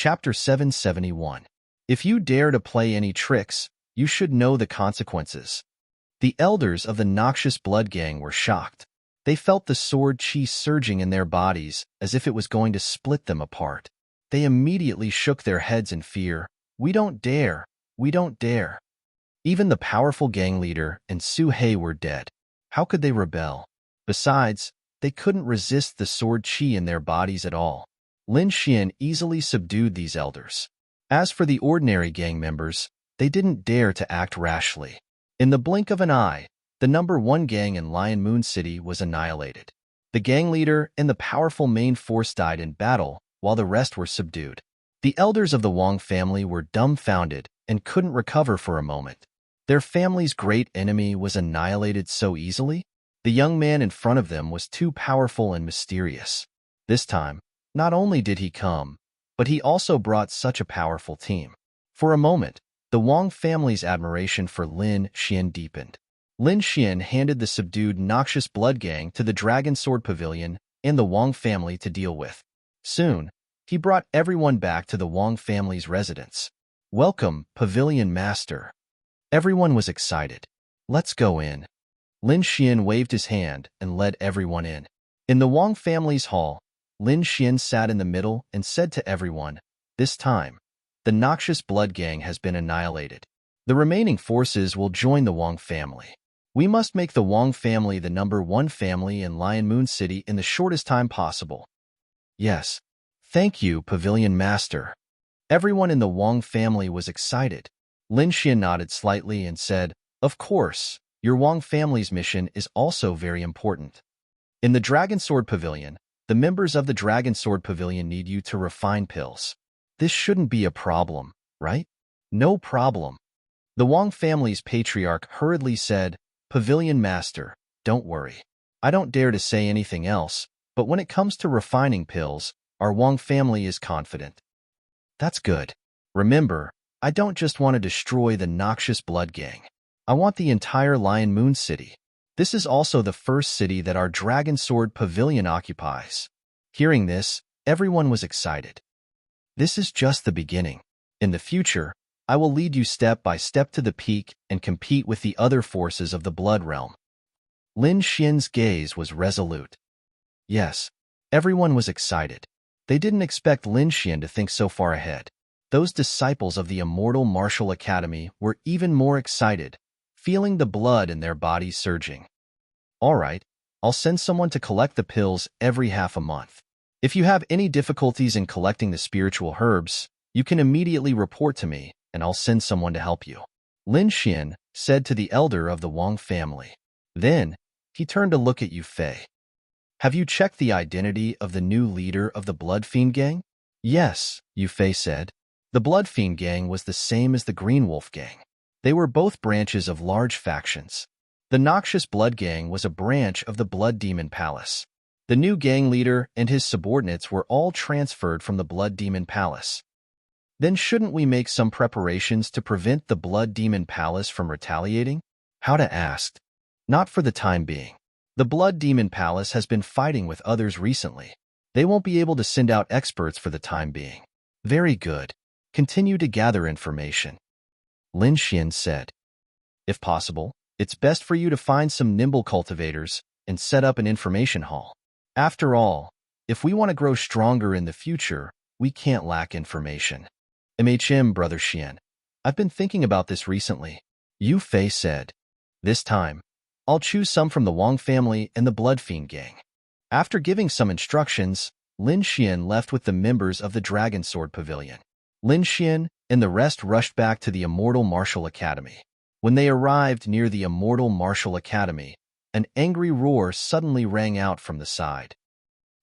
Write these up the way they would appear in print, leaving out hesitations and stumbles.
Chapter 771. If you dare to play any tricks, you should know the consequences. The elders of the noxious blood gang were shocked. They felt the sword chi surging in their bodies as if it was going to split them apart. They immediately shook their heads in fear. We don't dare. We don't dare. Even the powerful gang leader and Su Hei were dead. How could they rebel? Besides, they couldn't resist the sword chi in their bodies at all. Lin Xian easily subdued these elders. As for the ordinary gang members, they didn't dare to act rashly. In the blink of an eye, the number 1 gang in Lion Moon City was annihilated. The gang leader and the powerful main force died in battle, while the rest were subdued. The elders of the Wang family were dumbfounded and couldn't recover for a moment. Their family's great enemy was annihilated so easily? The young man in front of them was too powerful and mysterious. This time, not only did he come, but he also brought such a powerful team. For a moment, the Wang family's admiration for Lin Xian deepened. Lin Xian handed the subdued noxious blood gang to the Dragon Sword Pavilion and the Wang family to deal with. Soon, he brought everyone back to the Wang family's residence. Welcome, Pavilion Master. Everyone was excited. Let's go in. Lin Xian waved his hand and led everyone in. In the Wang family's hall, Lin Xian sat in the middle and said to everyone, "This time, the noxious blood gang has been annihilated. The remaining forces will join the Wang family. We must make the Wang family the number 1 family in Lion Moon City in the shortest time possible." Yes. Thank you, Pavilion Master. Everyone in the Wang family was excited. Lin Xian nodded slightly and said, "Of course, your Wang family's mission is also very important. In the Dragon Sword Pavilion, the members of the Dragon Sword Pavilion need you to refine pills. This shouldn't be a problem, right?" "No problem." The Wang family's patriarch hurriedly said, "Pavilion Master, don't worry. I don't dare to say anything else, but when it comes to refining pills, our Wang family is confident." "That's good. Remember, I don't just want to destroy the noxious blood gang. I want the entire Lion Moon City. This is also the first city that our Dragon Sword Pavilion occupies." Hearing this, everyone was excited. "This is just the beginning. In the future, I will lead you step by step to the peak and compete with the other forces of the Blood Realm." Lin Xian's gaze was resolute. Yes, everyone was excited. They didn't expect Lin Xian to think so far ahead. Those disciples of the Immortal Martial Academy were even more excited, feeling the blood in their bodies surging. "All right, I'll send someone to collect the pills every half a month. If you have any difficulties in collecting the spiritual herbs, you can immediately report to me, and I'll send someone to help you," Lin Xian said to the elder of the Wang family. Then, he turned to look at Yu Fei. "Have you checked the identity of the new leader of the Blood Fiend Gang?" "Yes," Yu Fei said. The Blood Fiend Gang was the same as the Green Wolf Gang. They were both branches of large factions. The Noxious Blood Gang was a branch of the Blood Demon Palace. The new gang leader and his subordinates were all transferred from the Blood Demon Palace. Then shouldn't we make some preparations to prevent the Blood Demon Palace from retaliating? Howda asked. "Not for the time being. The Blood Demon Palace has been fighting with others recently. They won't be able to send out experts for the time being." "Very good. Continue to gather information," Lin Xian said. "If possible, it's best for you to find some nimble cultivators and set up an information hall. After all, if we want to grow stronger in the future, we can't lack information." Brother Xian, I've been thinking about this recently," Yu Fei said. "This time, I'll choose some from the Wang family and the Blood Fiend Gang." After giving some instructions, Lin Xian left with the members of the Dragon Sword Pavilion. Lin Xian and the rest rushed back to the Immortal Martial Academy. When they arrived near the Immortal Martial Academy, an angry roar suddenly rang out from the side.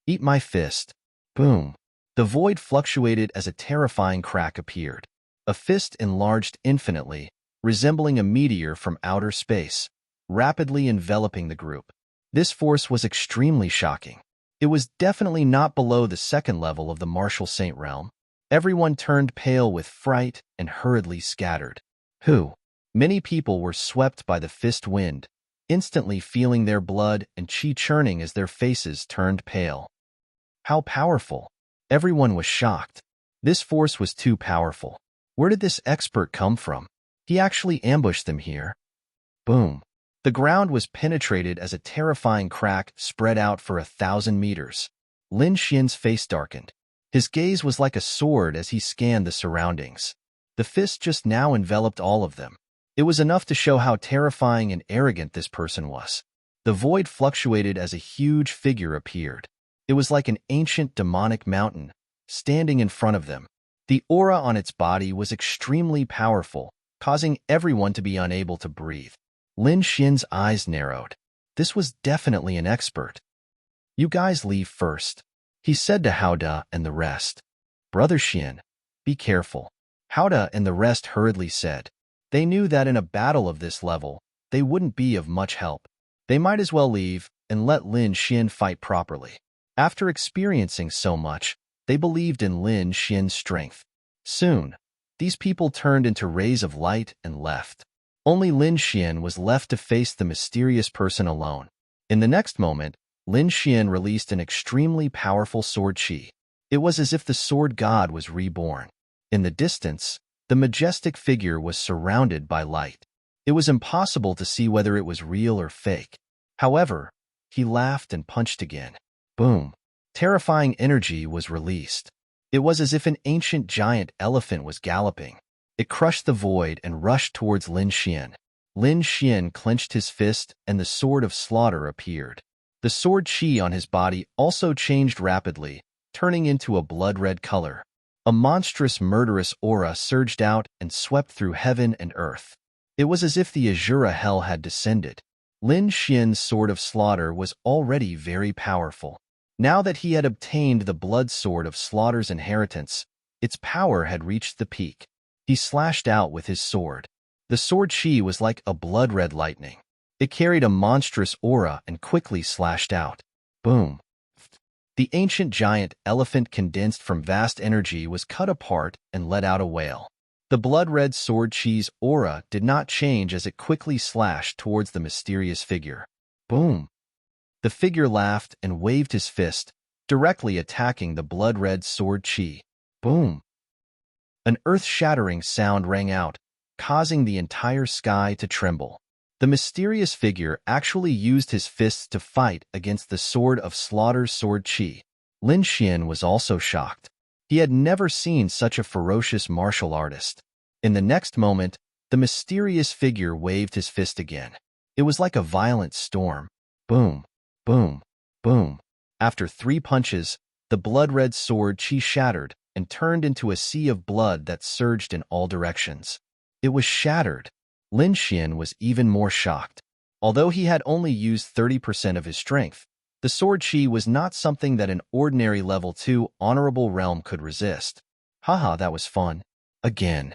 "Eat my fist." Boom. The void fluctuated as a terrifying crack appeared. A fist enlarged infinitely, resembling a meteor from outer space, rapidly enveloping the group. This force was extremely shocking. It was definitely not below the 2nd level of the Martial Saint realm. Everyone turned pale with fright and hurriedly scattered. Many people were swept by the fist wind, instantly feeling their blood and chi churning as their faces turned pale. How powerful! Everyone was shocked. This force was too powerful. Where did this expert come from? He actually ambushed them here. Boom. The ground was penetrated as a terrifying crack spread out for 1,000 meters. Lin Xian's face darkened. His gaze was like a sword as he scanned the surroundings. The fist just now enveloped all of them. It was enough to show how terrifying and arrogant this person was. The void fluctuated as a huge figure appeared. It was like an ancient demonic mountain, standing in front of them. The aura on its body was extremely powerful, causing everyone to be unable to breathe. Lin Xian's eyes narrowed. This was definitely an expert. You guys leave first, he said to Hao and the rest. Brother Xian, be careful. Hao and the rest hurriedly said. They knew that in a battle of this level, they wouldn't be of much help. They might as well leave and let Lin Xian fight properly. After experiencing so much, they believed in Lin Xian's strength. Soon, these people turned into rays of light and left. Only Lin Xian was left to face the mysterious person alone. In the next moment, Lin Xian released an extremely powerful sword qi. It was as if the sword god was reborn. In the distance, the majestic figure was surrounded by light. It was impossible to see whether it was real or fake. However, he laughed and punched again. Boom. Terrifying energy was released. It was as if an ancient giant elephant was galloping. It crushed the void and rushed towards Lin Xian. Lin Xian clenched his fist and the sword of slaughter appeared. The sword qi on his body also changed rapidly, turning into a blood-red color. A monstrous murderous aura surged out and swept through heaven and earth. It was as if the Azura hell had descended. Lin Xian's sword of slaughter was already very powerful. Now that he had obtained the blood sword of slaughter's inheritance, its power had reached the peak. He slashed out with his sword. The sword qi was like a blood-red lightning. It carried a monstrous aura and quickly slashed out. Boom. The ancient giant elephant condensed from vast energy was cut apart and let out a wail. The blood-red sword qi's aura did not change as it quickly slashed towards the mysterious figure. Boom. The figure laughed and waved his fist, directly attacking the blood-red sword qi. Boom. An earth-shattering sound rang out, causing the entire sky to tremble. The mysterious figure actually used his fists to fight against the sword of slaughter's sword qi. Lin Xian was also shocked. He had never seen such a ferocious martial artist. In the next moment, the mysterious figure waved his fist again. It was like a violent storm. Boom. Boom, boom. After 3 punches, the blood-red sword qi shattered and turned into a sea of blood that surged in all directions. It was shattered. Lin Xian was even more shocked. Although he had only used 30% of his strength, the sword qi was not something that an ordinary level 2 honorable realm could resist. Haha, that was fun. Again.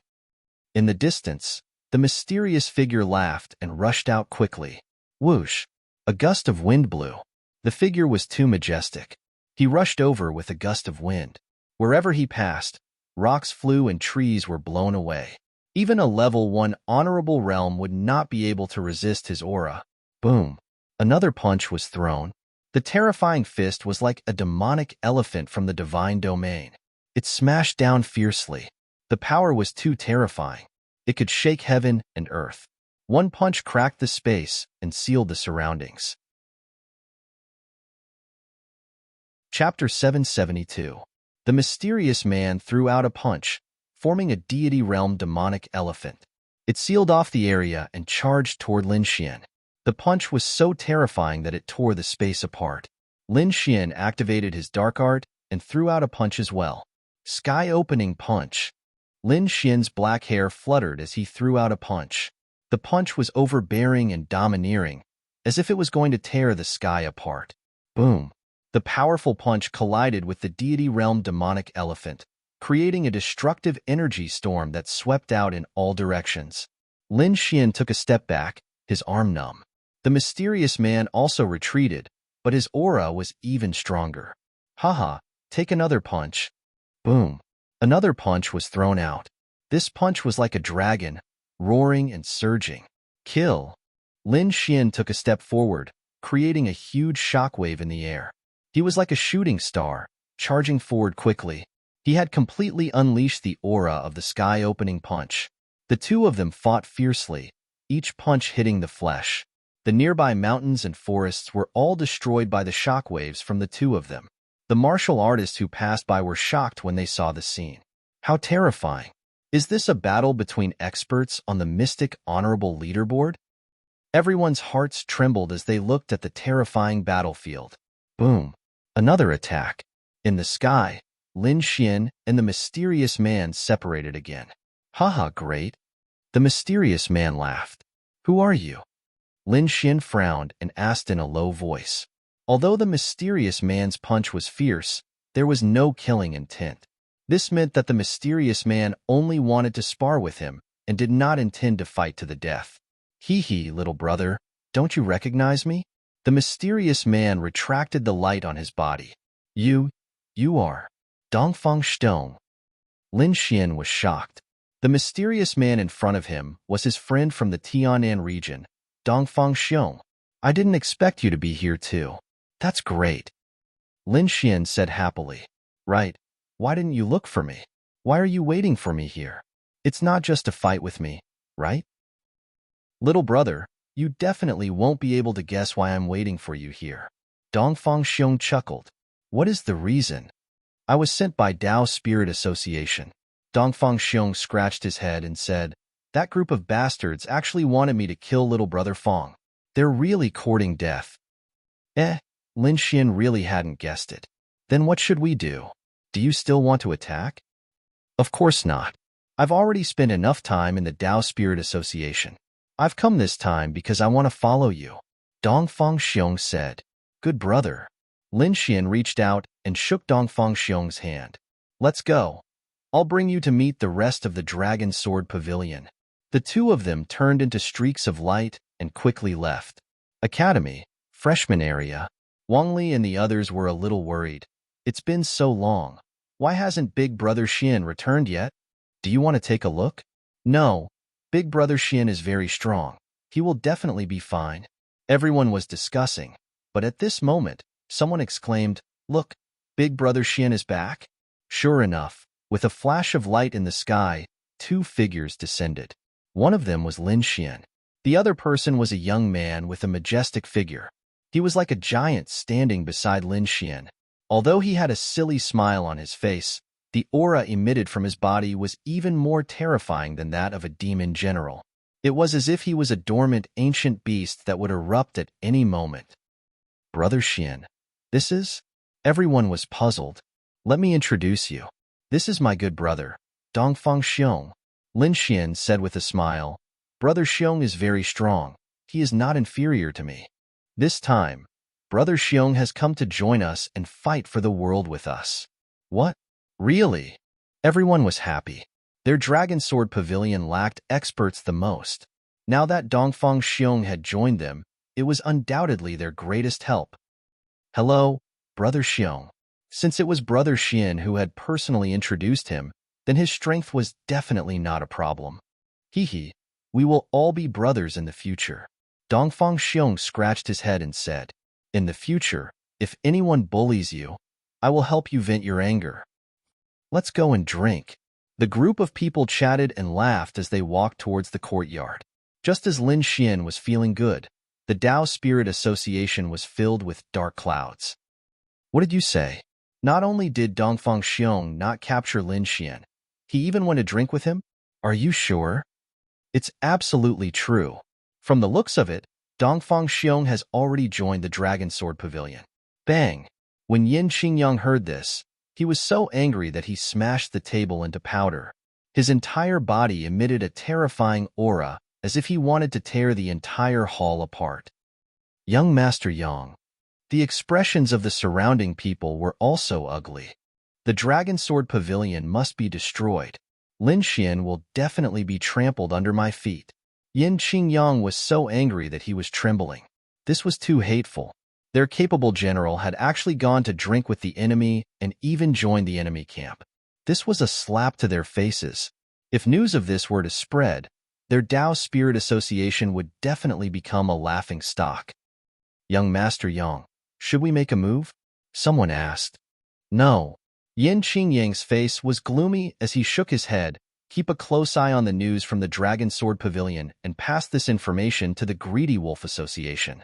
In the distance, the mysterious figure laughed and rushed out quickly. Whoosh. A gust of wind blew. The figure was too majestic. He rushed over with a gust of wind. Wherever he passed, rocks flew and trees were blown away. Even a level 1 honorable realm would not be able to resist his aura. Boom. Another punch was thrown. The terrifying fist was like a demonic elephant from the divine domain. It smashed down fiercely. The power was too terrifying. It could shake heaven and earth. One punch cracked the space and sealed the surroundings. Chapter 772. The mysterious man threw out a punch, forming a deity realm demonic elephant. It sealed off the area and charged toward Lin Xian. The punch was so terrifying that it tore the space apart. Lin Xian activated his dark art and threw out a punch as well. Sky-opening punch. Lin Xian's black hair fluttered as he threw out a punch. The punch was overbearing and domineering, as if it was going to tear the sky apart. Boom. The powerful punch collided with the deity realm demonic elephant, creating a destructive energy storm that swept out in all directions. Lin Xian took a step back, his arm numb. The mysterious man also retreated, but his aura was even stronger. Haha, take another punch. Boom. Another punch was thrown out. This punch was like a dragon, roaring and surging. Kill. Lin Xian took a step forward, creating a huge shockwave in the air. He was like a shooting star, charging forward quickly. He had completely unleashed the aura of the sky-opening punch. The two of them fought fiercely, each punch hitting the flesh. The nearby mountains and forests were all destroyed by the shockwaves from the two of them. The martial artists who passed by were shocked when they saw the scene. How terrifying! Is this a battle between experts on the Mystic Honorable Leaderboard? Everyone's hearts trembled as they looked at the terrifying battlefield. Boom! Another attack. In the sky, Lin Xian and the mysterious man separated again. Haha, great. The mysterious man laughed. Who are you? Lin Xian frowned and asked in a low voice. Although the mysterious man's punch was fierce, there was no killing intent. This meant that the mysterious man only wanted to spar with him and did not intend to fight to the death. Hee hee, little brother, don't you recognize me? The mysterious man retracted the light on his body. You are Dongfang Stone. Lin Xian was shocked. The mysterious man in front of him was his friend from the Tianan region, Dongfang Xiong. I didn't expect you to be here too. That's great. Lin Xian said happily. Right. Why didn't you look for me? Why are you waiting for me here? It's not just to fight with me, right? Little brother, you definitely won't be able to guess why I'm waiting for you here. Dongfang Xiong chuckled. What is the reason? I was sent by Dao Spirit Association. Dongfang Xiong scratched his head and said, that group of bastards actually wanted me to kill little brother Fong. They're really courting death. Lin Xian really hadn't guessed it. Then what should we do? Do you still want to attack? Of course not. I've already spent enough time in the Dao Spirit Association. I've come this time because I want to follow you. Dongfang Xiong said. Good brother. Lin Xian reached out and shook Dongfang Xiong's hand. Let's go. I'll bring you to meet the rest of the Dragon Sword Pavilion. The two of them turned into streaks of light and quickly left. Academy, freshman area. Wang Li and the others were a little worried. It's been so long. Why hasn't Big Brother Xian returned yet? Do you want to take a look? No. Big Brother Xian is very strong. He will definitely be fine. Everyone was discussing, but at this moment, someone exclaimed, Look, Big Brother Xian is back. Sure enough, with a flash of light in the sky, two figures descended. One of them was Lin Xian. The other person was a young man with a majestic figure. He was like a giant standing beside Lin Xian. Although he had a silly smile on his face, the aura emitted from his body was even more terrifying than that of a demon general. It was as if he was a dormant ancient beast that would erupt at any moment. Brother Xian, this is? Everyone was puzzled. Let me introduce you. This is my good brother, Dongfang Xiong. Lin Xian said with a smile. Brother Xiong is very strong. He is not inferior to me. This time, Brother Xiong has come to join us and fight for the world with us. What? Really? Everyone was happy. Their Dragon Sword Pavilion lacked experts the most. Now that Dongfang Xiong had joined them, it was undoubtedly their greatest help. Hello, Brother Xiong. Since it was Brother Xian who had personally introduced him, then his strength was definitely not a problem. Hee, we will all be brothers in the future. Dongfang Xiong scratched his head and said, In the future, if anyone bullies you, I will help you vent your anger. Let's go and drink. The group of people chatted and laughed as they walked towards the courtyard. Just as Lin Xian was feeling good, the Dao Spirit Association was filled with dark clouds. What did you say? Not only did Dongfang Xiong not capture Lin Xian, he even went to drink with him? Are you sure? It's absolutely true. From the looks of it, Dongfang Xiong has already joined the Dragon Sword Pavilion. Bang! When Yin Qingyang heard this, he was so angry that he smashed the table into powder. His entire body emitted a terrifying aura, as if he wanted to tear the entire hall apart. Young Master Yang. The expressions of the surrounding people were also ugly. The Dragon Sword Pavilion must be destroyed. Lin Xian will definitely be trampled under my feet. Yin Qingyang was so angry that he was trembling. This was too hateful. Their capable general had actually gone to drink with the enemy and even joined the enemy camp. This was a slap to their faces. If news of this were to spread, their Dao Spirit Association would definitely become a laughing stock. Young Master Yang, should we make a move? Someone asked. No. Yin Qingyang's face was gloomy as he shook his head. Keep a close eye on the news from the Dragon Sword Pavilion and pass this information to the Greedy Wolf Association.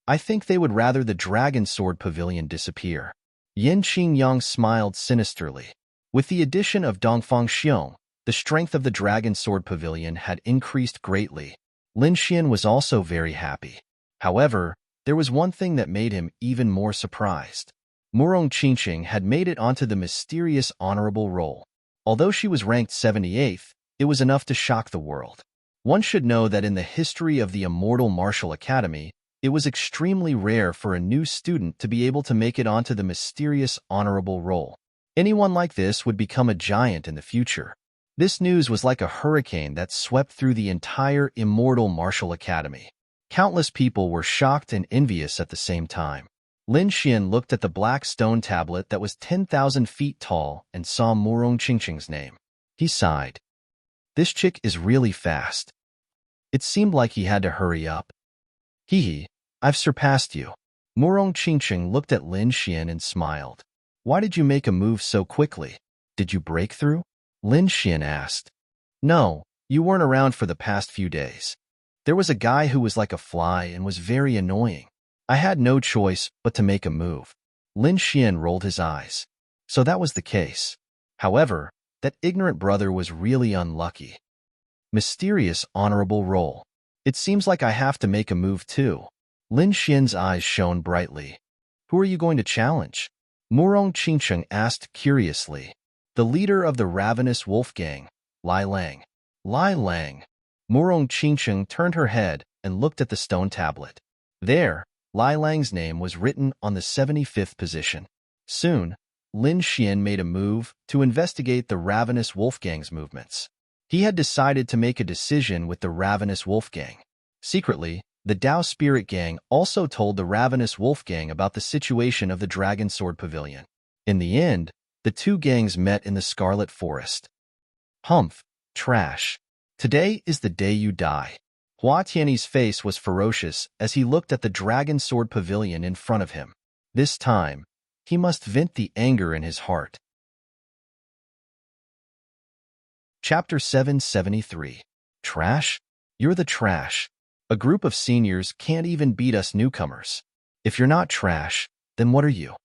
I think they would rather the Dragon Sword Pavilion disappear. Yin Qingyang smiled sinisterly. With the addition of Dongfang Xiong, the strength of the Dragon Sword Pavilion had increased greatly. Lin Xian was also very happy. However, there was one thing that made him even more surprised. Murong Qingqing had made it onto the mysterious honorable roll. Although she was ranked 78th, it was enough to shock the world. One should know that in the history of the Immortal Martial Academy, it was extremely rare for a new student to be able to make it onto the mysterious honorable roll. Anyone like this would become a giant in the future. This news was like a hurricane that swept through the entire Immortal Martial Academy. Countless people were shocked and envious at the same time. Lin Xian looked at the black stone tablet that was 10,000 feet tall and saw Murong Qingqing's name. He sighed. This chick is really fast. It seemed like he had to hurry up. Hee, I've surpassed you. Murong Qingqing looked at Lin Xian and smiled. Why did you make a move so quickly? Did you break through? Lin Xian asked. No, you weren't around for the past few days. There was a guy who was like a fly and was very annoying. I had no choice but to make a move. Lin Xian rolled his eyes. So that was the case. However, that ignorant brother was really unlucky. Mysterious honorable roll. It seems like I have to make a move too. Lin Xian's eyes shone brightly. Who are you going to challenge? Murong Qingqing asked curiously. The leader of the ravenous wolf gang, Lai Lang. Lai Lang. Murong Qingqing turned her head and looked at the stone tablet. There, Lai Lang's name was written on the 75th position. Soon, Lin Xian made a move to investigate the ravenous wolf gang's movements. He had decided to make a decision with the ravenous wolf gang. Secretly, the Dao Spirit Gang also told the ravenous wolf gang about the situation of the Dragon Sword Pavilion. In the end, the two gangs met in the Scarlet Forest. Humph, trash. Today is the day you die. Hua Tiany's face was ferocious as he looked at the Dragon Sword Pavilion in front of him. This time, he must vent the anger in his heart. Chapter 773. Trash? You're the trash. A group of seniors can't even beat us newcomers. If you're not trash, then what are you?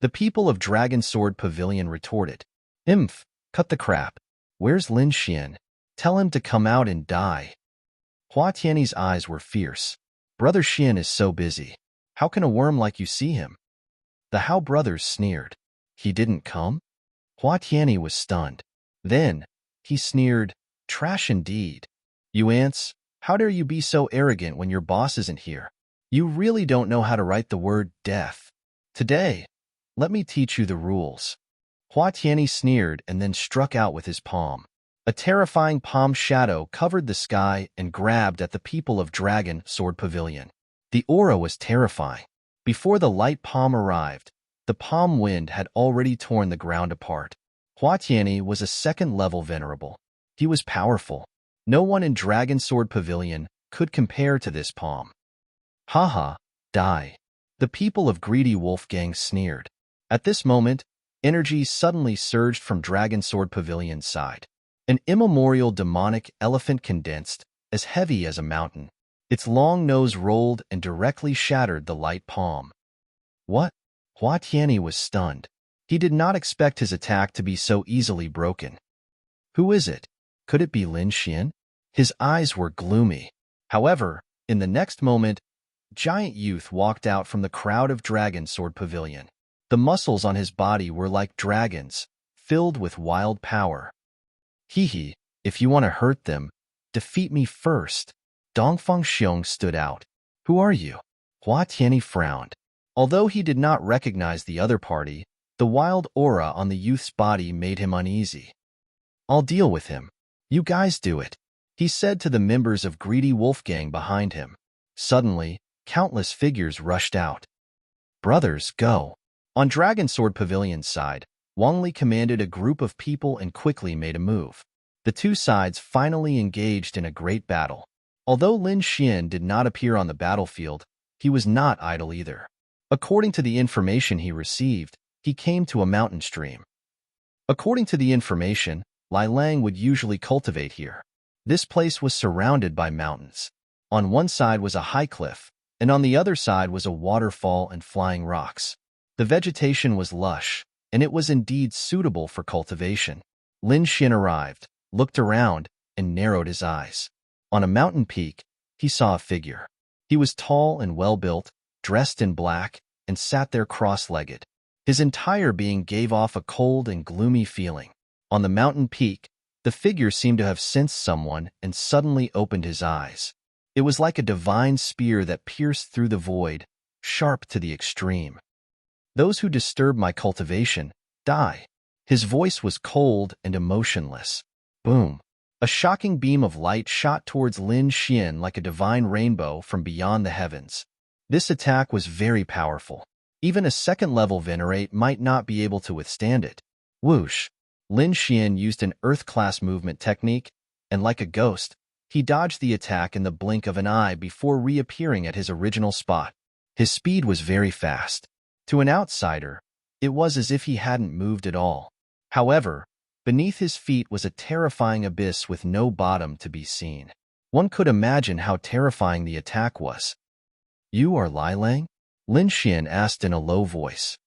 The people of Dragon Sword Pavilion retorted. Imph, cut the crap. Where's Lin Xian? Tell him to come out and die. Hua Tiany's eyes were fierce. Brother Xian is so busy. How can a worm like you see him? The Hao brothers sneered. He didn't come? Hua Tiany was stunned. Then, he sneered, trash indeed. You ants, how dare you be so arrogant when your boss isn't here? You really don't know how to write the word death. Today, let me teach you the rules. Hua Tiany sneered and then struck out with his palm. A terrifying palm shadow covered the sky and grabbed at the people of Dragon Sword Pavilion. The aura was terrifying. Before the light palm arrived, the palm wind had already torn the ground apart. Hua Tiany was a second-level venerable. He was powerful. No one in Dragon Sword Pavilion could compare to this palm. Haha, die. The people of Greedy Wolf Gang sneered. At this moment, energy suddenly surged from Dragon Sword Pavilion's side. An immemorial demonic elephant condensed, as heavy as a mountain. Its long nose rolled and directly shattered the light palm. What? Hua Tiany was stunned. He did not expect his attack to be so easily broken. Who is it? Could it be Lin Xian? His eyes were gloomy. However, in the next moment, Giant Youth walked out from the crowd of Dragon Sword Pavilion. The muscles on his body were like dragons, filled with wild power. Hee, if you want to hurt them, defeat me first. Dongfang Xiong stood out. Who are you? Hua Tiany frowned. Although he did not recognize the other party, the wild aura on the youth's body made him uneasy. I'll deal with him. You guys do it, he said to the members of Greedy Wolf Gang behind him. Suddenly, countless figures rushed out. Brothers, go. On Dragon Sword Pavilion's side, Wang Li commanded a group of people and quickly made a move. The two sides finally engaged in a great battle. Although Lin Xian did not appear on the battlefield, he was not idle either. According to the information he received, he came to a mountain stream. According to the information, Lai Lang would usually cultivate here. This place was surrounded by mountains. On one side was a high cliff, and on the other side was a waterfall and flying rocks. The vegetation was lush, and it was indeed suitable for cultivation. Lin Xian arrived, looked around, and narrowed his eyes. On a mountain peak, he saw a figure. He was tall and well-built, dressed in black, and sat there cross-legged. His entire being gave off a cold and gloomy feeling. On the mountain peak, the figure seemed to have sensed someone and suddenly opened his eyes. It was like a divine spear that pierced through the void, sharp to the extreme. Those who disturb my cultivation die. His voice was cold and emotionless. Boom. A shocking beam of light shot towards Lin Xian like a divine rainbow from beyond the heavens. This attack was very powerful. Even a second-level Venerate might not be able to withstand it. Whoosh! Lin Xian used an Earth-class movement technique, and like a ghost, he dodged the attack in the blink of an eye before reappearing at his original spot. His speed was very fast. To an outsider, it was as if he hadn't moved at all. However, beneath his feet was a terrifying abyss with no bottom to be seen. One could imagine how terrifying the attack was. "You are Lai Lang?" Lin Xian asked in a low voice.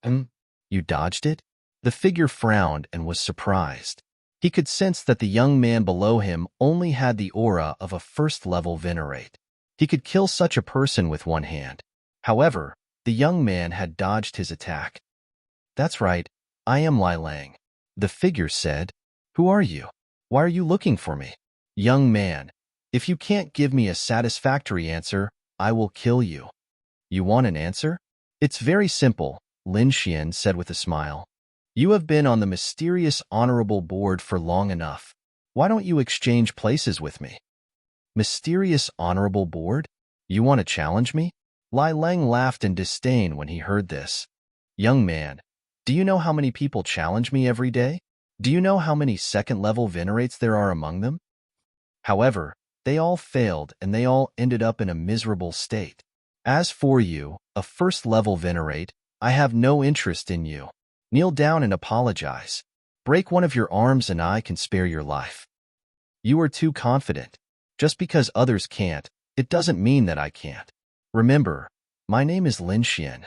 You dodged it?" The figure frowned and was surprised. He could sense that the young man below him only had the aura of a first-level Venerate. He could kill such a person with one hand. However, the young man had dodged his attack. "That's right, I am Lai Lang," the figure said. "Who are you? Why are you looking for me?" "Young man, if you can't give me a satisfactory answer, I will kill you." "You want an answer?" "It's very simple," Lin Xian said with a smile. "You have been on the mysterious honorable board for long enough. Why don't you exchange places with me?" "Mysterious honorable board? You want to challenge me?" Lai Lang laughed in disdain when he heard this. "Young man, do you know how many people challenge me every day? Do you know how many second-level Venerates there are among them? However, they all failed and they all ended up in a miserable state. As for you, a first-level Venerate, I have no interest in you. Kneel down and apologize. Break one of your arms and I can spare your life." "You are too confident. Just because others can't, it doesn't mean that I can't. Remember, my name is Lin Xian."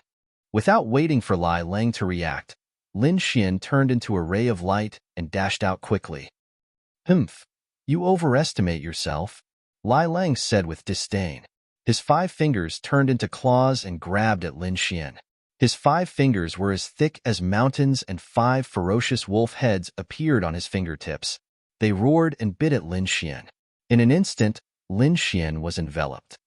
Without waiting for Lai Lang to react, Lin Xian turned into a ray of light and dashed out quickly. "Humph, you overestimate yourself," Lai Lang said with disdain. His 5 fingers turned into claws and grabbed at Lin Xian. His 5 fingers were as thick as mountains and 5 ferocious wolf heads appeared on his fingertips. They roared and bit at Lin Xian. In an instant, Lin Xian was enveloped.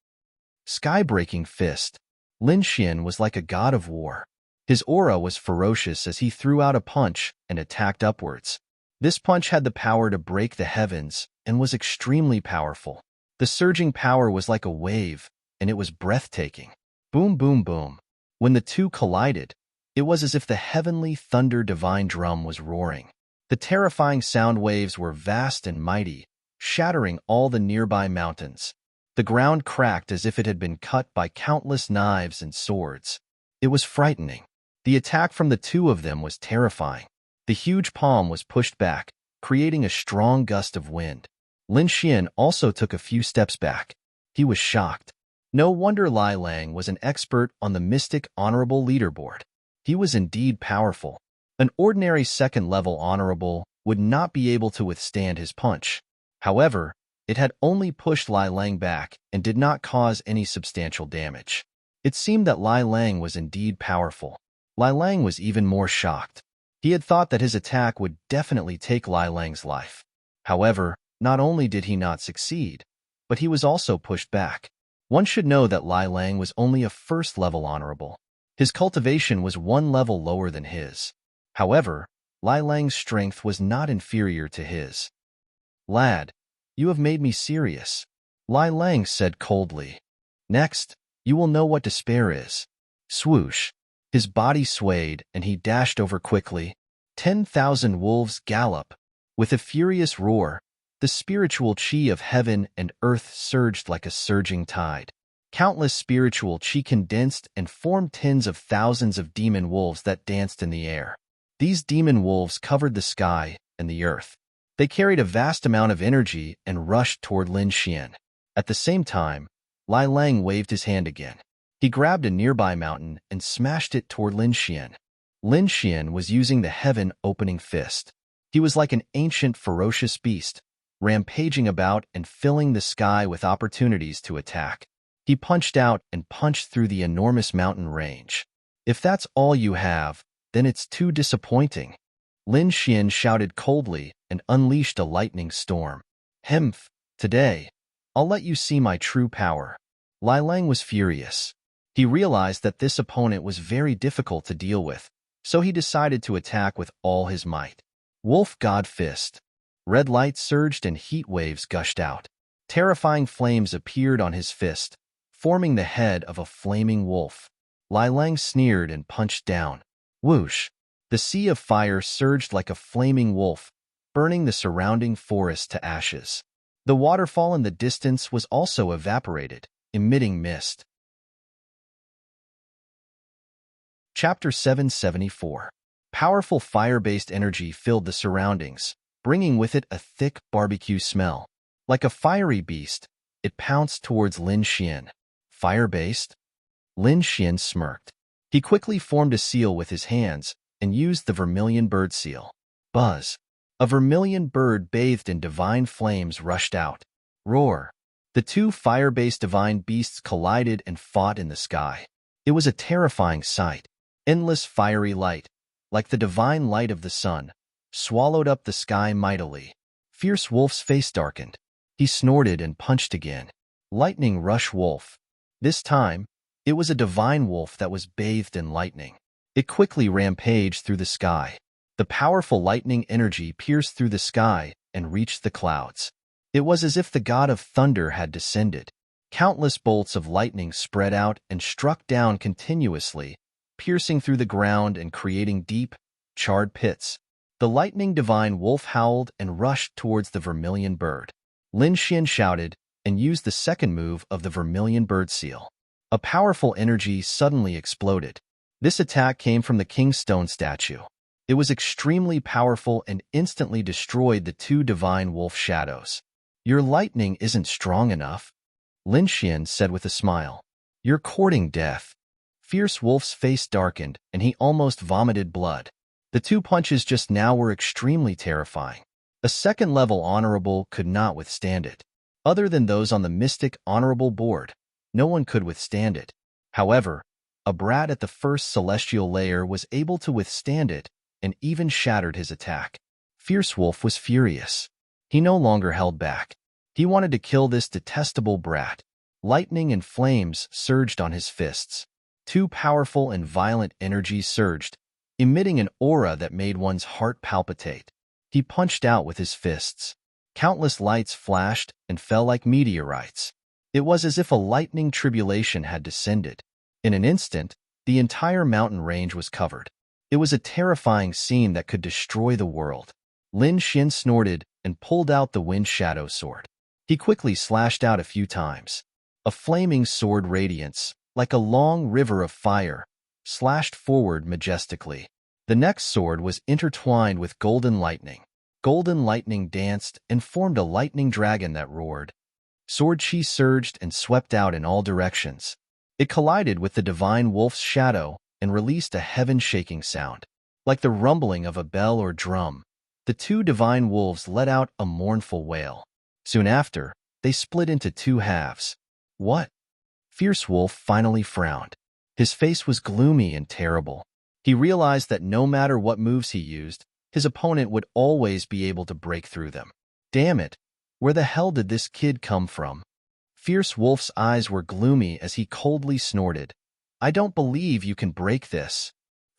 Sky-breaking fist. Lin Xian was like a god of war. His aura was ferocious as he threw out a punch and attacked upwards. This punch had the power to break the heavens and was extremely powerful. The surging power was like a wave, and it was breathtaking. Boom, boom, boom. When the two collided, it was as if the heavenly thunder divine drum was roaring. The terrifying sound waves were vast and mighty, shattering all the nearby mountains. The ground cracked as if it had been cut by countless knives and swords. It was frightening. The attack from the two of them was terrifying. The huge palm was pushed back, creating a strong gust of wind. Lin Xian also took a few steps back. He was shocked. No wonder Lai Lang was an expert on the Mystic Honorable Leaderboard. He was indeed powerful. An ordinary second-level Honorable would not be able to withstand his punch. However, it had only pushed Lai Lang back and did not cause any substantial damage. It seemed that Lai Lang was indeed powerful. Lai Lang was even more shocked. He had thought that his attack would definitely take Lai Lang's life. However, not only did he not succeed, but he was also pushed back. One should know that Lai Lang was only a first-level honorable. His cultivation was 1 level lower than his. However, Lai Lang's strength was not inferior to his. "Lad, you have made me serious," Lai Lang said coldly. "Next, you will know what despair is." Swoosh. His body swayed and he dashed over quickly. 10,000 wolves gallop. With a furious roar, the spiritual chi of heaven and earth surged like a surging tide. Countless spiritual chi condensed and formed tens of thousands of demon wolves that danced in the air. These demon wolves covered the sky and the earth. They carried a vast amount of energy and rushed toward Lin Xian. At the same time, Lai Lang waved his hand again. He grabbed a nearby mountain and smashed it toward Lin Xian. Lin Xian was using the heaven-opening fist. He was like an ancient, ferocious beast, rampaging about and filling the sky with opportunities to attack. He punched out and punched through the enormous mountain range. If that's all you have, then it's too disappointing. Lin Xian shouted coldly and unleashed a lightning storm. Hmph, today, I'll let you see my true power. Lai Lang was furious. He realized that this opponent was very difficult to deal with, so he decided to attack with all his might. Wolf God Fist. Red light surged and heat waves gushed out. Terrifying flames appeared on his fist, forming the head of a flaming wolf. Lai Lang sneered and punched down. Whoosh! The sea of fire surged like a flaming wolf, burning the surrounding forest to ashes. The waterfall in the distance was also evaporated, emitting mist. Chapter 774. Powerful fire-based energy filled the surroundings, bringing with it a thick barbecue smell. Like a fiery beast, it pounced towards Lin Xian. Fire-based? Lin Xian smirked. He quickly formed a seal with his hands and used the vermilion bird seal. Buzz! A vermilion bird bathed in divine flames rushed out. Roar! The two fire-based divine beasts collided and fought in the sky. It was a terrifying sight. Endless fiery light, like the divine light of the sun, swallowed up the sky mightily. Fierce Wolf's face darkened. He snorted and punched again. Lightning Rush Wolf. This time, it was a divine wolf that was bathed in lightning. It quickly rampaged through the sky. The powerful lightning energy pierced through the sky and reached the clouds. It was as if the god of thunder had descended. Countless bolts of lightning spread out and struck down continuously, piercing through the ground and creating deep, charred pits. The lightning divine wolf howled and rushed towards the vermilion bird. Lin Xian shouted and used the second move of the vermilion bird seal. A powerful energy suddenly exploded. This attack came from the king's stone statue. It was extremely powerful and instantly destroyed the two divine wolf shadows. Your lightning isn't strong enough, Lin Xian said with a smile. You're courting death. Fierce Wolf's face darkened, and he almost vomited blood. The two punches just now were extremely terrifying. A second-level honorable could not withstand it. Other than those on the Mystic Honorable Board, no one could withstand it. However, a brat at the first celestial layer was able to withstand it and even shattered his attack. Fierce Wolf was furious. He no longer held back. He wanted to kill this detestable brat. Lightning and flames surged on his fists. Two powerful and violent energies surged, emitting an aura that made one's heart palpitate. He punched out with his fists. Countless lights flashed and fell like meteorites. It was as if a lightning tribulation had descended. In an instant, the entire mountain range was covered. It was a terrifying scene that could destroy the world. Lin Xian snorted and pulled out the wind shadow sword. He quickly slashed out a few times. A flaming sword radiance, like a long river of fire, slashed forward majestically. The next sword was intertwined with golden lightning. Golden lightning danced and formed a lightning dragon that roared. Sword chi surged and swept out in all directions. It collided with the divine wolf's shadow and released a heaven-shaking sound. Like the rumbling of a bell or drum, the two divine wolves let out a mournful wail. Soon after, they split into two halves. What? Fierce Wolf finally frowned. His face was gloomy and terrible. He realized that no matter what moves he used, his opponent would always be able to break through them. Damn it! Where the hell did this kid come from? Fierce Wolf's eyes were gloomy as he coldly snorted. I don't believe you can break this.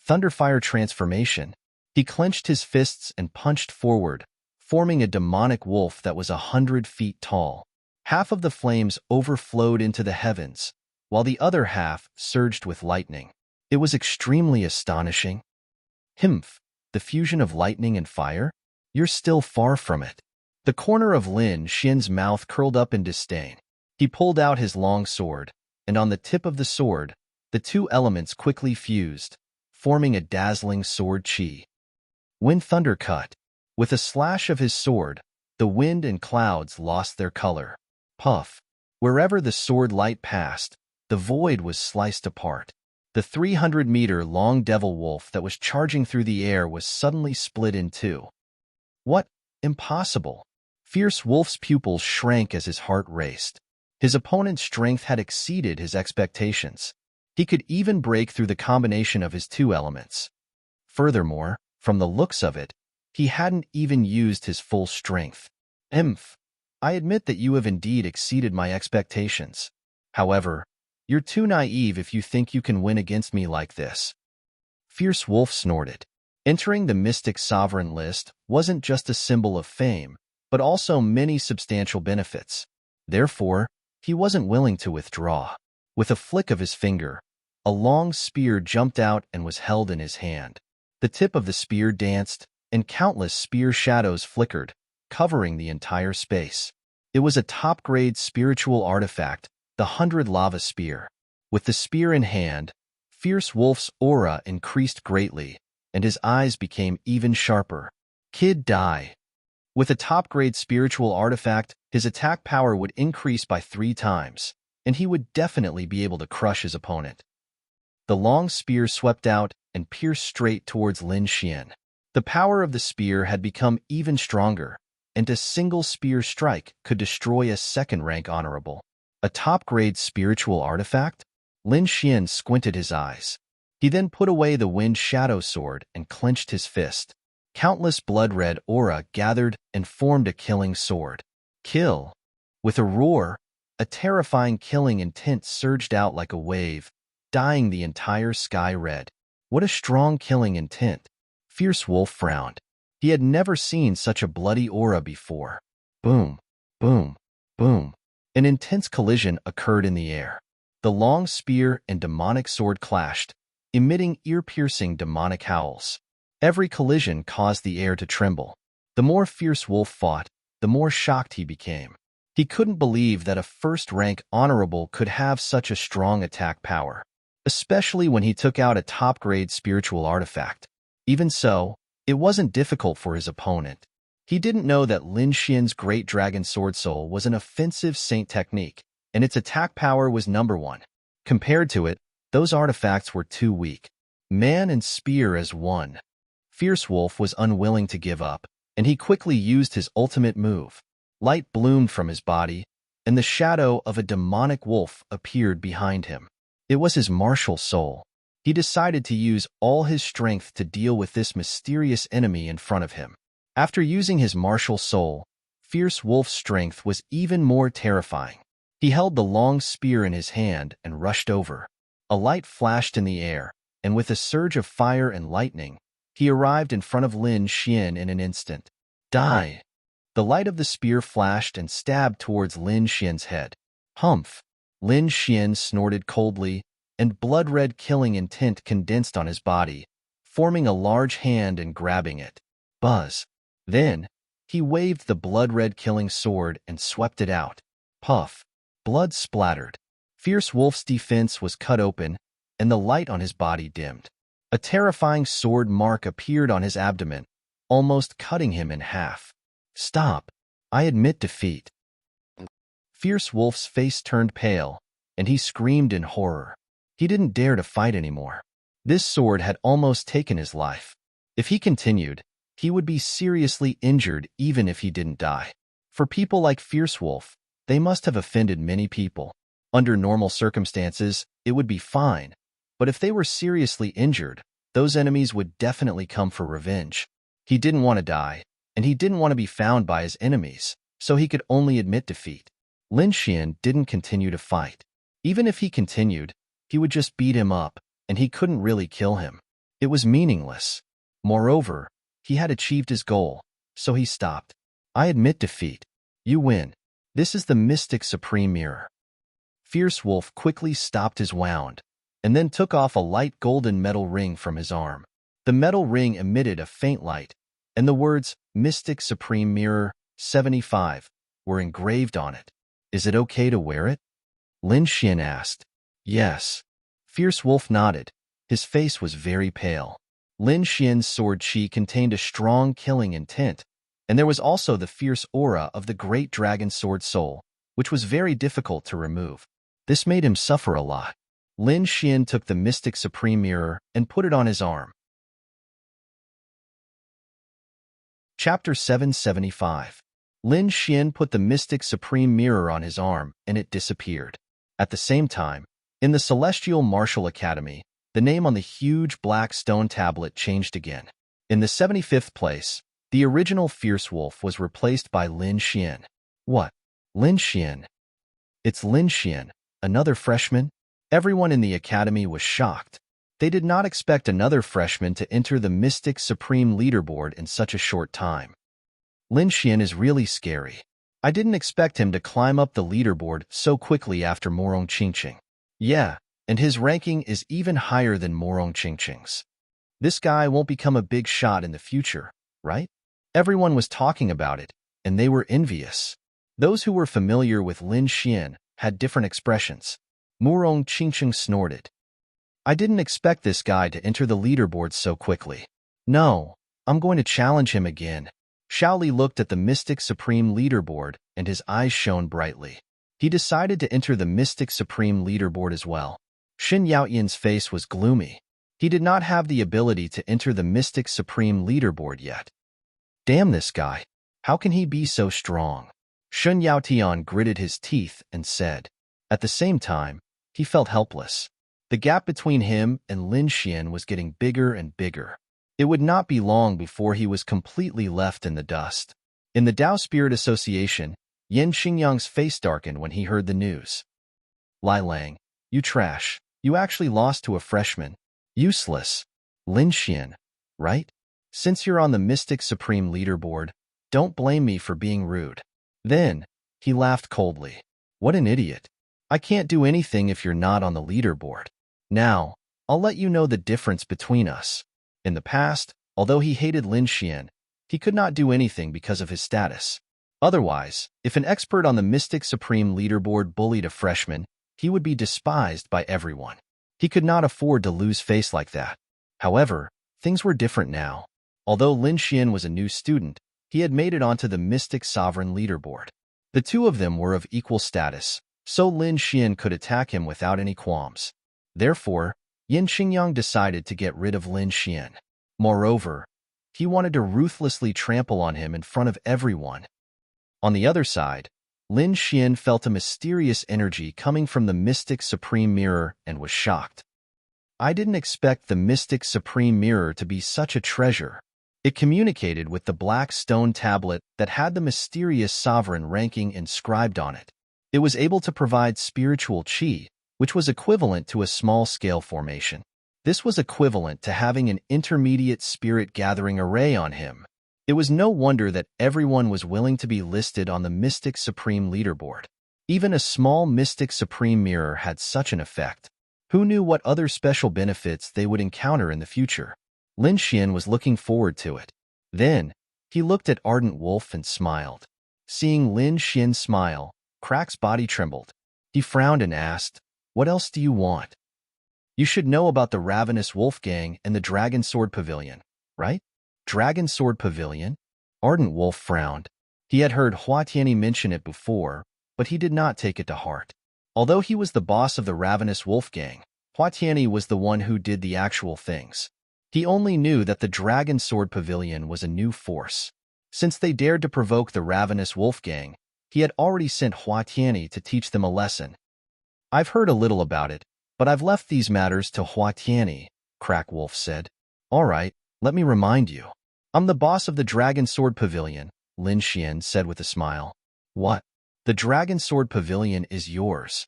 Thunderfire transformation. He clenched his fists and punched forward, forming a demonic wolf that was 100 feet tall. Half of the flames overflowed into the heavens, while the other half surged with lightning. It was extremely astonishing. Hmph, the fusion of lightning and fire? You're still far from it. The corner of Lin Xian's mouth curled up in disdain. He pulled out his long sword, and on the tip of the sword, the two elements quickly fused, forming a dazzling sword chi. When thunder cut. With a slash of his sword, the wind and clouds lost their color. Puff. Wherever the sword light passed, the void was sliced apart. The 300-meter-long devil wolf that was charging through the air was suddenly split in two. What? Impossible. Fierce Wolf's pupils shrank as his heart raced. His opponent's strength had exceeded his expectations. He could even break through the combination of his two elements. Furthermore, from the looks of it, he hadn't even used his full strength. Emph. I admit that you have indeed exceeded my expectations. However, you're too naive if you think you can win against me like this. Fierce Wolf snorted. Entering the Mystic Sovereign list wasn't just a symbol of fame, but also many substantial benefits. Therefore, he wasn't willing to withdraw. With a flick of his finger, a long spear jumped out and was held in his hand. The tip of the spear danced, and countless spear shadows flickered, covering the entire space. It was a top-grade spiritual artifact, the 100 Lava Spear. With the spear in hand, Fierce Wolf's aura increased greatly, and his eyes became even sharper. Kid die. With a top-grade spiritual artifact, his attack power would increase by 3 times, and he would definitely be able to crush his opponent. The long spear swept out and pierced straight towards Lin Xian. The power of the spear had become even stronger, and a single spear strike could destroy a second-rank honorable. A top-grade spiritual artifact? Lin Xian squinted his eyes. He then put away the Wind Shadow Sword and clenched his fist. Countless blood-red aura gathered and formed a killing sword. Kill! With a roar, a terrifying killing intent surged out like a wave, dyeing the entire sky red. What a strong killing intent! Fierce Wolf frowned. He had never seen such a bloody aura before. Boom, boom, boom. An intense collision occurred in the air. The long spear and demonic sword clashed, emitting ear-piercing demonic howls. Every collision caused the air to tremble. The more Fierce Wolf fought, the more shocked he became. He couldn't believe that a first-rank honorable could have such a strong attack power, especially when he took out a top-grade spiritual artifact. Even so, it wasn't difficult for his opponent. He didn't know that Lin Xian's Great Dragon Sword Soul was an offensive saint technique, and its attack power was number 1. Compared to it, those artifacts were too weak. Man and spear as one. Fierce Wolf was unwilling to give up, and he quickly used his ultimate move. Light bloomed from his body, and the shadow of a demonic wolf appeared behind him. It was his martial soul. He decided to use all his strength to deal with this mysterious enemy in front of him. After using his martial soul, Fierce Wolf's strength was even more terrifying. He held the long spear in his hand and rushed over. A light flashed in the air, and with a surge of fire and lightning, he arrived in front of Lin Xian in an instant. Die! The light of the spear flashed and stabbed towards Lin Xian's head. Humph! Lin Xian snorted coldly, and blood-red killing intent condensed on his body, forming a large hand and grabbing it. Buzz! Then, he waved the blood-red killing sword and swept it out. Puff! Blood splattered. Fierce Wolf's defense was cut open, and the light on his body dimmed. A terrifying sword mark appeared on his abdomen, almost cutting him in half. Stop! I admit defeat. Fierce Wolf's face turned pale, and he screamed in horror. He didn't dare to fight anymore. This sword had almost taken his life. If he continued, he would be seriously injured even if he didn't die. For people like Fierce Wolf, they must have offended many people. Under normal circumstances, it would be fine, but if they were seriously injured, those enemies would definitely come for revenge. He didn't want to die, and he didn't want to be found by his enemies, so he could only admit defeat. Lin Xian didn't continue to fight. Even if he continued, he would just beat him up, and he couldn't really kill him. It was meaningless. Moreover, he had achieved his goal, so he stopped. I admit defeat. You win. This is the Mystic Supreme Mirror. Fierce Wolf quickly stopped his wound, and then took off a light golden metal ring from his arm. The metal ring emitted a faint light, and the words, Mystic Supreme Mirror, 75, were engraved on it. Is it okay to wear it? Lin Xian asked. Yes. Fierce Wolf nodded. His face was very pale. Lin Xian's sword chi contained a strong killing intent, and there was also the fierce aura of the great dragon sword soul, which was very difficult to remove. This made him suffer a lot. Lin Xian took the Mystic Supreme Mirror and put it on his arm. Chapter 775. Lin Xian put the Mystic Supreme Mirror on his arm, and it disappeared. At the same time, in the Celestial Martial Academy, the name on the huge black stone tablet changed again. In the 75th place, the original Fierce Wolf was replaced by Lin Xian. What? Lin Xian? It's Lin Xian, another freshman? Everyone in the academy was shocked. They did not expect another freshman to enter the Mystic Supreme Leaderboard in such a short time. Lin Xian is really scary. I didn't expect him to climb up the leaderboard so quickly after Morong Qingqing. Yeah, and his ranking is even higher than Morong Qingqing's. This guy won't become a big shot in the future, right? Everyone was talking about it, and they were envious. Those who were familiar with Lin Xian had different expressions. Morong Qingqing snorted. I didn't expect this guy to enter the leaderboard so quickly. No, I'm going to challenge him again. Shaoli looked at the Mystic Supreme Leaderboard, and his eyes shone brightly. He decided to enter the Mystic Supreme Leaderboard as well. Xin Yaoyan's face was gloomy. He did not have the ability to enter the Mystic Supreme Leaderboard yet. Damn this guy. How can he be so strong? Shun Yaotian gritted his teeth and said. At the same time, he felt helpless. The gap between him and Lin Xian was getting bigger and bigger. It would not be long before he was completely left in the dust. In the Tao Spirit Association, Yen Xingyang's face darkened when he heard the news. Lai Lang, you trash. You actually lost to a freshman. Useless. Lin Xian, right? Since you're on the Mystic Supreme Leaderboard, don't blame me for being rude. Then, he laughed coldly. What an idiot. I can't do anything if you're not on the leaderboard. Now, I'll let you know the difference between us. In the past, although he hated Lin Xian, he could not do anything because of his status. Otherwise, if an expert on the Mystic Supreme Leaderboard bullied a freshman, he would be despised by everyone. He could not afford to lose face like that. However, things were different now. Although Lin Xian was a new student, he had made it onto the Mystic Sovereign Leaderboard. The two of them were of equal status, so Lin Xian could attack him without any qualms. Therefore, Yin Xingyang decided to get rid of Lin Xian. Moreover, he wanted to ruthlessly trample on him in front of everyone. On the other side, Lin Xian felt a mysterious energy coming from the Mystic Supreme Mirror and was shocked. I didn't expect the Mystic Supreme Mirror to be such a treasure. It communicated with the black stone tablet that had the mysterious sovereign ranking inscribed on it. It was able to provide spiritual qi, which was equivalent to a small-scale formation. This was equivalent to having an intermediate spirit gathering array on him. It was no wonder that everyone was willing to be listed on the Mystic Supreme Leaderboard. Even a small Mystic Supreme Mirror had such an effect. Who knew what other special benefits they would encounter in the future? Lin Xian was looking forward to it. Then, he looked at Ardent Wolf and smiled. Seeing Lin Xian smile, Crack's body trembled. He frowned and asked, "What else do you want?" "You should know about the Ravenous Wolf Gang and the Dragon Sword Pavilion, right?" Dragon Sword Pavilion? Ardent Wolf frowned. He had heard Hua Tianyi mention it before, but he did not take it to heart. Although he was the boss of the Ravenous Wolf Gang, Hua Tianyi was the one who did the actual things. He only knew that the Dragon Sword Pavilion was a new force. Since they dared to provoke the Ravenous Wolf Gang, he had already sent Hua Tianyi to teach them a lesson. "I've heard a little about it, but I've left these matters to Hua Tianyi," Crack Wolf said. "All right, let me remind you. I'm the boss of the Dragon Sword Pavilion," Lin Xian said with a smile. "What? The Dragon Sword Pavilion is yours?"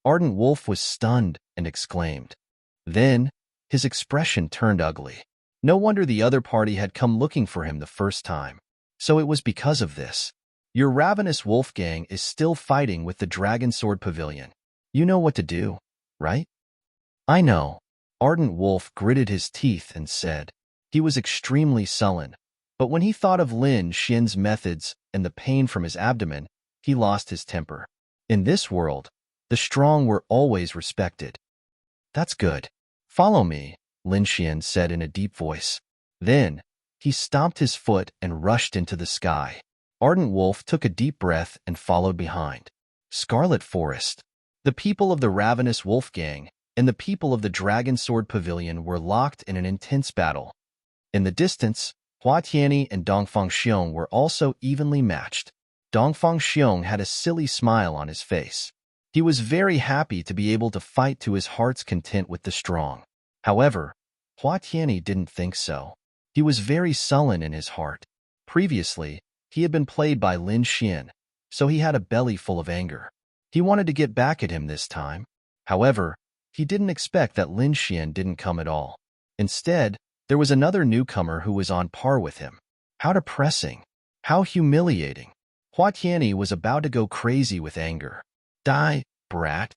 Ardent Wolf was stunned and exclaimed. Then, his expression turned ugly. No wonder the other party had come looking for him the first time. So it was because of this. "Your Ravenous Wolf Gang is still fighting with the Dragon Sword Pavilion. You know what to do, right?" "I know." Ardent Wolf gritted his teeth and said. He was extremely sullen, but when he thought of Lin Xian's methods and the pain from his abdomen, he lost his temper. In this world, the strong were always respected. "That's good. Follow me," Lin Xian said in a deep voice. Then, he stomped his foot and rushed into the sky. Ardent Wolf took a deep breath and followed behind. Scarlet Forest. The people of the Ravenous Wolf Gang and the people of the Dragon Sword Pavilion were locked in an intense battle. In the distance, Hua Tianyi and Dongfang Xiong were also evenly matched. Dongfang Xiong had a silly smile on his face. He was very happy to be able to fight to his heart's content with the strong. However, Hua Tianyi didn't think so. He was very sullen in his heart. Previously, he had been played by Lin Xian, so he had a belly full of anger. He wanted to get back at him this time. However, he didn't expect that Lin Xian didn't come at all. Instead, there was another newcomer who was on par with him. How depressing. How humiliating. Hua Tianyi was about to go crazy with anger. Die, brat!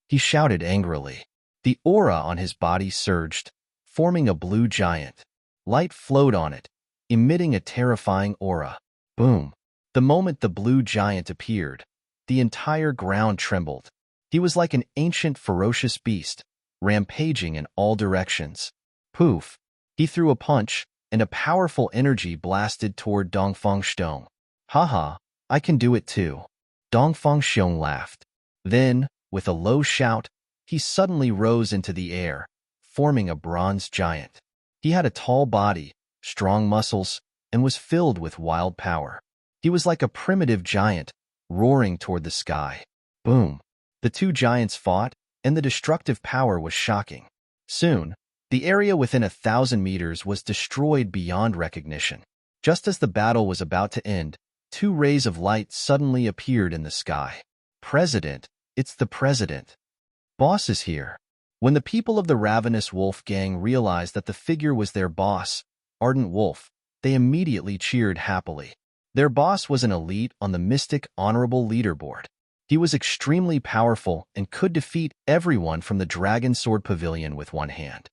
He shouted angrily. The aura on his body surged, forming a blue giant. Light flowed on it, emitting a terrifying aura. Boom! The moment the blue giant appeared, the entire ground trembled. He was like an ancient ferocious beast, rampaging in all directions. Poof! He threw a punch, and a powerful energy blasted toward Dongfang Xiong. Haha, I can do it too. Dongfang Xiong laughed. Then, with a low shout, he suddenly rose into the air, forming a bronze giant. He had a tall body, strong muscles, and was filled with wild power. He was like a primitive giant, roaring toward the sky. Boom! The two giants fought, and the destructive power was shocking. Soon, the area within 1,000 meters was destroyed beyond recognition. Just as the battle was about to end, two rays of light suddenly appeared in the sky. President, it's the president. Boss is here. When the people of the Ravenous Wolf Gang realized that the figure was their boss, Ardent Wolf, they immediately cheered happily. Their boss was an elite on the Mystic Honorable Leaderboard. He was extremely powerful and could defeat everyone from the Dragon Sword Pavilion with one hand.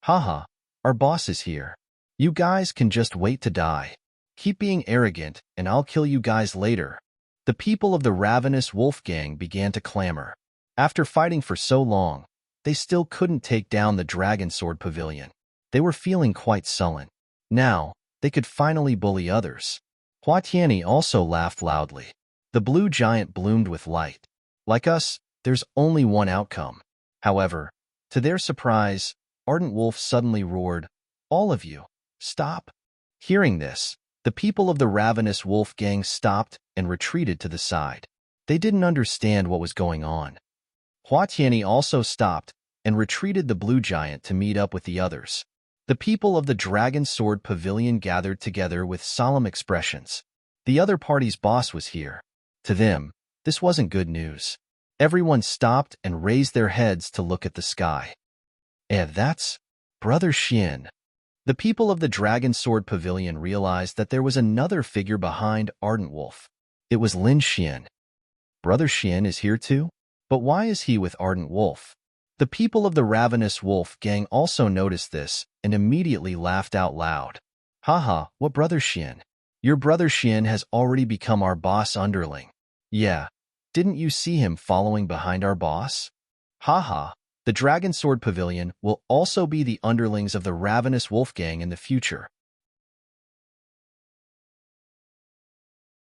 Haha, our boss is here. You guys can just wait to die. Keep being arrogant, and I'll kill you guys later. The people of the Ravenous Wolf Gang began to clamor. After fighting for so long, they still couldn't take down the Dragon Sword Pavilion. They were feeling quite sullen. Now, they could finally bully others. Hua Tianyi also laughed loudly. The blue giant bloomed with light. Like us, there's only one outcome. However, to their surprise, Ardent Wolf suddenly roared, "All of you, stop!" Hearing this, the people of the Ravenous Wolf Gang stopped and retreated to the side. They didn't understand what was going on. Hua Tianyi also stopped and retreated the blue giant to meet up with the others. The people of the Dragon Sword Pavilion gathered together with solemn expressions. The other party's boss was here. To them, this wasn't good news. Everyone stopped and raised their heads to look at the sky. That's Brother Xian. The people of the Dragon Sword Pavilion realized that there was another figure behind Ardent Wolf. It was Lin Xian. Brother Xian is here too? But why is he with Ardent Wolf? The people of the Ravenous Wolf Gang also noticed this and immediately laughed out loud. Haha, what Brother Xian? Your Brother Xian has already become our boss underling. Yeah, didn't you see him following behind our boss? Haha, the Dragon Sword Pavilion will also be the underlings of the Ravenous Wolf Gang in the future.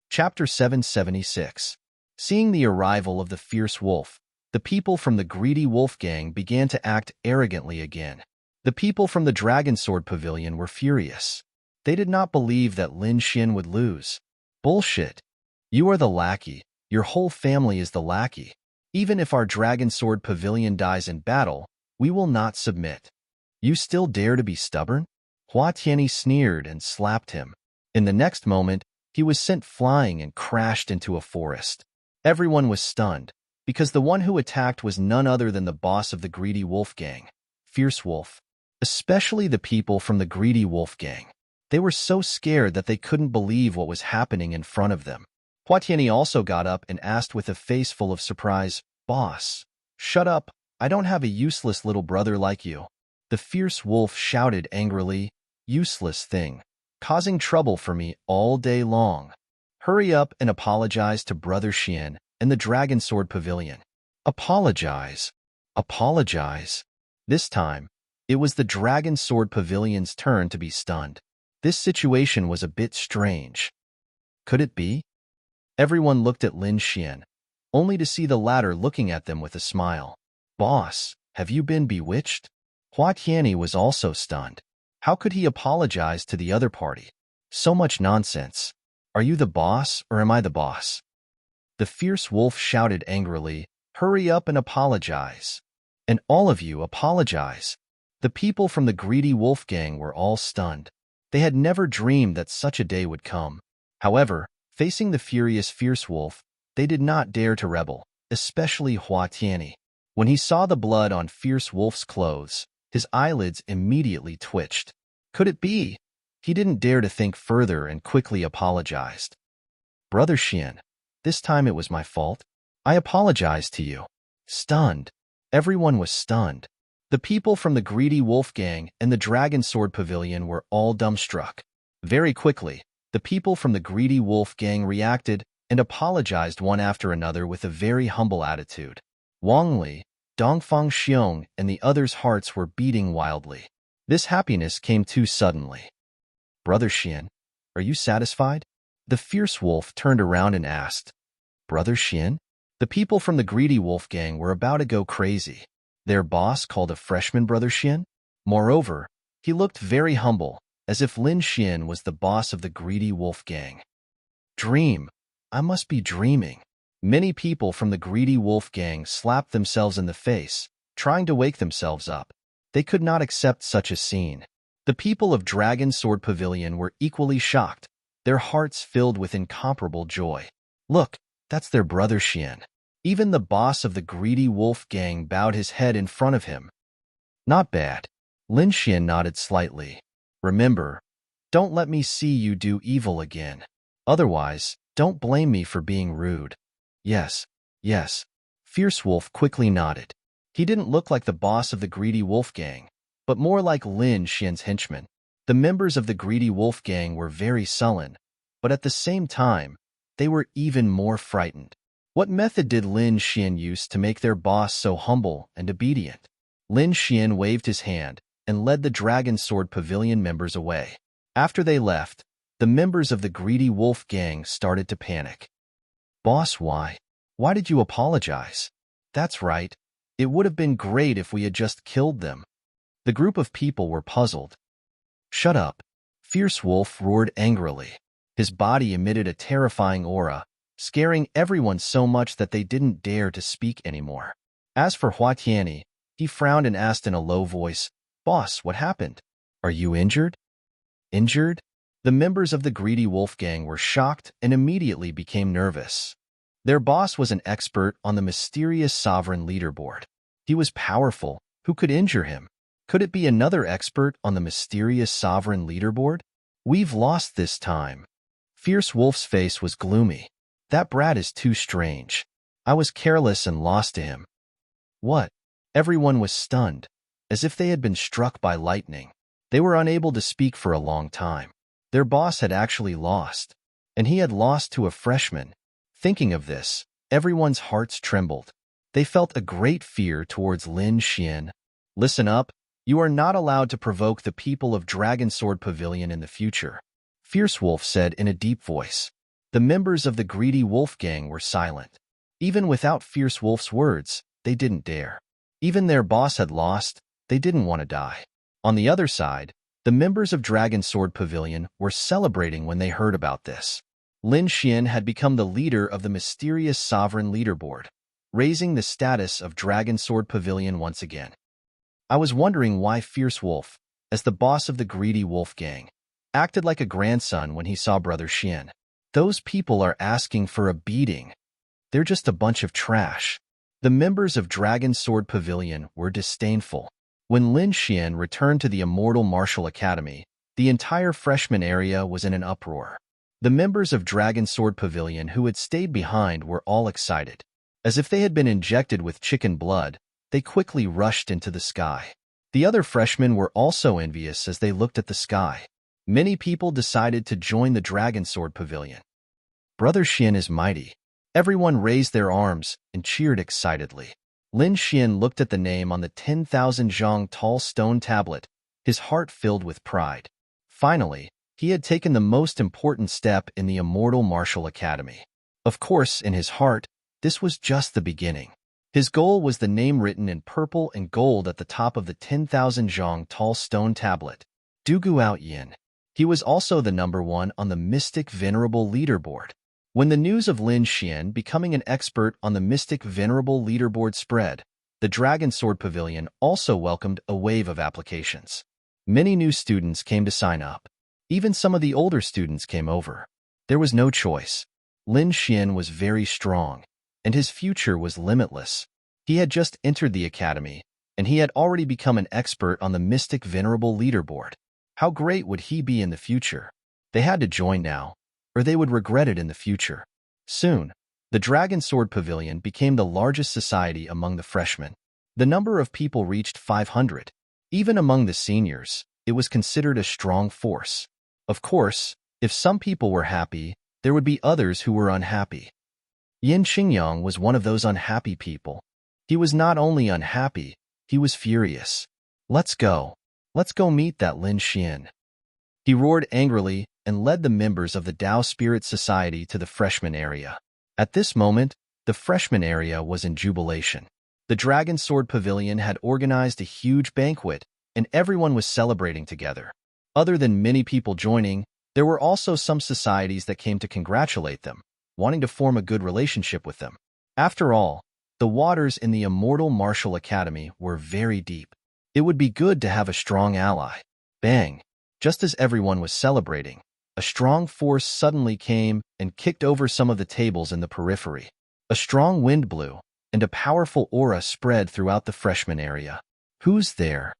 Chapter 776. Seeing the arrival of the fierce wolf, the people from the greedy wolf gang began to act arrogantly again. The people from the Dragon Sword Pavilion were furious. They did not believe that Lin Xian would lose. Bullshit. You are the lackey. Your whole family is the lackey. Even if our Dragon Sword Pavilion dies in battle, we will not submit. You still dare to be stubborn? Hua Tianyi sneered and slapped him. In the next moment, he was sent flying and crashed into a forest. Everyone was stunned, because the one who attacked was none other than the boss of the greedy wolf gang, Fierce Wolf. Especially the people from the greedy wolf gang. They were so scared that they couldn't believe what was happening in front of them. Hua Tianyi also got up and asked with a face full of surprise, "Boss, shut up, I don't have a useless little brother like you." The fierce wolf shouted angrily, "Useless thing, causing trouble for me all day long. Hurry up and apologize to Brother Xian and the Dragon Sword Pavilion." Apologize. Apologize. This time, It was the Dragon Sword Pavilion's turn to be stunned. This situation was a bit strange. Could it be? Everyone looked at Lin Xian, only to see the latter looking at them with a smile. Boss, have you been bewitched? Hua Tianyi was also stunned. How could he apologize to the other party? So much nonsense. Are you the boss, or am I the boss? The fierce wolf shouted angrily, hurry up and apologize. And all of you apologize. The people from the greedy wolf gang were all stunned. They had never dreamed that such a day would come. However, facing the furious fierce wolf, they did not dare to rebel, especially Hua Tianyi. When he saw the blood on fierce wolf's clothes, his eyelids immediately twitched. Could it be? He didn't dare to think further and quickly apologized. Brother Xian, this time it was my fault. I apologize to you. Stunned. Everyone was stunned. The people from the greedy wolf gang and the Dragon Sword Pavilion were all dumbstruck. Very quickly, the people from the greedy wolf gang reacted and apologized one after another with a very humble attitude. Wang Li, Dongfang Xiong, and the others' hearts were beating wildly. This happiness came too suddenly. Brother Xian, are you satisfied? The fierce wolf turned around and asked. Brother Xian? The people from the greedy wolf gang were about to go crazy. Their boss called a freshman Brother Xian? Moreover, he looked very humble, as if Lin Xian was the boss of the greedy wolf gang. Dream. I must be dreaming. Many people from the greedy wolf gang slapped themselves in the face, trying to wake themselves up. They could not accept such a scene. The people of Dragon Sword Pavilion were equally shocked, their hearts filled with incomparable joy. Look, that's their Brother Xian. Even the boss of the greedy wolf gang bowed his head in front of him. Not bad. Lin Xian nodded slightly. Remember, don't let me see you do evil again. Otherwise, don't blame me for being rude. Yes, yes. Fierce Wolf quickly nodded. He didn't look like the boss of the greedy wolf gang, but more like Lin Xian's henchman. The members of the greedy wolf gang were very sullen, but at the same time, they were even more frightened. What method did Lin Xian use to make their boss so humble and obedient? Lin Xian waved his hand and led the Dragon Sword Pavilion members away. After they left, the members of the greedy wolf gang started to panic. Boss, why? Why did you apologize? That's right. It would have been great if we had just killed them. The group of people were puzzled. Shut up. Fierce Wolf roared angrily. His body emitted a terrifying aura, scaring everyone so much that they didn't dare to speak anymore. As for Hua Tianyi, he frowned and asked in a low voice, Boss, what happened? Are you injured? Injured? The members of the greedy wolf gang were shocked and immediately became nervous. Their boss was an expert on the mysterious sovereign leaderboard. He was powerful. Who could injure him? Could it be another expert on the mysterious sovereign leaderboard? We've lost this time. Fierce Wolf's face was gloomy. That brat is too strange. I was careless and lost to him. What? Everyone was stunned, as if they had been struck by lightning. They were unable to speak for a long time. Their boss had actually lost, and he had lost to a freshman. Thinking of this, everyone's hearts trembled. They felt a great fear towards Lin Xian. Listen up, you are not allowed to provoke the people of Dragon Sword Pavilion in the future, Fierce Wolf said in a deep voice. The members of the greedy wolf gang were silent. Even without Fierce Wolf's words, they didn't dare. Even their boss had lost, they didn't want to die. On the other side, the members of Dragon Sword Pavilion were celebrating when they heard about this. Lin Xian had become the leader of the mysterious sovereign leaderboard, raising the status of Dragon Sword Pavilion once again. I was wondering why Fierce Wolf, as the boss of the greedy wolf gang, acted like a grandson when he saw Brother Xian. Those people are asking for a beating. They're just a bunch of trash. The members of Dragon Sword Pavilion were disdainful. When Lin Xian returned to the Immortal Martial Academy, the entire freshman area was in an uproar. The members of Dragon Sword Pavilion who had stayed behind were all excited. As if they had been injected with chicken blood, they quickly rushed into the sky. The other freshmen were also envious as they looked at the sky. Many people decided to join the Dragon Sword Pavilion. Brother Xian is mighty. Everyone raised their arms and cheered excitedly. Lin Xian looked at the name on the 10,000 zhang tall stone tablet, his heart filled with pride. Finally, he had taken the most important step in the immortal martial academy. Of course, in his heart, this was just the beginning. His goal was the name written in purple and gold at the top of the 10,000 zhang tall stone tablet, Dugu Out Yin. He was also the number one on the Mystic Venerable leaderboard. When the news of Lin Xian becoming an expert on the Mystic Venerable leaderboard spread, the Dragon Sword Pavilion also welcomed a wave of applications. Many new students came to sign up. Even some of the older students came over. There was no choice. Lin Xian was very strong, and his future was limitless. He had just entered the academy, and he had already become an expert on the Mystic Venerable leaderboard. How great would he be in the future? They had to join now, or they would regret it in the future. Soon, the Dragon Sword Pavilion became the largest society among the freshmen. The number of people reached 500. Even among the seniors, it was considered a strong force. Of course, if some people were happy, there would be others who were unhappy. Yin Qingyang was one of those unhappy people. He was not only unhappy, he was furious. Let's go. Let's go meet that Lin Xian. He roared angrily and led the members of the Tao Spirit Society to the freshman area. At this moment, the freshman area was in jubilation. The Dragon Sword Pavilion had organized a huge banquet, and everyone was celebrating together. Other than many people joining, there were also some societies that came to congratulate them, wanting to form a good relationship with them. After all, the waters in the Immortal Martial Academy were very deep. It would be good to have a strong ally. Bang! Just as everyone was celebrating, a strong force suddenly came and kicked over some of the tables in the periphery. A strong wind blew, and a powerful aura spread throughout the freshman area. Who's there?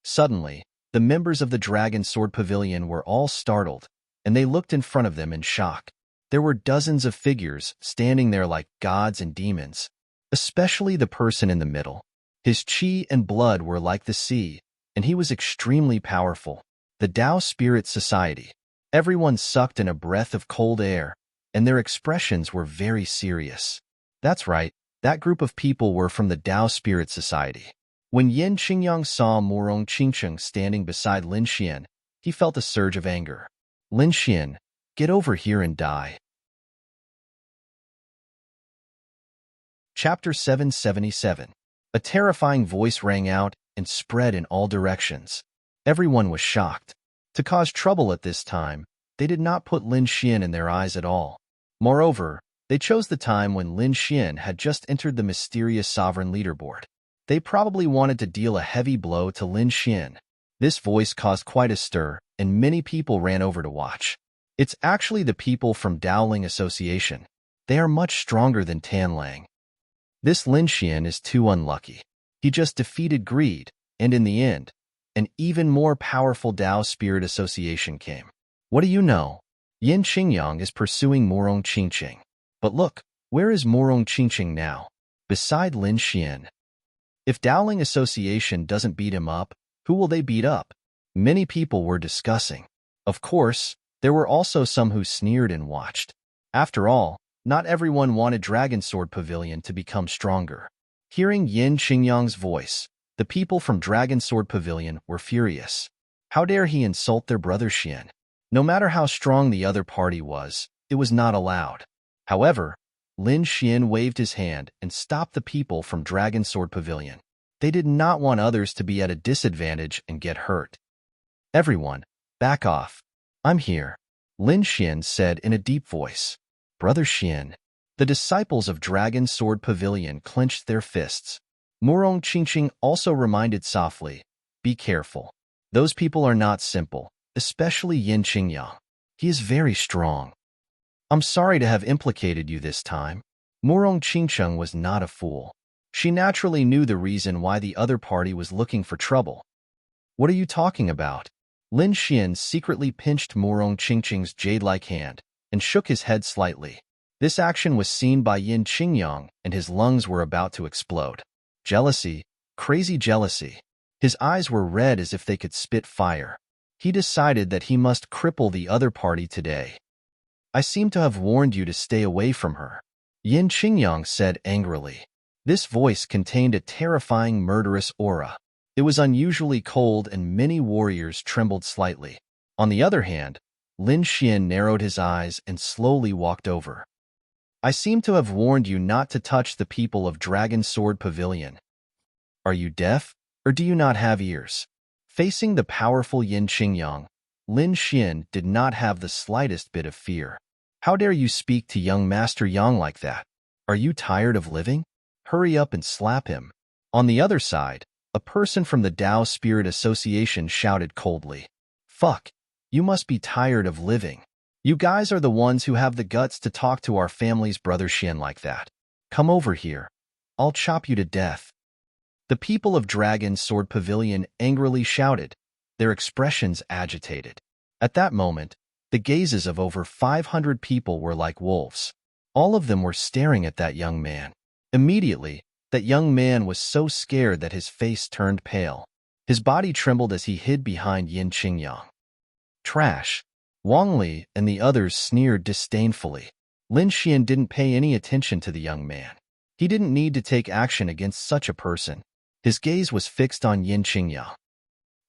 Suddenly, the members of the Dragon Sword Pavilion were all startled, and they looked in front of them in shock. There were dozens of figures standing there like gods and demons, especially the person in the middle. His qi and blood were like the sea, and he was extremely powerful. The Tao Spirit Society. Everyone sucked in a breath of cold air, and their expressions were very serious. That's right, that group of people were from the Tao Spirit Society. When Yin Qingyang saw Morong Qingcheng standing beside Lin Xian, he felt a surge of anger. Lin Xian, get over here and die. Chapter 777. A terrifying voice rang out and spread in all directions. Everyone was shocked. To cause trouble at this time, they did not put Lin Xian in their eyes at all. Moreover, they chose the time when Lin Xian had just entered the mysterious sovereign leaderboard. They probably wanted to deal a heavy blow to Lin Xian. This voice caused quite a stir, and many people ran over to watch. It's actually the people from Daoling Association. They are much stronger than Tanlang. This Lin Xian is too unlucky. He just defeated greed, and in the end, an even more powerful Tao Spirit Association came. What do you know? Yin Qingyang is pursuing Morong Qingcheng. But look, where is Morong Qingcheng now? Beside Lin Xian. If Daoling Association doesn't beat him up, who will they beat up? Many people were discussing. Of course, there were also some who sneered and watched. After all, not everyone wanted Dragon Sword Pavilion to become stronger. Hearing Yin Qingyang's voice, the people from Dragon Sword Pavilion were furious. How dare he insult their brother Xian? No matter how strong the other party was, it was not allowed. However, Lin Xian waved his hand and stopped the people from Dragon Sword Pavilion. They did not want others to be at a disadvantage and get hurt. Everyone, back off. I'm here, Lin Xian said in a deep voice. Brother Xian. The disciples of Dragon Sword Pavilion clenched their fists. Morong Qingcheng also reminded softly, be careful. Those people are not simple, especially Yin Qingyang. He is very strong. I'm sorry to have implicated you this time. Morong Qingcheng was not a fool. She naturally knew the reason why the other party was looking for trouble. What are you talking about? Lin Xian secretly pinched Morong Qingcheng's jade-like hand and shook his head slightly. This action was seen by Yin Qingyang, and his lungs were about to explode. Jealousy, crazy jealousy. His eyes were red as if they could spit fire. He decided that he must cripple the other party today. I seem to have warned you to stay away from her, Yin Qingyang said angrily. This voice contained a terrifying, murderous aura. It was unusually cold and many warriors trembled slightly. On the other hand, Lin Xian narrowed his eyes and slowly walked over. I seem to have warned you not to touch the people of Dragon Sword Pavilion. Are you deaf, or do you not have ears? Facing the powerful Yin Qingyang, Lin Xian did not have the slightest bit of fear. How dare you speak to young Master Yang like that? Are you tired of living? Hurry up and slap him. On the other side, a person from the Tao Spirit Association shouted coldly. Fuck, you must be tired of living. You guys are the ones who have the guts to talk to our family's brother Xian like that. Come over here. I'll chop you to death. The people of Dragon Sword Pavilion angrily shouted, their expressions agitated. At that moment, the gazes of over 500 people were like wolves. All of them were staring at that young man. Immediately, that young man was so scared that his face turned pale. His body trembled as he hid behind Yin Qingyang. Trash. Wang Li and the others sneered disdainfully. Lin Xian didn't pay any attention to the young man. He didn't need to take action against such a person. His gaze was fixed on Yin Qingyang.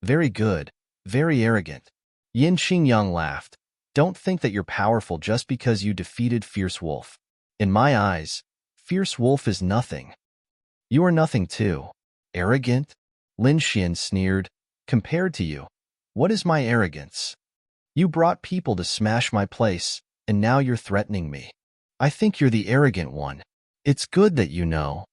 Very good, very arrogant. Yin Qingyang laughed. Don't think that you're powerful just because you defeated Fierce Wolf. In my eyes, Fierce Wolf is nothing. You are nothing too. Arrogant? Lin Xian sneered. Compared to you, what is my arrogance? You brought people to smash my place, and now you're threatening me. I think you're the arrogant one. It's good that you know.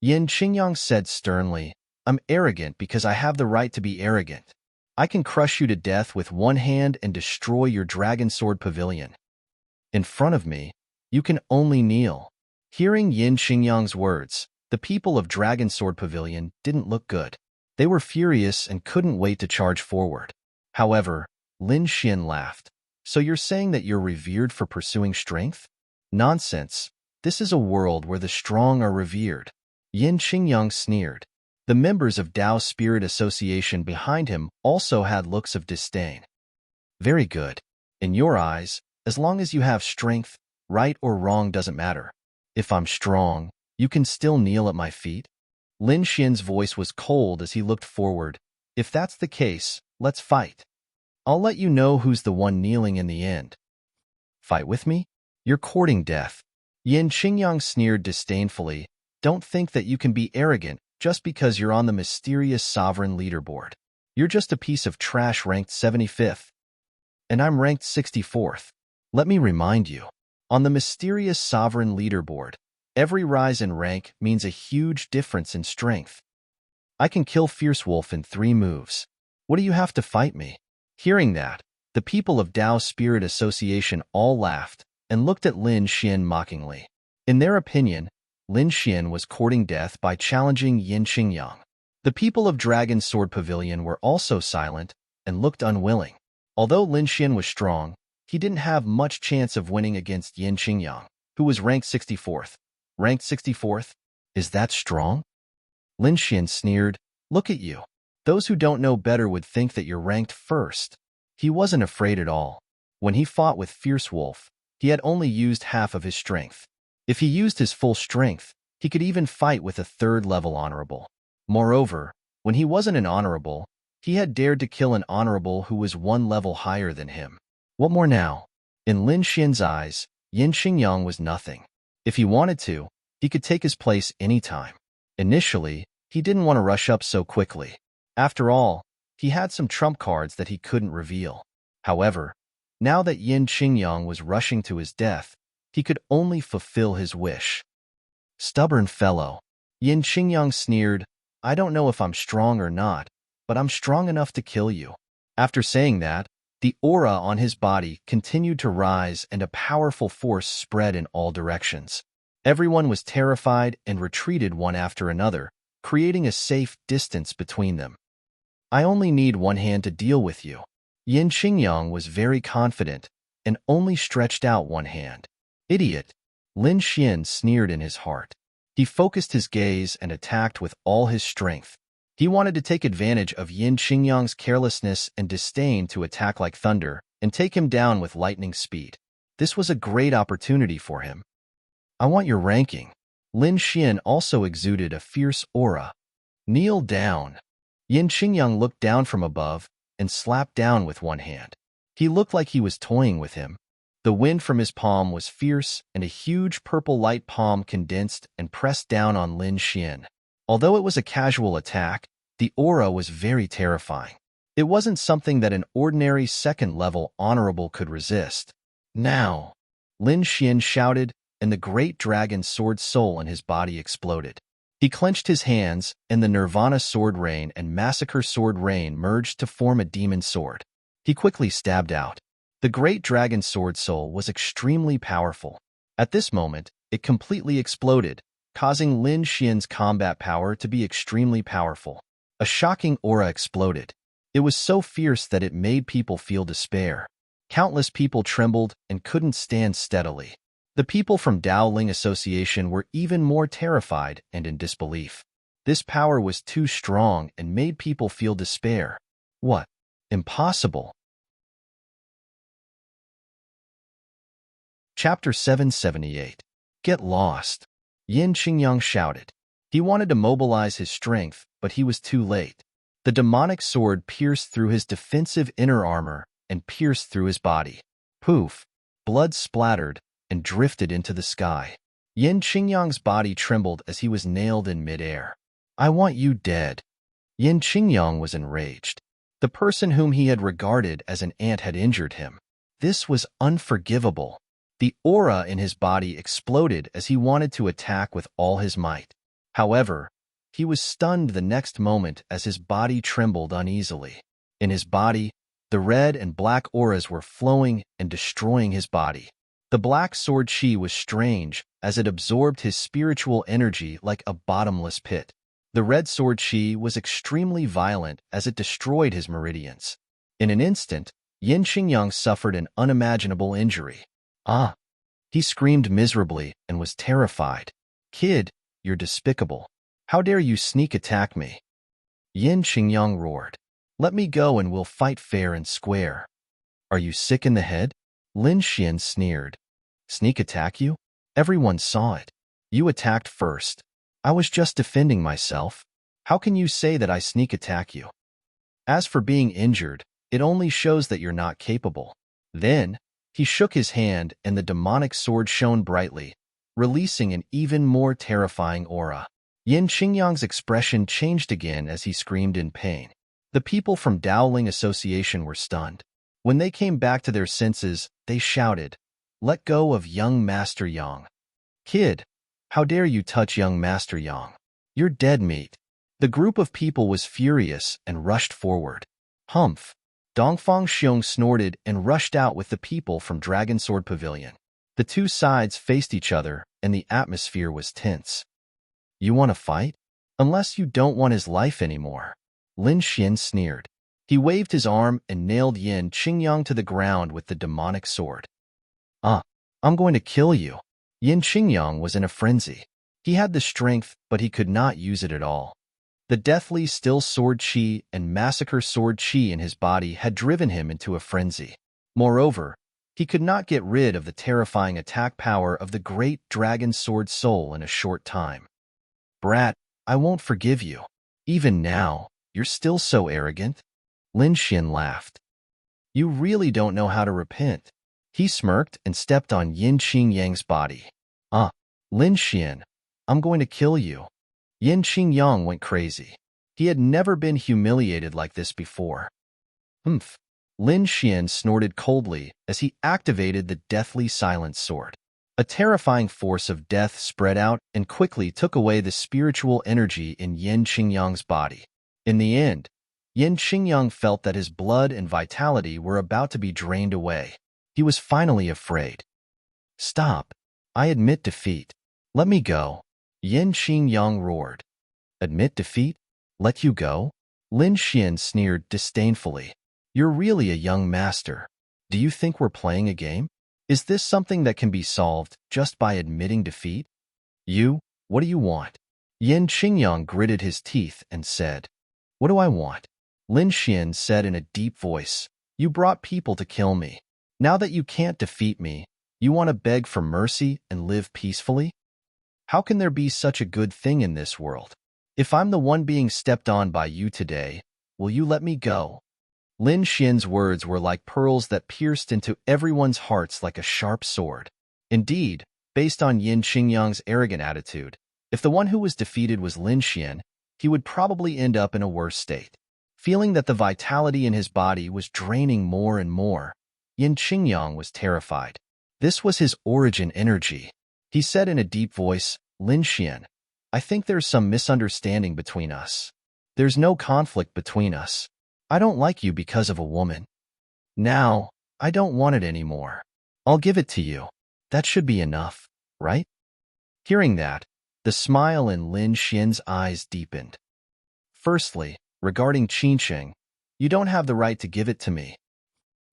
Yin Qingyang said sternly, I'm arrogant because I have the right to be arrogant. I can crush you to death with one hand and destroy your Dragon Sword Pavilion. In front of me, you can only kneel. Hearing Yin Qingyang's words, the people of Dragon Sword Pavilion didn't look good. They were furious and couldn't wait to charge forward. However, Lin Xian laughed. So you're saying that you're revered for pursuing strength? Nonsense. This is a world where the strong are revered. Yin Qingyang sneered. The members of Tao Spirit Association behind him also had looks of disdain. Very good. In your eyes, as long as you have strength, right or wrong doesn't matter. If I'm strong, you can still kneel at my feet? Lin Xian's voice was cold as he looked forward. If that's the case, let's fight. I'll let you know who's the one kneeling in the end. Fight with me? You're courting death. Yin Qingyang sneered disdainfully. Don't think that you can be arrogant just because you're on the mysterious sovereign leaderboard. You're just a piece of trash ranked 75th. And I'm ranked 64th. Let me remind you. On the mysterious sovereign leaderboard, every rise in rank means a huge difference in strength. I can kill Fierce Wolf in 3 moves. What do you have to fight me? Hearing that, the people of Tao Spirit Association all laughed and looked at Lin Xian mockingly. In their opinion, Lin Xian was courting death by challenging Yin Qingyang. The people of Dragon Sword Pavilion were also silent and looked unwilling. Although Lin Xian was strong, he didn't have much chance of winning against Yin Qingyang, who was ranked 64th. Ranked 64th? Is that strong? Lin Xian sneered. Look at you. Those who don't know better would think that you're ranked first. He wasn't afraid at all. When he fought with Fierce Wolf, he had only used half of his strength. If he used his full strength, he could even fight with a 3rd-level honorable. Moreover, when he wasn't an honorable, he had dared to kill an honorable who was 1 level higher than him. What more now? In Lin Xian's eyes, Yin Qingyang was nothing. If he wanted to, he could take his place anytime. Initially, he didn't want to rush up so quickly. After all, he had some trump cards that he couldn't reveal. However, now that Yin Qingyang was rushing to his death, he could only fulfill his wish. Stubborn fellow. Yin Qingyang sneered, I don't know if I'm strong or not, but I'm strong enough to kill you. After saying that, the aura on his body continued to rise and a powerful force spread in all directions. Everyone was terrified and retreated one after another, creating a safe distance between them. I only need one hand to deal with you. Yin Qingyang was very confident and only stretched out one hand. Idiot. Lin Xian sneered in his heart. He focused his gaze and attacked with all his strength. He wanted to take advantage of Yin Qingyang's carelessness and disdain to attack like thunder and take him down with lightning speed. This was a great opportunity for him. I want your ranking. Lin Xian also exuded a fierce aura. Kneel down. Yin Qingyang looked down from above and slapped down with one hand. He looked like he was toying with him. The wind from his palm was fierce, and a huge purple light palm condensed and pressed down on Lin Xian. Although it was a casual attack, the aura was very terrifying. It wasn't something that an ordinary second-level honorable could resist. Now, Lin Xian shouted, and the great dragon sword soul in his body exploded. He clenched his hands, and the Nirvana sword rain and Massacre sword rain merged to form a demon sword. He quickly stabbed out. The great dragon sword soul was extremely powerful. At this moment, it completely exploded, causing Lin Xian's combat power to be extremely powerful. A shocking aura exploded. It was so fierce that it made people feel despair. Countless people trembled and couldn't stand steadily. The people from Daoling Association were even more terrified and in disbelief. This power was too strong and made people feel despair. What? Impossible. Chapter 778. Get lost. Yin Qingyang shouted. He wanted to mobilize his strength, but he was too late. The demonic sword pierced through his defensive inner armor and pierced through his body. Poof! Blood splattered and drifted into the sky. Yin Qingyang's body trembled as he was nailed in midair. I want you dead. Yin Qingyang was enraged. The person whom he had regarded as an ant had injured him. This was unforgivable. The aura in his body exploded as he wanted to attack with all his might. However, he was stunned the next moment as his body trembled uneasily. In his body, the red and black auras were flowing and destroying his body. The black sword chi was strange as it absorbed his spiritual energy like a bottomless pit. The red sword chi was extremely violent as it destroyed his meridians. In an instant, Yin Qingyang suffered an unimaginable injury. Ah! He screamed miserably and was terrified. Kid, you're despicable. How dare you sneak attack me? Yin Qingyang roared. Let me go and we'll fight fair and square. Are you sick in the head? Lin Xian sneered. Sneak attack you? Everyone saw it. You attacked first. I was just defending myself. How can you say that I sneak attack you? As for being injured, it only shows that you're not capable. Then, he shook his hand and the demonic sword shone brightly, releasing an even more terrifying aura. Yin Qingyang's expression changed again as he screamed in pain. The people from Daoling Association were stunned. When they came back to their senses, they shouted, Let go of young Master Yang. Kid, how dare you touch young Master Yang? You're dead meat. The group of people was furious and rushed forward. Humph! Dongfang Xiong snorted and rushed out with the people from Dragon Sword Pavilion. The two sides faced each other and the atmosphere was tense. You want to fight? Unless you don't want his life anymore. Lin Xian sneered. He waved his arm and nailed Yin Qingyang to the ground with the demonic sword. I'm going to kill you. Yin Qingyang was in a frenzy. He had the strength, but he could not use it at all. The deathly still sword chi and massacre sword chi in his body had driven him into a frenzy. Moreover, he could not get rid of the terrifying attack power of the great dragon sword soul in a short time. Brat, I won't forgive you. Even now, you're still so arrogant. Lin Xian laughed. You really don't know how to repent. He smirked and stepped on Yin Qingyang's body. Lin Xian, I'm going to kill you. Yin Qingyang went crazy. He had never been humiliated like this before. Humph. Lin Xian snorted coldly as he activated the deathly silent sword. A terrifying force of death spread out and quickly took away the spiritual energy in Yin Qingyang's body. In the end, Yin Qingyang felt that his blood and vitality were about to be drained away. He was finally afraid. Stop. I admit defeat. Let me go. Yin Qingyang roared. Admit defeat? Let you go? Lin Xian sneered disdainfully. You're really a young master. Do you think we're playing a game? Is this something that can be solved just by admitting defeat? What do you want? Yin Qingyang gritted his teeth and said, What do I want? Lin Xian said in a deep voice, You brought people to kill me. Now that you can't defeat me, you want to beg for mercy and live peacefully? How can there be such a good thing in this world? If I'm the one being stepped on by you today, will you let me go? Lin Xian's words were like pearls that pierced into everyone's hearts like a sharp sword. Indeed, based on Yin Qingyang's arrogant attitude, if the one who was defeated was Lin Xian, he would probably end up in a worse state. Feeling that the vitality in his body was draining more and more, Yin Qingyang was terrified. This was his origin energy. He said in a deep voice, Lin Xian, I think there's some misunderstanding between us. There's no conflict between us. I don't like you because of a woman. Now, I don't want it anymore. I'll give it to you. That should be enough, right? Hearing that, the smile in Lin Xian's eyes deepened. Firstly, regarding Qingqing, you don't have the right to give it to me.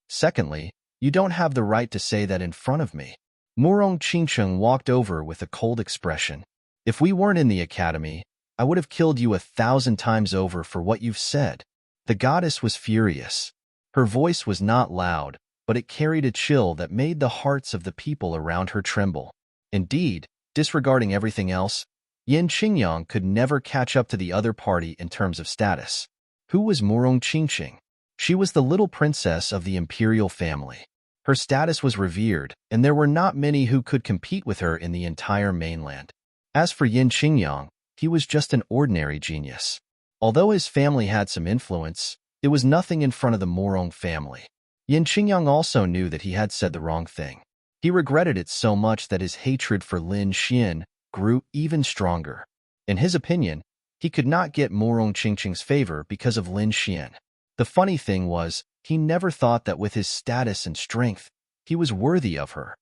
Secondly, you don't have the right to say that in front of me. Murong Qingqing walked over with a cold expression. If we weren't in the academy, I would have killed you 1,000 times over for what you've said. The goddess was furious. Her voice was not loud, but it carried a chill that made the hearts of the people around her tremble. Indeed, disregarding everything else, Yin Qingyang could never catch up to the other party in terms of status. Who was Murong Qingqing? She was the little princess of the imperial family. Her status was revered, and there were not many who could compete with her in the entire mainland. As for Yin Qingyang, he was just an ordinary genius. Although his family had some influence, it was nothing in front of the Murong family. Yin Qingyang also knew that he had said the wrong thing. He regretted it so much that his hatred for Lin Xian grew even stronger. In his opinion, he could not get Murong Qingqing's favor because of Lin Xian. The funny thing was, he never thought that with his status and strength, he was worthy of her.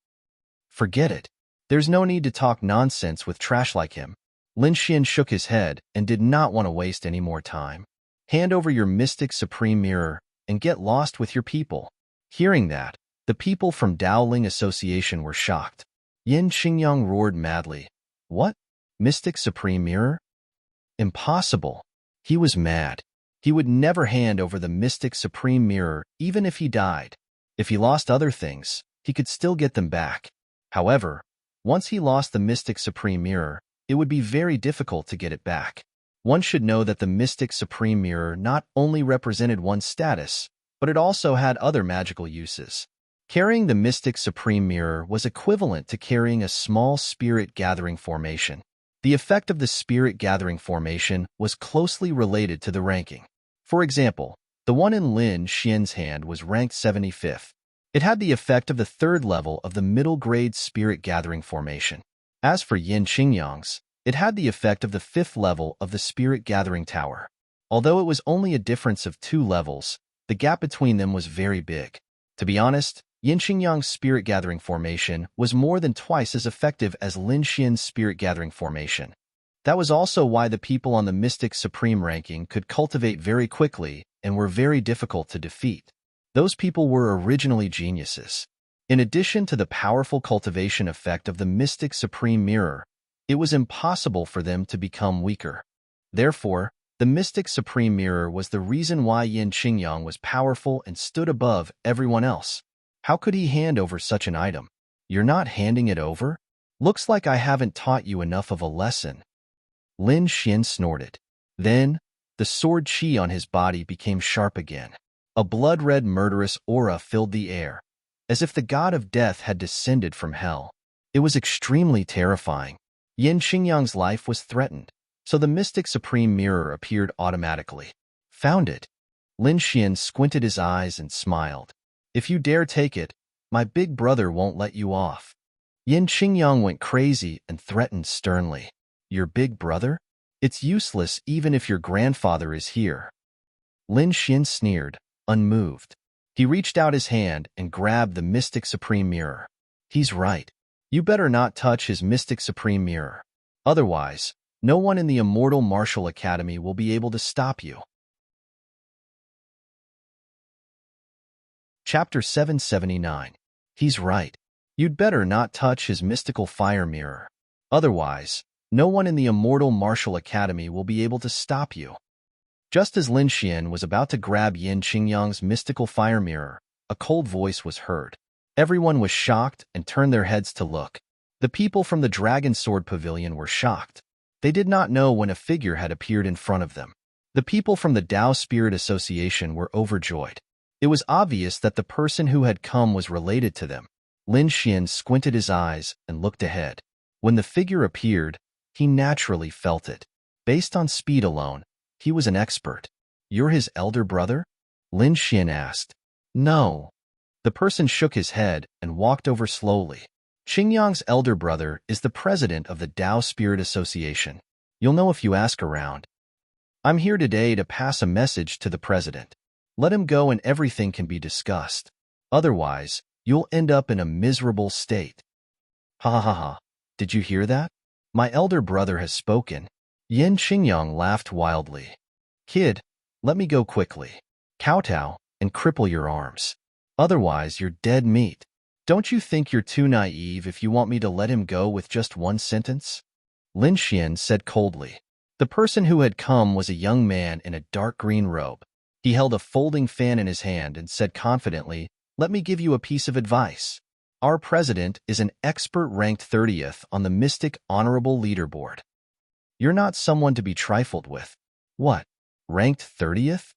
Forget it. There's no need to talk nonsense with trash like him. Lin Xian shook his head and did not want to waste any more time. Hand over your mystic supreme mirror and get lost with your people. Hearing that, the people from Daoling Association were shocked. Yin Qingyang roared madly. What? Mystic supreme mirror? Impossible. He was mad. He would never hand over the mystic supreme mirror even if he died. If he lost other things, he could still get them back. However, once he lost the mystic supreme mirror, it would be very difficult to get it back. One should know that the mystic supreme mirror not only represented one's status, but it also had other magical uses. Carrying the mystic supreme mirror was equivalent to carrying a small spirit gathering formation. The effect of the spirit gathering formation was closely related to the ranking. For example, the one in Lin Xian's hand was ranked 75th. It had the effect of the third level of the middle grade spirit gathering formation. As for Yin Qingyang's, it had the effect of the 5th level of the spirit gathering tower. Although it was only a difference of 2 levels, the gap between them was very big. To be honest, Yin Qingyang's spirit gathering formation was more than twice as effective as Lin Xian's spirit gathering formation. That was also why the people on the Mystic Supreme ranking could cultivate very quickly and were very difficult to defeat. Those people were originally geniuses. In addition to the powerful cultivation effect of the Mystic Supreme Mirror, it was impossible for them to become weaker. Therefore, the Mystic Supreme Mirror was the reason why Yin Qingyang was powerful and stood above everyone else. How could he hand over such an item? You're not handing it over? Looks like I haven't taught you enough of a lesson. Lin Xian snorted. Then, the sword qi on his body became sharp again. A blood-red murderous aura filled the air, as if the god of death had descended from hell. It was extremely terrifying. Yin Qingyang's life was threatened, so the Mystic Supreme Mirror appeared automatically. Found it. Lin Xian squinted his eyes and smiled. If you dare take it, my big brother won't let you off. Yin Qingyang went crazy and threatened sternly. Your big brother? It's useless even if your grandfather is here. Lin Xian sneered, unmoved. He reached out his hand and grabbed the Mystic Supreme Mirror. He's right. You better not touch his Mystic Supreme Mirror. Otherwise, no one in the Immortal Martial Academy will be able to stop you. Chapter 779. He's right. You'd better not touch his mystical fire mirror. Otherwise, no one in the Immortal Martial Academy will be able to stop you. Just as Lin Xian was about to grab Yin Qingyang's mystical fire mirror, a cold voice was heard. Everyone was shocked and turned their heads to look. The people from the Dragon Sword Pavilion were shocked. They did not know when a figure had appeared in front of them. The people from the Tao Spirit Association were overjoyed. It was obvious that the person who had come was related to them. Lin Xian squinted his eyes and looked ahead. When the figure appeared, he naturally felt it. Based on speed alone, he was an expert. "You're his elder brother?" Lin Xian asked. "No." The person shook his head and walked over slowly. "Qingyang's elder brother is the president of the Tao Spirit Association. You'll know if you ask around. I'm here today to pass a message to the president. Let him go and everything can be discussed. Otherwise, you'll end up in a miserable state." "Ha ha ha ha. Did you hear that? My elder brother has spoken." Yin Qingyang laughed wildly. "Kid, let me go quickly. Kowtow and cripple your arms. Otherwise, you're dead meat. Don't you think you're too naive if you want me to let him go with just one sentence?" Lin Xian said coldly. The person who had come was a young man in a dark green robe. He held a folding fan in his hand and said confidently, "Let me give you a piece of advice. Our president is an expert ranked 30th on the Mystic Honorable Leaderboard. You're not someone to be trifled with." "What? Ranked 30th?"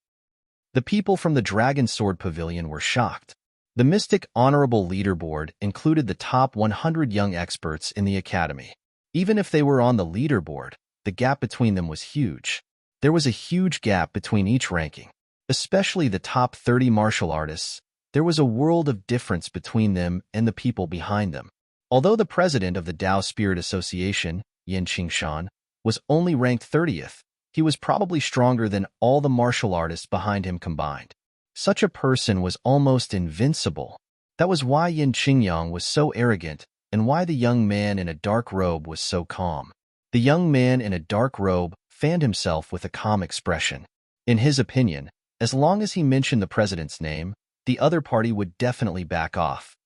The people from the Dragon Sword Pavilion were shocked. The Mystic Honorable Leaderboard included the top 100 young experts in the academy. Even if they were on the leaderboard, the gap between them was huge. There was a huge gap between each ranking. Especially the top 30 martial artists, there was a world of difference between them and the people behind them. Although the president of the Tao Spirit Association, Yin Qingshan, was only ranked 30th, he was probably stronger than all the martial artists behind him combined. Such a person was almost invincible. That was why Yin Qingyang was so arrogant and why the young man in a dark robe was so calm. The young man in a dark robe fanned himself with a calm expression. In his opinion, as long as he mentioned the president's name, the other party would definitely back off.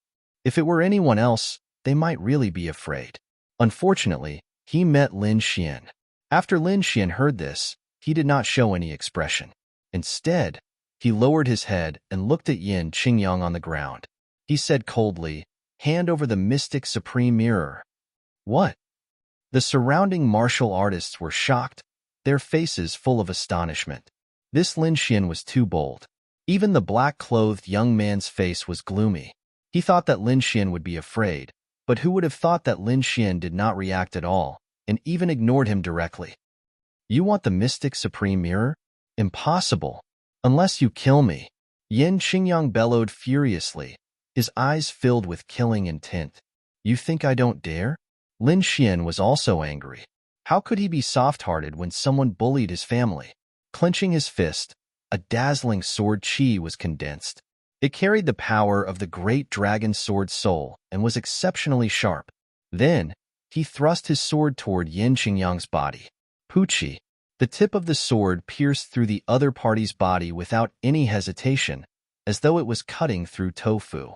If it were anyone else, they might really be afraid. Unfortunately, he met Lin Xian. After Lin Xian heard this, he did not show any expression. Instead, he lowered his head and looked at Yin Qingyang on the ground. He said coldly, "Hand over the Mystic Supreme Mirror." "What?" The surrounding martial artists were shocked, their faces full of astonishment. This Lin Xian was too bold. Even the black-clothed young man's face was gloomy. He thought that Lin Xian would be afraid, but who would have thought that Lin Xian did not react at all, and even ignored him directly? "You want the Mystic Supreme Mirror? Impossible. Unless you kill me." Yin Qingyang bellowed furiously, his eyes filled with killing intent. "You think I don't dare?" Lin Xian was also angry. How could he be soft-hearted when someone bullied his family? Clenching his fist, a dazzling sword chi was condensed. It carried the power of the great dragon sword soul and was exceptionally sharp. Then, he thrust his sword toward Yin Qingyang's body. Puchi. The tip of the sword pierced through the other party's body without any hesitation, as though it was cutting through tofu.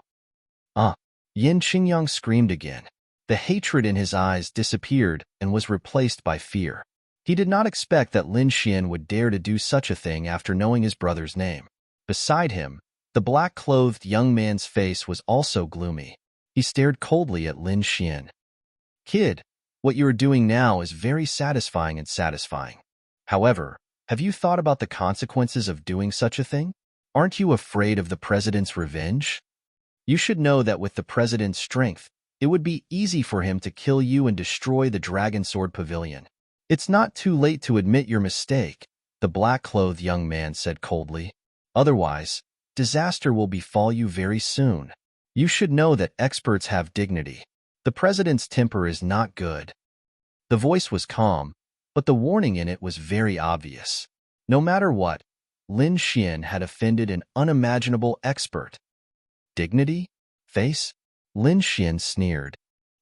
"Ah!" Yin Qingyang screamed again. The hatred in his eyes disappeared and was replaced by fear. He did not expect that Lin Xian would dare to do such a thing after knowing his brother's name. Beside him, the black-clothed young man's face was also gloomy. He stared coldly at Lin Xian. "Kid, what you are doing now is very satisfying and satisfying. However, have you thought about the consequences of doing such a thing? Aren't you afraid of the president's revenge? You should know that with the president's strength, it would be easy for him to kill you and destroy the Dragon Sword Pavilion. It's not too late to admit your mistake," the black-clothed young man said coldly. "Otherwise, disaster will befall you very soon. You should know that experts have dignity. The president's temper is not good." The voice was calm, but the warning in it was very obvious. No matter what, Lin Xian had offended an unimaginable expert. "Dignity? Face?" Lin Xian sneered.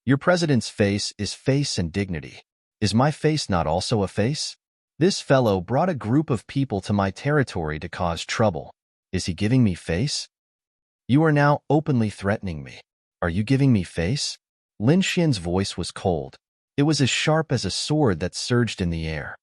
"Your president's face is face and dignity. Is my face not also a face? This fellow brought a group of people to my territory to cause trouble. Is he giving me face? You are now openly threatening me. Are you giving me face?" Lin Xian's voice was cold. It was as sharp as a sword that surged in the air.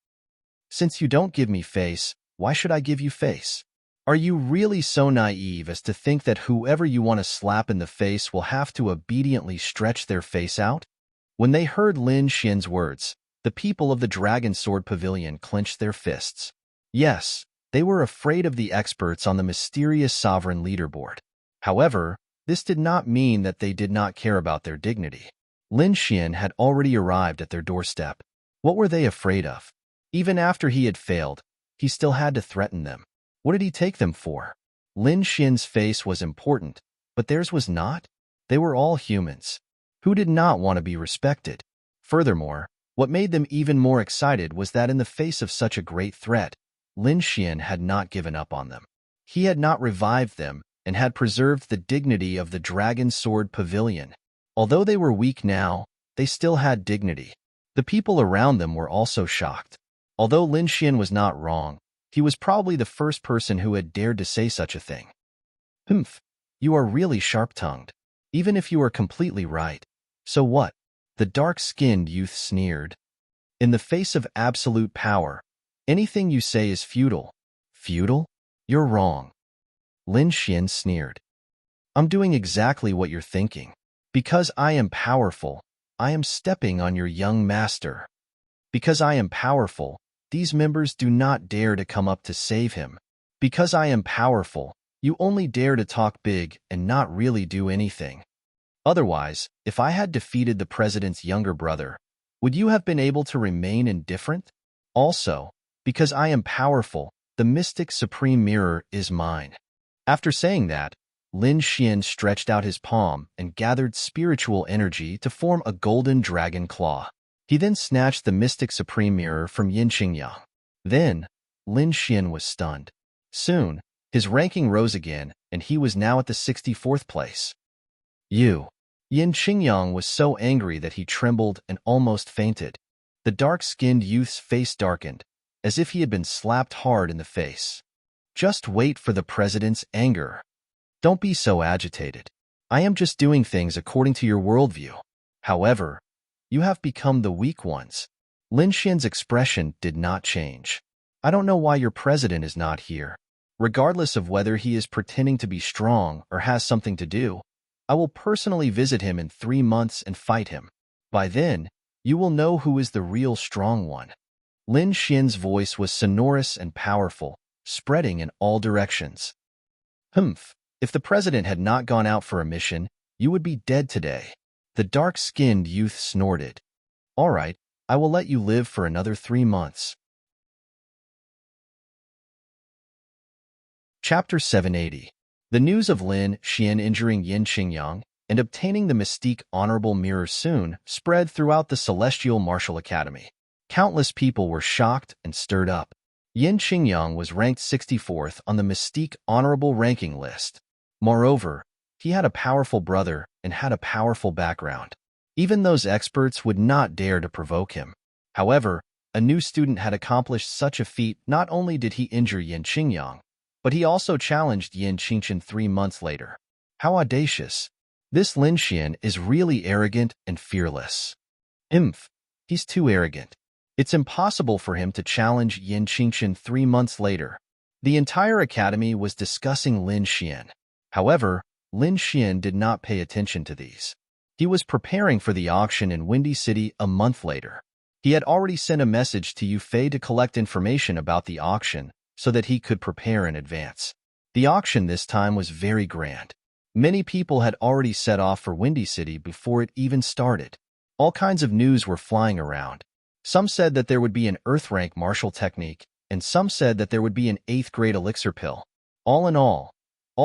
"Since you don't give me face, why should I give you face? Are you really so naive as to think that whoever you want to slap in the face will have to obediently stretch their face out? When they heard Lin Xian's words, the people of the Dragon Sword Pavilion clenched their fists. Yes, they were afraid of the experts on the mysterious sovereign leaderboard. However, this did not mean that they did not care about their dignity. Lin Xian had already arrived at their doorstep. What were they afraid of? Even after he had failed, he still had to threaten them. What did he take them for? Lin Xian's face was important, but theirs was not. They were all humans. Who did not want to be respected? Furthermore, what made them even more excited was that in the face of such a great threat, Lin Xian had not given up on them. He had not revived them and had preserved the dignity of the Dragon Sword Pavilion. Although they were weak now, they still had dignity. The people around them were also shocked. Although Lin Xian was not wrong, he was probably the first person who had dared to say such a thing. Humph, you are really sharp-tongued, even if you are completely right. So what? The dark-skinned youth sneered. In the face of absolute power, anything you say is futile. Futile? You're wrong. Lin Xian sneered. I'm doing exactly what you're thinking. Because I am powerful, I am stepping on your young master. Because I am powerful, these members do not dare to come up to save him. Because I am powerful, you only dare to talk big and not really do anything. Otherwise, if I had defeated the president's younger brother, would you have been able to remain indifferent? Also, because I am powerful, the mystic supreme mirror is mine. After saying that, Lin Xian stretched out his palm and gathered spiritual energy to form a golden dragon claw. He then snatched the mystic supreme mirror from Yin Qingyang. Then, Lin Xian was stunned. Soon, his ranking rose again, and he was now at the 64th place. Yin Qingyang was so angry that he trembled and almost fainted. The dark-skinned youth's face darkened, as if he had been slapped hard in the face. Just wait for the president's anger. Don't be so agitated. I am just doing things according to your worldview. However, you have become the weak ones. Lin Xian's expression did not change. I don't know why your president is not here. Regardless of whether he is pretending to be strong or has something to do, I will personally visit him in 3 months and fight him. By then, you will know who is the real strong one. Lin Xian's voice was sonorous and powerful, spreading in all directions. Humph, if the president had not gone out for a mission, you would be dead today. The dark-skinned youth snorted. All right, I will let you live for another 3 months. Chapter 780. The news of Lin Xian injuring Yin Qingyang and obtaining the mystique honorable mirror soon spread throughout the Celestial Martial Academy. Countless people were shocked and stirred up. Yin Qingyang was ranked 64th on the mystique honorable ranking list. Moreover, he had a powerful brother and had a powerful background. Even those experts would not dare to provoke him. However, a new student had accomplished such a feat. Not only did he injure Yin Qingyang, but he also challenged Yin Qinchen 3 months later. How audacious! This Lin Xian is really arrogant and fearless. He's too arrogant. It's impossible for him to challenge Yin Qinchen 3 months later. The entire academy was discussing Lin Xian. However, Lin Xian did not pay attention to these. He was preparing for the auction in Windy City a month later. He had already sent a message to Yufei to collect information about the auction so that he could prepare in advance. The auction this time was very grand. Many people had already set off for Windy City before it even started. All kinds of news were flying around. Some said that there would be an Earth rank martial technique, and some said that there would be an 8th grade elixir pill. All in all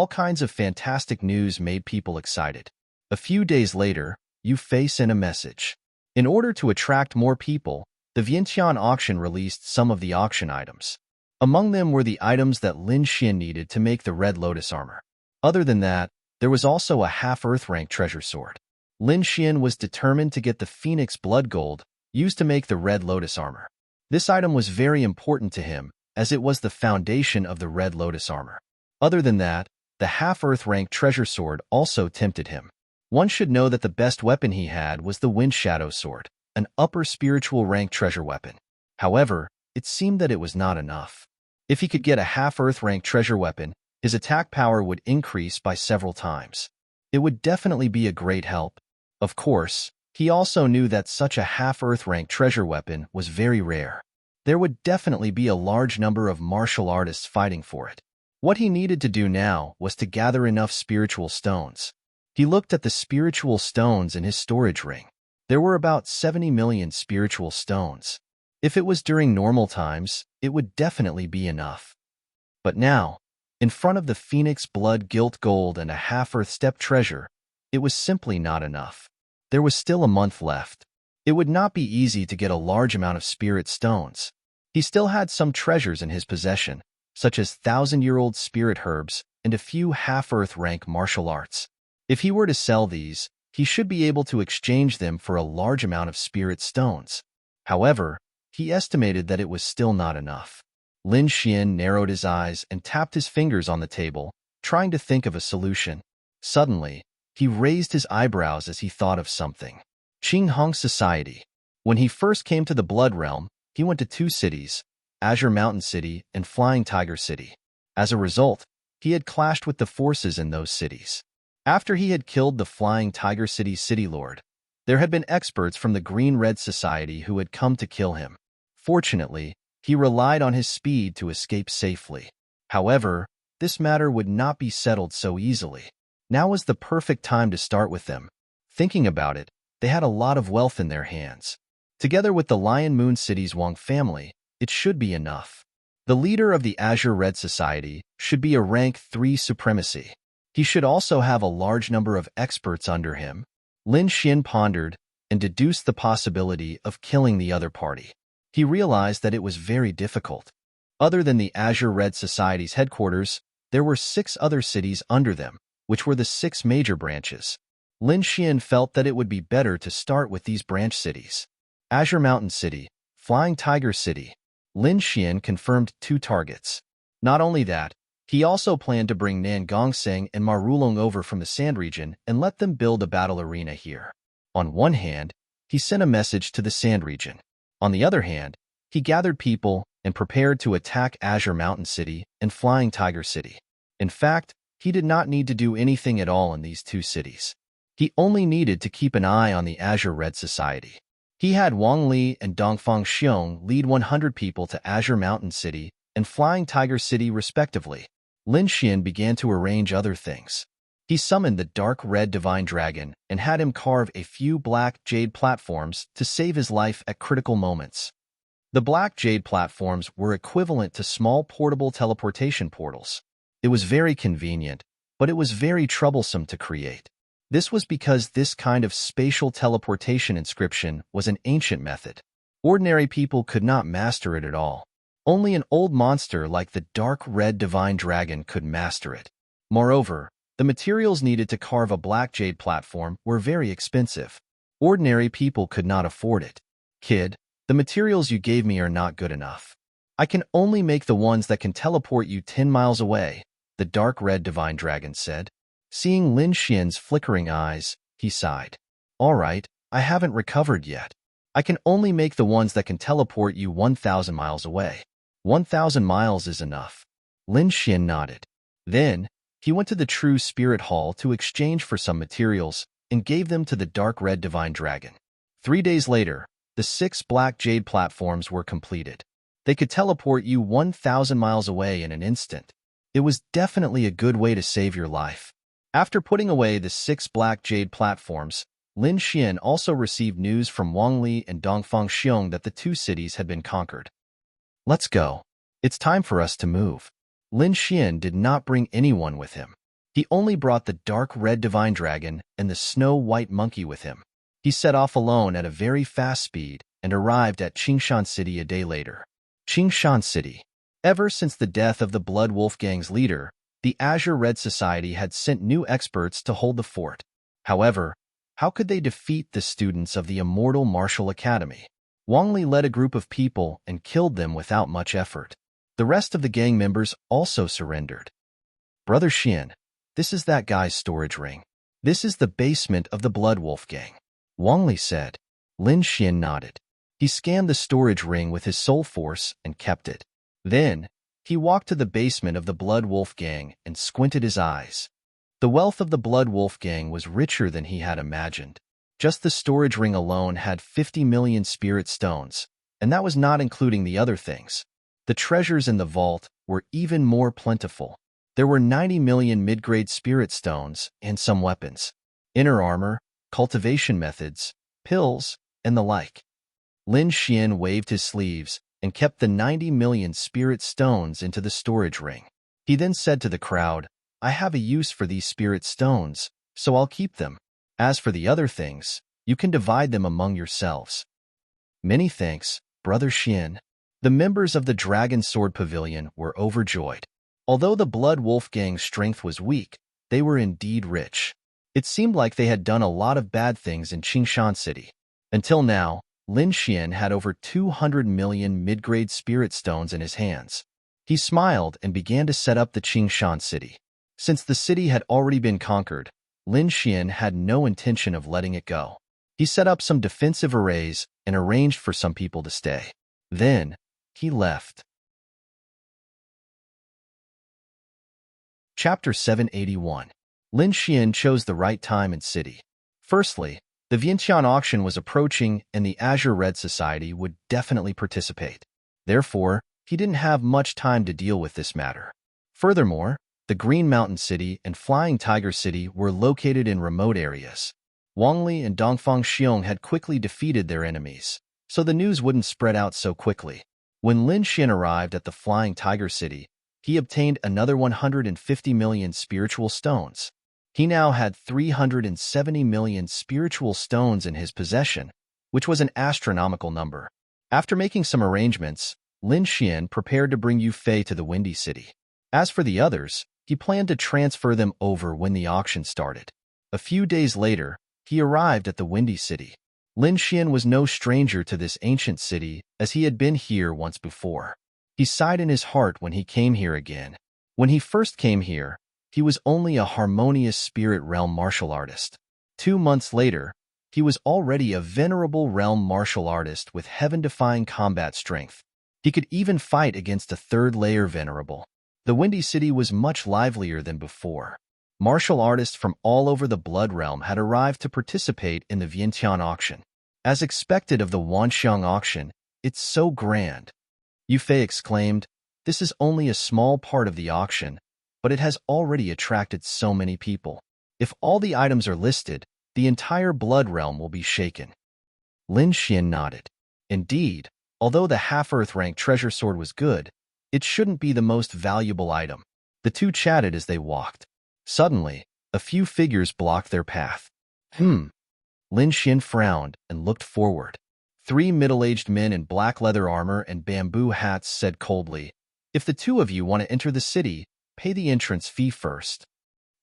kinds of fantastic news made people excited. A few days later, Yufei sent a message. In order to attract more people, the Vientiane auction released some of the auction items. Among them were the items that Lin Xian needed to make the Red Lotus armor. Other than that, there was also a half-Earth rank treasure sword. Lin Xian was determined to get the Phoenix Blood Gold used to make the Red Lotus armor. This item was very important to him, as it was the foundation of the Red Lotus armor. Other than that, the half-Earth rank treasure sword also tempted him. One should know that the best weapon he had was the Wind Shadow Sword, an upper spiritual rank treasure weapon. However, it seemed that it was not enough. If he could get a half-Earth rank treasure weapon, his attack power would increase by several times. It would definitely be a great help. Of course, He also knew that such a half-Earth rank treasure weapon was very rare. There would definitely be a large number of martial artists fighting for it. What he needed to do now was to gather enough spiritual stones. He looked at the spiritual stones in his storage ring. There were about 70 million spiritual stones. If it was during normal times, it would definitely be enough. But now, in front of the Phoenix Blood Gilt Gold and a half-Earth Step treasure, it was simply not enough. There was still a month left. It would not be easy to get a large amount of spirit stones. He still had some treasures in his possession, such as 1,000-year-old spirit herbs and a few half-Earth rank martial arts. If he were to sell these, he should be able to exchange them for a large amount of spirit stones. However, he estimated that it was still not enough. Lin Xian narrowed his eyes and tapped his fingers on the table, trying to think of a solution. Suddenly, he raised his eyebrows as he thought of something. Qinghong Society. When he first came to the Blood Realm, he went to 2 cities, Azure Mountain City and Flying Tiger City. As a result, he had clashed with the forces in those cities. After he had killed the Flying Tiger City city lord, there had been experts from the Green-Red Society who had come to kill him. Fortunately, he relied on his speed to escape safely. However, this matter would not be settled so easily. Now was the perfect time to start with them. Thinking about it, they had a lot of wealth in their hands. Together with the Lion Moon City's Wang family, it should be enough. The leader of the Azure Red Society should be a rank 3 supremacy. He should also have a large number of experts under him. Lin Xian pondered and deduced the possibility of killing the other party. He realized that it was very difficult. Other than the Azure Red Society's headquarters, there were 6 other cities under them, which were the 6 major branches. Lin Xian felt that it would be better to start with these branch cities. Azure Mountain City, Flying Tiger City. Lin Xian confirmed 2 targets. Not only that, he also planned to bring Nangongseng and Marulong over from the Sand region and let them build a battle arena here. On one hand, he sent a message to the Sand region. On the other hand, he gathered people and prepared to attack Azure Mountain City and Flying Tiger City. In fact, he did not need to do anything at all in these 2 cities. He only needed to keep an eye on the Azure Red Society. He had Wang Li and Dongfang Xiong lead 100 people to Azure Mountain City and Flying Tiger City respectively. Lin Xian began to arrange other things. He summoned the dark red divine dragon and had him carve a few black jade platforms to save his life at critical moments. The black jade platforms were equivalent to small portable teleportation portals. It was very convenient, but it was very troublesome to create. This was because this kind of spatial teleportation inscription was an ancient method. Ordinary people could not master it at all. Only an old monster like the dark red divine dragon could master it. Moreover, the materials needed to carve a black jade platform were very expensive. Ordinary people could not afford it. Kid, the materials you gave me are not good enough. I can only make the ones that can teleport you 10 miles away, the dark red divine dragon said. Seeing Lin Xian's flickering eyes, he sighed. All right, I haven't recovered yet. I can only make the ones that can teleport you 1,000 miles away. 1,000 miles is enough. Lin Xian nodded. Then, he went to the True Spirit Hall to exchange for some materials and gave them to the dark red divine dragon. 3 days later, the 6 black jade platforms were completed. They could teleport you 1,000 miles away in an instant. It was definitely a good way to save your life. After putting away the 6 black jade platforms, Lin Xian also received news from Wang Li and Dongfang Xiong that the 2 cities had been conquered. Let's go. It's time for us to move. Lin Xian did not bring anyone with him. He only brought the dark red divine dragon and the snow-white monkey with him. He set off alone at a very fast speed and arrived at Qingshan City a day later. Qingshan City. Ever since the death of the Blood Wolf Gang's leader, the Azure Red Society had sent new experts to hold the fort. However, how could they defeat the students of the Immortal Martial Academy? Wang Li led a group of people and killed them without much effort. The rest of the gang members also surrendered. Brother Xian, this is that guy's storage ring. This is the basement of the Blood Wolf Gang. Wang Li said. Lin Xian nodded. He scanned the storage ring with his soul force and kept it. Then, he walked to the basement of the Blood Wolf Gang and squinted his eyes. The wealth of the Blood Wolf Gang was richer than he had imagined. Just the storage ring alone had 50 million spirit stones, and that was not including the other things. The treasures in the vault were even more plentiful. There were 90 million mid-grade spirit stones and some weapons, inner armor, cultivation methods, pills, and the like. Lin Xian waved his sleeves and kept the 90 million spirit stones into the storage ring. He then said to the crowd, "I have a use for these spirit stones, so I'll keep them. As for the other things, you can divide them among yourselves." "Many thanks, Brother Xian." The members of the Dragon Sword Pavilion were overjoyed. Although the Blood Wolf Gang's strength was weak, they were indeed rich. It seemed like they had done a lot of bad things in Qingshan City. Until now, Lin Xian had over 200 million mid-grade spirit stones in his hands. He smiled and began to set up the Qingshan City. Since the city had already been conquered, Lin Xian had no intention of letting it go. He set up some defensive arrays and arranged for some people to stay. Then, he left. Chapter 781. Lin Xian chose the right time and city. Firstly, the Vientiane auction was approaching and the Azure Red Society would definitely participate. Therefore, he didn't have much time to deal with this matter. Furthermore, the Green Mountain City and Flying Tiger City were located in remote areas. Wang Li and Dongfang Xiong had quickly defeated their enemies, so the news wouldn't spread out so quickly. When Lin Xian arrived at the Flying Tiger City, he obtained another 150 million spiritual stones. He now had 370 million spiritual stones in his possession, which was an astronomical number. After making some arrangements, Lin Xian prepared to bring Yu Fei to the Windy City. As for the others, he planned to transfer them over when the auction started. A few days later, he arrived at the Windy City. Lin Xian was no stranger to this ancient city, as he had been here once before. He sighed in his heart when he came here again. When he first came here, he was only a harmonious spirit realm martial artist. 2 months later, he was already a venerable realm martial artist with heaven-defying combat strength. He could even fight against a third-layer venerable. The Windy City was much livelier than before. Martial artists from all over the Blood Realm had arrived to participate in the Vientiane auction. As expected of the Wanxiang auction, it's so grand. Yu Fei exclaimed, "This is only a small part of the auction, but it has already attracted so many people. If all the items are listed, the entire Blood Realm will be shaken." Lin Xian nodded. Indeed, although the half-earth rank treasure sword was good, it shouldn't be the most valuable item. The two chatted as they walked. Suddenly, a few figures blocked their path. Lin Xian frowned and looked forward. 3 middle-aged men in black leather armor and bamboo hats said coldly, "If the two of you want to enter the city, pay the entrance fee first.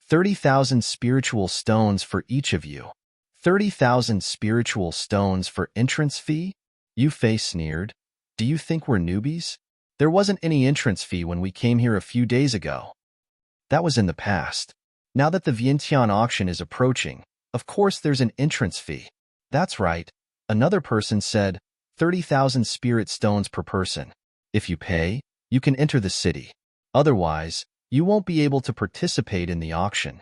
30,000 spiritual stones for each of you." 30,000 spiritual stones for entrance fee? Yu Fei sneered. "Do you think we're newbies? There wasn't any entrance fee when we came here a few days ago." That was in the past. Now that the Vientiane auction is approaching, of course there's an entrance fee. That's right. Another person said, 30,000 spirit stones per person. If you pay, you can enter the city. Otherwise, you won't be able to participate in the auction.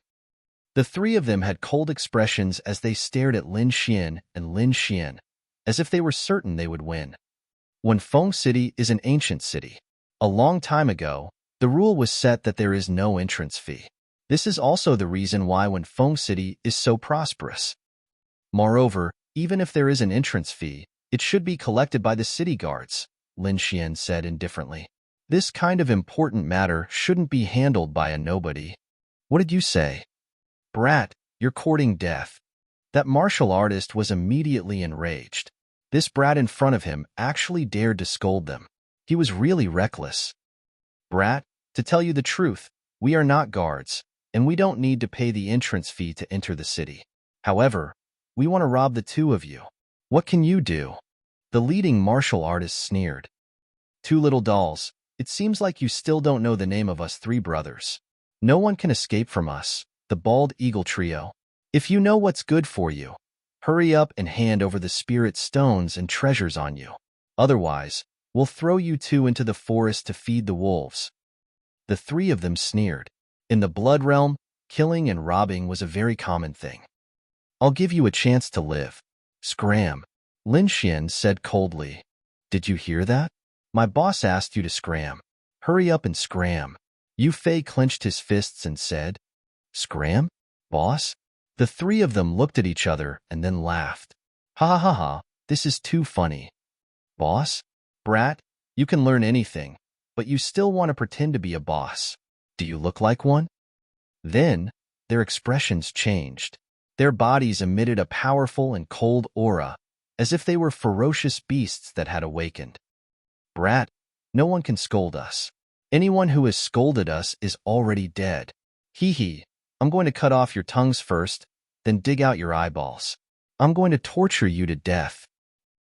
The three of them had cold expressions as they stared at Lin Xian and Lin Xian, as if they were certain they would win. Wenfeng City is an ancient city. A long time ago, the rule was set that there is no entrance fee. This is also the reason why Wenfeng City is so prosperous. Moreover, even if there is an entrance fee, it should be collected by the city guards, Lin Xian said indifferently. This kind of important matter shouldn't be handled by a nobody. What did you say? Brat, you're courting death. That martial artist was immediately enraged. This brat in front of him actually dared to scold them. He was really reckless. Brat, to tell you the truth, we are not guards, and we don't need to pay the entrance fee to enter the city. However, we want to rob the two of you. What can you do? The leading martial artist sneered. Two little dolls, it seems like you still don't know the name of us three brothers. No one can escape from us, the Bald Eagle Trio. If you know what's good for you, hurry up and hand over the spirit stones and treasures on you. Otherwise, we'll throw you two into the forest to feed the wolves. The three of them sneered. In the Blood Realm, killing and robbing was a very common thing. I'll give you a chance to live. Scram. Lin Xian said coldly. Did you hear that? My boss asked you to scram. Hurry up and scram. Yu Fei clenched his fists and said, Scram? Boss? The three of them looked at each other and then laughed. Ha ha ha ha, this is too funny. Boss? Brat, you can learn anything, but you still want to pretend to be a boss. Do you look like one? Then, their expressions changed. Their bodies emitted a powerful and cold aura, as if they were ferocious beasts that had awakened. Brat, no one can scold us. Anyone who has scolded us is already dead. Hee hee, I'm going to cut off your tongues first, then dig out your eyeballs. I'm going to torture you to death.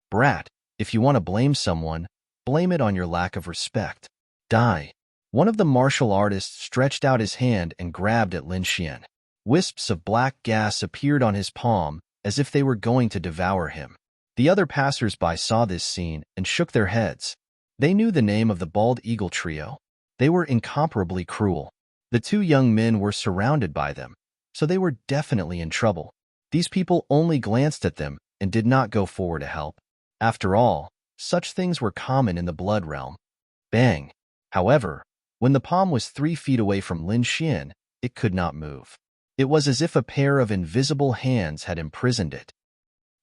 Brat, if you want to blame someone, blame it on your lack of respect. Die. One of the martial artists stretched out his hand and grabbed at Lin Xian. Wisps of black gas appeared on his palm, as if they were going to devour him. The other passers-by saw this scene and shook their heads. They knew the name of the bald eagle trio. They were incomparably cruel. The two young men were surrounded by them, so they were definitely in trouble. These people only glanced at them and did not go forward to help. After all, such things were common in the blood realm. Bang! However, when the palm was 3 feet away from Lin Xian, it could not move. It was as if a pair of invisible hands had imprisoned it.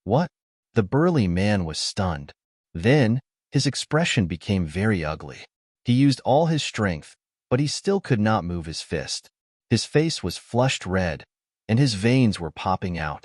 What? The burly man was stunned. Then, his expression became very ugly. He used all his strength, but he still could not move his fist. His face was flushed red, and his veins were popping out.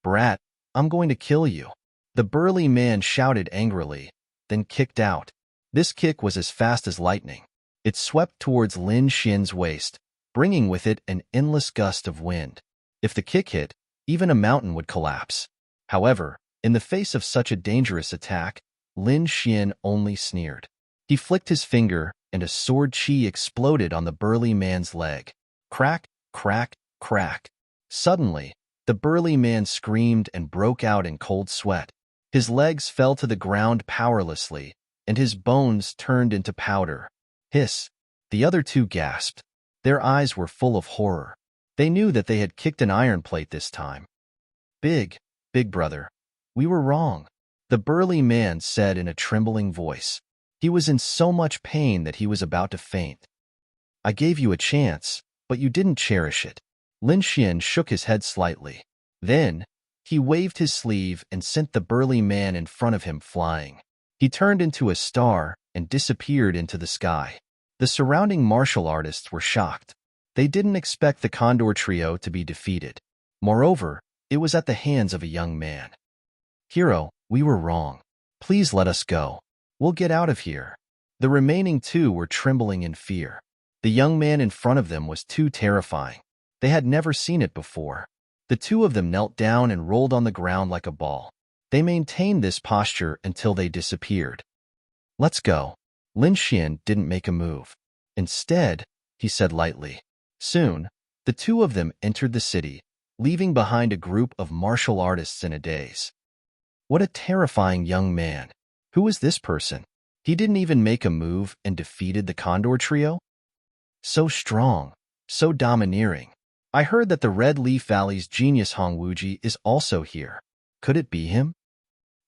Brat, I'm going to kill you. The burly man shouted angrily, then kicked out. This kick was as fast as lightning. It swept towards Lin Xian's waist, bringing with it an endless gust of wind. If the kick hit, even a mountain would collapse. However, in the face of such a dangerous attack, Lin Xian only sneered. He flicked his finger, and a sword chi exploded on the burly man's leg. Crack, crack, crack. Suddenly, the burly man screamed and broke out in cold sweat. His legs fell to the ground powerlessly, and his bones turned into powder. Hiss! The other two gasped. Their eyes were full of horror. They knew that they had kicked an iron plate this time. Big brother, we were wrong, the burly man said in a trembling voice. He was in so much pain that he was about to faint. I gave you a chance, but you didn't cherish it. Lin Xian shook his head slightly. Then, he waved his sleeve and sent the burly man in front of him flying. He turned into a star and disappeared into the sky. The surrounding martial artists were shocked. They didn't expect the Condor Trio to be defeated. Moreover, it was at the hands of a young man. Hero, we were wrong. Please let us go. We'll get out of here. The remaining two were trembling in fear. The young man in front of them was too terrifying. They had never seen it before. The two of them knelt down and rolled on the ground like a ball. They maintained this posture until they disappeared. Let's go. Lin Xian didn't make a move. Instead, he said lightly. Soon, the two of them entered the city, leaving behind a group of martial artists in a daze. What a terrifying young man. Who was this person? He didn't even make a move and defeated the Condor Trio? So strong, so domineering. I heard that the Red Leaf Valley's genius Hong Wuji is also here. Could it be him?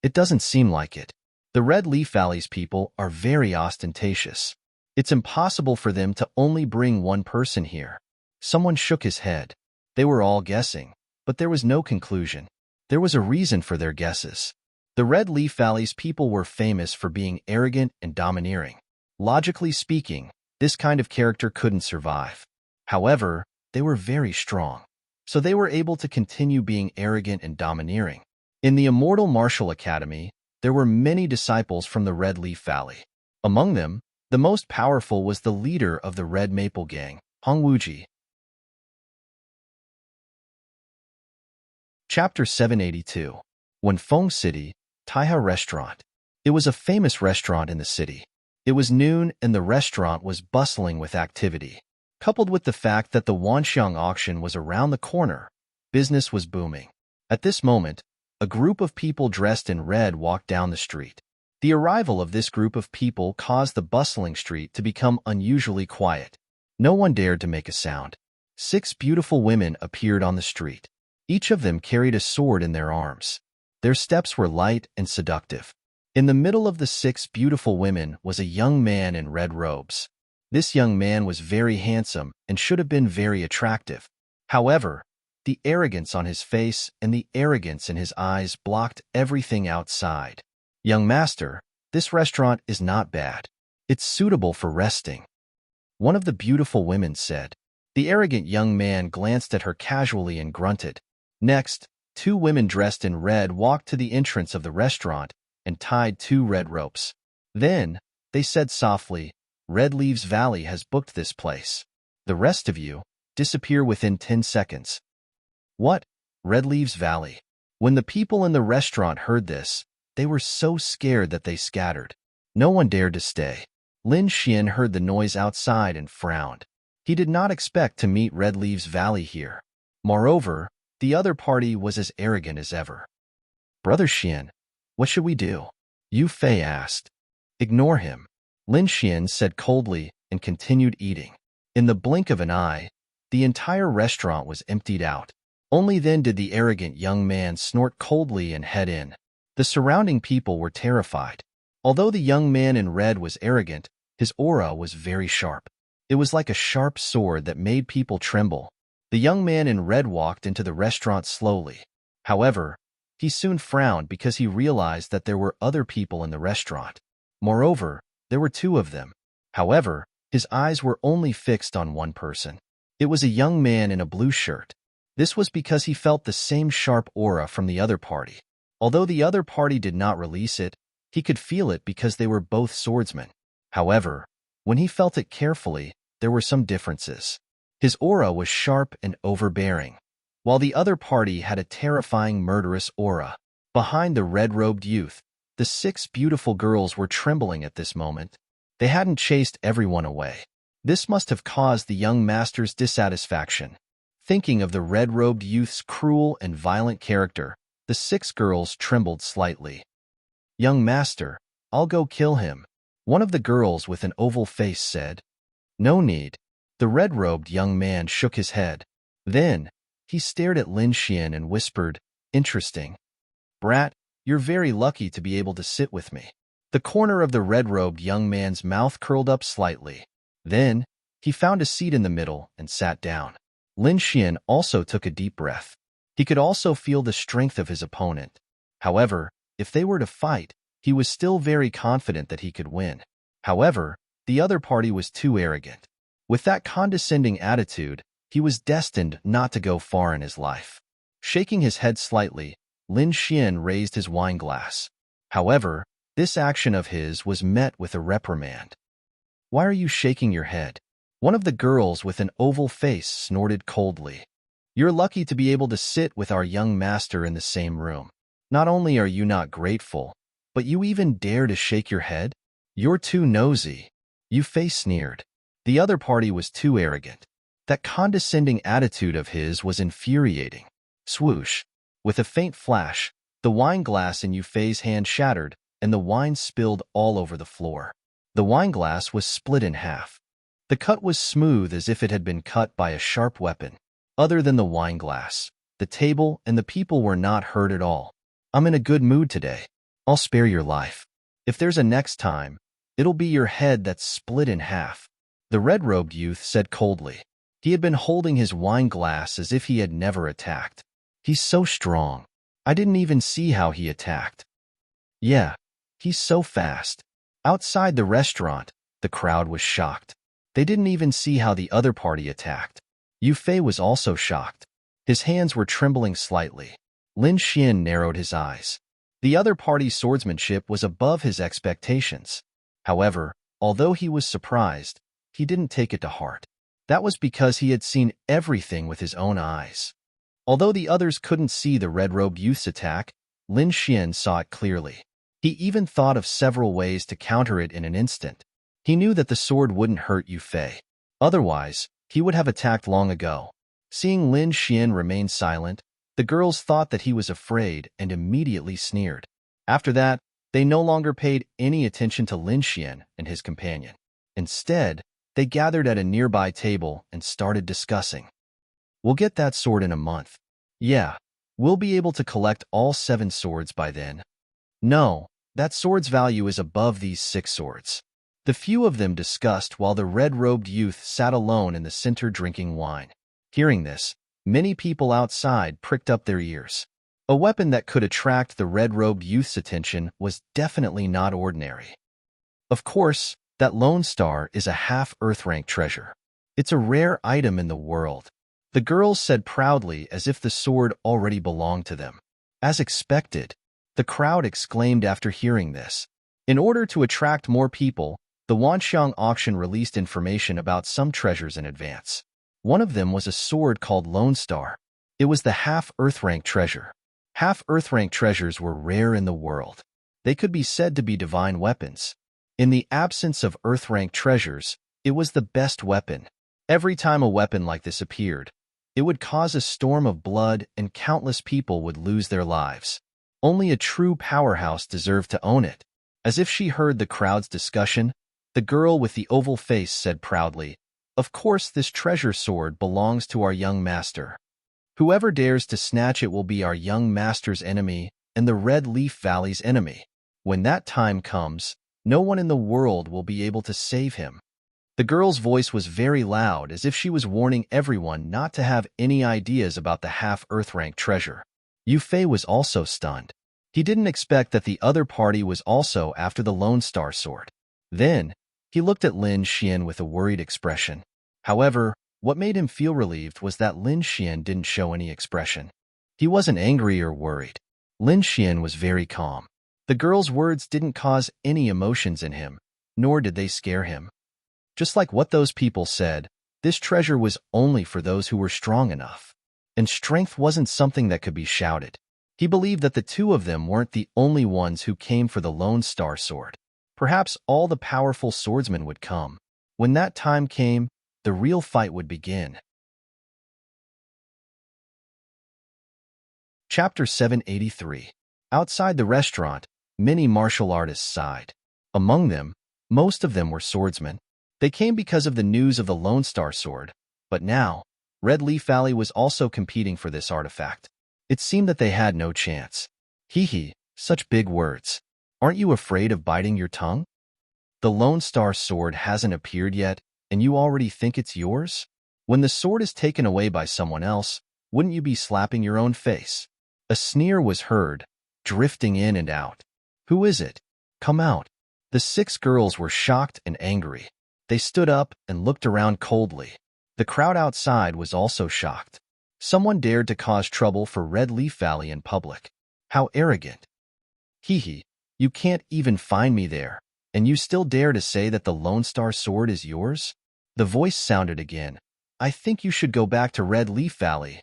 It doesn't seem like it. The Red Leaf Valley's people are very ostentatious. It's impossible for them to only bring one person here. Someone shook his head. They were all guessing, but there was no conclusion. There was a reason for their guesses. The Red Leaf Valley's people were famous for being arrogant and domineering. Logically speaking, this kind of character couldn't survive. However, they were very strong, so they were able to continue being arrogant and domineering. In the Immortal Martial Academy, there were many disciples from the Red Leaf Valley. Among them, the most powerful was the leader of the Red Maple Gang, Hong Wuji. Chapter 782. Wenfeng City, Taiha Restaurant. It was a famous restaurant in the city. It was noon and the restaurant was bustling with activity. Coupled with the fact that the Wanxiang auction was around the corner, business was booming. At this moment, a group of people dressed in red walked down the street. The arrival of this group of people caused the bustling street to become unusually quiet. No one dared to make a sound. 6 beautiful women appeared on the street. Each of them carried a sword in their arms. Their steps were light and seductive. In the middle of the 6 beautiful women was a young man in red robes. This young man was very handsome and should have been very attractive. However, the arrogance on his face and the arrogance in his eyes blocked everything outside. "Young master, this restaurant is not bad. It's suitable for resting," one of the beautiful women said. The arrogant young man glanced at her casually and grunted. Next, 2 women dressed in red walked to the entrance of the restaurant and tied 2 red ropes. Then, they said softly, "Red Leaves Valley has booked this place. The rest of you, disappear within 10 seconds. "What? Red Leaves Valley?" When the people in the restaurant heard this, they were so scared that they scattered. No one dared to stay. Lin Xian heard the noise outside and frowned. He did not expect to meet Red Leaves Valley here. Moreover, the other party was as arrogant as ever. "Brother Xian, what should we do?" Yu Fei asked. "Ignore him," Lin Xian said coldly and continued eating. In the blink of an eye, the entire restaurant was emptied out. Only then did the arrogant young man snort coldly and head in. The surrounding people were terrified. Although the young man in red was arrogant, his aura was very sharp. It was like a sharp sword that made people tremble. The young man in red walked into the restaurant slowly. However, he soon frowned because he realized that there were other people in the restaurant. Moreover, there were 2 of them. However, his eyes were only fixed on one person. It was a young man in a blue shirt. This was because he felt the same sharp aura from the other party. Although the other party did not release it, he could feel it because they were both swordsmen. However, when he felt it carefully, there were some differences. His aura was sharp and overbearing, while the other party had a terrifying murderous aura. Behind the red-robed youth, the 6 beautiful girls were trembling at this moment. They hadn't chased everyone away. This must have caused the young master's dissatisfaction. Thinking of the red-robed youth's cruel and violent character, the 6 girls trembled slightly. "Young master, I'll go kill him," one of the girls with an oval face said. "No need." The red-robed young man shook his head. Then, he stared at Lin Xian and whispered, "Interesting. Brat, you're very lucky to be able to sit with me." The corner of the red-robed young man's mouth curled up slightly. Then, he found a seat in the middle and sat down. Lin Xian also took a deep breath. He could also feel the strength of his opponent. However, if they were to fight, he was still very confident that he could win. However, the other party was too arrogant. With that condescending attitude, he was destined not to go far in his life. Shaking his head slightly, Lin Xian raised his wine glass. However, this action of his was met with a reprimand. "Why are you shaking your head?" One of the girls with an oval face snorted coldly. "You're lucky to be able to sit with our young master in the same room. Not only are you not grateful, but you even dare to shake your head? You're too nosy." Yu Fei sneered. The other party was too arrogant. That condescending attitude of his was infuriating. Swoosh! With a faint flash, the wine glass in Yu Fei's hand shattered, and the wine spilled all over the floor. The wine glass was split in half. The cut was smooth as if it had been cut by a sharp weapon. Other than the wine glass, the table and the people were not hurt at all. "I'm in a good mood today. I'll spare your life. If there's a next time, it'll be your head that's split in half," the red-robed youth said coldly. He had been holding his wine glass as if he had never attacked. "He's so strong. I didn't even see how he attacked." "Yeah, he's so fast." Outside the restaurant, the crowd was shocked. They didn't even see how the other party attacked. Yu Fei was also shocked. His hands were trembling slightly. Lin Xian narrowed his eyes. The other party's swordsmanship was above his expectations. However, although he was surprised, he didn't take it to heart. That was because he had seen everything with his own eyes. Although the others couldn't see the red-robed youth's attack, Lin Xian saw it clearly. He even thought of several ways to counter it in an instant. He knew that the sword wouldn't hurt Yu Fei. Otherwise, he would have attacked long ago. Seeing Lin Xian remain silent, the girls thought that he was afraid and immediately sneered. After that, they no longer paid any attention to Lin Xian and his companion. Instead, they gathered at a nearby table and started discussing. "We'll get that sword in a month. Yeah, we'll be able to collect all 7 swords by then. No, that sword's value is above these 6 swords. The few of them discussed while the red-robed youth sat alone in the center drinking wine. Hearing this, many people outside pricked up their ears. A weapon that could attract the red-robed youth's attention was definitely not ordinary. Of course, that Lone Star is a half-Earth-rank treasure. It's a rare item in the world. The girls said proudly as if the sword already belonged to them. As expected, the crowd exclaimed after hearing this. In order to attract more people, the Wanxiang auction released information about some treasures in advance. One of them was a sword called Lone Star. It was the half-Earth-rank treasure. Half-Earth-rank treasures were rare in the world. They could be said to be divine weapons. In the absence of Earth-rank treasures, it was the best weapon. Every time a weapon like this appeared, it would cause a storm of blood and countless people would lose their lives. Only a true powerhouse deserved to own it. As if she heard the crowd's discussion, the girl with the oval face said proudly, "Of course this treasure sword belongs to our young master. Whoever dares to snatch it will be our young master's enemy and the Red Leaf Valley's enemy. When that time comes, no one in the world will be able to save him." The girl's voice was very loud, as if she was warning everyone not to have any ideas about the half-Earth-rank treasure. Yu Fei was also stunned. He didn't expect that the other party was also after the Lone Star sword. Then, he looked at Lin Xian with a worried expression. However, what made him feel relieved was that Lin Xian didn't show any expression. He wasn't angry or worried. Lin Xian was very calm. The girl's words didn't cause any emotions in him, nor did they scare him. Just like what those people said, this treasure was only for those who were strong enough. And strength wasn't something that could be shouted. He believed that the two of them weren't the only ones who came for the Lone Star sword. Perhaps all the powerful swordsmen would come. When that time came, the real fight would begin. Chapter 783. Outside the restaurant, many martial artists sighed. Among them, most of them were swordsmen. They came because of the news of the Lone Star sword, but now, Red Leaf Valley was also competing for this artifact. It seemed that they had no chance. Hee, such big words. Aren't you afraid of biting your tongue? The Lone Star sword hasn't appeared yet, and you already think it's yours? When the sword is taken away by someone else, wouldn't you be slapping your own face? A sneer was heard, drifting in and out. Who is it? Come out. The 6 girls were shocked and angry. They stood up and looked around coldly. The crowd outside was also shocked. Someone dared to cause trouble for Red Leaf Valley in public. How arrogant. Hee, you can't even find me there, and you still dare to say that the Lone Star sword is yours? The voice sounded again. I think you should go back to Red Leaf Valley.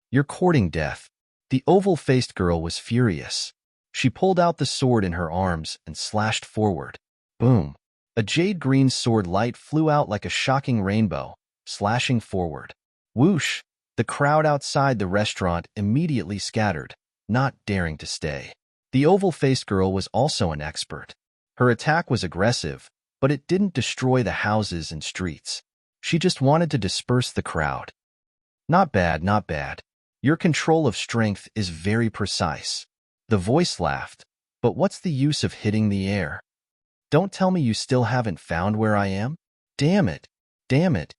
You're courting death. The oval-faced girl was furious. She pulled out the sword in her arms and slashed forward. Boom. A jade-green sword light flew out like a shocking rainbow, slashing forward. Whoosh! The crowd outside the restaurant immediately scattered, not daring to stay. The oval-faced girl was also an expert. Her attack was aggressive, but it didn't destroy the houses and streets. She just wanted to disperse the crowd. Not bad, not bad. Your control of strength is very precise. The voice laughed, but what's the use of hitting the air? Don't tell me you still haven't found where I am? Damn it! Damn it!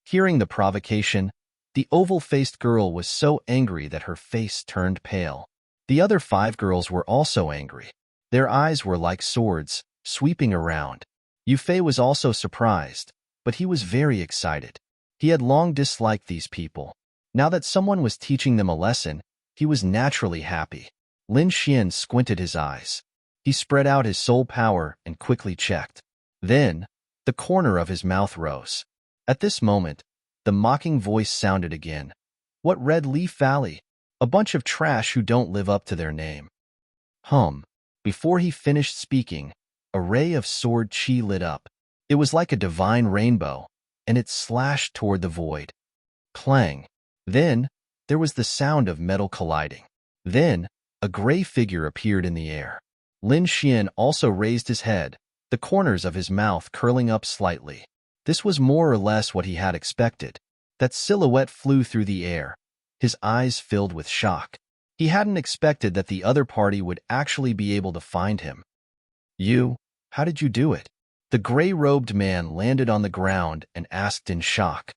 Hearing the provocation, the oval-faced girl was so angry that her face turned pale. The other 5 girls were also angry. Their eyes were like swords, sweeping around. Yu Fei was also surprised, but he was very excited. He had long disliked these people. Now that someone was teaching them a lesson, he was naturally happy. Lin Xian squinted his eyes. He spread out his soul power and quickly checked. Then, the corner of his mouth rose. At this moment, the mocking voice sounded again. What Red Leaf Valley? A bunch of trash who don't live up to their name. Before he finished speaking, a ray of sword chi lit up. It was like a divine rainbow, and it slashed toward the void. Clang. Then, there was the sound of metal colliding. Then, a gray figure appeared in the air. Lin Xian also raised his head, the corners of his mouth curling up slightly. This was more or less what he had expected. That silhouette flew through the air, his eyes filled with shock. He hadn't expected that the other party would actually be able to find him. You? How did you do it? The gray-robed man landed on the ground and asked in shock.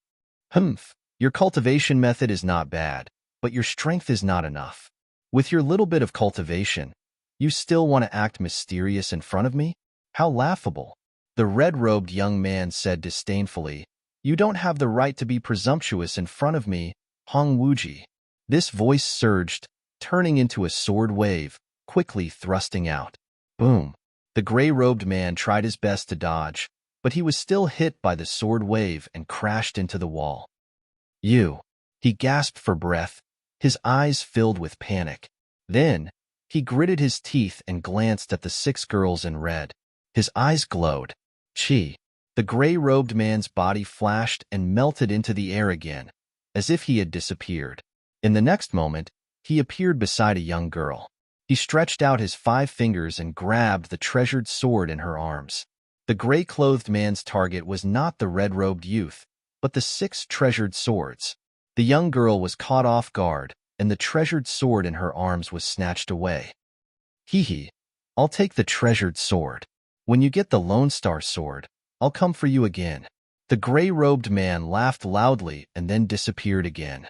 Humph, your cultivation method is not bad, but your strength is not enough. With your little bit of cultivation, you still want to act mysterious in front of me? How laughable. The red-robed young man said disdainfully, You don't have the right to be presumptuous in front of me, Hong Wuji. This voice surged, turning into a sword wave, quickly thrusting out. Boom. The gray-robed man tried his best to dodge, but he was still hit by the sword wave and crashed into the wall. You. He gasped for breath, his eyes filled with panic. Then, he gritted his teeth and glanced at the 6 girls in red. His eyes glowed. Chi. The gray-robed man's body flashed and melted into the air again, as if he had disappeared. In the next moment, he appeared beside a young girl. He stretched out his 5 fingers and grabbed the treasured sword in her arms. The gray-clothed man's target was not the red-robed youth, but the 6 treasured swords. The young girl was caught off guard, and the treasured sword in her arms was snatched away. Hee, I'll take the treasured sword. When you get the Lone Star sword, I'll come for you again. The gray-robed man laughed loudly and then disappeared again.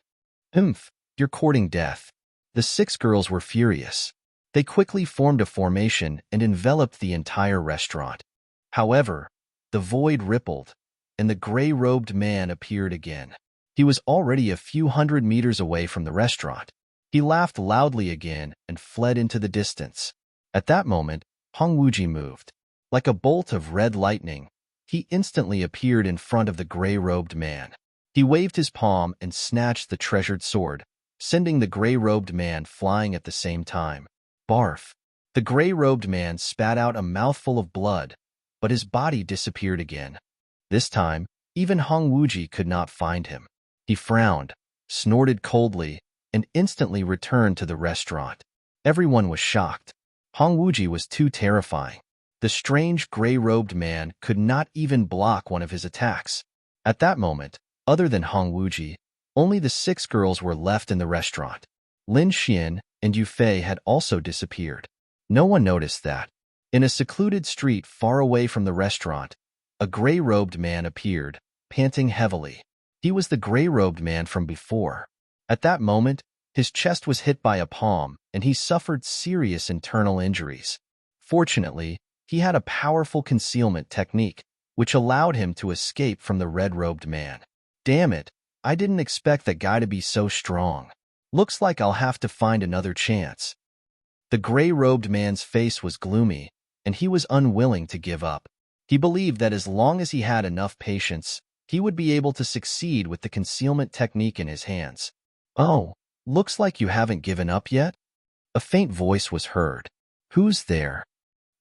Humph, you're courting death. The 6 girls were furious. They quickly formed a formation and enveloped the entire restaurant. However, the void rippled, and the gray-robed man appeared again. He was already a few hundred meters away from the restaurant. He laughed loudly again and fled into the distance. At that moment, Hong Wuji moved. Like a bolt of red lightning, he instantly appeared in front of the gray-robed man. He waved his palm and snatched the treasured sword, sending the gray-robed man flying at the same time. Barf. The gray-robed man spat out a mouthful of blood, but his body disappeared again. This time, even Hong Wuji could not find him. He frowned, snorted coldly, and instantly returned to the restaurant. Everyone was shocked. Hong Wuji was too terrifying. The strange gray-robed man could not even block one of his attacks. At that moment, other than Hong Wuji, only the 6 girls were left in the restaurant. Lin Xian and Yu Fei had also disappeared. No one noticed that. In a secluded street far away from the restaurant, a gray-robed man appeared, panting heavily. He was the gray-robed man from before. At that moment, his chest was hit by a palm, and he suffered serious internal injuries. Fortunately, he had a powerful concealment technique, which allowed him to escape from the red-robed man. Damn it, I didn't expect that guy to be so strong. Looks like I'll have to find another chance. The gray-robed man's face was gloomy, and he was unwilling to give up. He believed that as long as he had enough patience, he would be able to succeed with the concealment technique in his hands. Oh, looks like you haven't given up yet? A faint voice was heard. Who's there?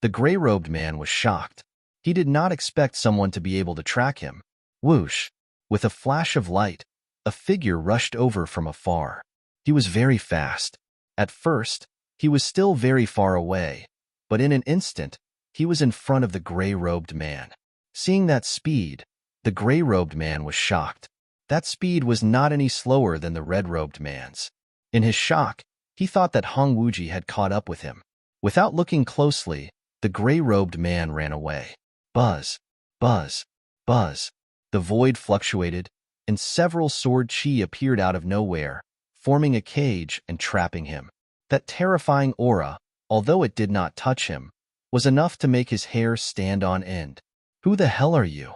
The gray-robed man was shocked. He did not expect someone to be able to track him. Whoosh! With a flash of light, a figure rushed over from afar. He was very fast. At first, he was still very far away, but in an instant, he was in front of the gray-robed man. Seeing that speed, the gray-robed man was shocked. That speed was not any slower than the red-robed man's. In his shock, he thought that Hong Wuji had caught up with him. Without looking closely, the gray-robed man ran away. Buzz, buzz, buzz. The void fluctuated, and several sword chi appeared out of nowhere, forming a cage and trapping him. That terrifying aura, although it did not touch him, was enough to make his hair stand on end. Who the hell are you?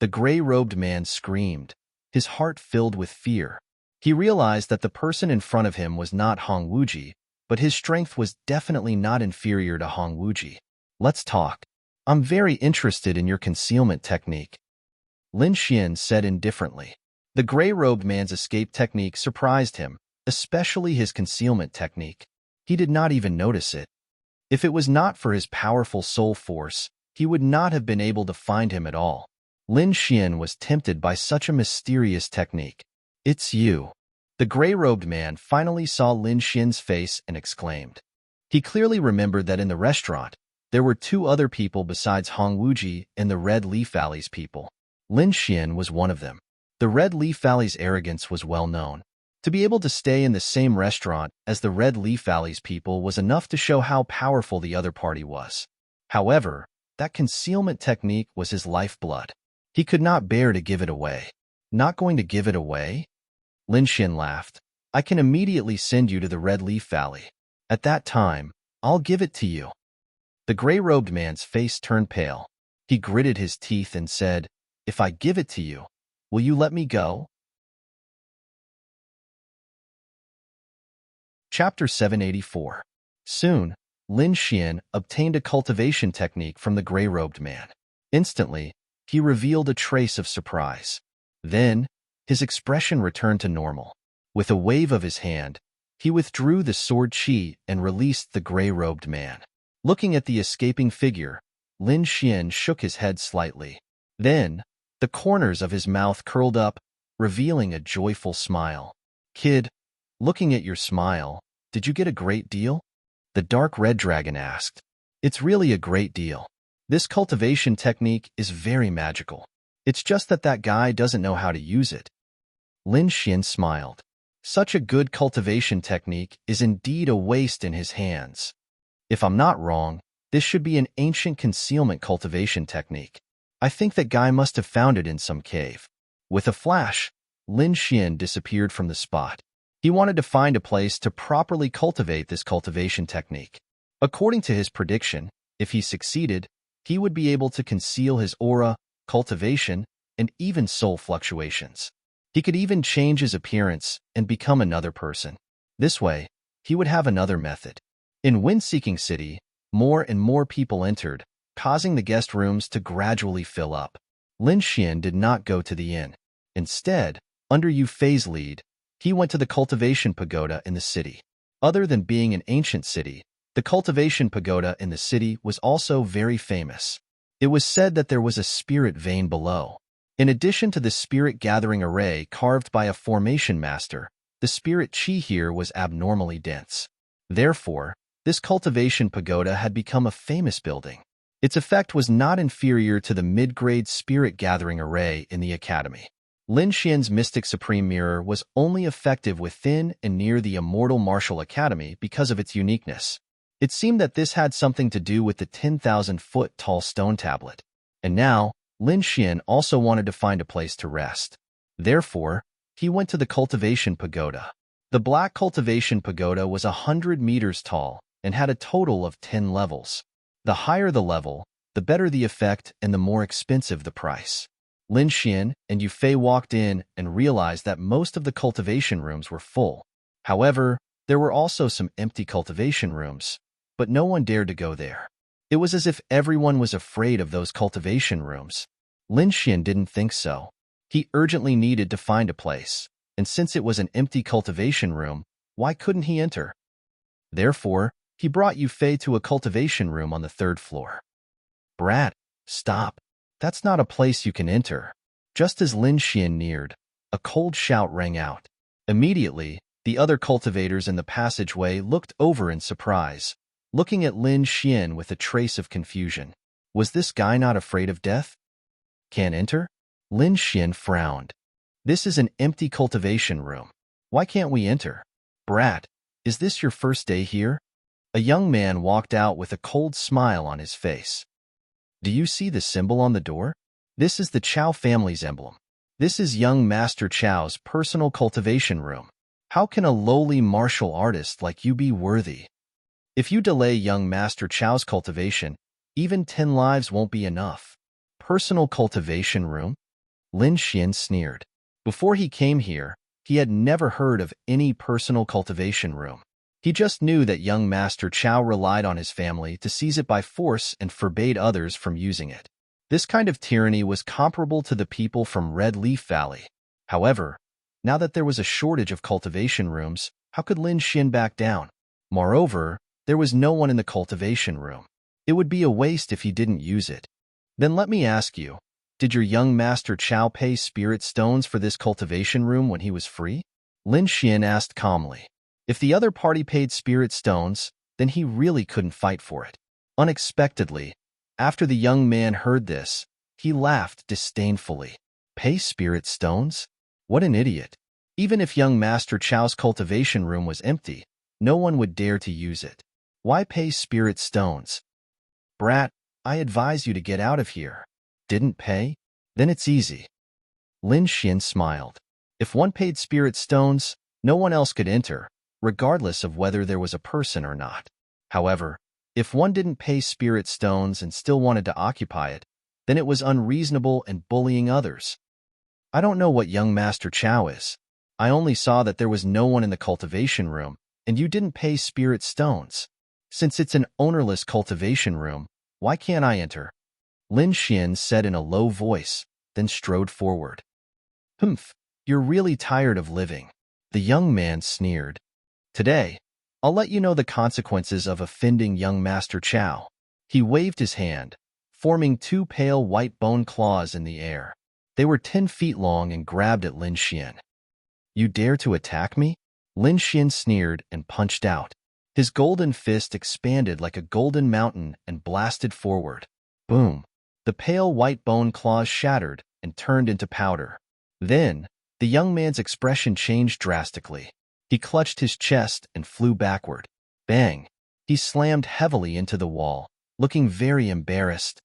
The gray-robed man screamed, his heart filled with fear. He realized that the person in front of him was not Hong Wuji, but his strength was definitely not inferior to Hong Wuji. Let's talk. I'm very interested in your concealment technique. Lin Xian said indifferently. The gray-robed man's escape technique surprised him, especially his concealment technique. He did not even notice it. If it was not for his powerful soul force, he would not have been able to find him at all. Lin Xian was tempted by such a mysterious technique. It's you. The gray-robed man finally saw Lin Xian's face and exclaimed. He clearly remembered that in the restaurant, there were 2 other people besides Hong Wuji and the Red Leaf Valley's people. Lin Xian was one of them. The Red Leaf Valley's arrogance was well known. To be able to stay in the same restaurant as the Red Leaf Valley's people was enough to show how powerful the other party was. However, that concealment technique was his lifeblood. He could not bear to give it away. Not going to give it away? Lin Xin laughed. I can immediately send you to the Red Leaf Valley. At that time, I'll give it to you. The gray-robed man's face turned pale. He gritted his teeth and said, If I give it to you, will you let me go? Chapter 784. Soon, Lin Xian obtained a cultivation technique from the gray-robed man. Instantly, he revealed a trace of surprise. Then, his expression returned to normal. With a wave of his hand, he withdrew the sword chi and released the gray-robed man. Looking at the escaping figure, Lin Xian shook his head slightly. Then, the corners of his mouth curled up, revealing a joyful smile. Kid, looking at your smile, did you get a great deal? The dark red dragon asked. It's really a great deal. This cultivation technique is very magical. It's just that guy doesn't know how to use it. Lin Xian smiled. Such a good cultivation technique is indeed a waste in his hands. If I'm not wrong, this should be an ancient concealment cultivation technique. I think that guy must have found it in some cave. With a flash, Lin Xian disappeared from the spot. He wanted to find a place to properly cultivate this cultivation technique. According to his prediction, if he succeeded, he would be able to conceal his aura, cultivation, and even soul fluctuations. He could even change his appearance and become another person. This way, he would have another method. In Wind-Seeking City, more and more people entered, causing the guest rooms to gradually fill up. Lin Xian did not go to the inn. Instead, under Yu Fei's lead, he went to the cultivation pagoda in the city. Other than being an ancient city, the cultivation pagoda in the city was also very famous. It was said that there was a spirit vein below. In addition to the spirit gathering array carved by a formation master, the spirit chi here was abnormally dense. Therefore, this cultivation pagoda had become a famous building. Its effect was not inferior to the mid-grade spirit gathering array in the academy. Lin Xian's Mystic Supreme Mirror was only effective within and near the Immortal Martial Academy because of its uniqueness. It seemed that this had something to do with the 10,000-foot tall stone tablet. And now, Lin Xian also wanted to find a place to rest. Therefore, he went to the cultivation pagoda. The black cultivation pagoda was 100 meters tall and had a total of 10 levels. The higher the level, the better the effect and the more expensive the price. Lin Xian and Yu Fei walked in and realized that most of the cultivation rooms were full. However, there were also some empty cultivation rooms, but no one dared to go there. It was as if everyone was afraid of those cultivation rooms. Lin Xian didn't think so. He urgently needed to find a place, and since it was an empty cultivation room, why couldn't he enter? Therefore, he brought Yu Fei to a cultivation room on the 3rd floor. Brat, stop. That's not a place you can enter. Just as Lin Xian neared, a cold shout rang out. Immediately, the other cultivators in the passageway looked over in surprise, looking at Lin Xian with a trace of confusion. Was this guy not afraid of death? Can't enter? Lin Xian frowned. This is an empty cultivation room. Why can't we enter? Brat, is this your first day here? A young man walked out with a cold smile on his face. Do you see the symbol on the door? This is the Chao family's emblem. This is young Master Chao's personal cultivation room. How can a lowly martial artist like you be worthy? If you delay young Master Chao's cultivation, even 10 lives won't be enough. Personal cultivation room? Lin Xian sneered. Before he came here, he had never heard of any personal cultivation room. He just knew that young Master Chao relied on his family to seize it by force and forbade others from using it. This kind of tyranny was comparable to the people from Red Leaf Valley. However, now that there was a shortage of cultivation rooms, how could Lin Xian back down? Moreover, there was no one in the cultivation room. It would be a waste if he didn't use it. Then let me ask you, did your young Master Chao pay spirit stones for this cultivation room when he was free? Lin Xian asked calmly. If the other party paid spirit stones, then he really couldn't fight for it. Unexpectedly, after the young man heard this, he laughed disdainfully. Pay spirit stones? What an idiot. Even if young Master Chow's cultivation room was empty, no one would dare to use it. Why pay spirit stones? Brat, I advise you to get out of here. Didn't pay? Then it's easy. Lin Xian smiled. If one paid spirit stones, no one else could enter, regardless of whether there was a person or not. However, if one didn't pay spirit stones and still wanted to occupy it, then it was unreasonable and bullying others. I don't know what young Master Chow is. I only saw that there was no one in the cultivation room, and you didn't pay spirit stones. Since it's an ownerless cultivation room, why can't I enter? Lin Xian said in a low voice, then strode forward. Humph, you're really tired of living. The young man sneered. Today, I'll let you know the consequences of offending young Master Chow. He waved his hand, forming two pale white bone claws in the air. They were 10 feet long and grabbed at Lin Xian. You dare to attack me? Lin Xian sneered and punched out. His golden fist expanded like a golden mountain and blasted forward. Boom! The pale white bone claws shattered and turned into powder. Then, the young man's expression changed drastically. He clutched his chest and flew backward. Bang! He slammed heavily into the wall, looking very embarrassed.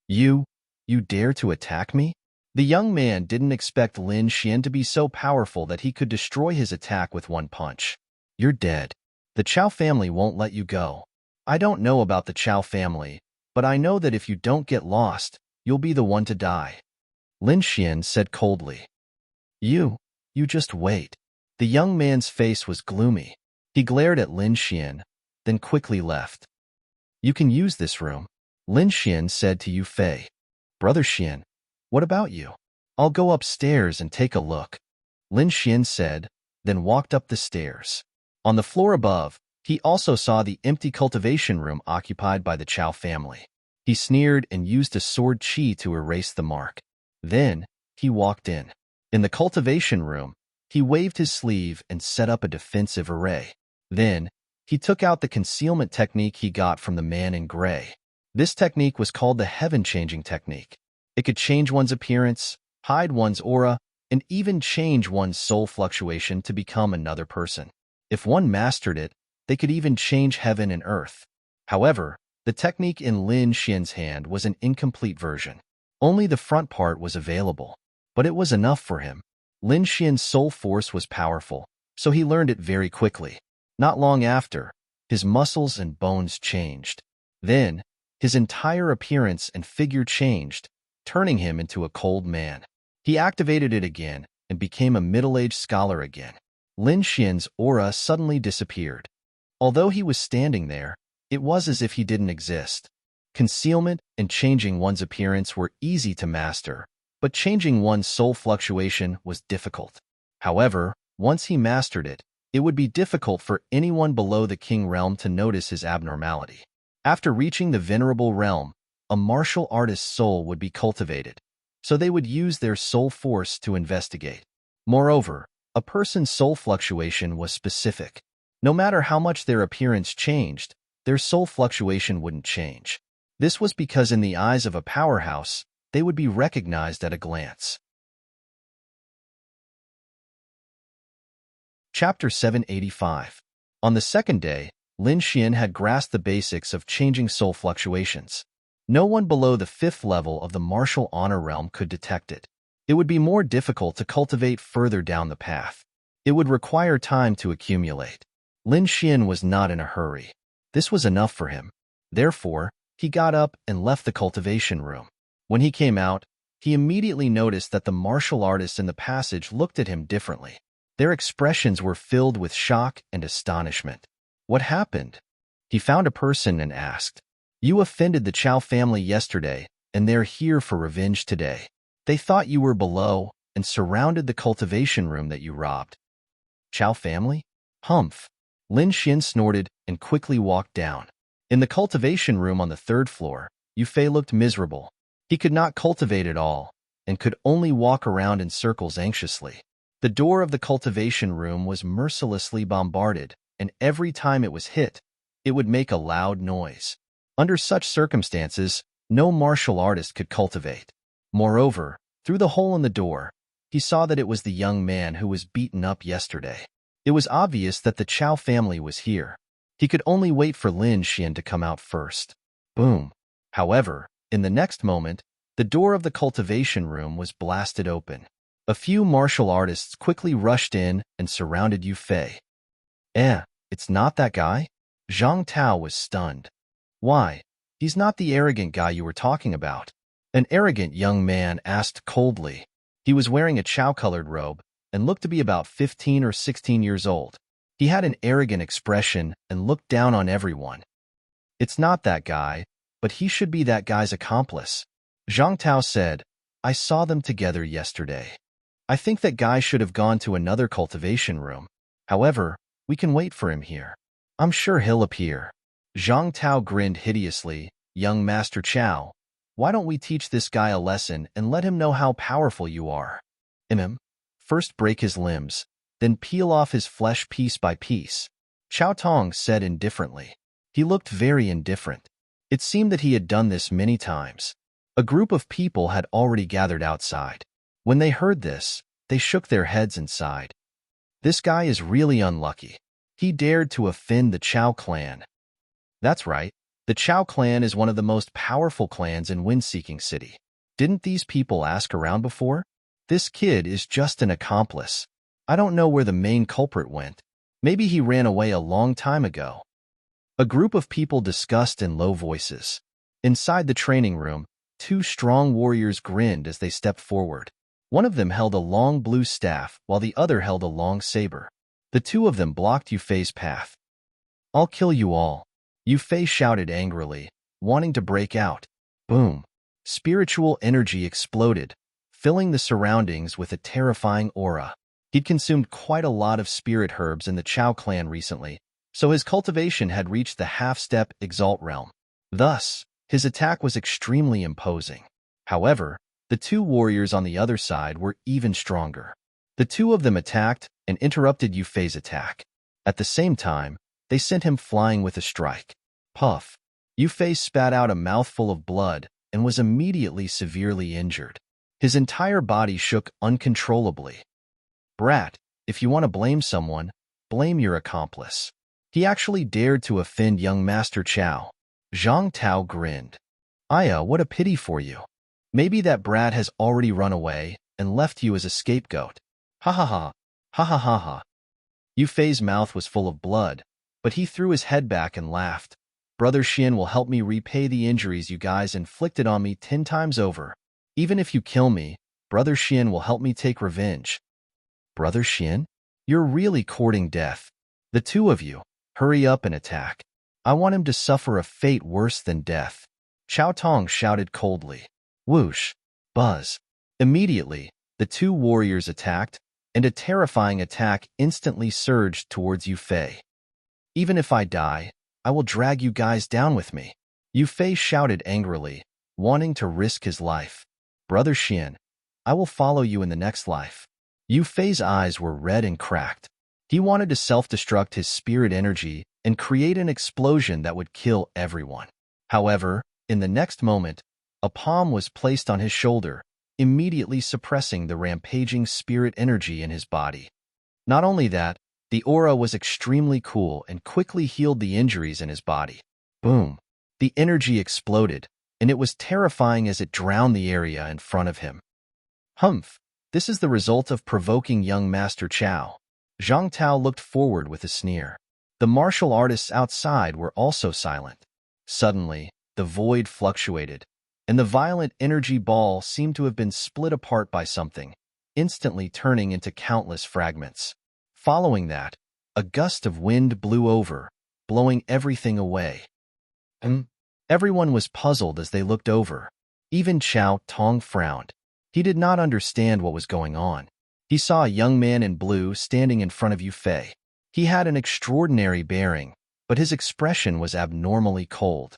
You dare to attack me? The young man didn't expect Lin Xian to be so powerful that he could destroy his attack with one punch. You're dead. The Chow family won't let you go. I don't know about the Chow family, but I know that if you don't get lost, you'll be the one to die. Lin Xian said coldly. You just wait. The young man's face was gloomy. He glared at Lin Xian, then quickly left. You can use this room, Lin Xian said to Yu Fei. Brother Xian, what about you? I'll go upstairs and take a look, Lin Xian said, then walked up the stairs. On the floor above, he also saw the empty cultivation room occupied by the Chow family. He sneered and used a sword chi to erase the mark. Then, he walked in. In the cultivation room, he waved his sleeve and set up a defensive array. Then, he took out the concealment technique he got from the man in gray. This technique was called the heaven-changing technique. It could change one's appearance, hide one's aura, and even change one's soul fluctuation to become another person. If one mastered it, they could even change heaven and earth. However, the technique in Lin Xian's hand was an incomplete version. Only the front part was available. But it was enough for him. Lin Xian's soul force was powerful, so he learned it very quickly. Not long after, his muscles and bones changed. Then, his entire appearance and figure changed, turning him into a cold man. He activated it again and became a middle-aged scholar again. Lin Xian's aura suddenly disappeared. Although he was standing there, it was as if he didn't exist. Concealment and changing one's appearance were easy to master, but changing one's soul fluctuation was difficult. However, once he mastered it, it would be difficult for anyone below the king realm to notice his abnormality. After reaching the venerable realm, a martial artist's soul would be cultivated, so they would use their soul force to investigate. Moreover, a person's soul fluctuation was specific. No matter how much their appearance changed, their soul fluctuation wouldn't change. This was because in the eyes of a powerhouse, they would be recognized at a glance. Chapter 785. On the second day, Lin Xian had grasped the basics of changing soul fluctuations. No one below the 5th level of the martial honor realm could detect it. It would be more difficult to cultivate further down the path. It would require time to accumulate. Lin Xian was not in a hurry. This was enough for him. Therefore, he got up and left the cultivation room. When he came out, he immediately noticed that the martial artists in the passage looked at him differently. Their expressions were filled with shock and astonishment. What happened? He found a person and asked, You offended the Chow family yesterday, and they're here for revenge today. They thought you were below and surrounded the cultivation room that you robbed. Chow family? Humph. Lin Xian snorted and quickly walked down. In the cultivation room on the 3rd floor, Yu Fei looked miserable. He could not cultivate at all, and could only walk around in circles anxiously. The door of the cultivation room was mercilessly bombarded, and every time it was hit, it would make a loud noise. Under such circumstances, no martial artist could cultivate. Moreover, through the hole in the door, he saw that it was the young man who was beaten up yesterday. It was obvious that the Chow family was here. He could only wait for Lin Xian to come out first. Boom. However, in the next moment, the door of the cultivation room was blasted open. A few martial artists quickly rushed in and surrounded Yu Fei. It's not that guy? Zhang Tao was stunned. Why? He's not the arrogant guy you were talking about. An arrogant young man asked coldly. He was wearing a chow-colored robe and looked to be about 15 or 16 years old. He had an arrogant expression and looked down on everyone. It's not that guy, but he should be that guy's accomplice. Zhang Tao said, I saw them together yesterday. I think that guy should have gone to another cultivation room. However, we can wait for him here. I'm sure he'll appear. Zhang Tao grinned hideously. Young Master Chow, why don't we teach this guy a lesson and let him know how powerful you are? First break his limbs, then peel off his flesh piece by piece. Chow Tong said indifferently. He looked very indifferent. It seemed that he had done this many times. A group of people had already gathered outside. When they heard this, they shook their heads and sighed. This guy is really unlucky. He dared to offend the Chow clan. That's right. The Chow clan is one of the most powerful clans in Wind-Seeking City. Didn't these people ask around before? This kid is just an accomplice. I don't know where the main culprit went. Maybe he ran away a long time ago. A group of people discussed in low voices. Inside the training room, two strong warriors grinned as they stepped forward. One of them held a long blue staff, while the other held a long saber. The two of them blocked Yu Fei's path. I'll kill you all. Yu Fei shouted angrily, wanting to break out. Boom. Spiritual energy exploded, filling the surroundings with a terrifying aura. He'd consumed quite a lot of spirit herbs in the Chow clan recently, so his cultivation had reached the half-step exalt realm. Thus, his attack was extremely imposing. However, the two warriors on the other side were even stronger. The two of them attacked and interrupted Yu Fei's attack. At the same time, they sent him flying with a strike. Puff. Yu Fei spat out a mouthful of blood and was immediately severely injured. His entire body shook uncontrollably. Brat, if you want to blame someone, blame your accomplice. He actually dared to offend young Master Chow. Zhang Tao grinned. Aya, what a pity for you. Maybe that brat has already run away and left you as a scapegoat. Ha ha ha. Ha ha ha ha. Yu Fei's mouth was full of blood, but he threw his head back and laughed. Brother Xian will help me repay the injuries you guys inflicted on me 10 times over. Even if you kill me, Brother Xian will help me take revenge. Brother Xian? You're really courting death. The two of you, hurry up and attack. I want him to suffer a fate worse than death. Chow Tong shouted coldly. Whoosh. Buzz. Immediately, the two warriors attacked, and a terrifying attack instantly surged towards Yu Fei. Even if I die, I will drag you guys down with me. Yu Fei shouted angrily, wanting to risk his life. Brother Xian, I will follow you in the next life. Yu Fei's eyes were red and cracked. He wanted to self-destruct his spirit energy and create an explosion that would kill everyone. However, in the next moment, a palm was placed on his shoulder, immediately suppressing the rampaging spirit energy in his body. Not only that, the aura was extremely cool and quickly healed the injuries in his body. Boom! The energy exploded, and it was terrifying as it drowned the area in front of him. Humph! This is the result of provoking young Master Chow. Zhang Tao looked forward with a sneer. The martial artists outside were also silent. Suddenly, the void fluctuated, and the violent energy ball seemed to have been split apart by something, instantly turning into countless fragments. Following that, a gust of wind blew over, blowing everything away. Everyone was puzzled as they looked over. Even Chow Tong frowned. He did not understand what was going on. He saw a young man in blue standing in front of Yu Fei. He had an extraordinary bearing, but his expression was abnormally cold.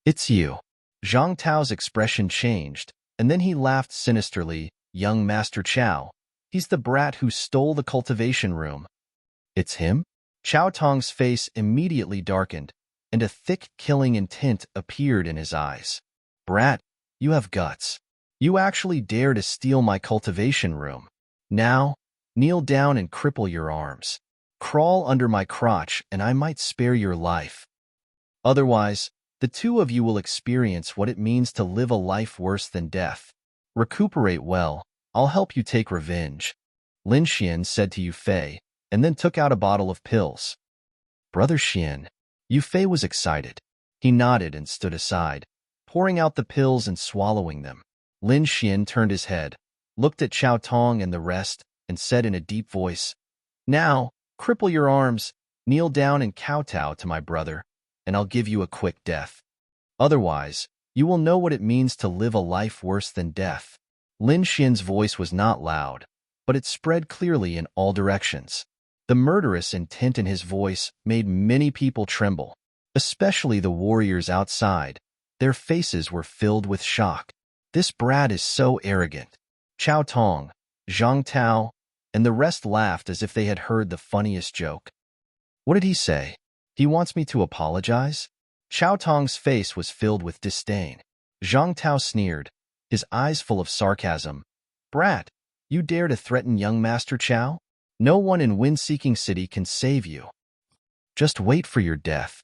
It's you. Zhang Tao's expression changed, and then he laughed sinisterly. Young Master Chow. He's the brat who stole the cultivation room. It's him? Chow Tong's face immediately darkened, and a thick killing intent appeared in his eyes. Brat, you have guts. You actually dare to steal my cultivation room. Now, kneel down and cripple your arms. Crawl under my crotch and I might spare your life. Otherwise, the two of you will experience what it means to live a life worse than death. Recuperate well. I'll help you take revenge. Lin Xian said to Yu Fei, and then took out a bottle of pills. Brother Xian. Yu Fei was excited. He nodded and stood aside, pouring out the pills and swallowing them. Lin Xian turned his head, looked at Qiao Tong and the rest, and said in a deep voice, Now, cripple your arms, kneel down and kowtow to my brother, and I'll give you a quick death. Otherwise, you will know what it means to live a life worse than death. Lin Xian's voice was not loud, but it spread clearly in all directions. The murderous intent in his voice made many people tremble, especially the warriors outside. Their faces were filled with shock. This brat is so arrogant. Qiao Tong, Zhang Tao, and the rest laughed as if they had heard the funniest joke. What did he say? He wants me to apologize? Qiao Tong's face was filled with disdain. Zhang Tao sneered, his eyes full of sarcasm. Brat, you dare to threaten young Master Qiao? No one in Wind-Seeking City can save you. Just wait for your death.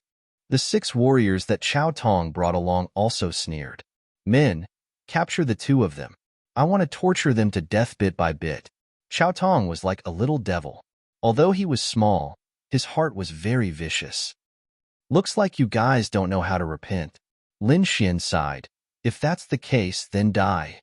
The 6 warriors that Qiao Tong brought along also sneered. Men, capture the 2 of them. I want to torture them to death bit by bit. Qiao Tong was like a little devil. Although he was small, his heart was very vicious. Looks like you guys don't know how to repent. Lin Xian sighed. If that's the case, then die.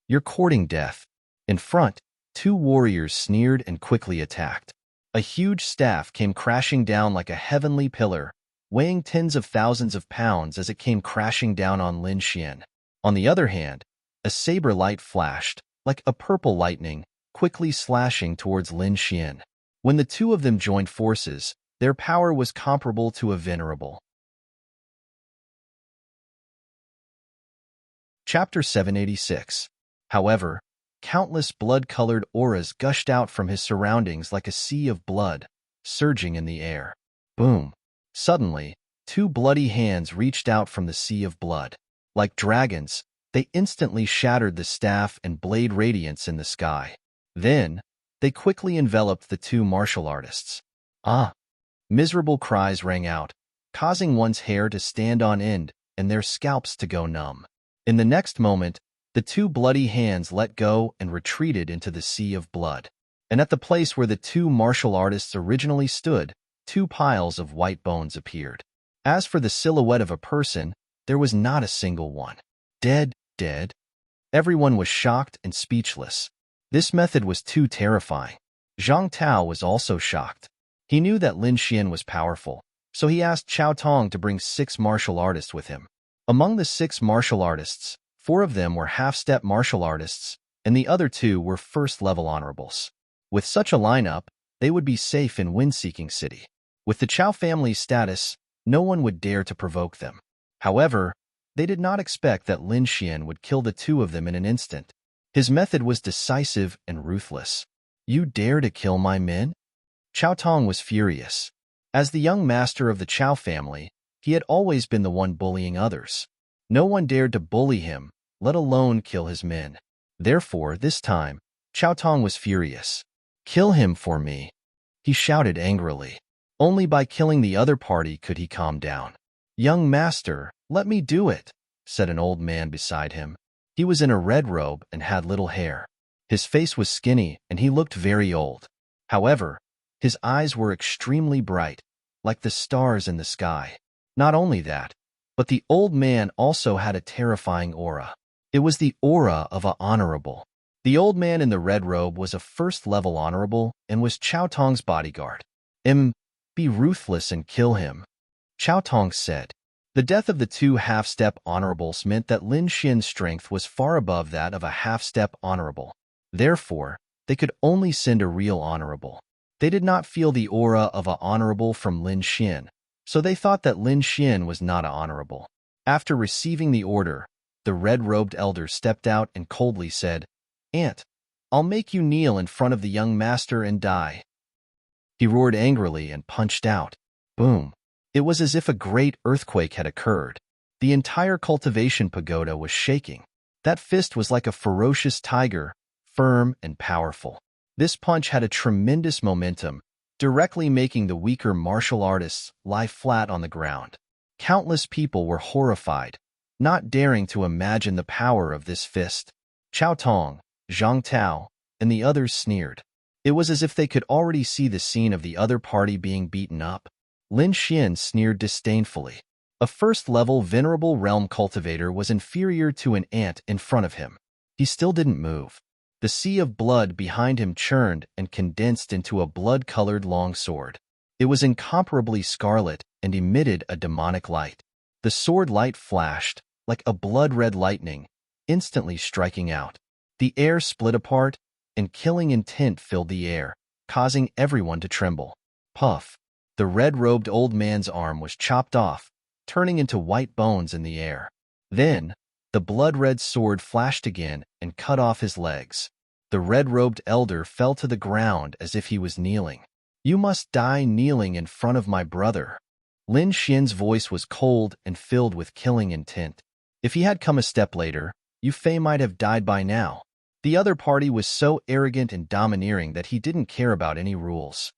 You're courting death. In front, 2 warriors sneered and quickly attacked. A huge staff came crashing down like a heavenly pillar, weighing tens of thousands of pounds as it came crashing down on Lin Xian. On the other hand, a saber light flashed, like a purple lightning, quickly slashing towards Lin Xian. When the 2 of them joined forces, their power was comparable to a venerable. Chapter 786. However, countless blood-colored auras gushed out from his surroundings like a sea of blood, surging in the air. Boom! Suddenly, 2 bloody hands reached out from the sea of blood. Like dragons, they instantly shattered the staff and blade radiance in the sky. Then, they quickly enveloped the 2 martial artists. Ah! Miserable cries rang out, causing one's hair to stand on end and their scalps to go numb. In the next moment, the 2 bloody hands let go and retreated into the sea of blood. And at the place where the 2 martial artists originally stood, 2 piles of white bones appeared. As for the silhouette of a person, there was not a single one. Dead. Everyone was shocked and speechless. This method was too terrifying. Zhang Tao was also shocked. He knew that Lin Xian was powerful, so he asked Qiao Tong to bring 6 martial artists with him. Among the 6 martial artists, 4 of them were half-step martial artists, and the other 2 were first-level honorables. With such a lineup, they would be safe in Wind-Seeking City. With the Qiao family's status, no one would dare to provoke them. However, they did not expect that Lin Xian would kill the 2 of them in an instant. His method was decisive and ruthless. You dare to kill my men? Qiao Tong was furious. As the young master of the Qiao family, he had always been the one bullying others. No one dared to bully him, let alone kill his men. Therefore, this time, Qiao Tong was furious. Kill him for me, he shouted angrily. Only by killing the other party could he calm down. Young master, let me do it, said an old man beside him. He was in a red robe and had little hair. His face was skinny and he looked very old. However, his eyes were extremely bright, like the stars in the sky. Not only that, but the old man also had a terrifying aura. It was the aura of an honorable. The old man in the red robe was a first-level honorable and was Qiao Tong's bodyguard. Be ruthless and kill him, Qiao Tong said. The death of the 2 half-step honorables meant that Lin Xian's strength was far above that of a half-step honorable. Therefore, they could only send a real honorable. They did not feel the aura of an honorable from Lin Xian, so they thought that Lin Xian was not an honorable. After receiving the order, the red-robed elder stepped out and coldly said, Aunt, I'll make you kneel in front of the young master and die. He roared angrily and punched out. Boom! It was as if a great earthquake had occurred. The entire cultivation pagoda was shaking. That fist was like a ferocious tiger, firm and powerful. This punch had a tremendous momentum, directly making the weaker martial artists lie flat on the ground. Countless people were horrified, not daring to imagine the power of this fist. Chao Tong, Zhang Tao, and the others sneered. It was as if they could already see the scene of the other party being beaten up. Lin Xian sneered disdainfully. A first-level venerable realm cultivator was inferior to an ant in front of him. He still didn't move. The sea of blood behind him churned and condensed into a blood-colored longsword. It was incomparably scarlet and emitted a demonic light. The sword light flashed, like a blood-red lightning, instantly striking out. The air split apart, and killing intent filled the air, causing everyone to tremble. Puff! The red-robed old man's arm was chopped off, turning into white bones in the air. Then, the blood-red sword flashed again and cut off his legs. The red-robed elder fell to the ground as if he was kneeling. "You must die kneeling in front of my brother." Lin Xian's voice was cold and filled with killing intent. If he had come a step later, Yu Fei might have died by now. The other party was so arrogant and domineering that he didn't care about any rules.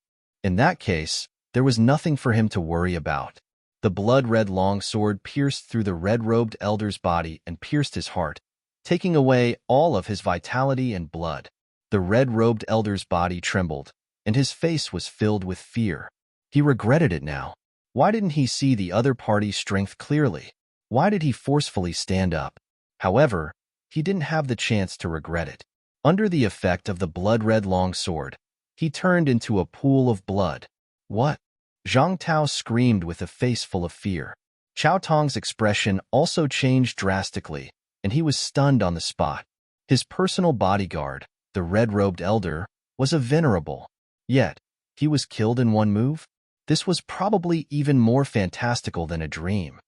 In that case, there was nothing for him to worry about. The blood-red longsword pierced through the red-robed elder's body and pierced his heart, taking away all of his vitality and blood. The red-robed elder's body trembled, and his face was filled with fear. He regretted it now. Why didn't he see the other party's strength clearly? Why did he forcefully stand up? However, he didn't have the chance to regret it. Under the effect of the blood-red longsword, he turned into a pool of blood. "What?" Zhang Tao screamed with a face full of fear. Chao Tong's expression also changed drastically, and he was stunned on the spot. His personal bodyguard, the red-robed elder, was a venerable. Yet, he was killed in one move? This was probably even more fantastical than a dream.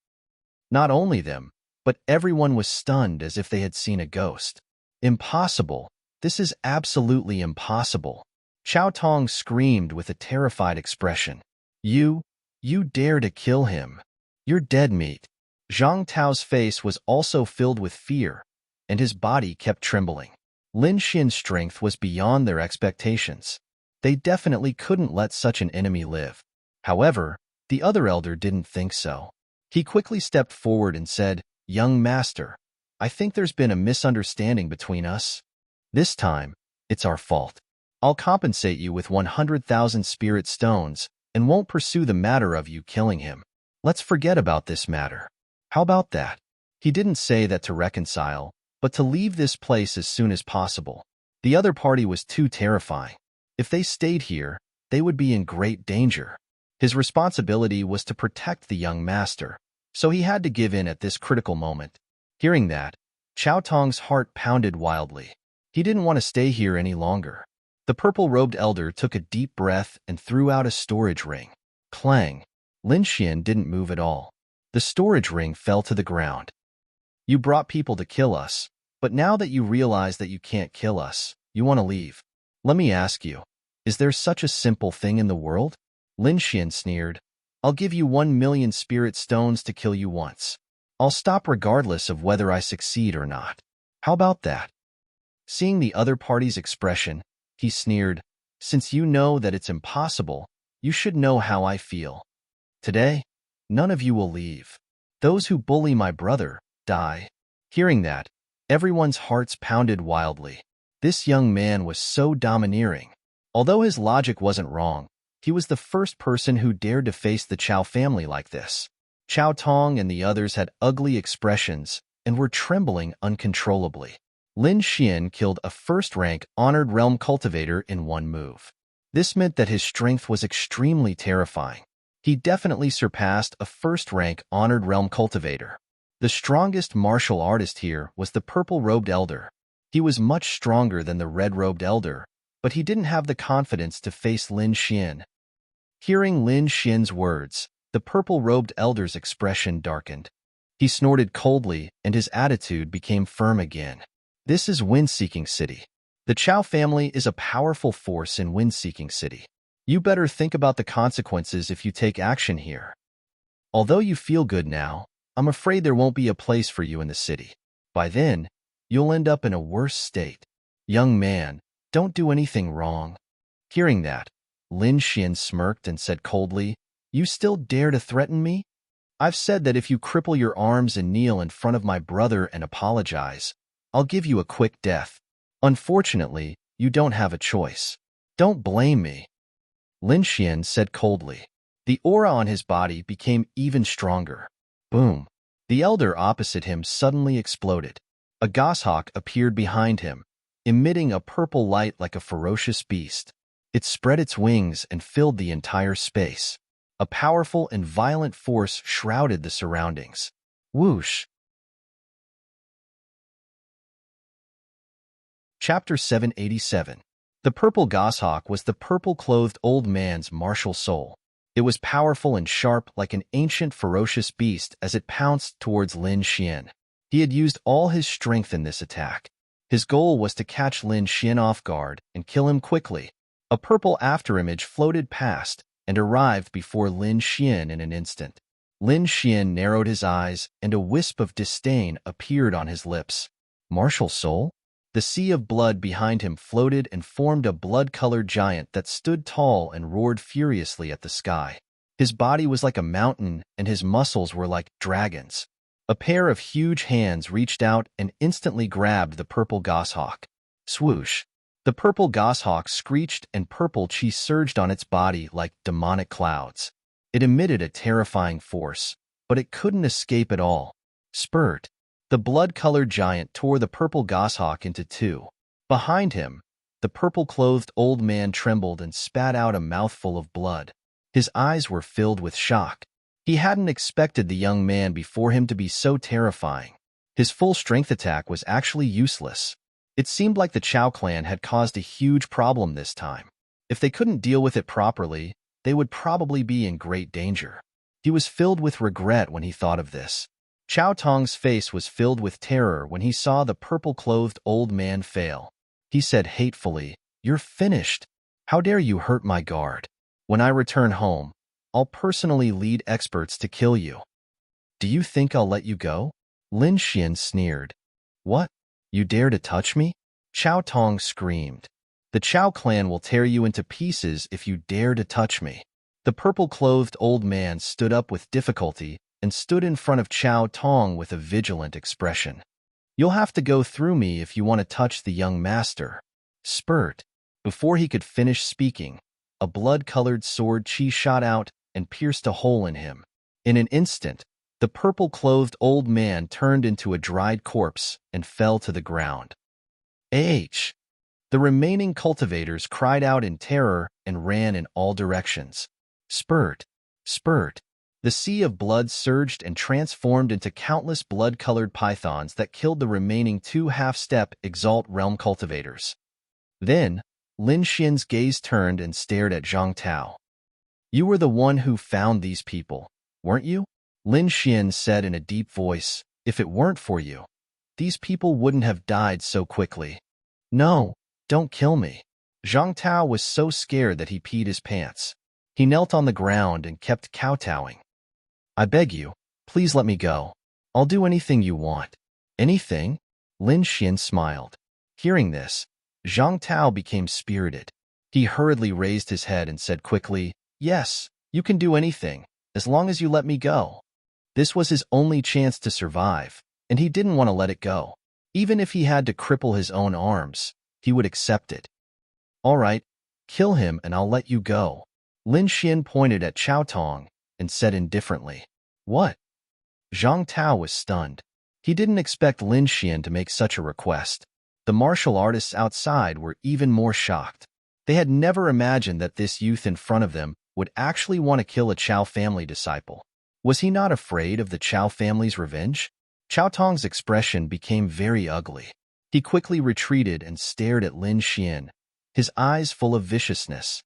Not only them, but everyone was stunned as if they had seen a ghost. Impossible. This is absolutely impossible. Chao Tong screamed with a terrified expression. You dare to kill him. You're dead meat." Zhang Tao's face was also filled with fear, and his body kept trembling. Lin Xian's strength was beyond their expectations. They definitely couldn't let such an enemy live. However, the other elder didn't think so. He quickly stepped forward and said, "Young master, I think there's been a misunderstanding between us. This time, it's our fault. I'll compensate you with 100,000 spirit stones and won't pursue the matter of you killing him. Let's forget about this matter. How about that?" He didn't say that to reconcile, but to leave this place as soon as possible. The other party was too terrifying. If they stayed here, they would be in great danger. His responsibility was to protect the young master, so he had to give in at this critical moment. Hearing that, Chao Tong's heart pounded wildly. He didn't want to stay here any longer. The purple-robed elder took a deep breath and threw out a storage ring. Clang! Lin Xian didn't move at all. The storage ring fell to the ground. "You brought people to kill us, but now that you realize that you can't kill us, you want to leave. Let me ask you, is there such a simple thing in the world?" Lin Xian sneered. "I'll give you 1,000,000 spirit stones to kill you once. I'll stop regardless of whether I succeed or not. How about that?" Seeing the other party's expression, he sneered, "Since you know that it's impossible, you should know how I feel. Today, none of you will leave. Those who bully my brother, die." Hearing that, everyone's hearts pounded wildly. This young man was so domineering. Although his logic wasn't wrong, he was the first person who dared to face the Chao family like this. Chao Tong and the others had ugly expressions and were trembling uncontrollably. Lin Xian killed a first-rank honored realm cultivator in one move. This meant that his strength was extremely terrifying. He definitely surpassed a first-rank honored realm cultivator. The strongest martial artist here was the purple-robed elder. He was much stronger than the red-robed elder, but he didn't have the confidence to face Lin Xian. Hearing Lin Xian's words, the purple-robed elder's expression darkened. He snorted coldly, and his attitude became firm again. "This is Wind-Seeking City. The Chao family is a powerful force in Wind-Seeking City. You better think about the consequences if you take action here. Although you feel good now, I'm afraid there won't be a place for you in the city. By then, you'll end up in a worse state. Young man, Don't do anything wrong. Hearing that, Lin Xian smirked and said coldly, You still dare to threaten me? I've said that if you cripple your arms and kneel in front of my brother and apologize, I'll give you a quick death. Unfortunately, you don't have a choice. Don't blame me. Lin Xian said coldly. The aura on his body became even stronger. Boom. The elder opposite him suddenly exploded. A goshawk appeared behind him, emitting a purple light like a ferocious beast. It spread its wings and filled the entire space. A powerful and violent force shrouded the surroundings. Whoosh! Chapter 787. The purple goshawk was the purple-clothed old man's martial soul. It was powerful and sharp like an ancient ferocious beast as it pounced towards Lin Xian. He had used all his strength in this attack. His goal was to catch Lin Xian off guard and kill him quickly. A purple afterimage floated past and arrived before Lin Xian in an instant. Lin Xian narrowed his eyes and a wisp of disdain appeared on his lips. Martial soul? The sea of blood behind him floated and formed a blood-colored giant that stood tall and roared furiously at the sky. His body was like a mountain and his muscles were like dragons. A pair of huge hands reached out and instantly grabbed the purple goshawk. Swoosh! The purple goshawk screeched and purple chi surged on its body like demonic clouds. It emitted a terrifying force, but it couldn't escape at all. Spurt! The blood-colored giant tore the purple goshawk into two. Behind him, the purple-clothed old man trembled and spat out a mouthful of blood. His eyes were filled with shock. He hadn't expected the young man before him to be so terrifying. His full-strength attack was actually useless. It seemed like the Chao clan had caused a huge problem this time. If they couldn't deal with it properly, they would probably be in great danger. He was filled with regret when he thought of this. Chao Tong's face was filled with terror when he saw the purple-clothed old man fail. He said hatefully, You're finished. How dare you hurt my guard? When I return home, I'll personally lead experts to kill you. Do you think I'll let you go? Lin Xian sneered. What? You dare to touch me? Chao Tong screamed. The Chao clan will tear you into pieces if you dare to touch me. The purple-clothed old man stood up with difficulty and stood in front of Chao Tong with a vigilant expression. You'll have to go through me if you want to touch the young master. Spurt. Before he could finish speaking, a blood-colored sword chi shot out and pierced a hole in him. In an instant, the purple-clothed old man turned into a dried corpse and fell to the ground. H. The remaining cultivators cried out in terror and ran in all directions. Spurt. Spurt. The sea of blood surged and transformed into countless blood-colored pythons that killed the remaining two half-step Exalt Realm cultivators. Then, Lin Xian's gaze turned and stared at Zhang Tao. You were the one who found these people, weren't you? Lin Xian said in a deep voice, If it weren't for you, these people wouldn't have died so quickly. No, don't kill me. Zhang Tao was so scared that he peed his pants. He knelt on the ground and kept kowtowing. I beg you, please let me go. I'll do anything you want. Anything? Lin Xian smiled. Hearing this, Zhang Tao became spirited. He hurriedly raised his head and said quickly, Yes, you can do anything, as long as you let me go. This was his only chance to survive, and he didn't want to let it go. Even if he had to cripple his own arms, he would accept it. All right, kill him and I'll let you go. Lin Xian pointed at Chao Tong and said indifferently, What? Zhang Tao was stunned. He didn't expect Lin Xian to make such a request. The martial artists outside were even more shocked. They had never imagined that this youth in front of them would actually want to kill a Chao family disciple. Was he not afraid of the Chao family's revenge? Chao Tong's expression became very ugly. He quickly retreated and stared at Lin Xian, his eyes full of viciousness.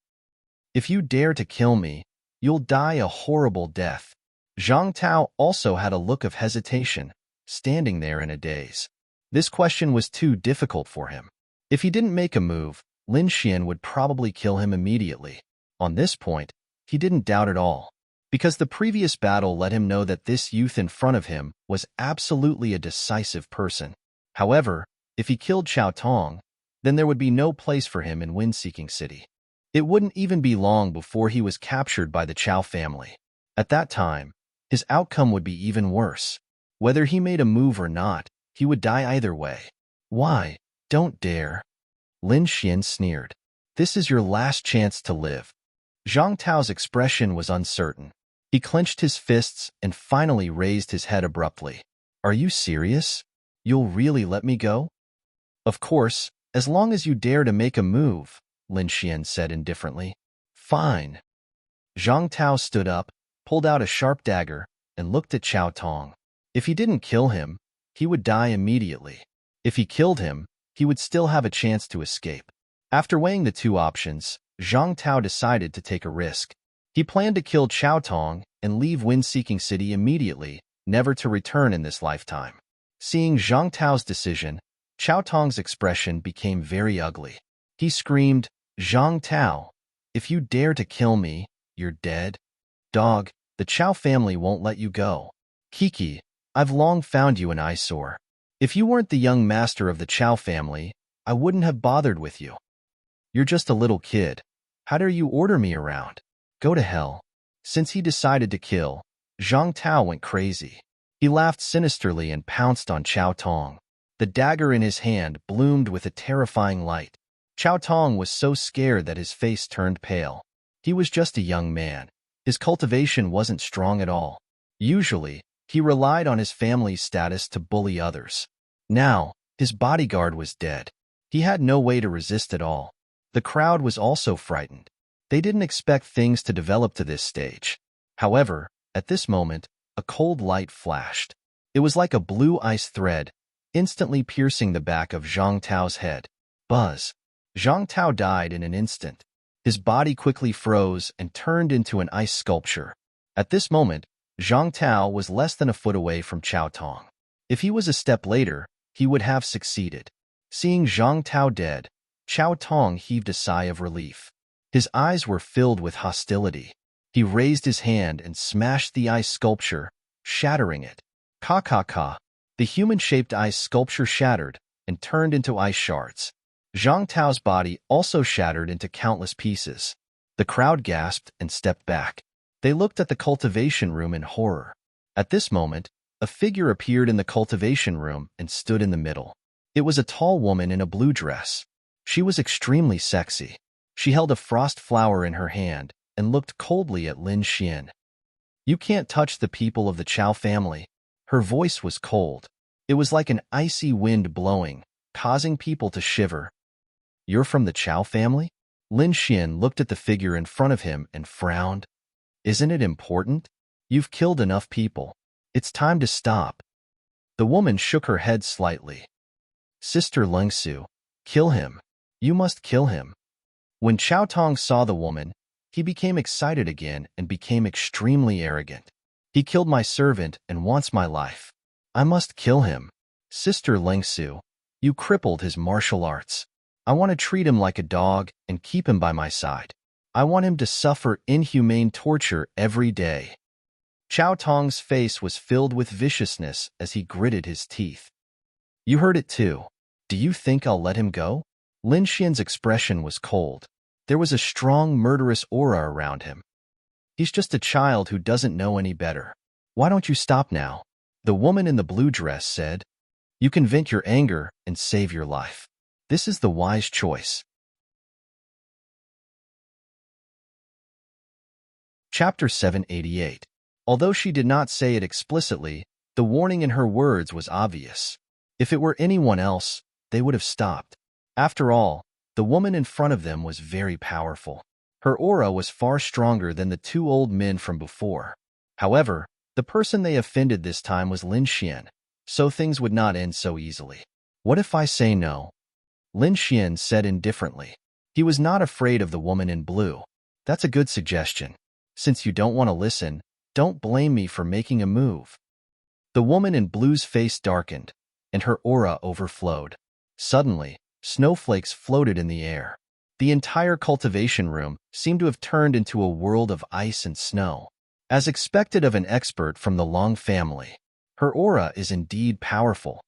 If you dare to kill me, you'll die a horrible death. Zhang Tao also had a look of hesitation, standing there in a daze. This question was too difficult for him. If he didn't make a move, Lin Xian would probably kill him immediately. On this point, he didn't doubt at all, because the previous battle let him know that this youth in front of him was absolutely a decisive person. However, if he killed Chao Tong, then there would be no place for him in Wind-Seeking City. It wouldn't even be long before he was captured by the Chow family. At that time, his outcome would be even worse. Whether he made a move or not, he would die either way. Why? Don't dare. Lin Xian sneered. This is your last chance to live. Zhang Tao's expression was uncertain. He clenched his fists and finally raised his head abruptly. Are you serious? You'll really let me go? Of course, as long as you dare to make a move, Lin Xian said indifferently. Fine. Zhang Tao stood up, pulled out a sharp dagger, and looked at Qiao Tong. If he didn't kill him, he would die immediately. If he killed him, he would still have a chance to escape. After weighing the two options, Zhang Tao decided to take a risk. He planned to kill Qiao Tong and leave Wind-Seeking City immediately, never to return in this lifetime. Seeing Zhang Tao's decision, Qiao Tong's expression became very ugly. He screamed, Zhang Tao, if you dare to kill me, you're dead. Dog, the Chow family won't let you go. Kiki, I've long found you an eyesore. If you weren't the young master of the Chow family, I wouldn't have bothered with you. You're just a little kid. How dare you order me around? Go to hell. Since he decided to kill, Zhang Tao went crazy. He laughed sinisterly and pounced on Qiao Tong. The dagger in his hand bloomed with a terrifying light. Qiao Tong was so scared that his face turned pale. He was just a young man. His cultivation wasn't strong at all. Usually, he relied on his family's status to bully others. Now, his bodyguard was dead. He had no way to resist at all. The crowd was also frightened. They didn't expect things to develop to this stage. However, at this moment, a cold light flashed. It was like a blue ice thread, instantly piercing the back of Zhang Tao's head. Buzz. Zhang Tao died in an instant. His body quickly froze and turned into an ice sculpture. At this moment, Zhang Tao was less than a foot away from Qiao Tong. If he was a step later, he would have succeeded. Seeing Zhang Tao dead, Qiao Tong heaved a sigh of relief. His eyes were filled with hostility. He raised his hand and smashed the ice sculpture, shattering it. Ka ka ka. The human-shaped ice sculpture shattered and turned into ice shards. Zhang Tao's body also shattered into countless pieces. The crowd gasped and stepped back. They looked at the cultivation room in horror. At this moment, a figure appeared in the cultivation room and stood in the middle. It was a tall woman in a blue dress. She was extremely sexy. She held a frost flower in her hand and looked coldly at Lin Xian. You can't touch the people of the Chow family. Her voice was cold. It was like an icy wind blowing, causing people to shiver. You're from the Chow family? Lin Xian looked at the figure in front of him and frowned. Isn't it important? You've killed enough people. It's time to stop. The woman shook her head slightly. Sister Lengsu, kill him. You must kill him. When Qiao Tong saw the woman, he became excited again and became extremely arrogant. He killed my servant and wants my life. I must kill him. Sister Lengsu, you crippled his martial arts. I want to treat him like a dog and keep him by my side. I want him to suffer inhumane torture every day. Qiao Tong's face was filled with viciousness as he gritted his teeth. You heard it too. Do you think I'll let him go? Lin Xian's expression was cold. There was a strong, murderous aura around him. He's just a child who doesn't know any better. Why don't you stop now? The woman in the blue dress said. You can vent your anger and save your life. This is the wise choice. Chapter 788. Although she did not say it explicitly, the warning in her words was obvious. If it were anyone else, they would have stopped. After all, the woman in front of them was very powerful. Her aura was far stronger than the two old men from before. However, the person they offended this time was Lin Xian, so things would not end so easily. What if I say no? Lin Xian said indifferently. He was not afraid of the woman in blue. That's a good suggestion. Since you don't want to listen, don't blame me for making a move. The woman in blue's face darkened, and her aura overflowed. Suddenly, snowflakes floated in the air. The entire cultivation room seemed to have turned into a world of ice and snow. As expected of an expert from the Long family, her aura is indeed powerful.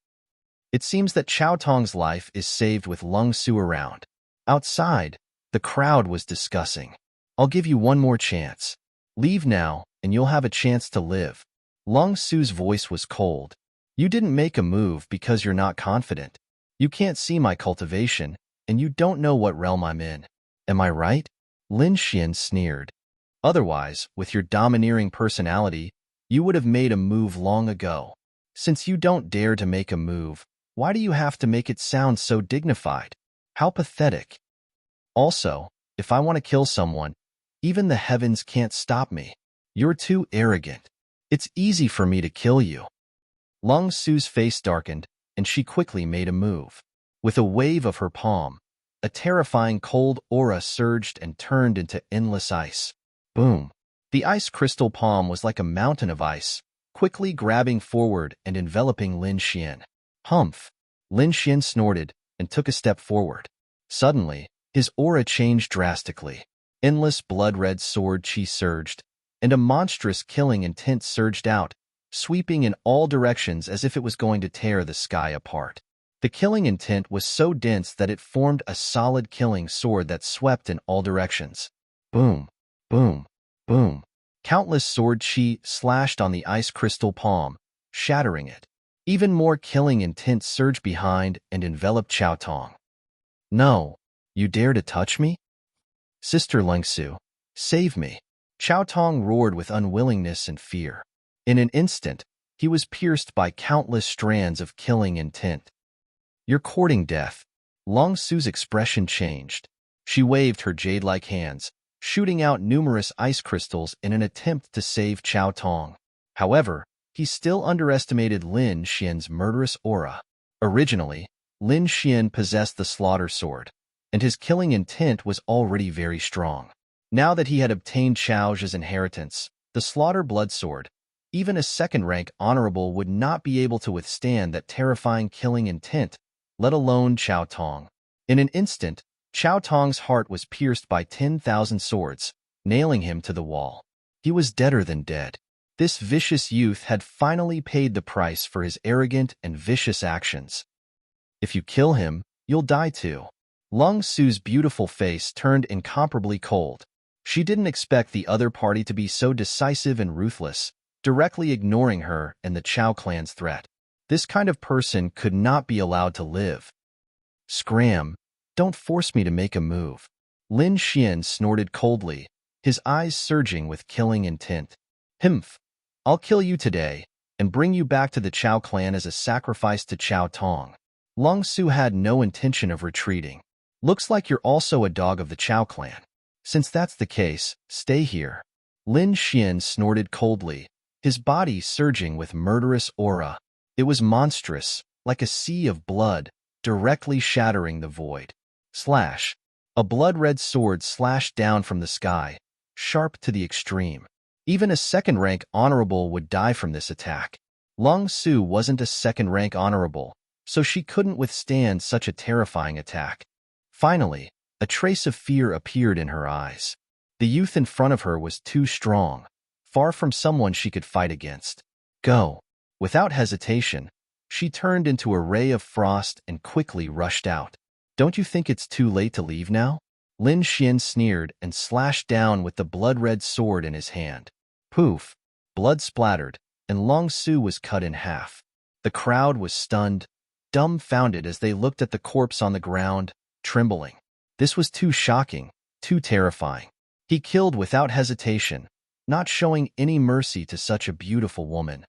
It seems that Chao Tong's life is saved with Lung Su around. Outside, the crowd was discussing. I'll give you one more chance. Leave now, and you'll have a chance to live. Lung Su's voice was cold. You didn't make a move because you're not confident. You can't see my cultivation, and you don't know what realm I'm in. Am I right? Lin Xian sneered. Otherwise, with your domineering personality, you would have made a move long ago. Since you don't dare to make a move, why do you have to make it sound so dignified? How pathetic. Also, if I want to kill someone, even the heavens can't stop me. You're too arrogant. It's easy for me to kill you. Lung Su's face darkened, and she quickly made a move. With a wave of her palm, a terrifying cold aura surged and turned into endless ice. Boom! The ice crystal palm was like a mountain of ice, quickly grabbing forward and enveloping Lin Xian. Humph! Lin Xian snorted and took a step forward. Suddenly, his aura changed drastically. Endless blood-red sword chi surged, and a monstrous killing intent surged out, sweeping in all directions as if it was going to tear the sky apart. The killing intent was so dense that it formed a solid killing sword that swept in all directions. Boom! Boom! Boom! Countless sword chi slashed on the ice crystal palm, shattering it. Even more killing intent surged behind and enveloped Chao Tong. No! You dare to touch me? Sister Lung Su, save me! Chao Tong roared with unwillingness and fear. In an instant, he was pierced by countless strands of killing intent. You're courting death. Lung Su's expression changed. She waved her jade-like hands, shooting out numerous ice crystals in an attempt to save Chao Tong. However, he still underestimated Lin Xian's murderous aura. Originally, Lin Xian possessed the slaughter sword, and his killing intent was already very strong. Now that he had obtained Chao Zhi's inheritance, the slaughter blood sword, even a second-rank honorable would not be able to withstand that terrifying killing intent, let alone Chao Tong. In an instant, Chao Tong's heart was pierced by 10,000 swords, nailing him to the wall. He was deader than dead. This vicious youth had finally paid the price for his arrogant and vicious actions. If you kill him, you'll die too. Lung Su's beautiful face turned incomparably cold. She didn't expect the other party to be so decisive and ruthless, directly ignoring her and the Chao clan's threat. This kind of person could not be allowed to live. Scram! Don't force me to make a move. Lin Xian snorted coldly, his eyes surging with killing intent. Himph! I'll kill you today, and bring you back to the Chao clan as a sacrifice to Chao Tong. Lung Su had no intention of retreating. Looks like you're also a dog of the Chao clan. Since that's the case, stay here. Lin Xian snorted coldly, his body surging with murderous aura. It was monstrous, like a sea of blood, directly shattering the void. Slash! A blood-red sword slashed down from the sky, sharp to the extreme. Even a second-rank honorable would die from this attack. Lung Su wasn't a second-rank honorable, so she couldn't withstand such a terrifying attack. Finally, a trace of fear appeared in her eyes. The youth in front of her was too strong, far from someone she could fight against. Go! Without hesitation, she turned into a ray of frost and quickly rushed out. Don't you think it's too late to leave now? Lin Xian sneered and slashed down with the blood-red sword in his hand. Poof! Blood splattered, and Lung Su was cut in half. The crowd was stunned, dumbfounded as they looked at the corpse on the ground, trembling. This was too shocking, too terrifying. He killed without hesitation, not showing any mercy to such a beautiful woman.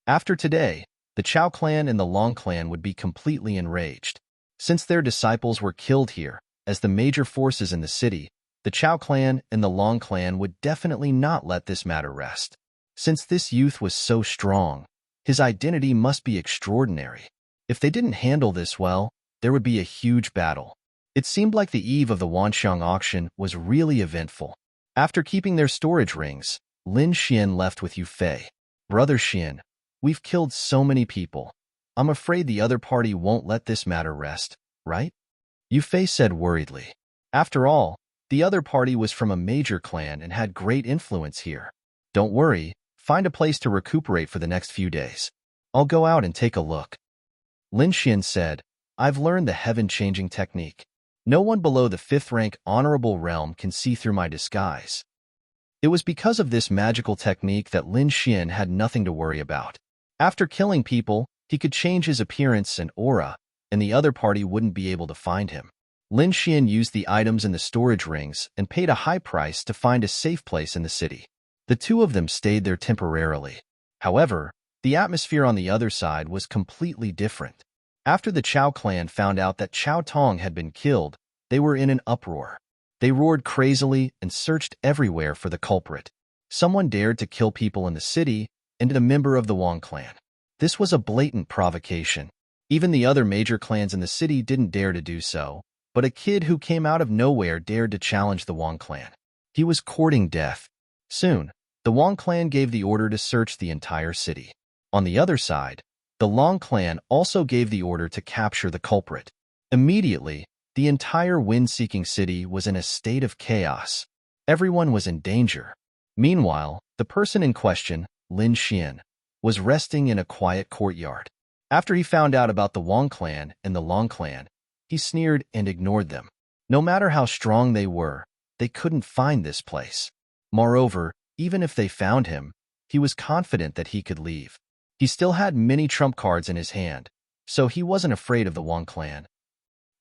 After today, the Chao clan and the Long clan would be completely enraged. Since their disciples were killed here, as the major forces in the city, the Chao clan and the Long clan would definitely not let this matter rest. Since this youth was so strong, his identity must be extraordinary. If they didn't handle this well, there would be a huge battle. It seemed like the eve of the Wanxiang auction was really eventful. After keeping their storage rings, Lin Xian left with Yu Fei. Brother Xian, we've killed so many people. I'm afraid the other party won't let this matter rest, right? Yu Fei said worriedly. After all, the other party was from a major clan and had great influence here. Don't worry, find a place to recuperate for the next few days. I'll go out and take a look. Lin Xian said, I've learned the heaven-changing technique. No one below the 5th rank honorable realm can see through my disguise. It was because of this magical technique that Lin Xian had nothing to worry about. After killing people, he could change his appearance and aura, and the other party wouldn't be able to find him. Lin Xian used the items in the storage rings and paid a high price to find a safe place in the city. The two of them stayed there temporarily. However, the atmosphere on the other side was completely different. After the Chao clan found out that Chao Tong had been killed, they were in an uproar. They roared crazily and searched everywhere for the culprit. Someone dared to kill people in the city and a member of the Wang clan. This was a blatant provocation. Even the other major clans in the city didn't dare to do so, but a kid who came out of nowhere dared to challenge the Wang clan. He was courting death. Soon, the Wang clan gave the order to search the entire city. On the other side, the Long clan also gave the order to capture the culprit. Immediately, the entire wind-seeking city was in a state of chaos. Everyone was in danger. Meanwhile, the person in question, Lin Xian, was resting in a quiet courtyard. After he found out about the Wang clan and the Long clan, he sneered and ignored them. No matter how strong they were, they couldn't find this place. Moreover, even if they found him, he was confident that he could leave. He still had many trump cards in his hand, so he wasn't afraid of the Wang clan.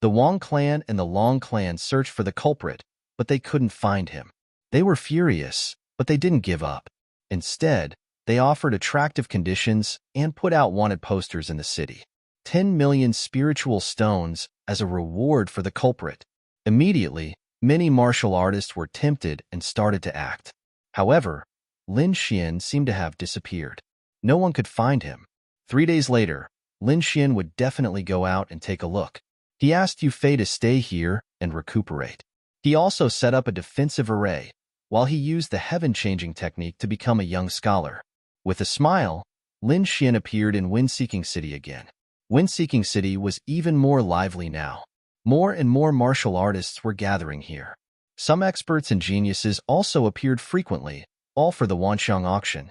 The Wang clan and the Long clan searched for the culprit, but they couldn't find him. They were furious, but they didn't give up. Instead, they offered attractive conditions and put out wanted posters in the city. 10 million spiritual stones as a reward for the culprit. Immediately, many martial artists were tempted and started to act. However, Lin Xian seemed to have disappeared. No one could find him. 3 days later, Lin Xian would definitely go out and take a look. He asked Yu Fei to stay here and recuperate. He also set up a defensive array, while he used the heaven-changing technique to become a young scholar. With a smile, Lin Xian appeared in Wind-Seeking City again. Wind-Seeking City was even more lively now. More and more martial artists were gathering here. Some experts and geniuses also appeared frequently, all for the Wanxiang auction.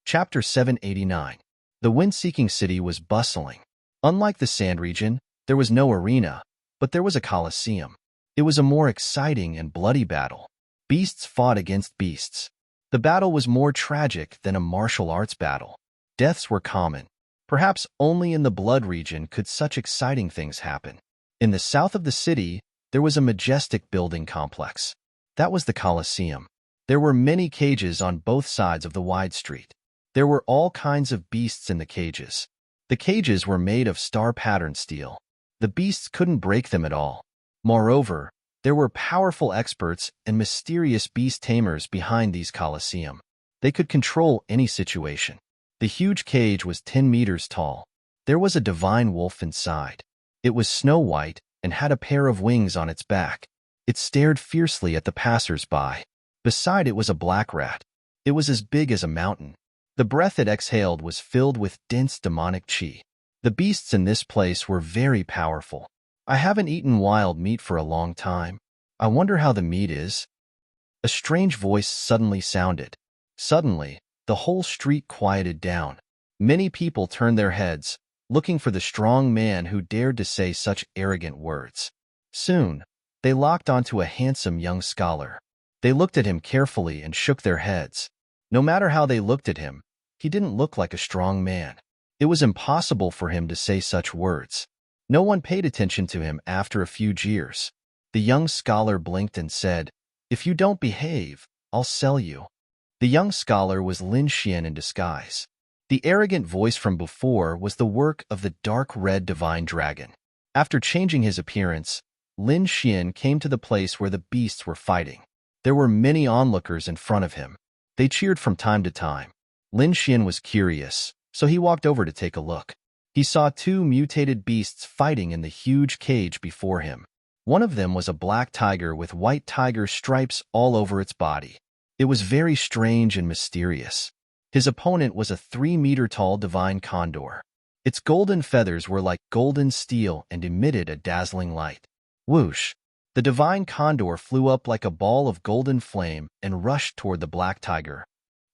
Chapter 789. The Wind-Seeking City was bustling. Unlike the Sand region, there was no arena, but there was a coliseum. It was a more exciting and bloody battle. Beasts fought against beasts. The battle was more tragic than a martial arts battle. Deaths were common. Perhaps only in the Blood region could such exciting things happen. In the south of the city, there was a majestic building complex. That was the Colosseum. There were many cages on both sides of the wide street. There were all kinds of beasts in the cages. The cages were made of star-patterned steel. The beasts couldn't break them at all. Moreover, there were powerful experts and mysterious beast tamers behind these Colosseum. They could control any situation. The huge cage was 10 meters tall. There was a divine wolf inside. It was snow-white and had a pair of wings on its back. It stared fiercely at the passers-by. Beside it was a black rat. It was as big as a mountain. The breath it exhaled was filled with dense demonic qi. The beasts in this place were very powerful. I haven't eaten wild meat for a long time. I wonder how the meat is. A strange voice suddenly sounded. Suddenly, the whole street quieted down. Many people turned their heads, looking for the strong man who dared to say such arrogant words. Soon, they locked onto a handsome young scholar. They looked at him carefully and shook their heads. No matter how they looked at him, he didn't look like a strong man. It was impossible for him to say such words. No one paid attention to him after a few jeers. The young scholar blinked and said, "If you don't behave, I'll sell you." The young scholar was Lin Xian in disguise. The arrogant voice from before was the work of the dark red divine dragon. After changing his appearance, Lin Xian came to the place where the beasts were fighting. There were many onlookers in front of him. They cheered from time to time. Lin Xian was curious, so he walked over to take a look. He saw 2 mutated beasts fighting in the huge cage before him. One of them was a black tiger with white tiger stripes all over its body. It was very strange and mysterious. His opponent was a 3-meter-tall divine condor. Its golden feathers were like golden steel and emitted a dazzling light. Whoosh! The divine condor flew up like a ball of golden flame and rushed toward the black tiger.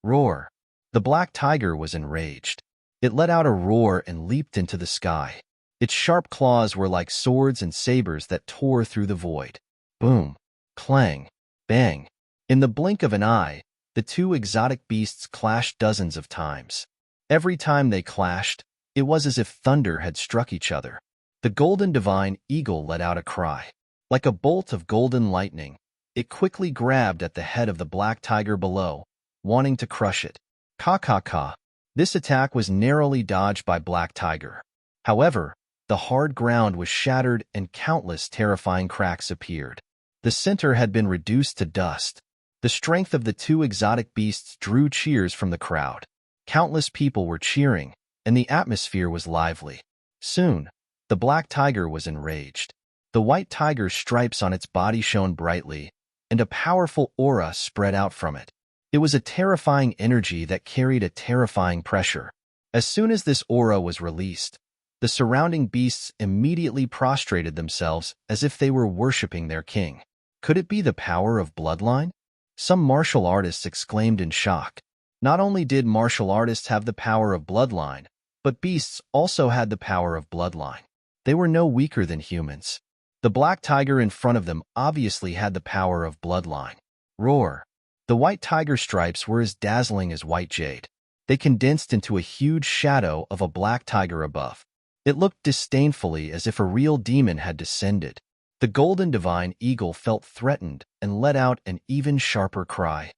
Roar! The black tiger was enraged. It let out a roar and leaped into the sky. Its sharp claws were like swords and sabers that tore through the void. Boom, clang, bang. In the blink of an eye, the two exotic beasts clashed dozens of times. Every time they clashed, it was as if thunder had struck each other. The golden divine eagle let out a cry. Like a bolt of golden lightning, it quickly grabbed at the head of the black tiger below, wanting to crush it. Ka. This attack was narrowly dodged by Black Tiger. However, the hard ground was shattered and countless terrifying cracks appeared. The center had been reduced to dust. The strength of the two exotic beasts drew cheers from the crowd. Countless people were cheering, and the atmosphere was lively. Soon, the black tiger was enraged. The white tiger's stripes on its body shone brightly, and a powerful aura spread out from it. It was a terrifying energy that carried a terrifying pressure. As soon as this aura was released, the surrounding beasts immediately prostrated themselves as if they were worshipping their king. Could it be the power of bloodline? Some martial artists exclaimed in shock. Not only did martial artists have the power of bloodline, but beasts also had the power of bloodline. They were no weaker than humans. The black tiger in front of them obviously had the power of bloodline. Roar. The white tiger stripes were as dazzling as white jade. They condensed into a huge shadow of a black tiger above. It looked disdainfully as if a real demon had descended. The golden divine eagle felt threatened and let out an even sharper cry.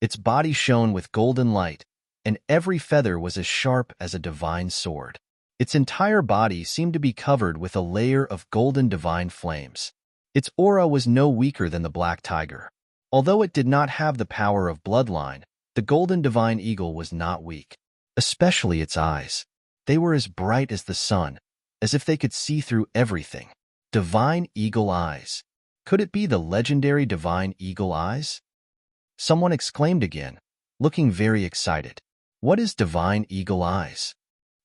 Its body shone with golden light, and every feather was as sharp as a divine sword. Its entire body seemed to be covered with a layer of golden divine flames. Its aura was no weaker than the black tiger. Although it did not have the power of bloodline, the golden divine eagle was not weak, especially its eyes. They were as bright as the sun, as if they could see through everything. Divine eagle eyes. Could it be the legendary divine eagle eyes? Someone exclaimed again, looking very excited. What is divine eagle eyes?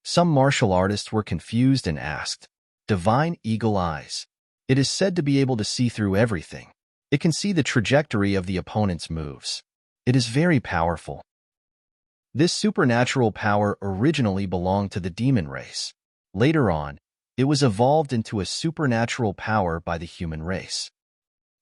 Some martial artists were confused and asked. Divine eagle eyes. It is said to be able to see through everything. It can see the trajectory of the opponent's moves. It is very powerful. This supernatural power originally belonged to the demon race. Later on, it was evolved into a supernatural power by the human race.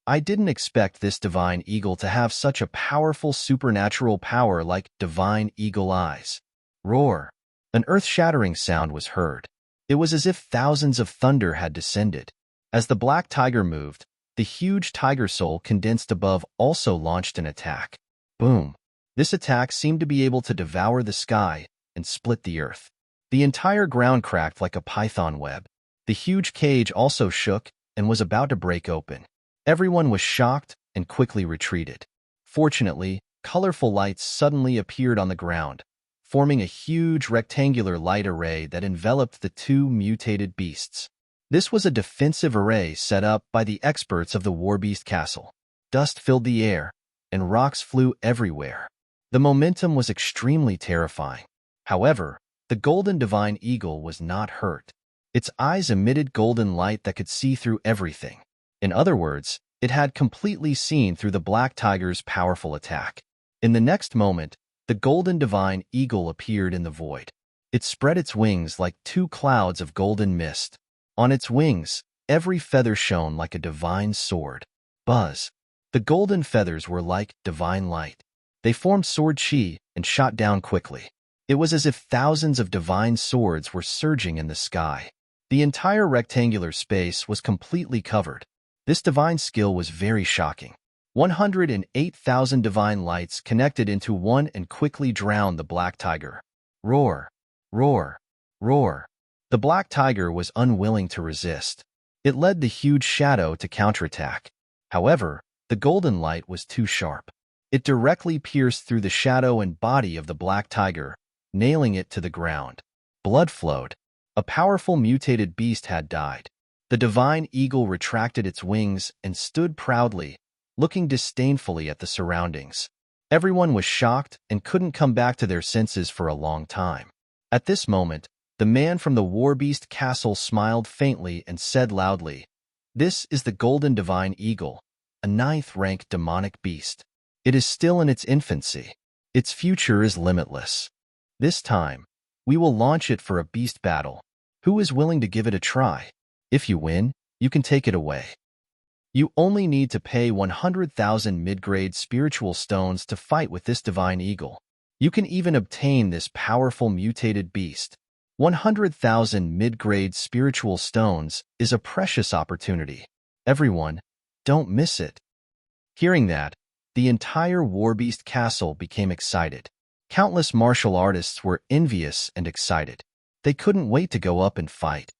I didn't expect this divine eagle to have such a powerful supernatural power like divine eagle eyes. Roar. An earth-shattering sound was heard. It was as if thousands of thunder had descended. As the black tiger moved, the huge tiger soul condensed above also launched an attack. Boom. This attack seemed to be able to devour the sky and split the earth. The entire ground cracked like a python web. The huge cage also shook and was about to break open. Everyone was shocked and quickly retreated. Fortunately, colorful lights suddenly appeared on the ground, forming a huge rectangular light array that enveloped the two mutated beasts. This was a defensive array set up by the experts of the Warbeast Castle. Dust filled the air, and rocks flew everywhere. The momentum was extremely terrifying. However, the golden divine eagle was not hurt. Its eyes emitted golden light that could see through everything. In other words, it had completely seen through the black tiger's powerful attack. In the next moment, the golden divine eagle appeared in the void. It spread its wings like two clouds of golden mist. On its wings, every feather shone like a divine sword. Buzz. The golden feathers were like divine light. They formed sword chi and shot down quickly. It was as if thousands of divine swords were surging in the sky. The entire rectangular space was completely covered. This divine skill was very shocking. 108,000 divine lights connected into one and quickly drowned the black tiger. Roar, roar, roar. The black tiger was unwilling to resist. It led the huge shadow to counterattack. However, the golden light was too sharp. It directly pierced through the shadow and body of the black tiger, nailing it to the ground. Blood flowed. A powerful mutated beast had died. The divine eagle retracted its wings and stood proudly, looking disdainfully at the surroundings. Everyone was shocked and couldn't come back to their senses for a long time. At this moment, the man from the Warbeast Castle smiled faintly and said loudly, "This is the golden divine eagle, a 9th-rank demonic beast. It is still in its infancy. Its future is limitless. This time, we will launch it for a beast battle. Who is willing to give it a try? If you win, you can take it away. You only need to pay 100,000 mid-grade spiritual stones to fight with this divine eagle. You can even obtain this powerful mutated beast. 100,000 mid-grade spiritual stones is a precious opportunity. Everyone, don't miss it. Hearing that, the entire Warbeast castle became excited. Countless martial artists were envious and excited. They couldn't wait to go up and fight.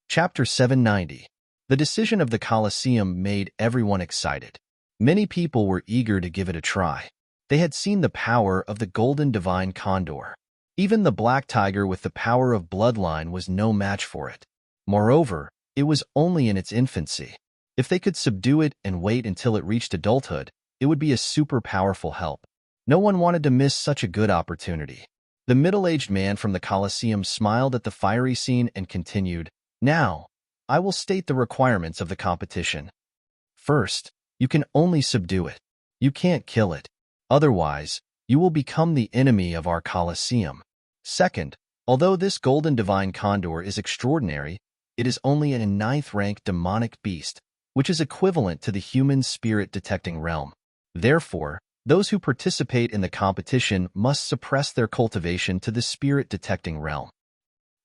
Chapter 790. The decision of the Colosseum made everyone excited. Many people were eager to give it a try. They had seen the power of the golden divine condor. Even the black tiger with the power of bloodline was no match for it. Moreover, it was only in its infancy. If they could subdue it and wait until it reached adulthood, it would be a super powerful help. No one wanted to miss such a good opportunity. The middle-aged man from the Colosseum smiled at the fiery scene and continued, "Now, I will state the requirements of the competition. First, you can only subdue it. You can't kill it. Otherwise, you will become the enemy of our Colosseum. Second, although this golden divine condor is extraordinary, it is only a 9th-rank demonic beast, which is equivalent to the human spirit-detecting realm. Therefore, those who participate in the competition must suppress their cultivation to the spirit-detecting realm.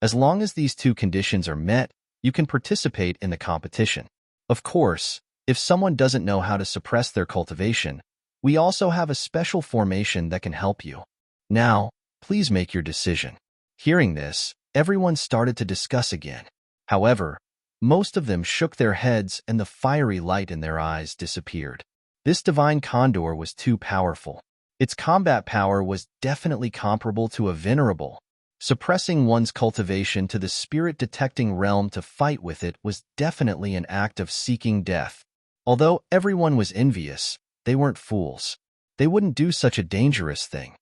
As long as these two conditions are met, you can participate in the competition. Of course, if someone doesn't know how to suppress their cultivation, we also have a special formation that can help you. Now, please make your decision." Hearing this, everyone started to discuss again. However, most of them shook their heads and the fiery light in their eyes disappeared. This divine condor was too powerful. Its combat power was definitely comparable to a venerable. Suppressing one's cultivation to the spirit-detecting realm to fight with it was definitely an act of seeking death. Although everyone was envious, they weren't fools. They wouldn't do such a dangerous thing.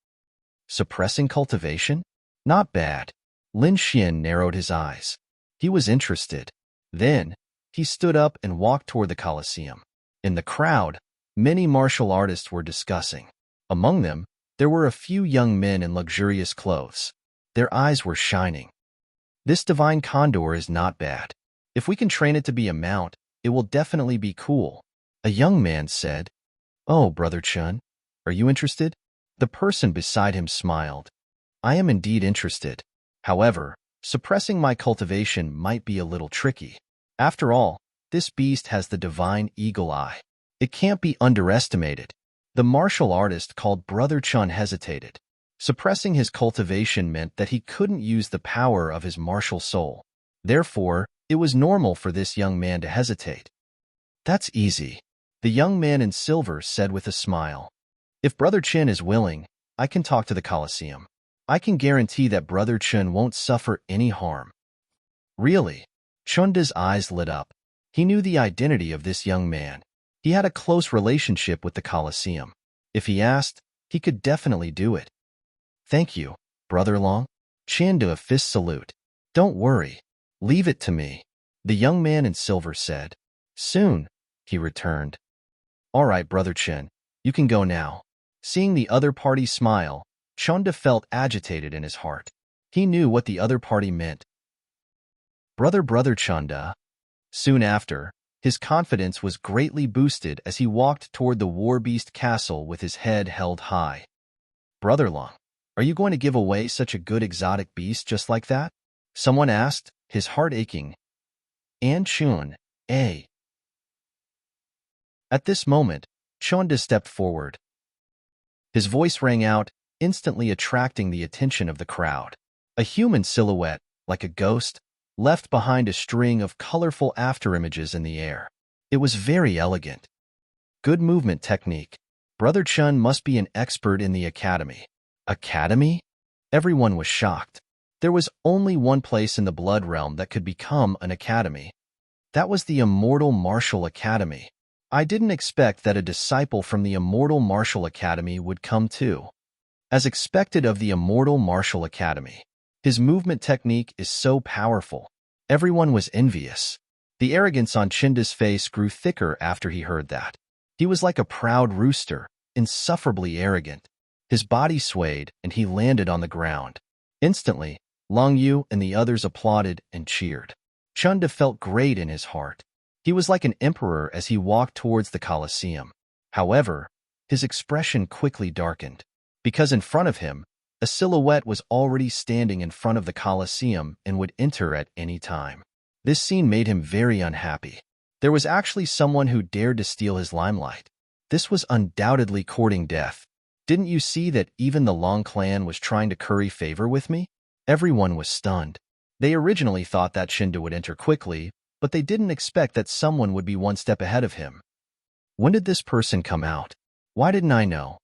Suppressing cultivation? Not bad. Lin Xian narrowed his eyes. He was interested. Then, he stood up and walked toward the Colosseum. In the crowd, many martial artists were discussing. Among them, there were a few young men in luxurious clothes. Their eyes were shining. This divine condor is not bad. If we can train it to be a mount, it will definitely be cool. A young man said, "Oh, Brother Chun, are you interested?" The person beside him smiled. "I am indeed interested. However, suppressing my cultivation might be a little tricky. After all, this beast has the divine eagle eye. It can't be underestimated." The martial artist called Brother Chun hesitated. Suppressing his cultivation meant that he couldn't use the power of his martial soul. Therefore, it was normal for this young man to hesitate. "That's easy," the young man in silver said with a smile. "If Brother Chin is willing, I can talk to the Colosseum. I can guarantee that Brother Chun won't suffer any harm." Really? Chunda's eyes lit up. He knew the identity of this young man. He had a close relationship with the Colosseum. If he asked, he could definitely do it. "Thank you, Brother Long." Chanda a fist salute. "Don't worry. Leave it to me," the young man in silver said. "Soon," he returned. "All right, Brother Chen, you can go now." Seeing the other party smile, Chunda felt agitated in his heart. He knew what the other party meant. Brother Chunda. Soon after, his confidence was greatly boosted as he walked toward the Warbeast castle with his head held high. "Brother Long, are you going to give away such a good exotic beast just like that?" Someone asked, his heart aching. "An Chun, eh?" At this moment, Chunda stepped forward. His voice rang out, instantly attracting the attention of the crowd. A human silhouette, like a ghost, left behind a string of colorful afterimages in the air. It was very elegant. Good movement technique. Brother Chun must be an expert in the academy. Academy? Everyone was shocked. There was only one place in the blood realm that could become an academy. That was the Immortal Martial Academy. I didn't expect that a disciple from the Immortal Martial Academy would come too. As expected of the Immortal Martial Academy. His movement technique is so powerful. Everyone was envious. The arrogance on Chinda's face grew thicker after he heard that. He was like a proud rooster, insufferably arrogant. His body swayed, and he landed on the ground. Instantly, Long Yu and the others applauded and cheered. Chunda felt great in his heart. He was like an emperor as he walked towards the Colosseum. However, his expression quickly darkened, because in front of him, a silhouette was already standing in front of the Colosseum and would enter at any time. This scene made him very unhappy. There was actually someone who dared to steal his limelight. This was undoubtedly courting death. Didn't you see that even the Long clan was trying to curry favor with me? Everyone was stunned. They originally thought that Shinda would enter quickly, but they didn't expect that someone would be one step ahead of him. When did this person come out? Why didn't I know?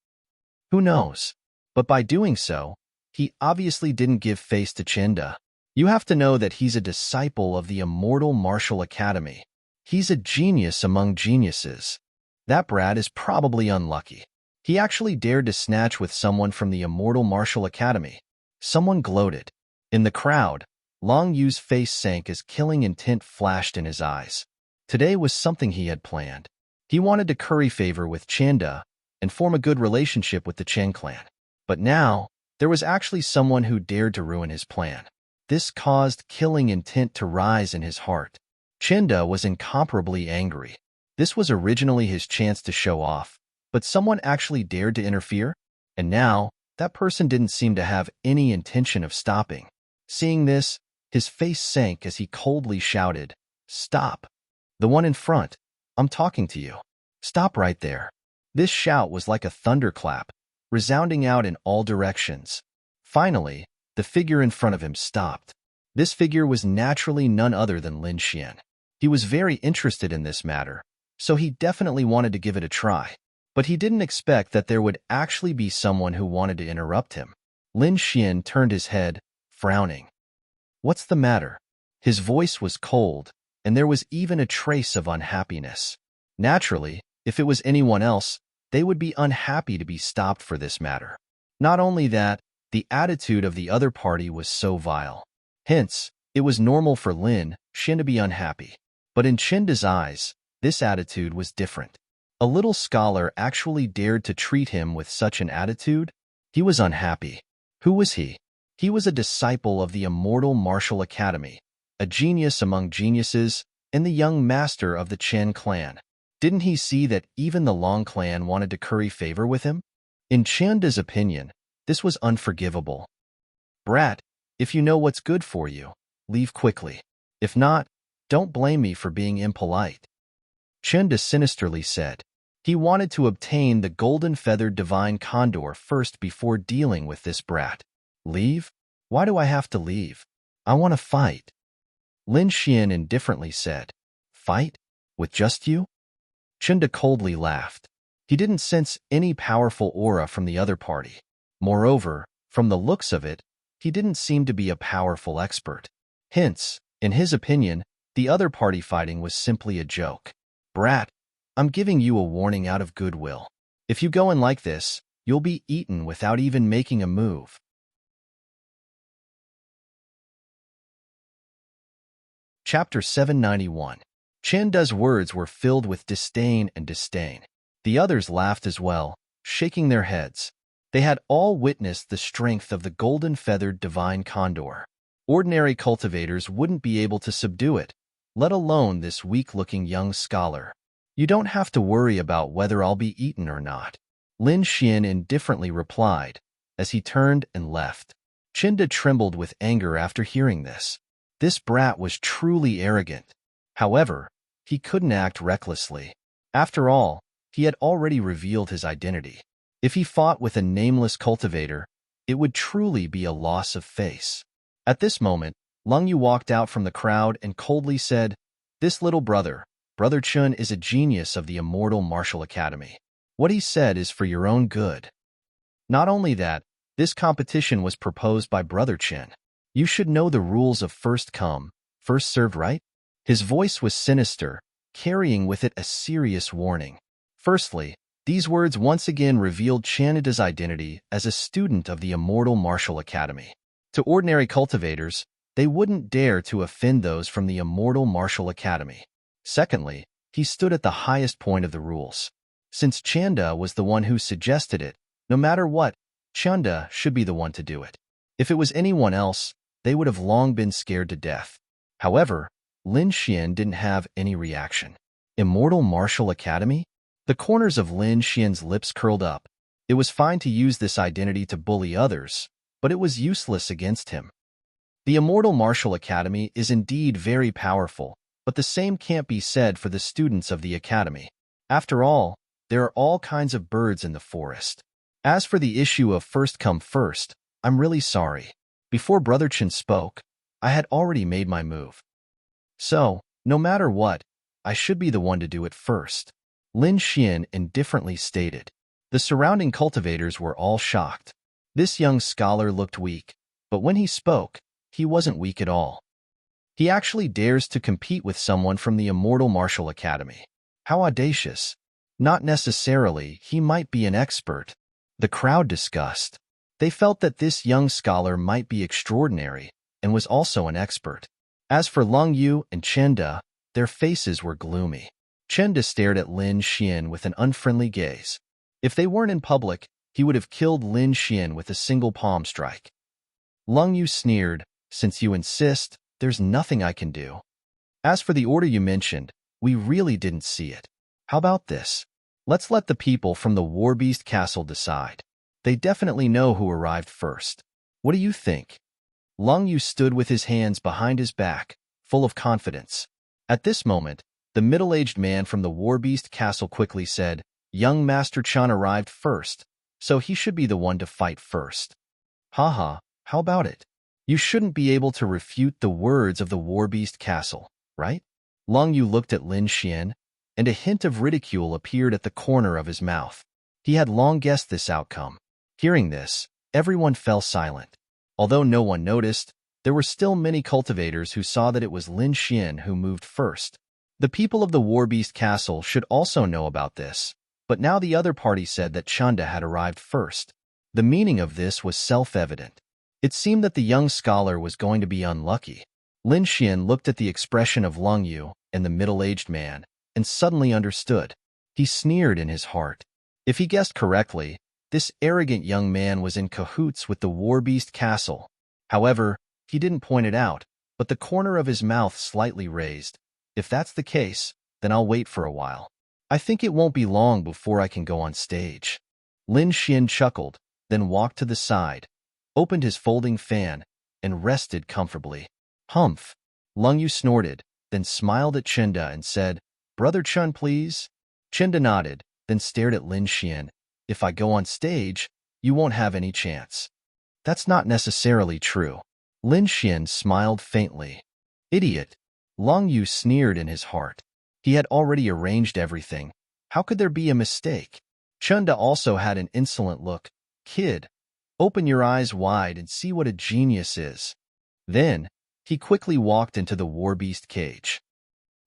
Who knows? But by doing so, he obviously didn't give face to Chinda. You have to know that he's a disciple of the immortal martial academy. He's a genius among geniuses. That brat is probably unlucky. He actually dared to snatch with someone from the immortal martial academy. Someone gloated. In the crowd, Long Yu's face sank as killing intent flashed in his eyes. Today was something he had planned. He wanted to curry favor with Chinda and form a good relationship with the Chen clan. But now, there was actually someone who dared to ruin his plan. This caused killing intent to rise in his heart. Chinda was incomparably angry. This was originally his chance to show off, but someone actually dared to interfere, and now, that person didn't seem to have any intention of stopping. Seeing this, his face sank as he coldly shouted, "Stop! The one in front, I'm talking to you. Stop right there." This shout was like a thunderclap, resounding out in all directions. Finally, the figure in front of him stopped. This figure was naturally none other than Lin Xian. He was very interested in this matter, so he definitely wanted to give it a try. But he didn't expect that there would actually be someone who wanted to interrupt him. Lin Xian turned his head, frowning. "What's the matter?" His voice was cold, and there was even a trace of unhappiness. Naturally, if it was anyone else, they would be unhappy to be stopped for this matter. Not only that, the attitude of the other party was so vile. Hence, it was normal for Lin Xian to be unhappy. But in Chinda's eyes, this attitude was different. A little scholar actually dared to treat him with such an attitude? He was unhappy. Who was he? He was a disciple of the immortal martial academy, a genius among geniuses, and the young master of the Chen clan. Didn't he see that even the Long clan wanted to curry favor with him? In Chinda's opinion, this was unforgivable. "Brat, if you know what's good for you, leave quickly. If not, don't blame me for being impolite," Chinda sinisterly said. He wanted to obtain the golden-feathered divine condor first before dealing with this brat. "Leave? Why do I have to leave? I want to fight," Lin Xian indifferently said. "Fight? With just you?" Chinda coldly laughed. He didn't sense any powerful aura from the other party. Moreover, from the looks of it, he didn't seem to be a powerful expert. Hence, in his opinion, the other party fighting was simply a joke. "Brat, I'm giving you a warning out of goodwill. If you go in like this, you'll be eaten without even making a move." Chapter 791. Chinda's words were filled with disdain and disdain. The others laughed as well, shaking their heads. They had all witnessed the strength of the golden-feathered divine condor. Ordinary cultivators wouldn't be able to subdue it, let alone this weak-looking young scholar. "You don't have to worry about whether I'll be eaten or not," Lin Xian indifferently replied, as he turned and left. Chinda trembled with anger after hearing this. This brat was truly arrogant. However, he couldn't act recklessly. After all, he had already revealed his identity. If he fought with a nameless cultivator, it would truly be a loss of face. At this moment, Long Yu walked out from the crowd and coldly said, "This little brother, Brother Chun, is a genius of the immortal martial academy. What he said is for your own good. Not only that, this competition was proposed by Brother Chen. You should know the rules of first come, first served, right?" His voice was sinister, carrying with it a serious warning. Firstly, these words once again revealed Chanida's identity as a student of the immortal martial academy. To ordinary cultivators, they wouldn't dare to offend those from the immortal martial academy. Secondly, he stood at the highest point of the rules. Since Chanda was the one who suggested it, no matter what, Chanda should be the one to do it. If it was anyone else, they would have long been scared to death. However, Lin Xian didn't have any reaction. Immortal Martial Academy? The corners of Lin Xian's lips curled up. It was fine to use this identity to bully others, but it was useless against him. The Immortal Martial Academy is indeed very powerful, but the same can't be said for the students of the academy. After all, there are all kinds of birds in the forest. As for the issue of first come first, I'm really sorry. Before Brother Chen spoke, I had already made my move. So, no matter what, I should be the one to do it first. Lin Xian indifferently stated. The surrounding cultivators were all shocked. This young scholar looked weak, but when he spoke, he wasn't weak at all. He actually dares to compete with someone from the Immortal Martial Academy. How audacious. Not necessarily, he might be an expert. The crowd discussed. They felt that this young scholar might be extraordinary and was also an expert. As for Lung Yu and Chenda, their faces were gloomy. Chenda stared at Lin Xian with an unfriendly gaze. If they weren't in public, he would have killed Lin Xian with a single palm strike. Lung Yu sneered, "Since you insist, there's nothing I can do. As for the order you mentioned, we really didn't see it. How about this? Let's let the people from the Warbeast Castle decide. They definitely know who arrived first. What do you think?" Lung Yu stood with his hands behind his back, full of confidence. At this moment, the middle-aged man from the Warbeast Castle quickly said, "Young Master Chan arrived first, so he should be the one to fight first." Haha, how about it? You shouldn't be able to refute the words of the Warbeast Castle, right? Lung Yu looked at Lin Xian, and a hint of ridicule appeared at the corner of his mouth. He had long guessed this outcome. Hearing this, everyone fell silent. Although no one noticed, there were still many cultivators who saw that it was Lin Xian who moved first. The people of the Warbeast Castle should also know about this, but now the other party said that Chanda had arrived first. The meaning of this was self-evident. It seemed that the young scholar was going to be unlucky. Lin Xian looked at the expression of Lung Yu and the middle-aged man, and suddenly understood. He sneered in his heart. If he guessed correctly, this arrogant young man was in cahoots with the Warbeast Castle. However, he didn't point it out, but the corner of his mouth slightly raised. If that's the case, then I'll wait for a while. I think it won't be long before I can go on stage. Lin Xian chuckled, then walked to the side, opened his folding fan, and rested comfortably. Humph! Lung Yu snorted, then smiled at Chenda and said, "Brother Chun, please?" Chenda nodded, then stared at Lin Xian. "If I go on stage, you won't have any chance." "That's not necessarily true." Lin Xian smiled faintly. "Idiot!" Lung Yu sneered in his heart. He had already arranged everything. How could there be a mistake? Chunda also had an insolent look. "Kid, open your eyes wide and see what a genius is." Then, he quickly walked into the Warbeast cage.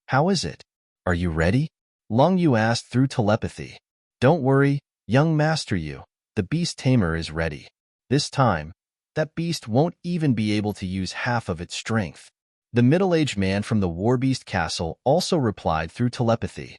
"How is it? Are you ready?" Lung Yu asked through telepathy. "Don't worry, young Master Yu, the beast tamer is ready. This time, that beast won't even be able to use half of its strength." The middle-aged man from the Warbeast Castle also replied through telepathy.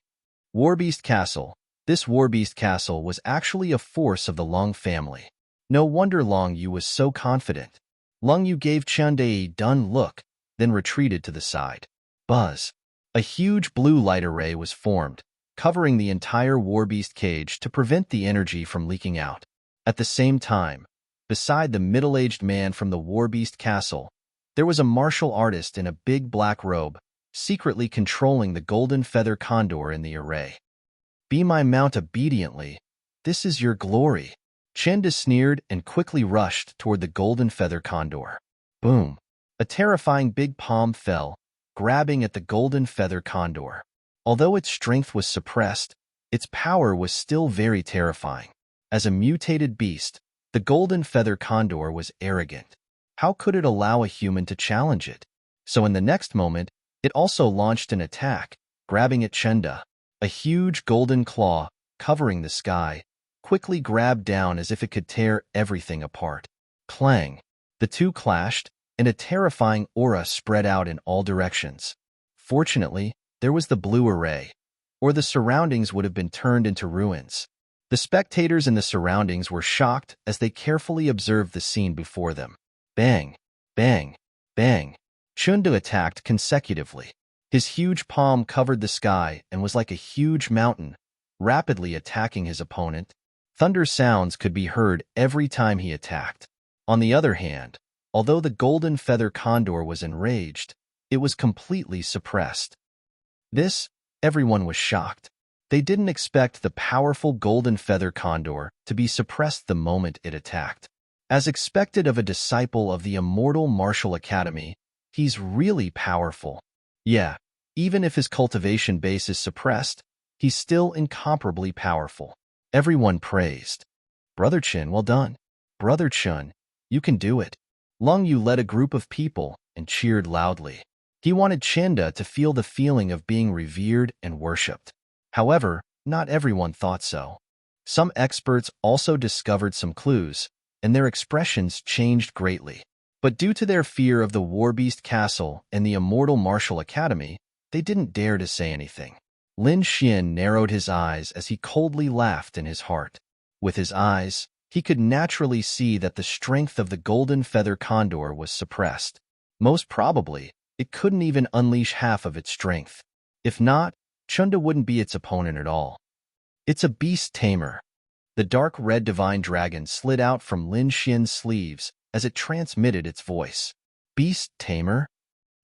Warbeast Castle. This Warbeast Castle was actually a force of the Lung family. No wonder Lung Yu was so confident. Lung Yu gave Chande a done look, then retreated to the side. Buzz. A huge blue light array was formed, covering the entire Warbeast cage to prevent the energy from leaking out. At the same time, beside the middle-aged man from the Warbeast Castle, there was a martial artist in a big black robe, secretly controlling the golden feather condor in the array. "Be my mount obediently. This is your glory." Chenda sneered and quickly rushed toward the golden feather condor. Boom! A terrifying big palm fell, grabbing at the golden feather condor. Although its strength was suppressed, its power was still very terrifying. As a mutated beast, the golden feather condor was arrogant. How could it allow a human to challenge it? So in the next moment, it also launched an attack, grabbing at Chenda. A huge golden claw, covering the sky, quickly grabbed down as if it could tear everything apart. Clang! The two clashed, and a terrifying aura spread out in all directions. Fortunately, there was the blue array. or the surroundings would have been turned into ruins. The spectators in the surroundings were shocked as they carefully observed the scene before them. Bang, bang, bang. Chunda attacked consecutively. His huge palm covered the sky and was like a huge mountain, rapidly attacking his opponent. Thunder sounds could be heard every time he attacked. On the other hand, although the golden feather condor was enraged, it was completely suppressed. Everyone was shocked. They didn't expect the powerful golden feather condor to be suppressed the moment it attacked. As expected of a disciple of the immortal martial academy, he's really powerful. Yeah, even if his cultivation base is suppressed, he's still incomparably powerful. Everyone praised. Brother Chin, well done. Brother Chun, you can do it. Lung Yu led a group of people and cheered loudly. He wanted Chinda to feel the feeling of being revered and worshipped. However, not everyone thought so. Some experts also discovered some clues, and their expressions changed greatly. But due to their fear of the Warbeast Castle and the Immortal Martial Academy, they didn't dare to say anything. Lin Xian narrowed his eyes as he coldly laughed in his heart. With his eyes, he could naturally see that the strength of the golden feather condor was suppressed. Most probably, it couldn't even unleash half of its strength. If not, Chunda wouldn't be its opponent at all. It's a beast tamer. The dark red divine dragon slid out from Lin Xian's sleeves as it transmitted its voice. Beast tamer?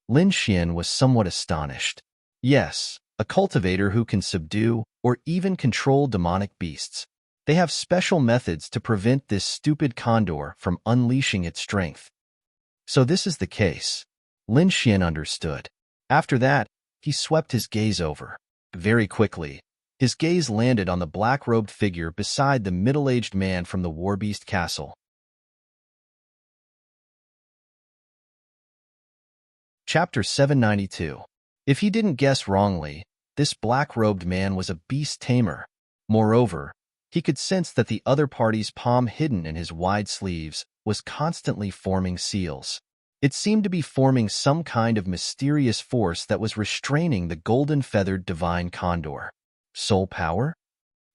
Lin Xian was somewhat astonished. Yes, a cultivator who can subdue or even control demonic beasts. They have special methods to prevent this stupid condor from unleashing its strength. So this is the case. Lin Xian understood. After that, he swept his gaze over. Very quickly, his gaze landed on the black-robed figure beside the middle-aged man from the Warbeast Castle. Chapter 792. If he didn't guess wrongly, this black-robed man was a beast tamer. Moreover, he could sense that the other party's palm hidden in his wide sleeves was constantly forming seals. It seemed to be forming some kind of mysterious force that was restraining the golden-feathered divine condor. Soul power?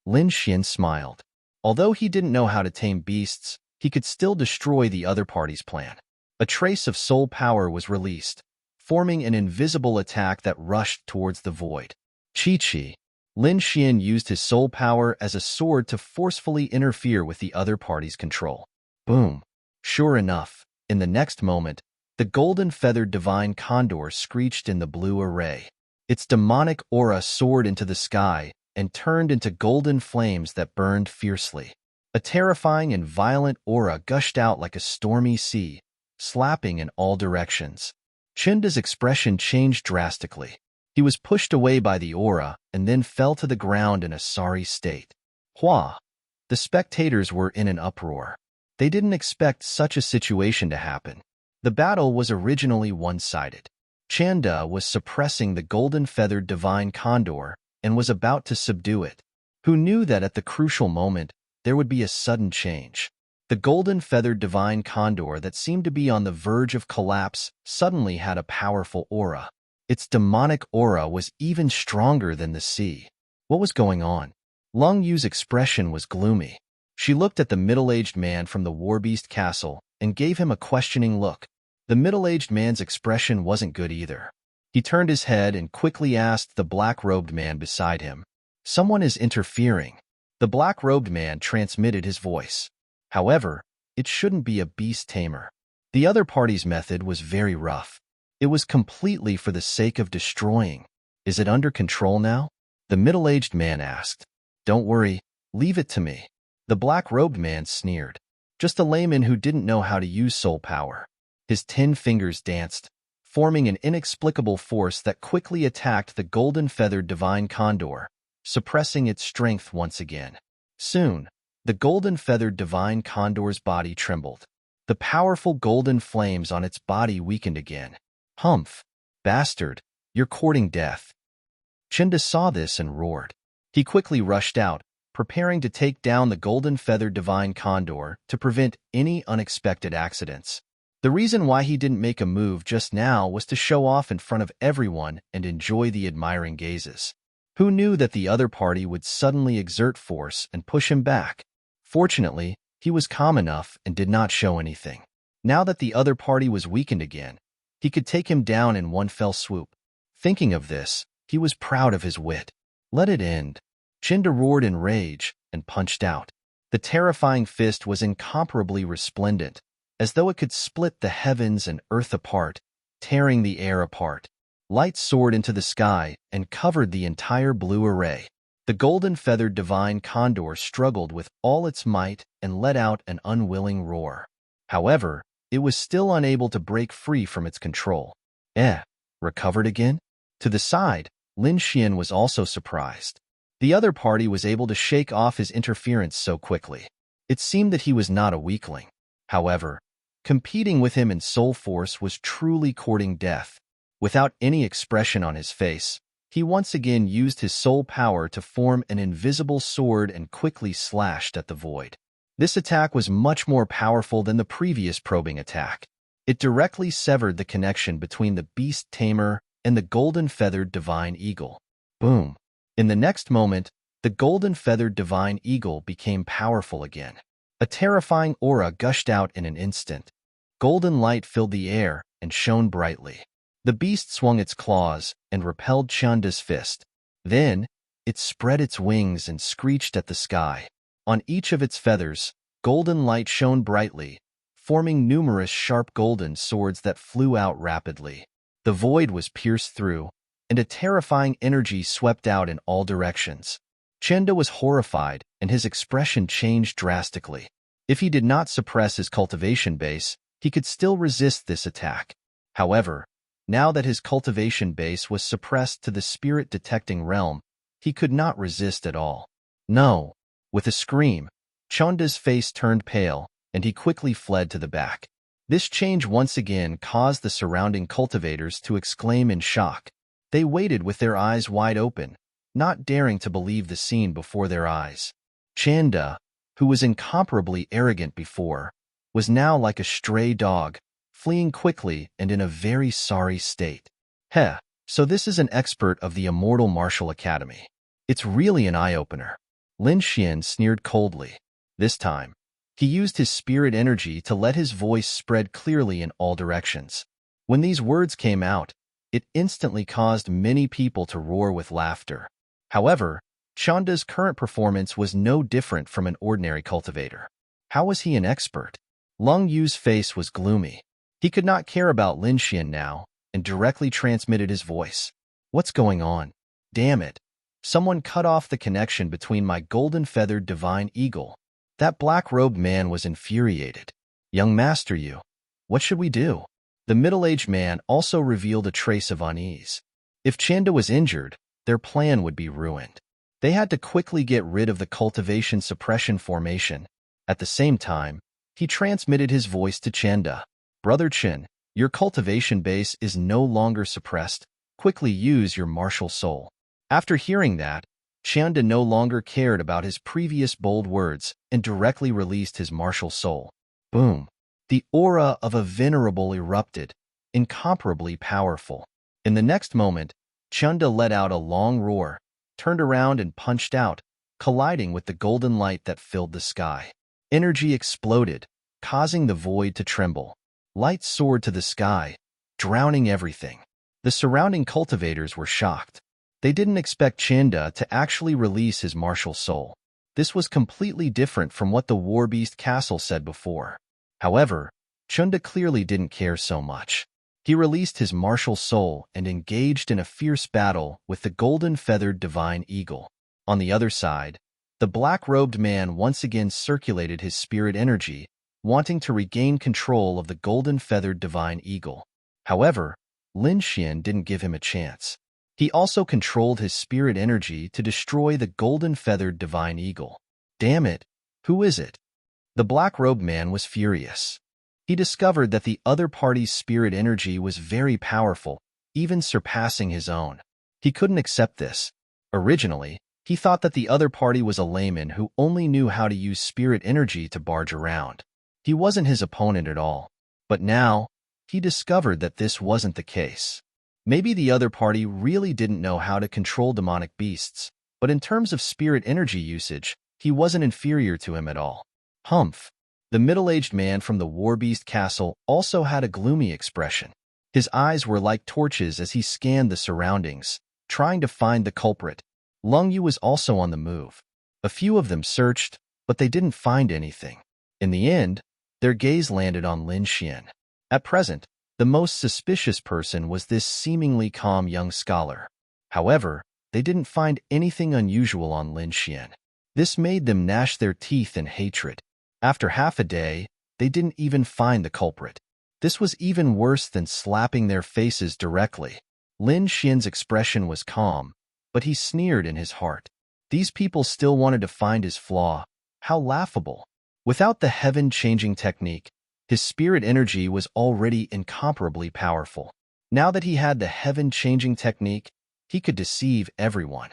Lin Xian smiled. Although he didn't know how to tame beasts, he could still destroy the other party's plan. A trace of soul power was released, forming an invisible attack that rushed towards the void. Chi-Chi. Lin Xian used his soul power as a sword to forcefully interfere with the other party's control. Boom. Sure enough, in the next moment, the golden-feathered divine condor screeched in the blue array. Its demonic aura soared into the sky and turned into golden flames that burned fiercely. A terrifying and violent aura gushed out like a stormy sea, slapping in all directions. Chinda's expression changed drastically. He was pushed away by the aura and then fell to the ground in a sorry state. Hua! The spectators were in an uproar. They didn't expect such a situation to happen. The battle was originally one-sided. Chanda was suppressing the golden-feathered divine condor and was about to subdue it. Who knew that at the crucial moment, there would be a sudden change? The golden-feathered divine condor that seemed to be on the verge of collapse suddenly had a powerful aura. Its demonic aura was even stronger than the sea. What was going on? Lung Yu's expression was gloomy. She looked at the middle-aged man from the Warbeast Castle and gave him a questioning look. The middle-aged man's expression wasn't good either. He turned his head and quickly asked the black-robed man beside him. Someone is interfering. The black-robed man transmitted his voice. However, it shouldn't be a beast tamer. The other party's method was very rough. It was completely for the sake of destroying. Is it under control now? The middle-aged man asked. Don't worry, leave it to me. The black-robed man sneered. Just a layman who didn't know how to use soul power. His 10 fingers danced, forming an inexplicable force that quickly attacked the golden-feathered divine condor, suppressing its strength once again. Soon, the golden-feathered divine condor's body trembled. The powerful golden flames on its body weakened again. Humph! Bastard! You're courting death. Chinda saw this and roared. He quickly rushed out, preparing to take down the golden-feathered divine condor to prevent any unexpected accidents. The reason why he didn't make a move just now was to show off in front of everyone and enjoy the admiring gazes. Who knew that the other party would suddenly exert force and push him back? Fortunately, he was calm enough and did not show anything. Now that the other party was weakened again, he could take him down in one fell swoop. Thinking of this, he was proud of his wit. Let it end. Chinda roared in rage and punched out. The terrifying fist was incomparably resplendent, as though it could split the heavens and earth apart, tearing the air apart. Light soared into the sky and covered the entire blue array. The golden-feathered divine condor struggled with all its might and let out an unwilling roar. However, it was still unable to break free from its control. Recovered again? To the side, Lin Xian was also surprised. The other party was able to shake off his interference so quickly. It seemed that he was not a weakling. However, competing with him in soul force was truly courting death. Without any expression on his face, he once again used his soul power to form an invisible sword and quickly slashed at the void. This attack was much more powerful than the previous probing attack. It directly severed the connection between the beast tamer and the golden-feathered divine eagle. Boom! In the next moment, the golden-feathered divine eagle became powerful again. A terrifying aura gushed out in an instant. Golden light filled the air and shone brightly. The beast swung its claws and repelled Chanda's fist. Then, it spread its wings and screeched at the sky. On each of its feathers, golden light shone brightly, forming numerous sharp golden swords that flew out rapidly. The void was pierced through, and a terrifying energy swept out in all directions. Chenda was horrified, and his expression changed drastically. If he did not suppress his cultivation base, he could still resist this attack. However, now that his cultivation base was suppressed to the spirit-detecting realm, he could not resist at all. No! With a scream, Chanda's face turned pale, and he quickly fled to the back. This change once again caused the surrounding cultivators to exclaim in shock. They waited with their eyes wide open, not daring to believe the scene before their eyes. Chanda, who was incomparably arrogant before, was now like a stray dog, fleeing quickly and in a very sorry state. So this is an expert of the Immortal Martial Academy. It's really an eye-opener. Lin Xian sneered coldly. This time, he used his spirit energy to let his voice spread clearly in all directions. When these words came out, it instantly caused many people to roar with laughter. However, Chanda's current performance was no different from an ordinary cultivator. How was he an expert? Lung Yu's face was gloomy. He could not care about Lin Xian now and directly transmitted his voice. What's going on? Damn it. Someone cut off the connection between my golden-feathered divine eagle. That black-robed man was infuriated. Young Master Yu, what should we do? The middle-aged man also revealed a trace of unease. If Chanda was injured, their plan would be ruined. They had to quickly get rid of the cultivation suppression formation. At the same time, he transmitted his voice to Chanda. Brother Chen, your cultivation base is no longer suppressed. Quickly use your martial soul. After hearing that, Chanda no longer cared about his previous bold words and directly released his martial soul. Boom! The aura of a venerable erupted, incomparably powerful. In the next moment, Chanda let out a long roar, turned around and punched out, colliding with the golden light that filled the sky. Energy exploded, causing the void to tremble. Light soared to the sky, drowning everything. The surrounding cultivators were shocked. They didn't expect Chanda to actually release his martial soul. This was completely different from what the Warbeast Castle said before. However, Chanda clearly didn't care so much. He released his martial soul and engaged in a fierce battle with the golden-feathered divine eagle. On the other side, the black-robed man once again circulated his spirit energy, wanting to regain control of the golden-feathered divine eagle. However, Lin Xian didn't give him a chance. He also controlled his spirit energy to destroy the golden-feathered divine eagle. Damn it! Who is it? The black-robed man was furious. He discovered that the other party's spirit energy was very powerful, even surpassing his own. He couldn't accept this. Originally, he thought that the other party was a layman who only knew how to use spirit energy to barge around. He wasn't his opponent at all. But now, he discovered that this wasn't the case. Maybe the other party really didn't know how to control demonic beasts, but in terms of spirit energy usage, he wasn't inferior to him at all. Humph. The middle-aged man from the Warbeast Castle also had a gloomy expression. His eyes were like torches as he scanned the surroundings, trying to find the culprit. Lung Yu was also on the move. A few of them searched, but they didn't find anything. In the end, their gaze landed on Lin Xian. At present, the most suspicious person was this seemingly calm young scholar. However, they didn't find anything unusual on Lin Xian. This made them gnash their teeth in hatred. After half a day, they didn't even find the culprit. This was even worse than slapping their faces directly. Lin Xian's expression was calm, but he sneered in his heart. These people still wanted to find his flaw. How laughable. Without the heaven-changing technique, his spirit energy was already incomparably powerful. Now that he had the heaven-changing technique, he could deceive everyone.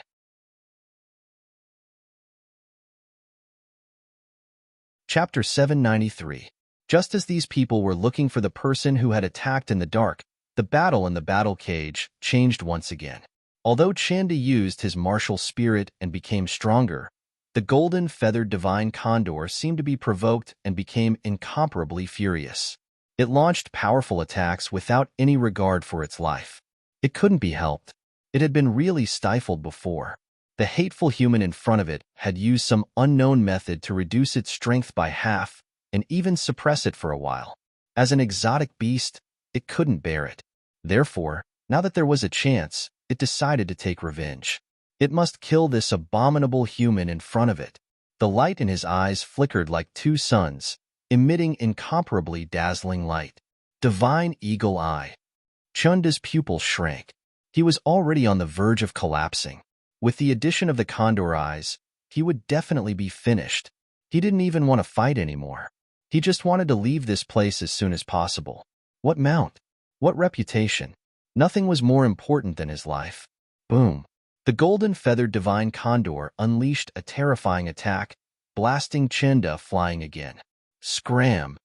Chapter 793. Just as these people were looking for the person who had attacked in the dark, the battle in the battle cage changed once again. Although Chanda used his martial spirit and became stronger, the golden-feathered divine condor seemed to be provoked and became incomparably furious. It launched powerful attacks without any regard for its life. It couldn't be helped. It had been really stifled before. The hateful human in front of it had used some unknown method to reduce its strength by half and even suppress it for a while. As an exotic beast, it couldn't bear it. Therefore, now that there was a chance, it decided to take revenge. It must kill this abominable human in front of it. The light in his eyes flickered like two suns, emitting incomparably dazzling light. Divine Eagle Eye. Chunda's pupils shrank. He was already on the verge of collapsing. With the addition of the condor eyes, he would definitely be finished. He didn't even want to fight anymore. He just wanted to leave this place as soon as possible. What mount? What reputation? Nothing was more important than his life. Boom. The golden-feathered divine condor unleashed a terrifying attack, blasting Chanda flying again. Scram!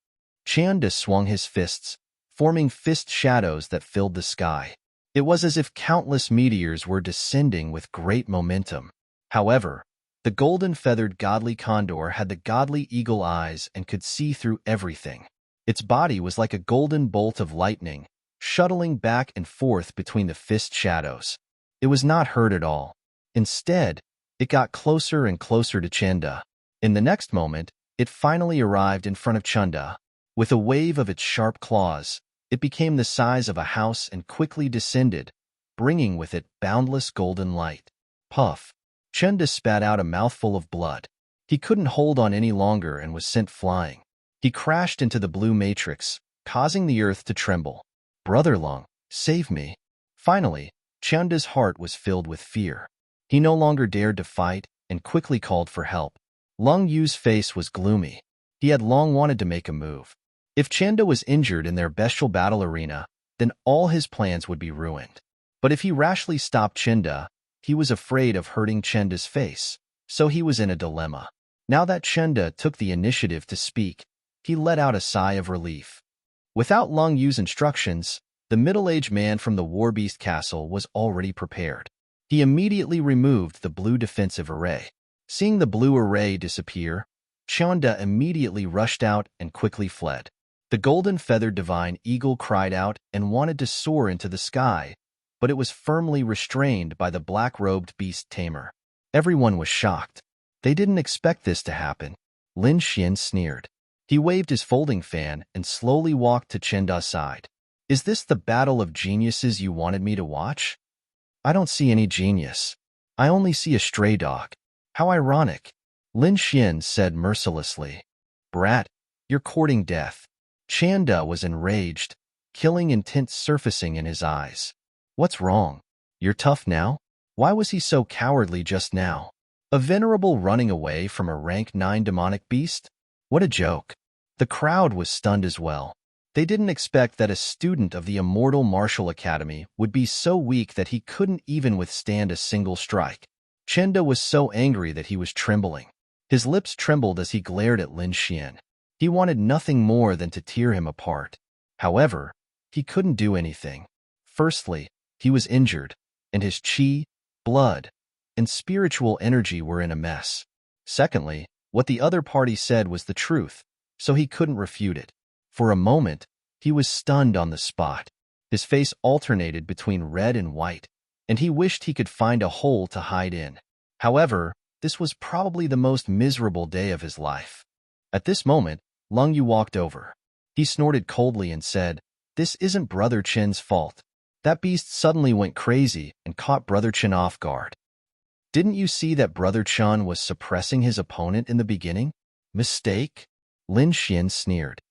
Chanda swung his fists, forming fist shadows that filled the sky. It was as if countless meteors were descending with great momentum. However, the golden-feathered godly condor had the godly eagle eyes and could see through everything. Its body was like a golden bolt of lightning, shuttling back and forth between the fist shadows. It was not hurt at all. Instead, it got closer and closer to Chanda. In the next moment, it finally arrived in front of Chanda. With a wave of its sharp claws, it became the size of a house and quickly descended, bringing with it boundless golden light. Puff! Chanda spat out a mouthful of blood. He couldn't hold on any longer and was sent flying. He crashed into the blue matrix, causing the earth to tremble. Brother Lung, save me. Finally, Chanda's heart was filled with fear. He no longer dared to fight and quickly called for help. Lung Yu's face was gloomy. He had long wanted to make a move. If Chanda was injured in their bestial battle arena, then all his plans would be ruined. But if he rashly stopped Chanda, he was afraid of hurting Chanda's face, so he was in a dilemma. Now that Chanda took the initiative to speak, he let out a sigh of relief. Without Lung Yu's instructions, the middle-aged man from the Warbeast Castle was already prepared. He immediately removed the blue defensive array. Seeing the blue array disappear, Chanda immediately rushed out and quickly fled. The golden-feathered divine eagle cried out and wanted to soar into the sky, but it was firmly restrained by the black-robed beast tamer. Everyone was shocked. They didn't expect this to happen. Lin Xian sneered. He waved his folding fan and slowly walked to Chanda's side. Is this the battle of geniuses you wanted me to watch? I don't see any genius. I only see a stray dog. How ironic. Lin Xian said mercilessly. Brat, you're courting death. Chanda was enraged, killing intent surfacing in his eyes. What's wrong? You're tough now? Why was he so cowardly just now? A venerable running away from a rank 9 demonic beast? What a joke. The crowd was stunned as well. They didn't expect that a student of the immortal martial academy would be so weak that he couldn't even withstand a single strike. Chanda was so angry that he was trembling. His lips trembled as he glared at Lin Xian. He wanted nothing more than to tear him apart. However, he couldn't do anything. Firstly, He was injured, and his chi, blood, and spiritual energy were in a mess. Secondly, what the other party said was the truth, so he couldn't refute it. For a moment, he was stunned on the spot. His face alternated between red and white, and he wished he could find a hole to hide in. However, this was probably the most miserable day of his life. At this moment, Lung Yu walked over. He snorted coldly and said, "This isn't Brother Chen's fault. That beast suddenly went crazy and caught Brother Chen off guard. Didn't you see that Brother Chen was suppressing his opponent in the beginning?" "Mistake?" Lin Xian sneered.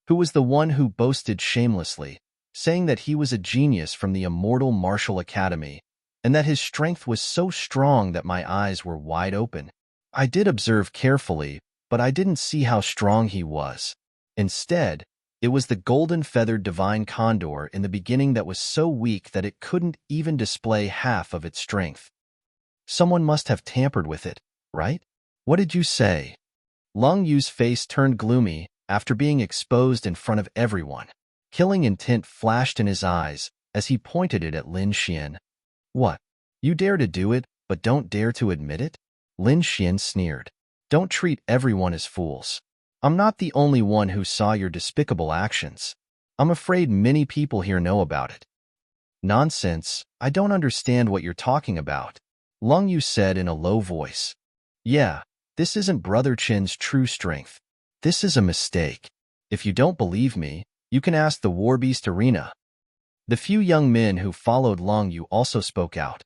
Who was the one who boasted shamelessly, saying that he was a genius from the Immortal Martial Academy, and that his strength was so strong that my eyes were wide open. I did observe carefully, but I didn't see how strong he was. Instead, it was the golden-feathered divine condor in the beginning that was so weak that it couldn't even display half of its strength. Someone must have tampered with it, right? What did you say? Lung Yu's face turned gloomy after being exposed in front of everyone. Killing intent flashed in his eyes as he pointed it at Lin Xian. "What? You dare to do it, but don't dare to admit it?" Lin Xian sneered. "Don't treat everyone as fools. I'm not the only one who saw your despicable actions. I'm afraid many people here know about it." "Nonsense, I don't understand what you're talking about," Lung Yu said in a low voice. "Yeah, this isn't Brother Chen's true strength. This is a mistake. If you don't believe me, you can ask the War Beast Arena." The few young men who followed Lung Yu also spoke out.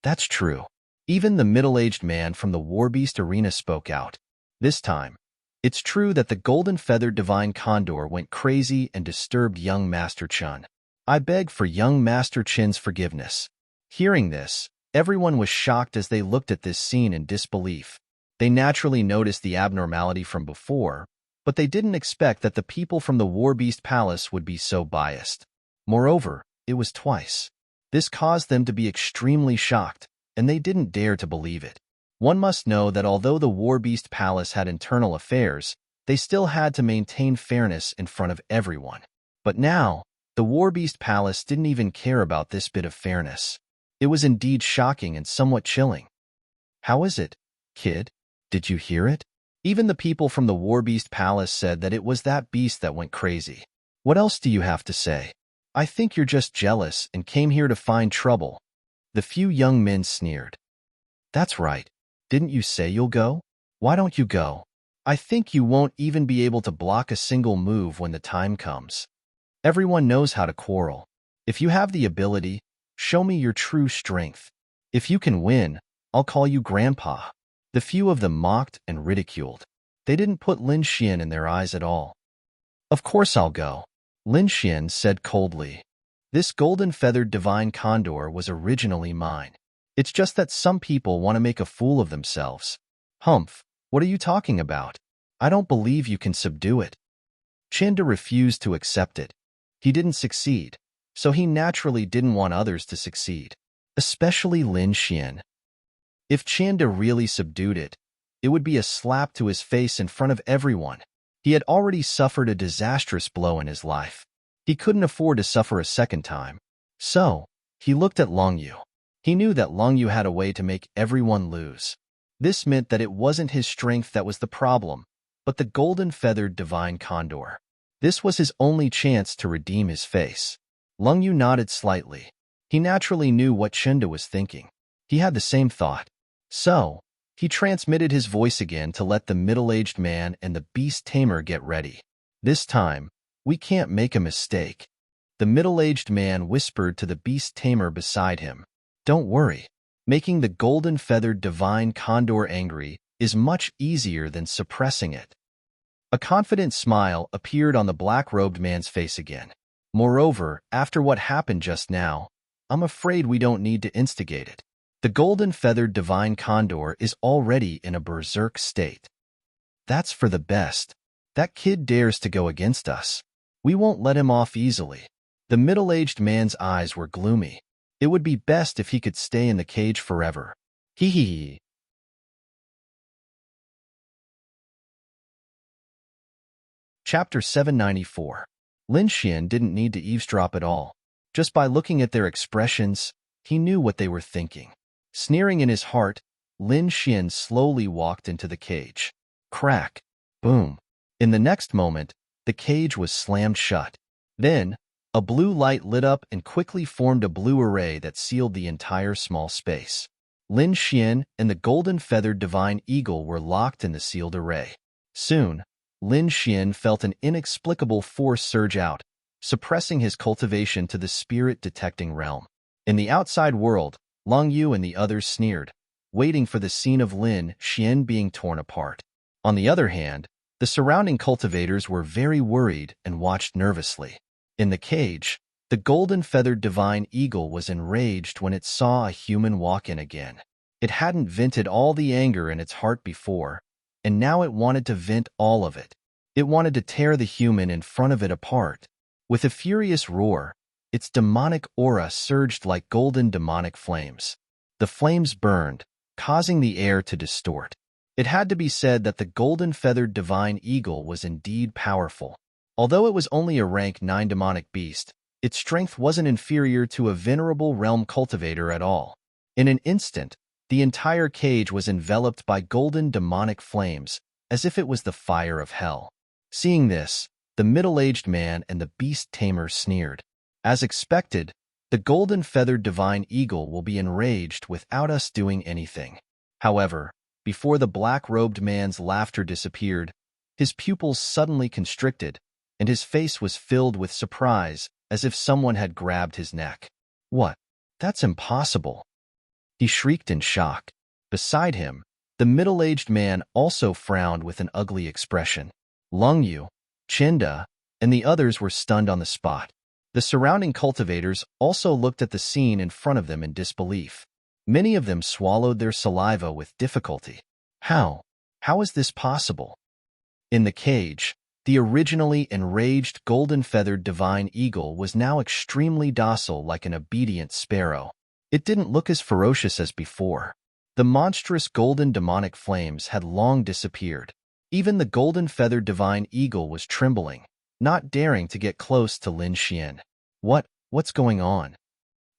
"That's true." Even the middle-aged man from the War Beast Arena spoke out. This time, it's true that the golden-feathered divine condor went crazy and disturbed young Master Chen. I beg for young Master Chen's forgiveness. Hearing this, everyone was shocked as they looked at this scene in disbelief. They naturally noticed the abnormality from before, but they didn't expect that the people from the War Beast Palace would be so biased. Moreover, it was twice. This caused them to be extremely shocked, and they didn't dare to believe it. One must know that although the War Beast Palace had internal affairs, they still had to maintain fairness in front of everyone. But now, the War Beast Palace didn't even care about this bit of fairness. It was indeed shocking and somewhat chilling. "How is it, kid? Did you hear it?" Even the people from the War Beast Palace said that it was that beast that went crazy. "What else do you have to say? I think you're just jealous and came here to find trouble." The few young men sneered. "That's right. Didn't you say you'll go? Why don't you go? I think you won't even be able to block a single move when the time comes. Everyone knows how to quarrel. If you have the ability, show me your true strength. If you can win, I'll call you Grandpa." The few of them mocked and ridiculed. They didn't put Lin Xian in their eyes at all. "Of course I'll go," Lin Xian said coldly. "This golden-feathered divine condor was originally mine. It's just that some people want to make a fool of themselves." "Humph, what are you talking about? I don't believe you can subdue it." Chinda refused to accept it. He didn't succeed, so he naturally didn't want others to succeed, especially Lin Xian. If Chinda really subdued it, it would be a slap to his face in front of everyone. He had already suffered a disastrous blow in his life. He couldn't afford to suffer a second time. So, he looked at Lung Yu. He knew that Lung Yu had a way to make everyone lose. This meant that it wasn't his strength that was the problem, but the golden-feathered divine condor. This was his only chance to redeem his face. Lung Yu nodded slightly. He naturally knew what Chinda was thinking. He had the same thought. So, he transmitted his voice again to let the middle-aged man and the beast tamer get ready. "This time, we can't make a mistake." The middle-aged man whispered to the beast tamer beside him. "Don't worry. Making the golden-feathered divine condor angry is much easier than suppressing it." A confident smile appeared on the black-robed man's face again. "Moreover, after what happened just now, I'm afraid we don't need to instigate it. The golden-feathered divine condor is already in a berserk state. That's for the best. That kid dares to go against us. We won't let him off easily." The middle-aged man's eyes were gloomy. It would be best if he could stay in the cage forever. Hee hee hee. Chapter 794. Lin Xian didn't need to eavesdrop at all. Just by looking at their expressions, he knew what they were thinking. Sneering in his heart, Lin Xian slowly walked into the cage. Crack! Boom! In the next moment, the cage was slammed shut. Then, a blue light lit up and quickly formed a blue array that sealed the entire small space. Lin Xian and the golden-feathered divine eagle were locked in the sealed array. Soon, Lin Xian felt an inexplicable force surge out, suppressing his cultivation to the spirit-detecting realm. In the outside world, Long Yu and the others sneered, waiting for the scene of Lin Xian being torn apart. On the other hand, the surrounding cultivators were very worried and watched nervously. In the cage, the golden-feathered divine eagle was enraged when it saw a human walk in again. It hadn't vented all the anger in its heart before, and now it wanted to vent all of it. It wanted to tear the human in front of it apart. With a furious roar, its demonic aura surged like golden demonic flames. The flames burned, causing the air to distort. It had to be said that the golden-feathered divine eagle was indeed powerful. Although it was only a rank 9 demonic beast, its strength wasn't inferior to a venerable realm cultivator at all. In an instant, the entire cage was enveloped by golden demonic flames, as if it was the fire of hell. Seeing this, the middle-aged man and the beast tamer sneered. As expected, the golden-feathered divine eagle will be enraged without us doing anything. However, before the black-robed man's laughter disappeared, his pupils suddenly constricted, and his face was filled with surprise, as if someone had grabbed his neck. What? That's impossible! He shrieked in shock. Beside him, the middle-aged man also frowned with an ugly expression. Long Yu, Chinda, and the others were stunned on the spot. The surrounding cultivators also looked at the scene in front of them in disbelief. Many of them swallowed their saliva with difficulty. How? How is this possible? In the cage, the originally enraged golden-feathered divine eagle was now extremely docile like an obedient sparrow. It didn't look as ferocious as before. The monstrous golden demonic flames had long disappeared. Even the golden-feathered divine eagle was trembling, not daring to get close to Lin Xian. What's going on?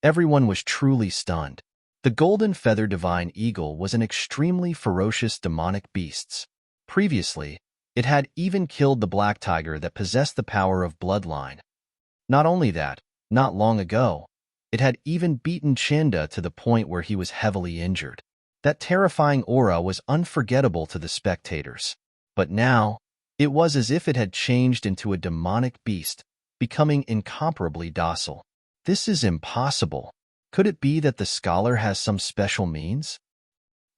Everyone was truly stunned. The golden-feathered divine eagle was an extremely ferocious demonic beast. Previously, it had even killed the black tiger that possessed the power of bloodline. Not only that, not long ago, it had even beaten Chinda to the point where he was heavily injured. That terrifying aura was unforgettable to the spectators. But now, it was as if it had changed into a demonic beast, becoming incomparably docile. This is impossible. Could it be that the scholar has some special means?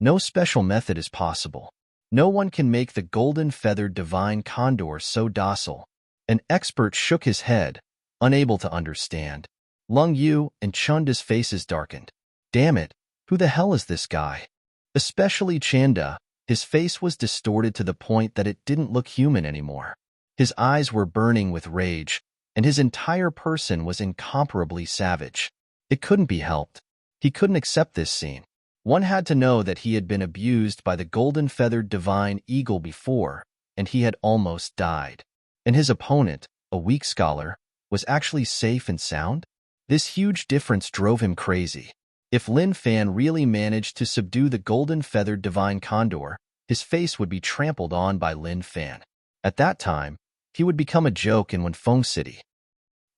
No special method is possible. No one can make the golden-feathered divine condor so docile. An expert shook his head, unable to understand. Long Yu and Chunda's faces darkened. Damn it, who the hell is this guy? Especially Chanda, his face was distorted to the point that it didn't look human anymore. His eyes were burning with rage, and his entire person was incomparably savage. It couldn't be helped. He couldn't accept this scene. One had to know that he had been abused by the golden-feathered divine eagle before, and he had almost died. And his opponent, a weak scholar, was actually safe and sound? This huge difference drove him crazy. If Lin Fan really managed to subdue the golden-feathered divine condor, his face would be trampled on by Lin Fan. At that time, he would become a joke in Wenfeng City.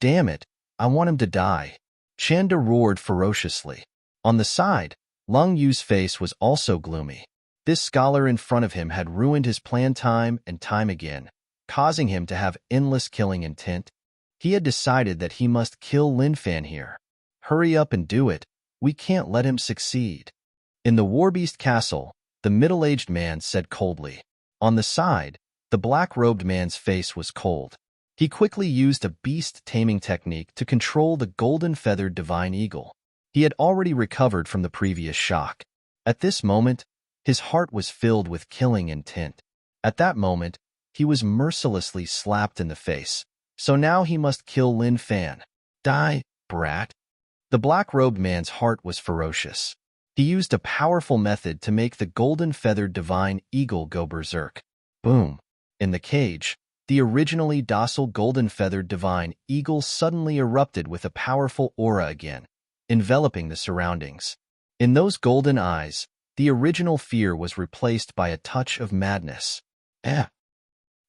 Damn it, I want him to die. Chanda roared ferociously. On the side, Long Yu's face was also gloomy. This scholar in front of him had ruined his plan time and time again, causing him to have endless killing intent. He had decided that he must kill Lin Fan here. Hurry up and do it. We can't let him succeed. In the Warbeast Castle, the middle-aged man said coldly. On the side, the black-robed man's face was cold. He quickly used a beast-taming technique to control the golden-feathered divine eagle. He had already recovered from the previous shock. At this moment, his heart was filled with killing intent. At that moment, he was mercilessly slapped in the face. So now he must kill Lin Fan. Die, brat. The black-robed man's heart was ferocious. He used a powerful method to make the golden-feathered divine eagle go berserk. Boom. In the cage, the originally docile golden-feathered divine eagle suddenly erupted with a powerful aura again, enveloping the surroundings. In those golden eyes, the original fear was replaced by a touch of madness.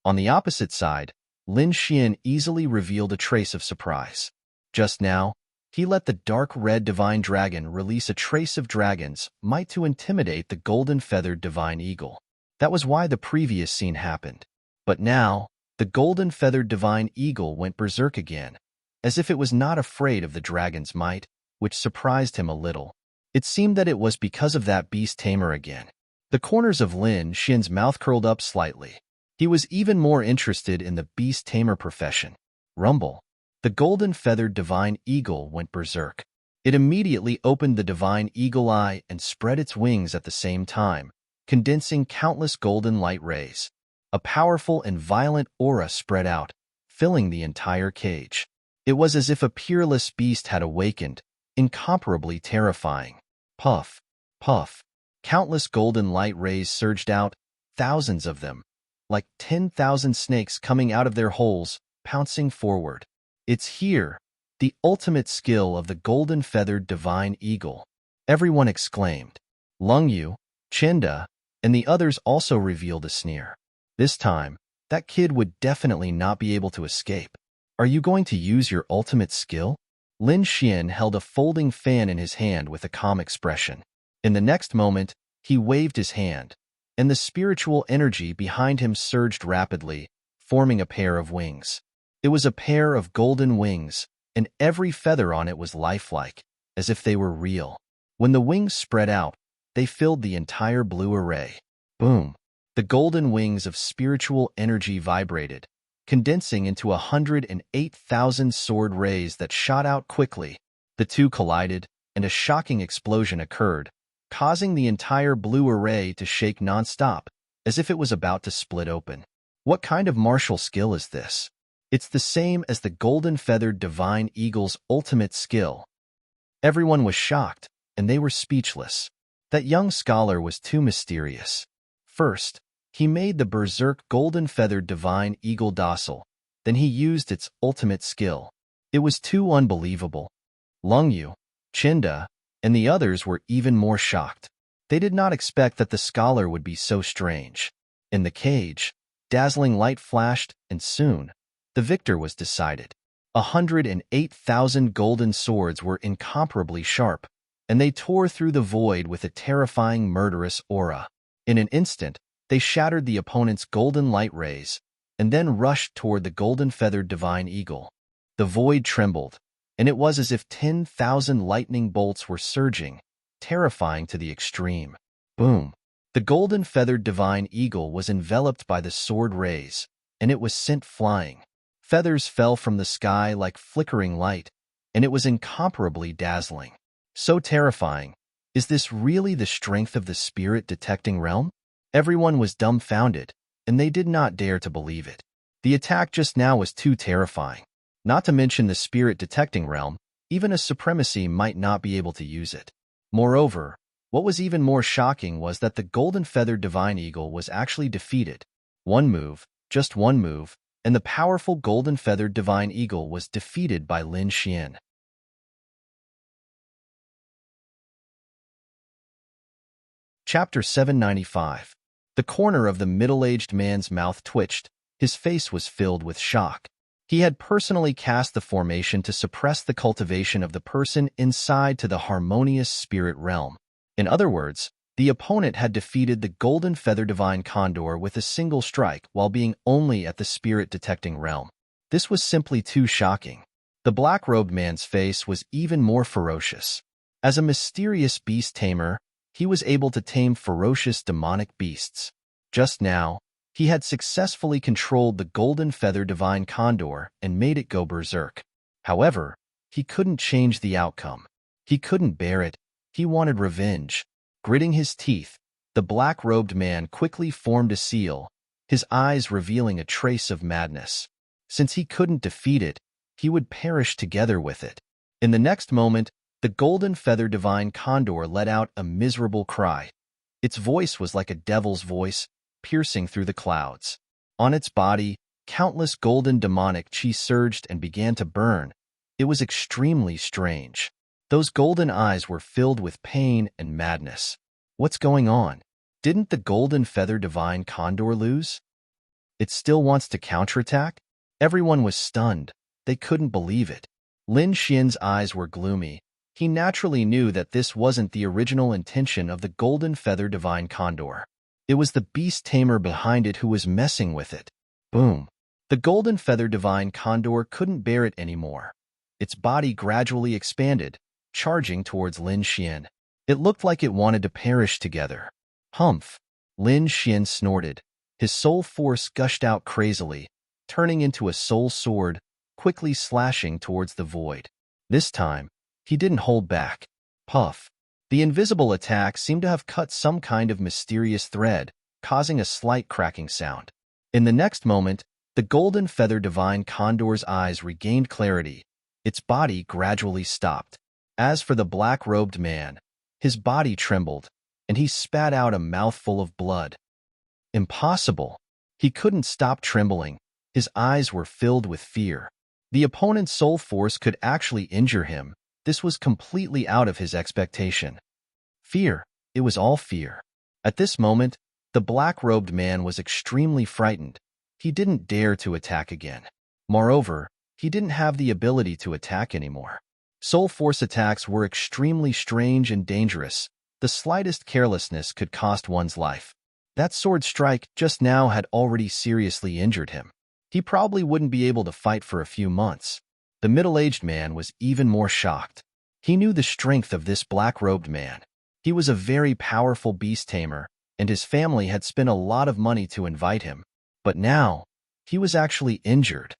On the opposite side, Lin Xian easily revealed a trace of surprise. Just now, he let the dark red divine dragon release a trace of dragon's might to intimidate the golden-feathered divine eagle. That was why the previous scene happened. But now, the golden-feathered divine eagle went berserk again, as if it was not afraid of the dragon's might, which surprised him a little. It seemed that it was because of that beast tamer again. The corners of Lin Xian's mouth curled up slightly. He was even more interested in the beast tamer profession. Rumble. The golden-feathered divine eagle went berserk. It immediately opened the divine eagle eye and spread its wings at the same time, condensing countless golden light rays. A powerful and violent aura spread out, filling the entire cage. It was as if a peerless beast had awakened, incomparably terrifying. Puff, puff. Countless golden light rays surged out, thousands of them, like 10,000 snakes coming out of their holes, pouncing forward. It's here, the ultimate skill of the golden-feathered divine eagle. Everyone exclaimed. Lung Yu, Chinda, and the others also revealed a sneer. This time, that kid would definitely not be able to escape. Are you going to use your ultimate skill? Lin Xian held a folding fan in his hand with a calm expression. In the next moment, he waved his hand, and the spiritual energy behind him surged rapidly, forming a pair of wings. It was a pair of golden wings, and every feather on it was lifelike, as if they were real. When the wings spread out, they filled the entire blue array. Boom! The golden wings of spiritual energy vibrated, condensing into 108,000 sword rays that shot out quickly. The two collided, and a shocking explosion occurred, causing the entire blue array to shake non-stop, as if it was about to split open. What kind of martial skill is this? It's the same as the golden-feathered divine eagle's ultimate skill. Everyone was shocked, and they were speechless. That young scholar was too mysterious. First, he made the berserk golden-feathered divine eagle docile. Then he used its ultimate skill. It was too unbelievable. Lung Yu, Chinda, and the others were even more shocked. They did not expect that the scholar would be so strange. In the cage, dazzling light flashed, and soon, the victor was decided. 108,000 golden swords were incomparably sharp, and they tore through the void with a terrifying murderous aura. In an instant, they shattered the opponent's golden light rays, and then rushed toward the golden-feathered divine eagle. The void trembled, and it was as if 10,000 lightning bolts were surging, terrifying to the extreme. Boom! The golden-feathered divine eagle was enveloped by the sword rays, and it was sent flying. Feathers fell from the sky like flickering light, and it was incomparably dazzling. So terrifying. Is this really the strength of the spirit-detecting realm? Everyone was dumbfounded, and they did not dare to believe it. The attack just now was too terrifying. Not to mention the spirit-detecting realm, even a supremacy might not be able to use it. Moreover, what was even more shocking was that the golden-feathered divine eagle was actually defeated. One move, just one move, and the powerful golden-feathered divine eagle was defeated by Lin Xian. Chapter 795. The corner of the middle-aged man's mouth twitched. His face was filled with shock. He had personally cast the formation to suppress the cultivation of the person inside to the harmonious spirit realm. In other words, the opponent had defeated the golden feather divine condor with a single strike while being only at the spirit-detecting realm. This was simply too shocking. The black-robed man's face was even more ferocious. As a mysterious beast tamer, he was able to tame ferocious demonic beasts. Just now, he had successfully controlled the golden feather divine condor and made it go berserk. However, he couldn't change the outcome. He couldn't bear it. He wanted revenge. Gritting his teeth, the black-robed man quickly formed a seal, his eyes revealing a trace of madness. Since he couldn't defeat it, he would perish together with it. In the next moment, the golden feather divine condor let out a miserable cry. Its voice was like a devil's voice, piercing through the clouds. On its body, Countless golden demonic chi surged and began to burn. It was extremely strange. Those golden eyes were filled with pain and madness. What's going on? Didn't the golden feather divine condor lose? It still wants to counterattack? Everyone was stunned. They couldn't believe it. Lin Xian's eyes were gloomy. He naturally knew that this wasn't the original intention of the golden feather divine condor. It was the beast tamer behind it who was messing with it. Boom. The golden feather divine condor couldn't bear it anymore. Its body gradually expanded, charging towards Lin Xian. It looked like it wanted to perish together. Humph! Lin Xian snorted. His soul force gushed out crazily, turning into a soul sword, quickly slashing towards the void. This time, he didn't hold back. Puff! The invisible attack seemed to have cut some kind of mysterious thread, causing a slight cracking sound. In the next moment, the golden feather divine condor's eyes regained clarity. Its body gradually stopped. As for the black-robed man, his body trembled, and he spat out a mouthful of blood. Impossible. He couldn't stop trembling. His eyes were filled with fear. The opponent's soul force could actually injure him. This was completely out of his expectation. Fear. It was all fear. At this moment, the black-robed man was extremely frightened. He didn't dare to attack again. Moreover, he didn't have the ability to attack anymore. Soul force attacks were extremely strange and dangerous. The slightest carelessness could cost one's life. That sword strike just now had already seriously injured him. He probably wouldn't be able to fight for a few months. The middle-aged man was even more shocked. He knew the strength of this black-robed man. He was a very powerful beast tamer, and his family had spent a lot of money to invite him. But now, he was actually injured.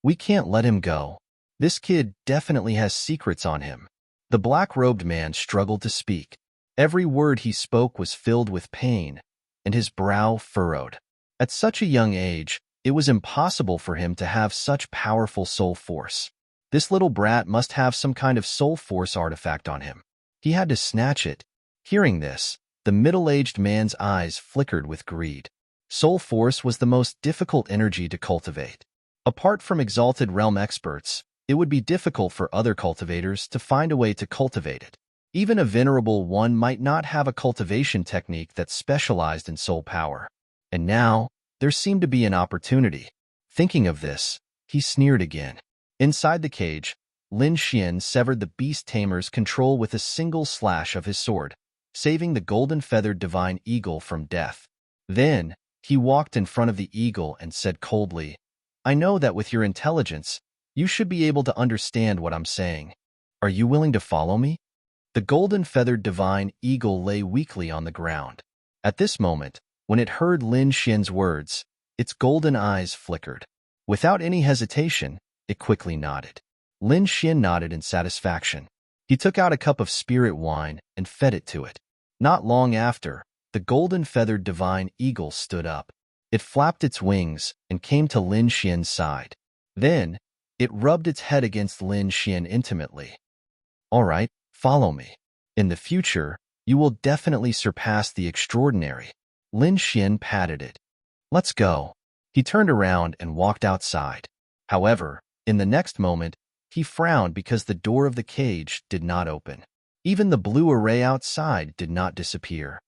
We can't let him go. This kid definitely has secrets on him. The black-robed man struggled to speak. Every word he spoke was filled with pain, and his brow furrowed. At such a young age, it was impossible for him to have such powerful soul force. This little brat must have some kind of soul force artifact on him. He had to snatch it. Hearing this, the middle-aged man's eyes flickered with greed. Soul force was the most difficult energy to cultivate. Apart from exalted realm experts, it would be difficult for other cultivators to find a way to cultivate it. Even a venerable one might not have a cultivation technique that specialized in soul power. And now, there seemed to be an opportunity. Thinking of this, he sneered again. Inside the cage, Lin Xian severed the beast tamer's control with a single slash of his sword, saving the golden-feathered divine eagle from death. Then, he walked in front of the eagle and said coldly, "I know that with your intelligence, you should be able to understand what I'm saying. Are you willing to follow me?" The golden-feathered divine eagle lay weakly on the ground. At this moment, when it heard Lin Xian's words, its golden eyes flickered. Without any hesitation, it quickly nodded. Lin Xian nodded in satisfaction. He took out a cup of spirit wine and fed it to it. Not long after, the golden-feathered divine eagle stood up. It flapped its wings and came to Lin Xian's side. Then, it rubbed its head against Lin Xian intimately. "All right, follow me. In the future, you will definitely surpass the extraordinary." Lin Xian patted it. "Let's go." He turned around and walked outside. However, in the next moment, he frowned because the door of the cage did not open. Even the blue array outside did not disappear.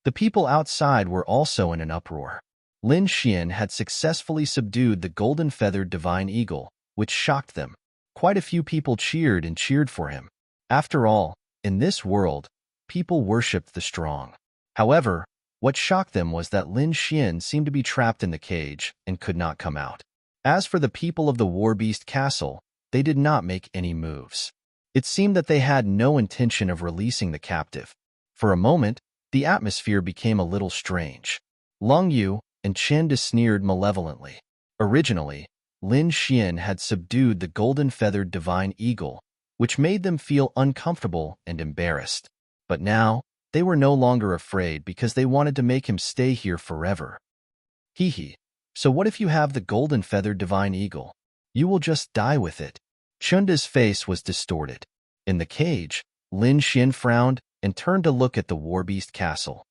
The people outside were also in an uproar. Lin Xian had successfully subdued the golden-feathered divine eagle, which shocked them. Quite a few people cheered and cheered for him. After all, in this world, people worshipped the strong. However, what shocked them was that Lin Xian seemed to be trapped in the cage and could not come out. As for the people of the Warbeast Castle, they did not make any moves. It seemed that they had no intention of releasing the captive. For a moment, the atmosphere became a little strange. Lung Yu and Chen De sneered malevolently. Originally, Lin Xian had subdued the golden-feathered divine eagle, which made them feel uncomfortable and embarrassed. But now, they were no longer afraid because they wanted to make him stay here forever. Hee hee. So what if you have the golden-feathered divine eagle? You will just die with it. Chunda's face was distorted. In the cage, Lin Xian frowned and turned to look at the Warbeast Castle.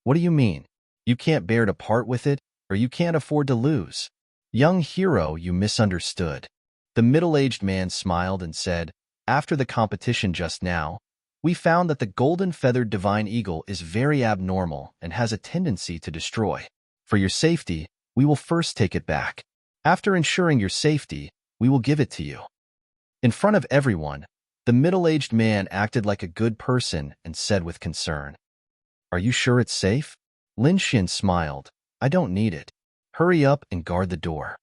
"What do you mean? You can't bear to part with it, or you can't afford to lose?" Young hero, you misunderstood. The middle-aged man smiled and said, after the competition just now, we found that the golden-feathered divine eagle is very abnormal and has a tendency to destroy. For your safety, we will first take it back. After ensuring your safety, we will give it to you. In front of everyone, the middle-aged man acted like a good person and said with concern, "Are you sure it's safe?" Lin Xian smiled. "I don't need it. Hurry up and guard the door."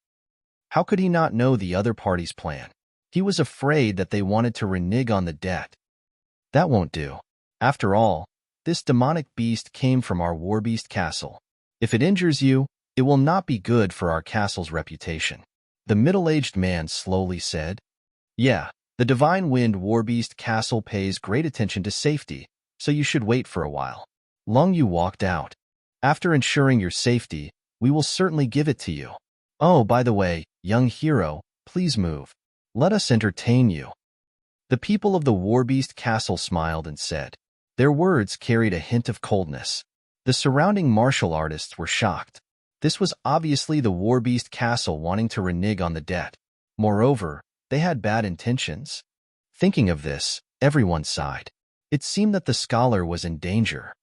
How could he not know the other party's plan? He was afraid that they wanted to renege on the debt. That won't do. After all, this demonic beast came from our war beast castle. If it injures you, it will not be good for our castle's reputation. The middle-aged man slowly said, "Yeah, the Divine Wind Warbeast Castle pays great attention to safety, so you should wait for a while." Long Yu walked out. "After ensuring your safety, we will certainly give it to you. Oh, by the way, young hero, please move. Let us entertain you." The people of the Warbeast Castle smiled and said. Their words carried a hint of coldness. The surrounding martial artists were shocked. This was obviously the Warbeast Castle wanting to renege on the debt. Moreover, they had bad intentions. Thinking of this, everyone sighed. It seemed that the scholar was in danger.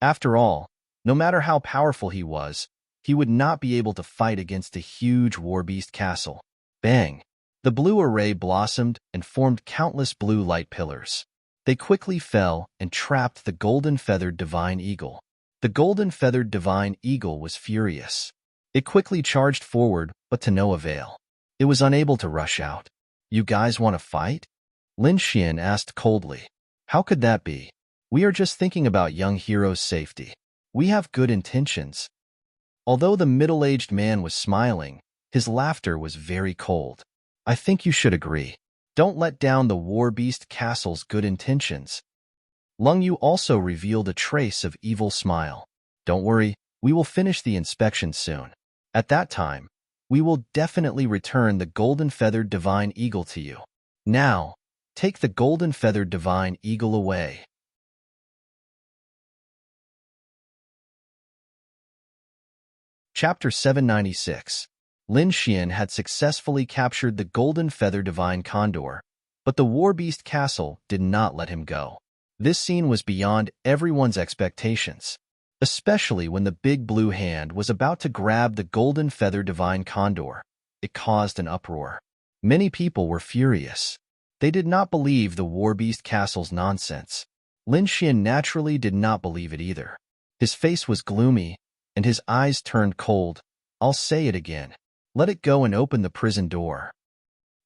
After all, no matter how powerful he was, he would not be able to fight against a huge Warbeast Castle. Bang! The blue array blossomed and formed countless blue light pillars. They quickly fell and trapped the golden-feathered divine eagle. The golden-feathered divine eagle was furious. It quickly charged forward, but to no avail. It was unable to rush out. "You guys want to fight?" Lin Xian asked coldly. "How could that be? We are just thinking about young hero's safety. We have good intentions." Although the middle-aged man was smiling, his laughter was very cold. "I think you should agree. Don't let down the Warbeast Castle's good intentions." Lung Yu also revealed a trace of evil smile. "Don't worry, we will finish the inspection soon. At that time, we will definitely return the golden-feathered divine eagle to you. Now, take the golden-feathered divine eagle away." Chapter 796. Lin Xian had successfully captured the golden-feather divine condor, but the Warbeast Castle did not let him go. This scene was beyond everyone's expectations, especially when the big blue hand was about to grab the golden-feather divine condor. It caused an uproar. Many people were furious. They did not believe the Warbeast Castle's nonsense. Lin Xian naturally did not believe it either. His face was gloomy, and his eyes turned cold. "I'll say it again. Let it go and open the prison door."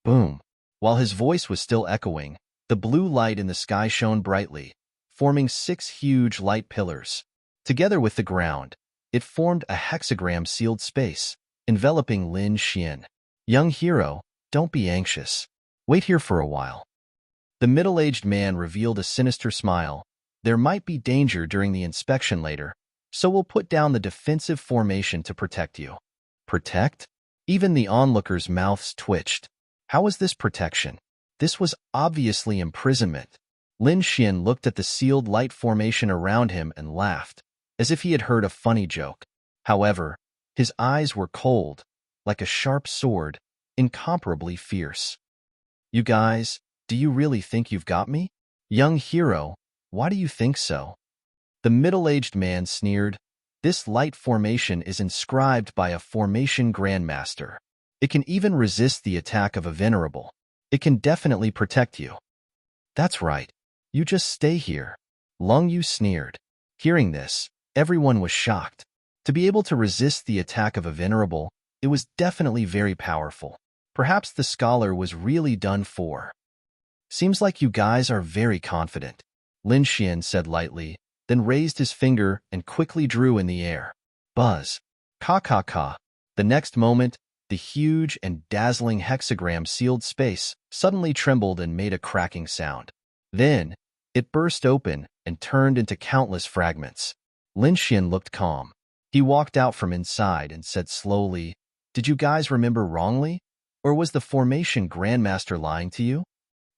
Boom. While his voice was still echoing, the blue light in the sky shone brightly, forming 6 huge light pillars. Together with the ground, it formed a hexagram-sealed space, enveloping Lin Xian. "Young hero, don't be anxious. Wait here for a while." The middle-aged man revealed a sinister smile. "There might be danger during the inspection later, so we'll put down the defensive formation to protect you." Protect? Even the onlookers' mouths twitched. How was this protection? This was obviously imprisonment. Lin Xian looked at the sealed light formation around him and laughed, as if he had heard a funny joke. However, his eyes were cold, like a sharp sword, incomparably fierce. "You guys, do you really think you've got me? Young hero, why do you think so?" The middle-aged man sneered. "This light formation is inscribed by a formation grandmaster. It can even resist the attack of a venerable. It can definitely protect you." "That's right. You just stay here." Lung Yu sneered. Hearing this, everyone was shocked. To be able to resist the attack of a venerable, it was definitely very powerful. Perhaps the scholar was really done for. "Seems like you guys are very confident," Lin Xian said lightly, then raised his finger and quickly drew in the air. Buzz. Ka. The next moment, the huge and dazzling hexagram-sealed space suddenly trembled and made a cracking sound. Then, it burst open and turned into countless fragments. Lin Xian looked calm. He walked out from inside and said slowly, "Did you guys remember wrongly? Or was the formation grandmaster lying to you?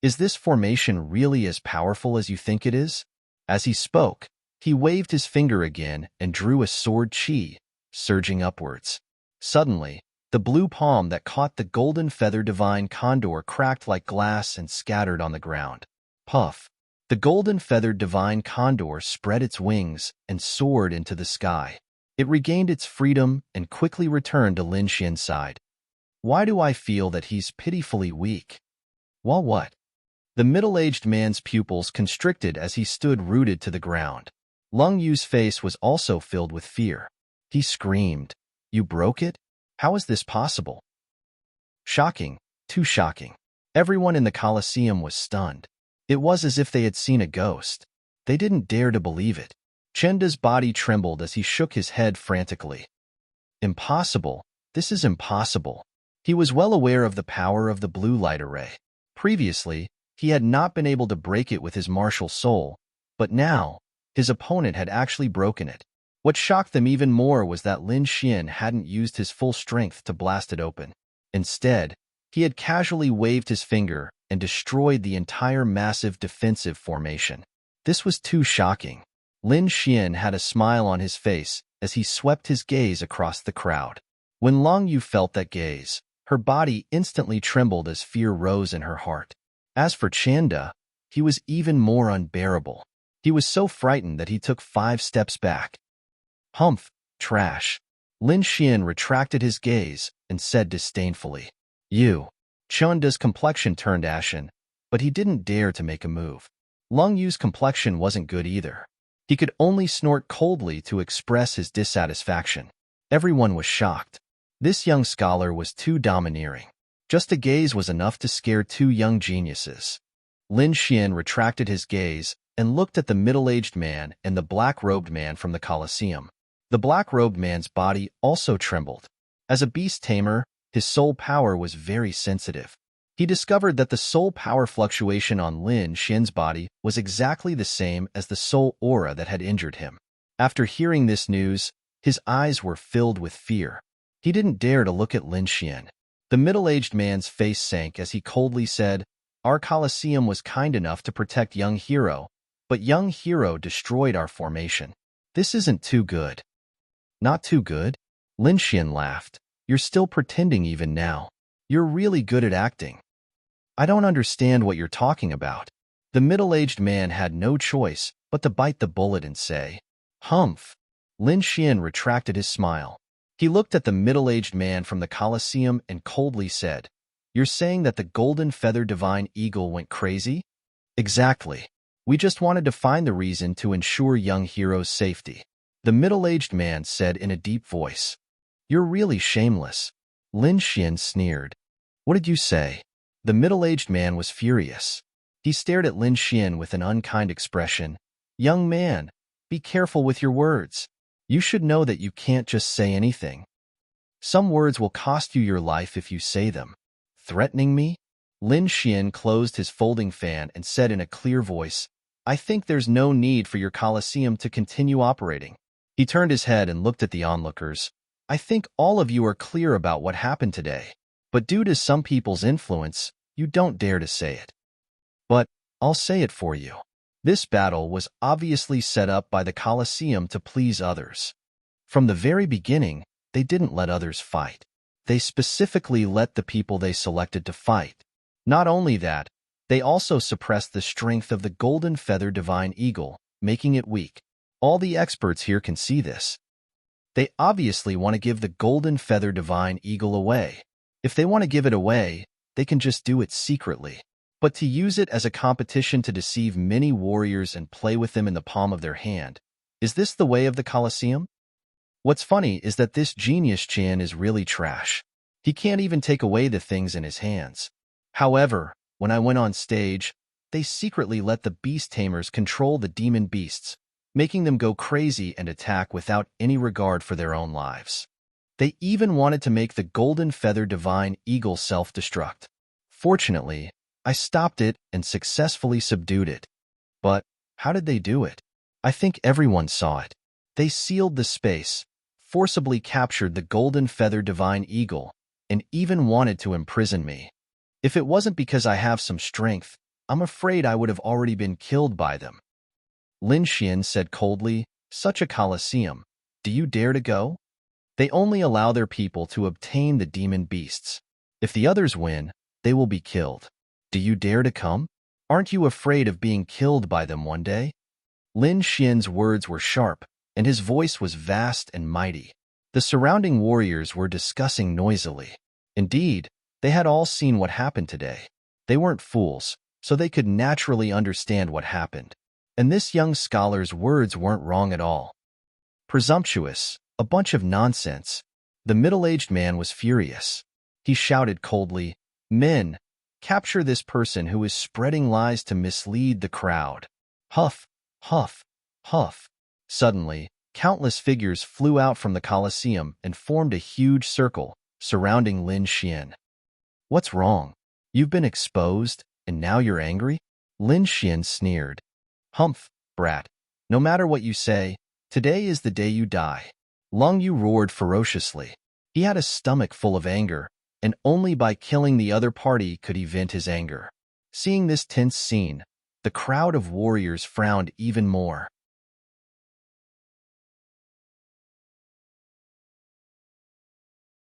Is this formation really as powerful as you think it is?" As he spoke, he waved his finger again and drew a sword chi, surging upwards. Suddenly, The blue palm that caught the golden feather divine condor cracked like glass and scattered on the ground. Puff! The golden-feathered divine condor spread its wings and soared into the sky. It regained its freedom and quickly returned to Lin Xian's side. Why do I feel that he's pitifully weak? Well, what? The middle-aged man's pupils constricted as he stood rooted to the ground. Lung Yu's face was also filled with fear. He screamed, "You broke it? How is this possible?" Shocking, too shocking. Everyone in the Colosseum was stunned. It was as if they had seen a ghost. They didn't dare to believe it. Chenda's body trembled as he shook his head frantically. Impossible. This is impossible. He was well aware of the power of the blue light array. Previously, he had not been able to break it with his martial soul, but now, his opponent had actually broken it. What shocked them even more was that Lin Xian hadn't used his full strength to blast it open. Instead, he had casually waved his finger and destroyed the entire massive defensive formation. This was too shocking. Lin Xian had a smile on his face as he swept his gaze across the crowd. When Long Yu felt that gaze, her body instantly trembled as fear rose in her heart. As for Chanda, he was even more unbearable. He was so frightened that he took 5 steps back. Humph, trash. Lin Xian retracted his gaze and said disdainfully, "You." Chanda's complexion turned ashen, but he didn't dare to make a move. Long Yu's complexion wasn't good either. He could only snort coldly to express his dissatisfaction. Everyone was shocked. This young scholar was too domineering. Just a gaze was enough to scare 2 young geniuses. Lin Xian retracted his gaze and looked at the middle-aged man and the black-robed man from the Colosseum. The black-robed man's body also trembled. As a beast tamer, his soul power was very sensitive. He discovered that the soul power fluctuation on Lin Xian's body was exactly the same as the soul aura that had injured him. After hearing this news, his eyes were filled with fear. He didn't dare to look at Lin Xian. The middle-aged man's face sank as he coldly said, "Our Colosseum was kind enough to protect young Hero, but young Hero destroyed our formation. This isn't too good." "Not too good?" Lin Xian laughed. "You're still pretending even now. You're really good at acting." "I don't understand what you're talking about." The middle-aged man had no choice but to bite the bullet and say, "Humph." Lin Xian retracted his smile. He looked at the middle-aged man from the Colosseum and coldly said, "You're saying that the golden feather divine eagle went crazy?" "Exactly. We just wanted to find the reason to ensure young Hero's safety." The middle-aged man said in a deep voice, "You're really shameless." Lin Xian sneered. "What did you say?" The middle-aged man was furious. He stared at Lin Xian with an unkind expression. "Young man, be careful with your words. You should know that you can't just say anything. Some words will cost you your life if you say them." "Threatening me?" Lin Xian closed his folding fan and said in a clear voice, "I think there's no need for your Colosseum to continue operating." He turned his head and looked at the onlookers. "I think all of you are clear about what happened today, but due to some people's influence, you don't dare to say it. But I'll say it for you. This battle was obviously set up by the Colosseum to please others. From the very beginning, they didn't let others fight. They specifically let the people they selected to fight. Not only that, they also suppressed the strength of the golden feather divine eagle, making it weak. All the experts here can see this. They obviously want to give the golden feather divine eagle away. If they want to give it away, they can just do it secretly. But to use it as a competition to deceive many warriors and play with them in the palm of their hand, is this the way of the Colosseum? What's funny is that this genius Chan is really trash. He can't even take away the things in his hands. However, when I went on stage, they secretly let the beast tamers control the demon beasts, making them go crazy and attack without any regard for their own lives. They even wanted to make the golden feather divine eagle self-destruct. Fortunately, I stopped it and successfully subdued it. But how did they do it? I think everyone saw it. They sealed the space, forcibly captured the golden feather divine eagle, and even wanted to imprison me. If it wasn't because I have some strength, I'm afraid I would have already been killed by them." Lin Xian said coldly, "Such a Colosseum. Do you dare to go?" They only allow their people to obtain the demon beasts. If the others win, they will be killed. Do you dare to come? Aren't you afraid of being killed by them one day? Lin Xian's words were sharp, and his voice was vast and mighty. The surrounding warriors were discussing noisily. Indeed, they had all seen what happened today. They weren't fools, so they could naturally understand what happened. And this young scholar's words weren't wrong at all. Presumptuous, a bunch of nonsense. The middle-aged man was furious. He shouted coldly, "Men, capture this person who is spreading lies to mislead the crowd." Huff, huff, huff. Suddenly, countless figures flew out from the Colosseum and formed a huge circle surrounding Lin Xian. "What's wrong? You've been exposed, and now you're angry?" Lin Xian sneered. "Humph, brat. No matter what you say, today is the day you die." Long Yu roared ferociously. He had a stomach full of anger, and only by killing the other party could he vent his anger. Seeing this tense scene, the crowd of warriors frowned even more.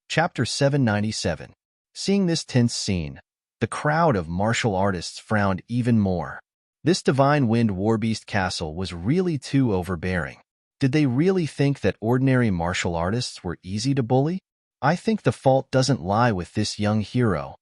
Chapter 797. Seeing this tense scene, the crowd of martial artists frowned even more. This Divine Wind Warbeast Castle was really too overbearing. Did they really think that ordinary martial artists were easy to bully? "I think the fault doesn't lie with this young hero,"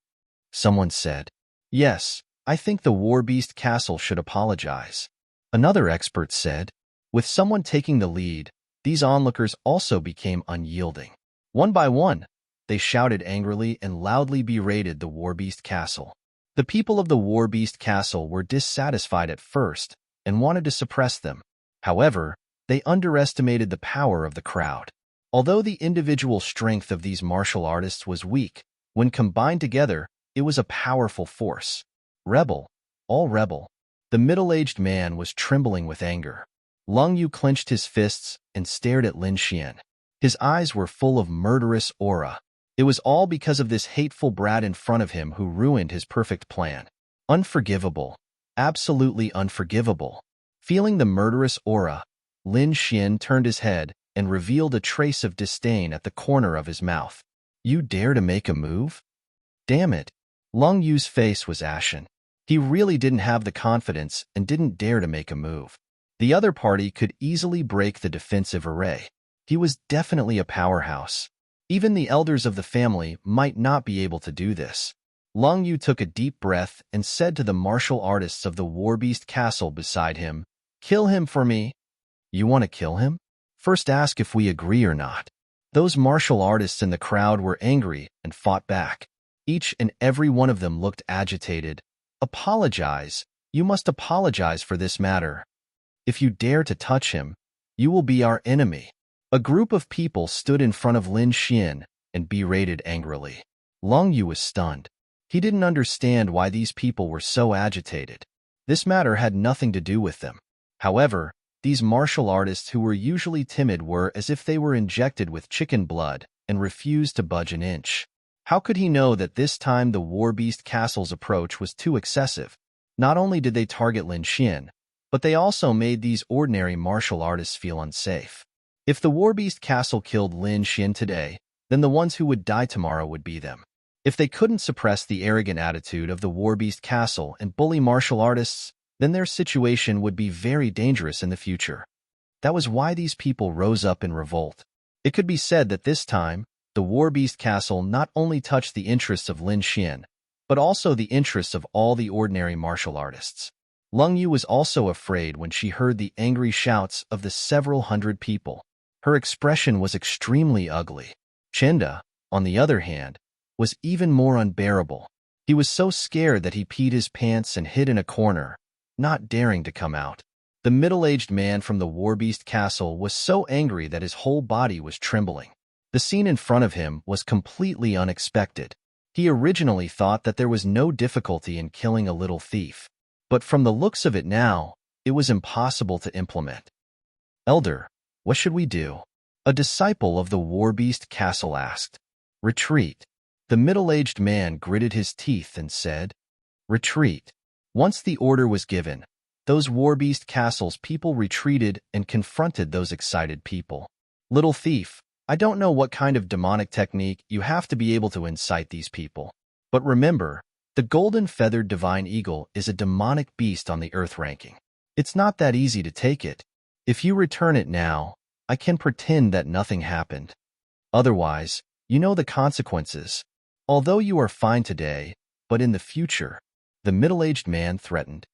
someone said. "Yes, I think the Warbeast Castle should apologize," another expert said. With someone taking the lead, these onlookers also became unyielding. One by one, they shouted angrily and loudly berated the Warbeast Castle. The people of the Warbeast Castle were dissatisfied at first and wanted to suppress them. However, they underestimated the power of the crowd. Although the individual strength of these martial artists was weak, when combined together, it was a powerful force. Rebel, all rebel. The middle-aged man was trembling with anger. Long Yu clenched his fists and stared at Lin Xian. His eyes were full of murderous aura. It was all because of this hateful brat in front of him who ruined his perfect plan. Unforgivable. Absolutely unforgivable. Feeling the murderous aura, Lin Xian turned his head and revealed a trace of disdain at the corner of his mouth. "You dare to make a move? Damn it." Long Yu's face was ashen. He really didn't have the confidence and didn't dare to make a move. The other party could easily break the defensive array. He was definitely a powerhouse. Even the elders of the family might not be able to do this. Long Yu took a deep breath and said to the martial artists of the Warbeast Castle beside him, "Kill him for me." "You want to kill him? First ask if we agree or not." Those martial artists in the crowd were angry and fought back. Each and every one of them looked agitated. "Apologize. You must apologize for this matter. If you dare to touch him, you will be our enemy." A group of people stood in front of Lin Xian and berated angrily. Long Yu was stunned. He didn't understand why these people were so agitated. This matter had nothing to do with them. However, these martial artists who were usually timid were as if they were injected with chicken blood and refused to budge an inch. How could he know that this time the Warbeast Castle's approach was too excessive? Not only did they target Lin Xian, but they also made these ordinary martial artists feel unsafe. If the Warbeast Castle killed Lin Xian today, then the ones who would die tomorrow would be them. If they couldn't suppress the arrogant attitude of the Warbeast Castle and bully martial artists, then their situation would be very dangerous in the future. That was why these people rose up in revolt. It could be said that this time, the Warbeast Castle not only touched the interests of Lin Xian, but also the interests of all the ordinary martial artists. Long Yu was also afraid when she heard the angry shouts of the several hundred people. Her expression was extremely ugly. Chenda, on the other hand, was even more unbearable. He was so scared that he peed his pants and hid in a corner, not daring to come out. The middle-aged man from the Warbeast Castle was so angry that his whole body was trembling. The scene in front of him was completely unexpected. He originally thought that there was no difficulty in killing a little thief. But from the looks of it now, it was impossible to implement. "Elder, what should we do?" a disciple of the Warbeast Castle asked. "Retreat." The middle-aged man gritted his teeth and said, "Retreat." Once the order was given, those Warbeast Castle's people retreated and confronted those excited people. "Little thief, I don't know what kind of demonic technique you have to be able to incite these people. But remember, the golden feathered divine eagle is a demonic beast on the earth ranking. It's not that easy to take it. If you return it now, I can pretend that nothing happened. Otherwise, you know the consequences. Although you are fine today, but in the future, the middle-aged man threatened.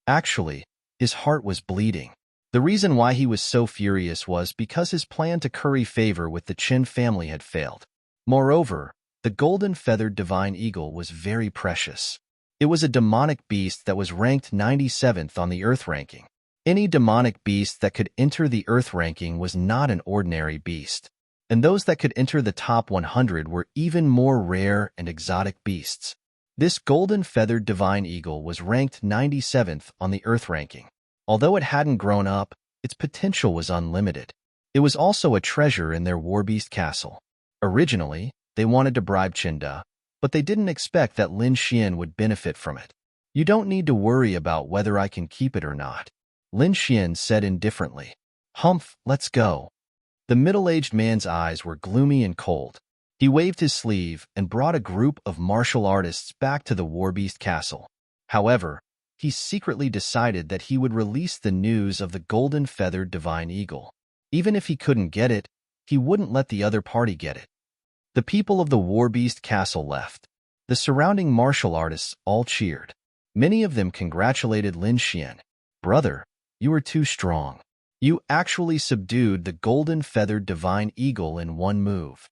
Actually, his heart was bleeding. The reason why he was so furious was because his plan to curry favor with the Chin family had failed. Moreover, the golden-feathered divine eagle was very precious. It was a demonic beast that was ranked 97th on the Earth ranking. Any demonic beast that could enter the Earth ranking was not an ordinary beast, and those that could enter the top 100 were even more rare and exotic beasts. This golden-feathered divine eagle was ranked 97th on the Earth ranking. Although it hadn't grown up, its potential was unlimited. It was also a treasure in their warbeast castle. Originally, they wanted to bribe Chinda, but they didn't expect that Lin Xian would benefit from it. You don't need to worry about whether I can keep it or not, Lin Xian said indifferently. Humph, let's go. The middle-aged man's eyes were gloomy and cold. He waved his sleeve and brought a group of martial artists back to the warbeast castle. However, he secretly decided that he would release the news of the golden-feathered divine eagle. Even if he couldn't get it, he wouldn't let the other party get it. The people of the warbeast castle left. The surrounding martial artists all cheered. Many of them congratulated Lin Xian. Brother, you are too strong. You actually subdued the golden-feathered divine eagle in one move.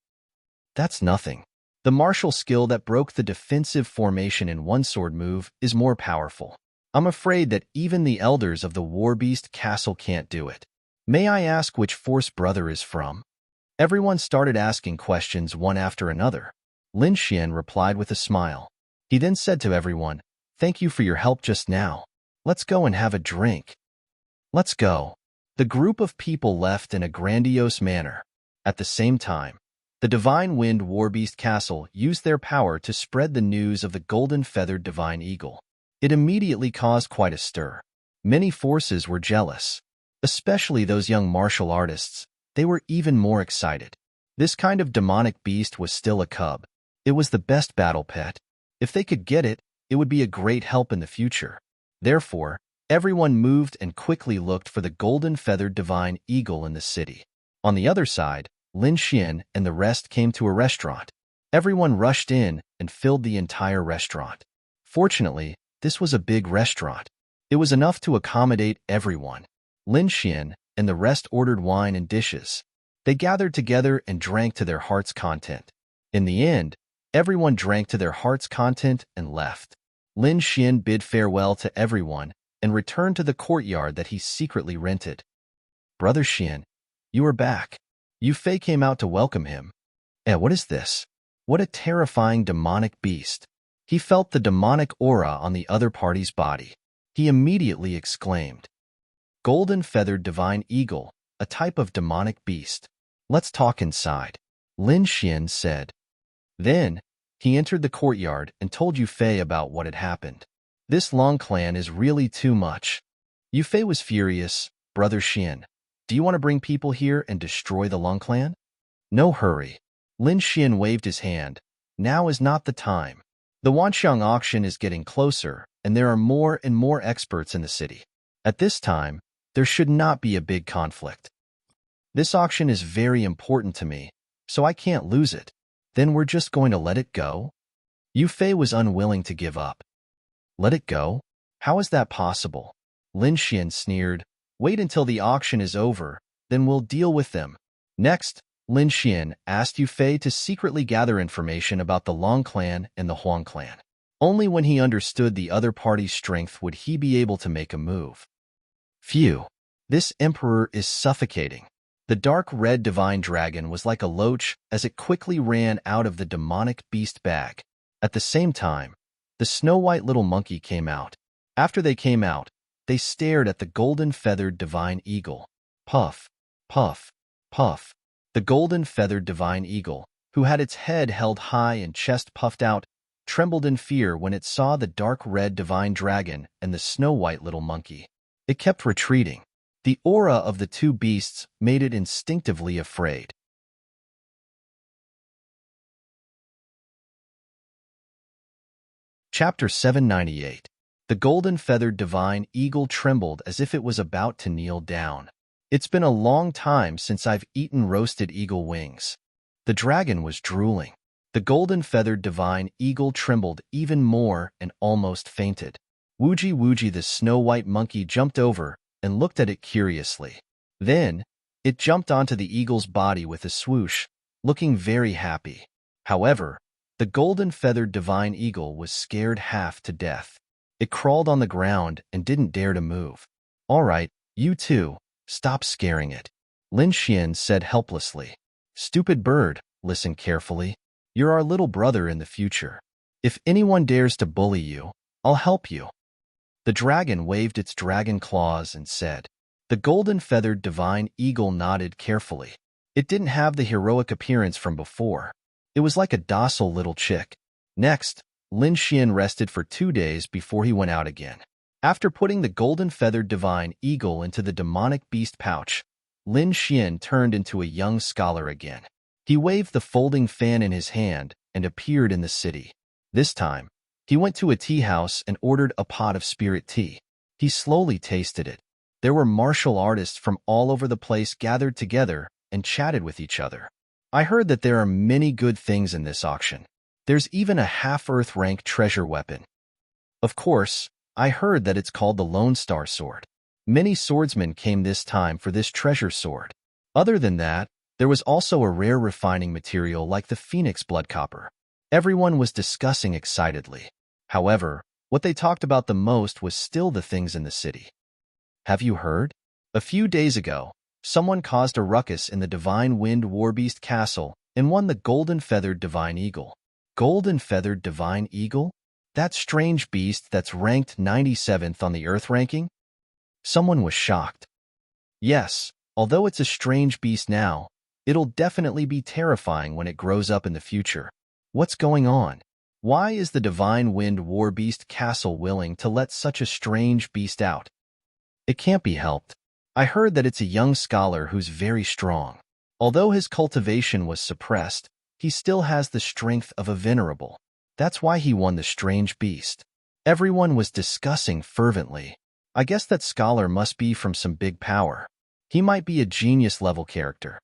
That's nothing. The martial skill that broke the defensive formation in one sword move is more powerful. I'm afraid that even the elders of the warbeast castle can't do it. May I ask which force brother is from? Everyone started asking questions one after another. Lin Xian replied with a smile. He then said to everyone, "Thank you for your help just now. Let's go and have a drink." Let's go. The group of people left in a grandiose manner. At the same time, the Divine Wind Warbeast Castle used their power to spread the news of the golden-feathered divine eagle. It immediately caused quite a stir. Many forces were jealous, especially those young martial artists. They were even more excited. This kind of demonic beast was still a cub. It was the best battle pet. If they could get it, it would be a great help in the future. Therefore, everyone moved and quickly looked for the golden-feathered divine eagle in the city. On the other side, Lin Xian and the rest came to a restaurant. Everyone rushed in and filled the entire restaurant. Fortunately, this was a big restaurant. It was enough to accommodate everyone. Lin Xian and the rest ordered wine and dishes. They gathered together and drank to their heart's content. In the end, everyone drank to their heart's content and left. Lin Xian bid farewell to everyone and returned to the courtyard that he secretly rented. Brother Xian, you are back. Yu Fei came out to welcome him. What is this? What a terrifying demonic beast. He felt the demonic aura on the other party's body. He immediately exclaimed, Golden-feathered divine eagle, a type of demonic beast. Let's talk inside, Lin Xian said. Then, he entered the courtyard and told Yu Fei about what had happened. This Long clan is really too much. Yu Fei was furious. Brother Xian, do you want to bring people here and destroy the Long clan? No hurry. Lin Xian waved his hand. Now is not the time. The Wanxiang auction is getting closer, and there are more and more experts in the city. At this time, there should not be a big conflict. This auction is very important to me, so I can't lose it. Then we're just going to let it go? Yu Fei was unwilling to give up. Let it go? How is that possible? Lin Xian sneered. Wait until the auction is over, then we'll deal with them. Next, Lin Xian asked Yu Fei to secretly gather information about the Long clan and the Huang clan. Only when he understood the other party's strength would he be able to make a move. Phew, this emperor is suffocating. The dark red divine dragon was like a loach as it quickly ran out of the demonic beast bag. At the same time, the snow-white little monkey came out. After they came out, they stared at the golden-feathered divine eagle. Puff, puff, puff. The golden-feathered divine eagle, who had its head held high and chest puffed out, trembled in fear when it saw the dark red divine dragon and the snow-white little monkey. It kept retreating. The aura of the two beasts made it instinctively afraid. Chapter 798. The golden-feathered divine eagle trembled as if it was about to kneel down. It's been a long time since I've eaten roasted eagle wings. The dragon was drooling. The golden-feathered divine eagle trembled even more and almost fainted. Woogie Woogie the snow-white monkey jumped over and looked at it curiously. Then, it jumped onto the eagle's body with a swoosh, looking very happy. However, the golden-feathered divine eagle was scared half to death. It crawled on the ground and didn't dare to move. "All right, you two, stop scaring it," Lin Xian said helplessly. "Stupid bird, listen carefully. You're our little brother in the future. If anyone dares to bully you, I'll help you." The dragon waved its dragon claws and said. The golden-feathered divine eagle nodded carefully. It didn't have the heroic appearance from before. It was like a docile little chick. Next, Lin Xian rested for 2 days before he went out again. After putting the golden-feathered divine eagle into the demonic beast pouch, Lin Xian turned into a young scholar again. He waved the folding fan in his hand and appeared in the city. This time, he went to a tea house and ordered a pot of spirit tea. He slowly tasted it. There were martial artists from all over the place gathered together and chatted with each other. "I heard that there are many good things in this auction. There's even a half-Earth rank treasure weapon. Of course, I heard that it's called the Lone Star Sword. Many swordsmen came this time for this treasure sword. Other than that, there was also a rare refining material like the Phoenix blood copper." Everyone was discussing excitedly. However, what they talked about the most was still the things in the city. "Have you heard? A few days ago, someone caused a ruckus in the Divine Wind Warbeast Castle and won the golden-feathered divine eagle." Golden-feathered divine eagle? That strange beast that's ranked 97th on the Earth ranking? Someone was shocked. "Yes, although it's a strange beast now, it'll definitely be terrifying when it grows up in the future. What's going on? Why is the Divine Wind Warbeast Castle willing to let such a strange beast out? It can't be helped. I heard that it's a young scholar who's very strong. Although his cultivation was suppressed, he still has the strength of a venerable. That's why he won the strange beast." Everyone was discussing fervently. "I guess that scholar must be from some big power. He might be a genius-level character."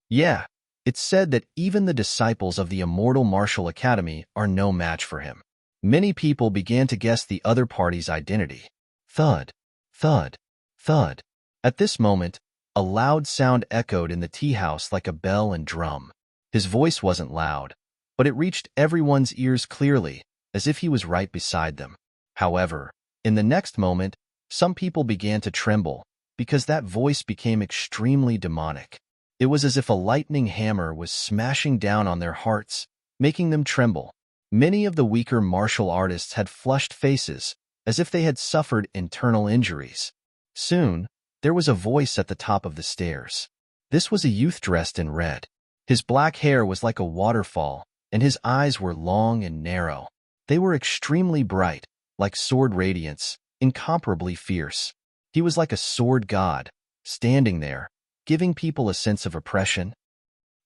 "Yeah, it's said that even the disciples of the Immortal Martial Academy are no match for him." Many people began to guess the other party's identity. Thud, thud, thud. At this moment, a loud sound echoed in the tea house like a bell and drum. His voice wasn't loud, but it reached everyone's ears clearly, as if he was right beside them. However, in the next moment, some people began to tremble, because that voice became extremely demonic. It was as if a lightning hammer was smashing down on their hearts, making them tremble. Many of the weaker martial artists had flushed faces, as if they had suffered internal injuries. Soon, there was a voice at the top of the stairs. This was a youth dressed in red. His black hair was like a waterfall, and his eyes were long and narrow. They were extremely bright, like sword radiance, incomparably fierce. He was like a sword god, standing there, giving people a sense of oppression.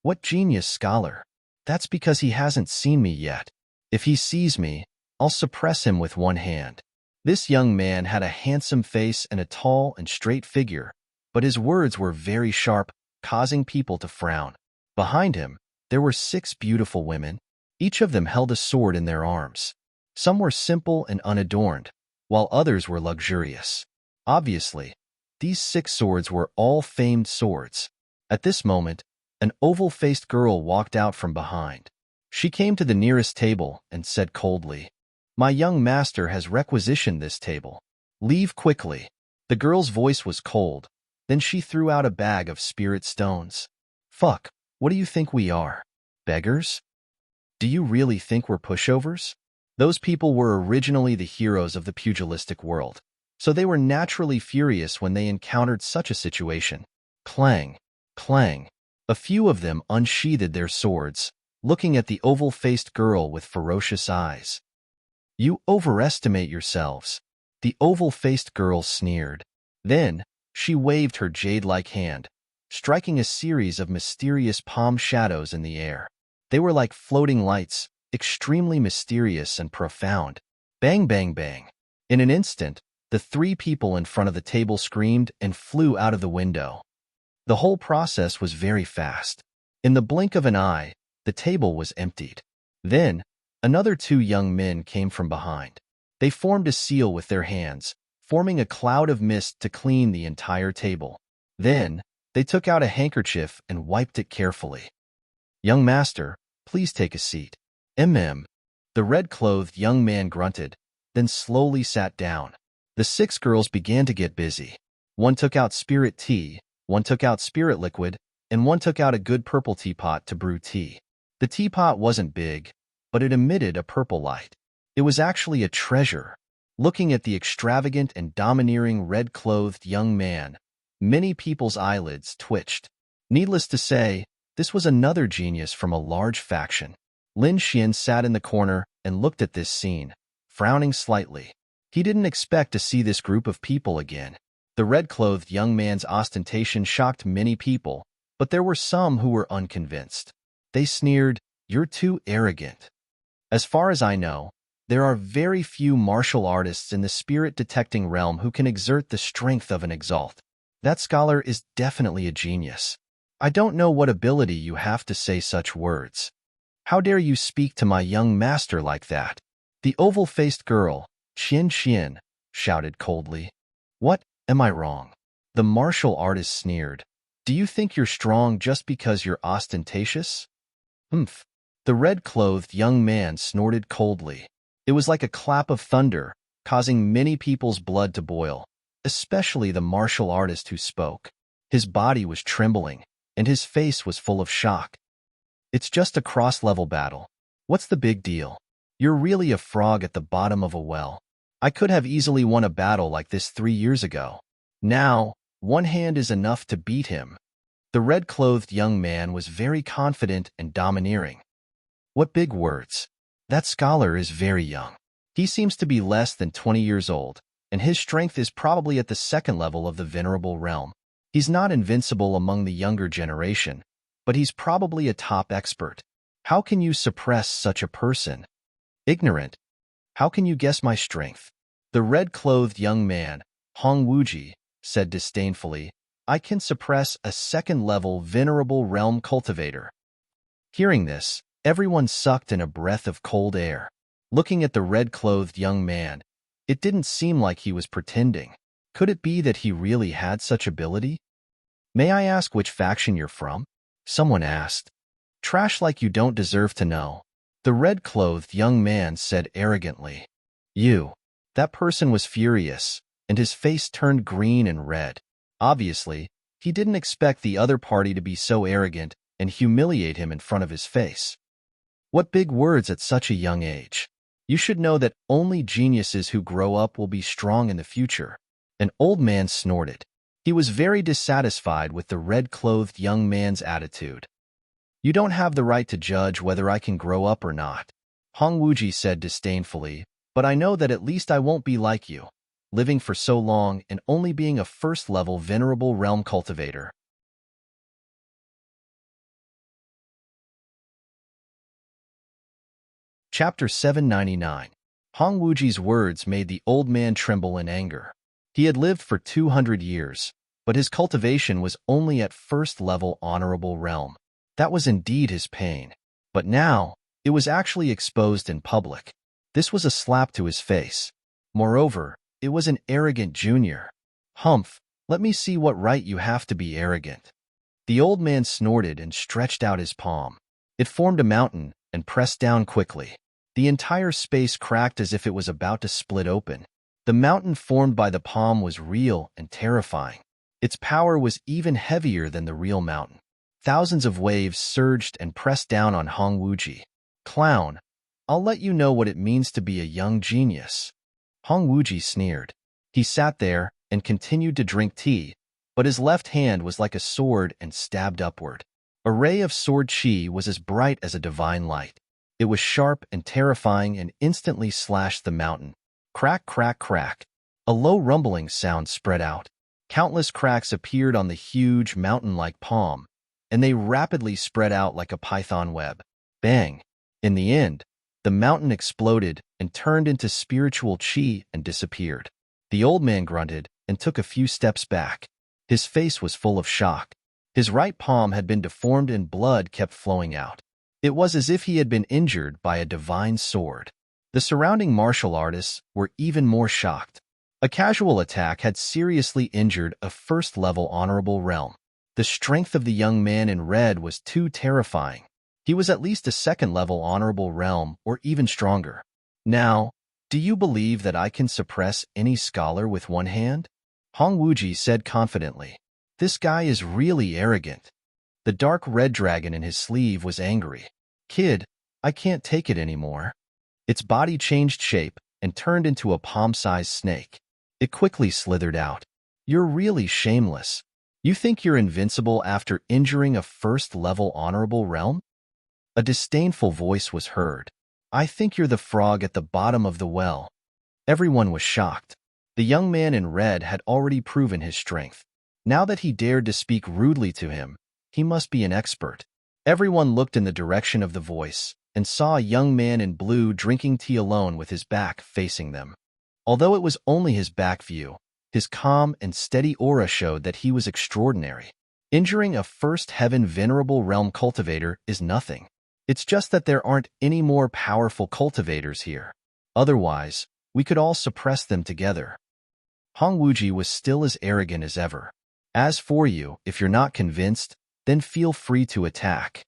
"What genius scholar? That's because he hasn't seen me yet. If he sees me, I'll suppress him with one hand." This young man had a handsome face and a tall and straight figure, but his words were very sharp, causing people to frown. Behind him, there were 6 beautiful women. Each of them held a sword in their arms. Some were simple and unadorned, while others were luxurious. Obviously, these 6 swords were all famed swords. At this moment, an oval-faced girl walked out from behind. She came to the nearest table and said coldly, "My young master has requisitioned this table. Leave quickly." The girl's voice was cold. Then she threw out a bag of spirit stones. "Fuck, what do you think we are? Beggars? Do you really think we're pushovers?" Those people were originally the heroes of the pugilistic world, so they were naturally furious when they encountered such a situation. Clang, clang. A few of them unsheathed their swords, looking at the oval-faced girl with ferocious eyes. "You overestimate yourselves," the oval-faced girl sneered. Then, she waved her jade-like hand, striking a series of mysterious palm shadows in the air. They were like floating lights, extremely mysterious and profound. Bang, bang, bang. In an instant, the three people in front of the table screamed and flew out of the window. The whole process was very fast. In the blink of an eye, the table was emptied. Then, another two young men came from behind. They formed a seal with their hands, forming a cloud of mist to clean the entire table. Then, they took out a handkerchief and wiped it carefully. "Young master, please take a seat." The red-clothed young man grunted, then slowly sat down. The six girls began to get busy. One took out spirit tea, one took out spirit liquid, and one took out a good purple teapot to brew tea. The teapot wasn't big, but it emitted a purple light. It was actually a treasure. Looking at the extravagant and domineering red-clothed young man, many people's eyelids twitched. Needless to say, this was another genius from a large faction. Lin Xian sat in the corner and looked at this scene, frowning slightly. He didn't expect to see this group of people again. The red-clothed young man's ostentation shocked many people, but there were some who were unconvinced. They sneered, "You're too arrogant." As far as I know, there are very few martial artists in the spirit-detecting realm who can exert the strength of an exalt. That scholar is definitely a genius. I don't know what ability you have to say such words. How dare you speak to my young master like that? The oval-faced girl, Qian, shouted coldly. "What, am I wrong?" The martial artist sneered. "Do you think you're strong just because you're ostentatious?" "Humph." The red-clothed young man snorted coldly. It was like a clap of thunder, causing many people's blood to boil, especially the martial artist who spoke. His body was trembling, and his face was full of shock. "It's just a cross-level battle. What's the big deal? You're really a frog at the bottom of a well. I could have easily won a battle like this 3 years ago. Now, one hand is enough to beat him." The red-clothed young man was very confident and domineering. What big words. That scholar is very young. He seems to be less than 20 years old, and his strength is probably at the second level of the venerable realm. He's not invincible among the younger generation, but he's probably a top expert. How can you suppress such a person? Ignorant. How can you guess my strength? The red-clothed young man, Hong Wuji, said disdainfully, "I can suppress a second-level venerable realm cultivator." Hearing this, everyone sucked in a breath of cold air. Looking at the red-clothed young man, it didn't seem like he was pretending. Could it be that he really had such ability? "May I ask which faction you're from?" someone asked. "Trash like you don't deserve to know," the red-clothed young man said arrogantly. "You." That person was furious, and his face turned green and red. Obviously, he didn't expect the other party to be so arrogant and humiliate him in front of his face. What big words at such a young age. You should know that only geniuses who grow up will be strong in the future. An old man snorted. He was very dissatisfied with the red-clothed young man's attitude. "You don't have the right to judge whether I can grow up or not," Hong Wuji said disdainfully, "but I know that at least I won't be like you, living for so long and only being a first-level venerable realm cultivator." Chapter 799. Hong Wuji's words made the old man tremble in anger. He had lived for 200 years, but his cultivation was only at first-level honorable realm. That was indeed his pain. But now, it was actually exposed in public. This was a slap to his face. Moreover, it was an arrogant junior. "Humph, let me see what right you have to be arrogant." The old man snorted and stretched out his palm. It formed a mountain and pressed down quickly. The entire space cracked as if it was about to split open. The mountain formed by the palm was real and terrifying. Its power was even heavier than the real mountain. Thousands of waves surged and pressed down on Hong Wuji. "Clown, I'll let you know what it means to be a young genius." Hong Wuji sneered. He sat there and continued to drink tea, but his left hand was like a sword and stabbed upward. A ray of sword chi was as bright as a divine light. It was sharp and terrifying and instantly slashed the mountain. Crack, crack, crack. A low rumbling sound spread out. Countless cracks appeared on the huge mountain-like palm, and they rapidly spread out like a python web. Bang! In the end, The mountain exploded and turned into spiritual chi and disappeared. The old man grunted and took a few steps back. His face was full of shock. His right palm had been deformed and blood kept flowing out. It was as if he had been injured by a divine sword. The surrounding martial artists were even more shocked. A casual attack had seriously injured a first-level honorable realm. The strength of the young man in red was too terrifying. He was at least a second-level honorable realm or even stronger. Now, do you believe that I can suppress any scholar with one hand? Hong Wuji said confidently. This guy is really arrogant. The dark red dragon in his sleeve was angry. Kid, I can't take it anymore. Its body changed shape and turned into a palm-sized snake. It quickly slithered out. You're really shameless. You think you're invincible after injuring a first-level honorable realm? A disdainful voice was heard. I think you're the frog at the bottom of the well. Everyone was shocked. The young man in red had already proven his strength. Now that he dared to speak rudely to him, he must be an expert. Everyone looked in the direction of the voice and saw a young man in blue drinking tea alone with his back facing them. Although it was only his back view, his calm and steady aura showed that he was extraordinary. Injuring a first heaven venerable realm cultivator is nothing. It's just that there aren't any more powerful cultivators here. Otherwise, we could all suppress them together. Hong Wuji was still as arrogant as ever. As for you, if you're not convinced, then feel free to attack.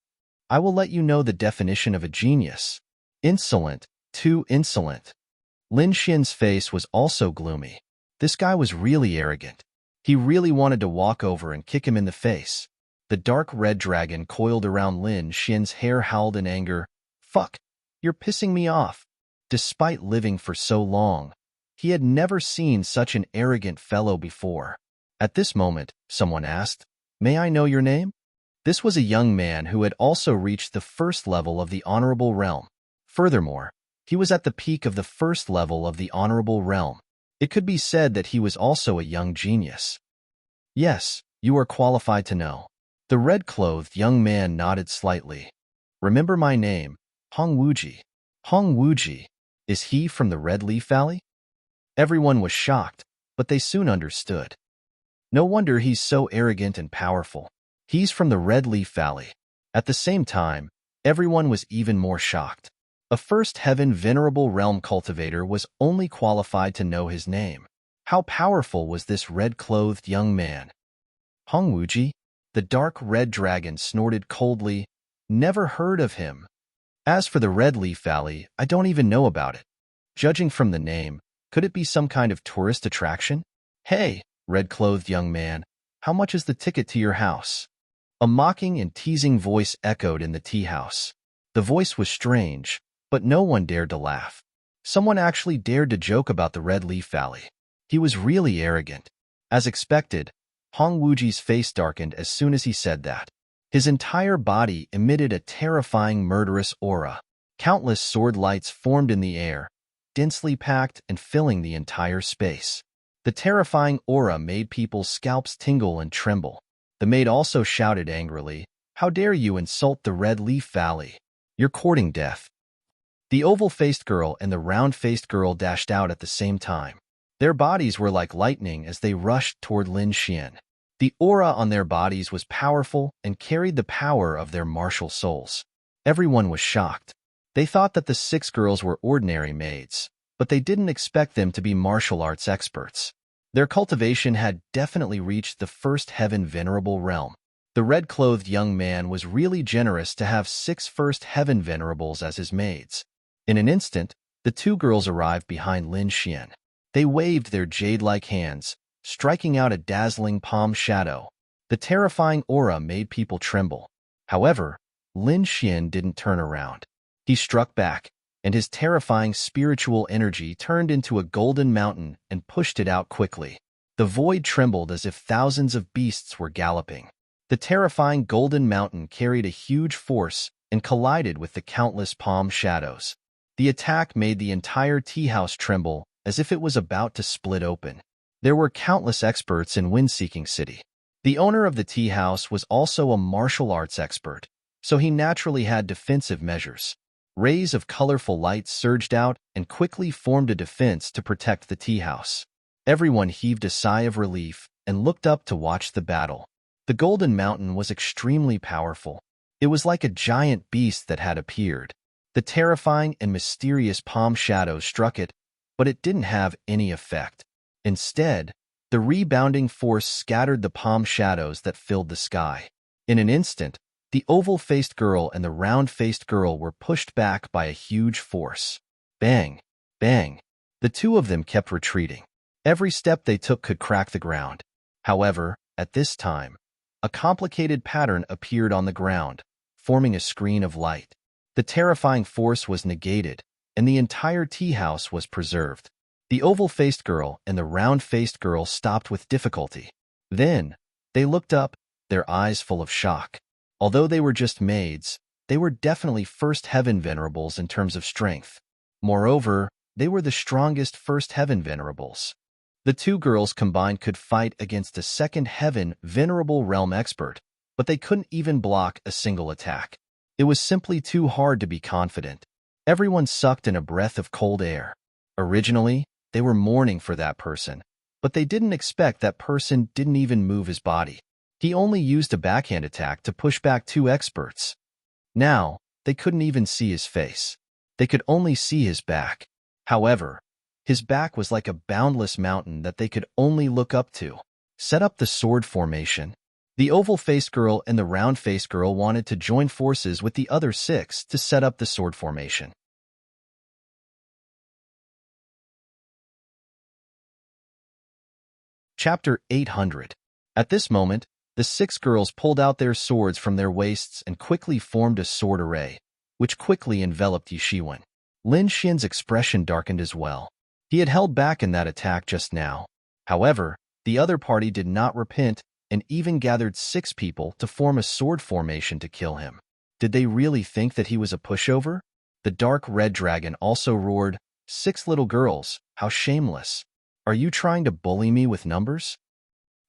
I will let you know the definition of a genius. Insolent, too insolent. Lin Xian's face was also gloomy. This guy was really arrogant. He really wanted to walk over and kick him in the face. The dark red dragon coiled around Lin Xian's hair howled in anger. Fuck, you're pissing me off. Despite living for so long, he had never seen such an arrogant fellow before. At this moment, someone asked, May I know your name? This was a young man who had also reached the first level of the honorable realm. Furthermore, he was at the peak of the first level of the honorable realm. It could be said that he was also a young genius. Yes, you are qualified to know. The red-clothed young man nodded slightly. Remember my name, Hong Wuji. Hong Wuji. Is he from the Red Leaf Valley? Everyone was shocked, but they soon understood. No wonder he's so arrogant and powerful. He's from the Red Leaf Valley. At the same time, everyone was even more shocked. A first heaven venerable realm cultivator was only qualified to know his name. How powerful was this red-clothed young man? Hong Wuji? The dark red dragon snorted coldly. Never heard of him. As for the Red Leaf Valley, I don't even know about it. Judging from the name, could it be some kind of tourist attraction? Hey, red-clothed young man, how much is the ticket to your house? A mocking and teasing voice echoed in the tea house. The voice was strange, but no one dared to laugh. Someone actually dared to joke about the Red Leaf Valley. He was really arrogant. As expected, Hong Wuji's face darkened as soon as he said that. His entire body emitted a terrifying murderous aura. Countless sword lights formed in the air, densely packed and filling the entire space. The terrifying aura made people's scalps tingle and tremble. The maid also shouted angrily, How dare you insult the Red Leaf Valley? You're courting death. The oval-faced girl and the round-faced girl dashed out at the same time. Their bodies were like lightning as they rushed toward Lin Xian. The aura on their bodies was powerful and carried the power of their martial souls. Everyone was shocked. They thought that the 6 girls were ordinary maids, but they didn't expect them to be martial arts experts. Their cultivation had definitely reached the first heaven venerable realm. The red-clothed young man was really generous to have 6 first heaven venerables as his maids. In an instant, the 2 girls arrived behind Lin Xian. They waved their jade-like hands, striking out a dazzling palm shadow. The terrifying aura made people tremble. However, Lin Xian didn't turn around. He struck back, and his terrifying spiritual energy turned into a golden mountain and pushed it out quickly. The void trembled as if thousands of beasts were galloping. The terrifying golden mountain carried a huge force and collided with the countless palm shadows. The attack made the entire tea house tremble as if it was about to split open. There were countless experts in Wind-Seeking City. The owner of the tea house was also a martial arts expert, so he naturally had defensive measures. Rays of colorful light surged out and quickly formed a defense to protect the tea house. Everyone heaved a sigh of relief and looked up to watch the battle. The Golden Mountain was extremely powerful. It was like a giant beast that had appeared. The terrifying and mysterious palm shadows struck it, but it didn't have any effect. Instead, the rebounding force scattered the palm shadows that filled the sky. In an instant, the oval-faced girl and the round-faced girl were pushed back by a huge force. Bang! Bang! The two of them kept retreating. Every step they took could crack the ground. However, at this time, a complicated pattern appeared on the ground, forming a screen of light. The terrifying force was negated, and the entire tea house was preserved. The oval-faced girl and the round-faced girl stopped with difficulty. Then, they looked up, their eyes full of shock. Although they were just maids, they were definitely First Heaven Venerables in terms of strength. Moreover, they were the strongest First Heaven Venerables. The two girls combined could fight against a Second Heaven Venerable Realm expert, but they couldn't even block a single attack. It was simply too hard to be confident. Everyone sucked in a breath of cold air. Originally, they were mourning for that person, but they didn't expect that person didn't even move his body. He only used a backhand attack to push back two experts. Now, they couldn't even see his face. They could only see his back. However, his back was like a boundless mountain that they could only look up to. Set up the sword formation. The oval-faced girl and the round-faced girl wanted to join forces with the other 6 to set up the sword formation. Chapter 800. At this moment, the 6 girls pulled out their swords from their waists and quickly formed a sword array, which quickly enveloped Yishiwen. Lin Xian's expression darkened as well. He had held back in that attack just now. However, the other party did not repent and even gathered 6 people to form a sword formation to kill him. Did they really think that he was a pushover? The dark red dragon also roared, "6 little girls, how shameless! Are you trying to bully me with numbers?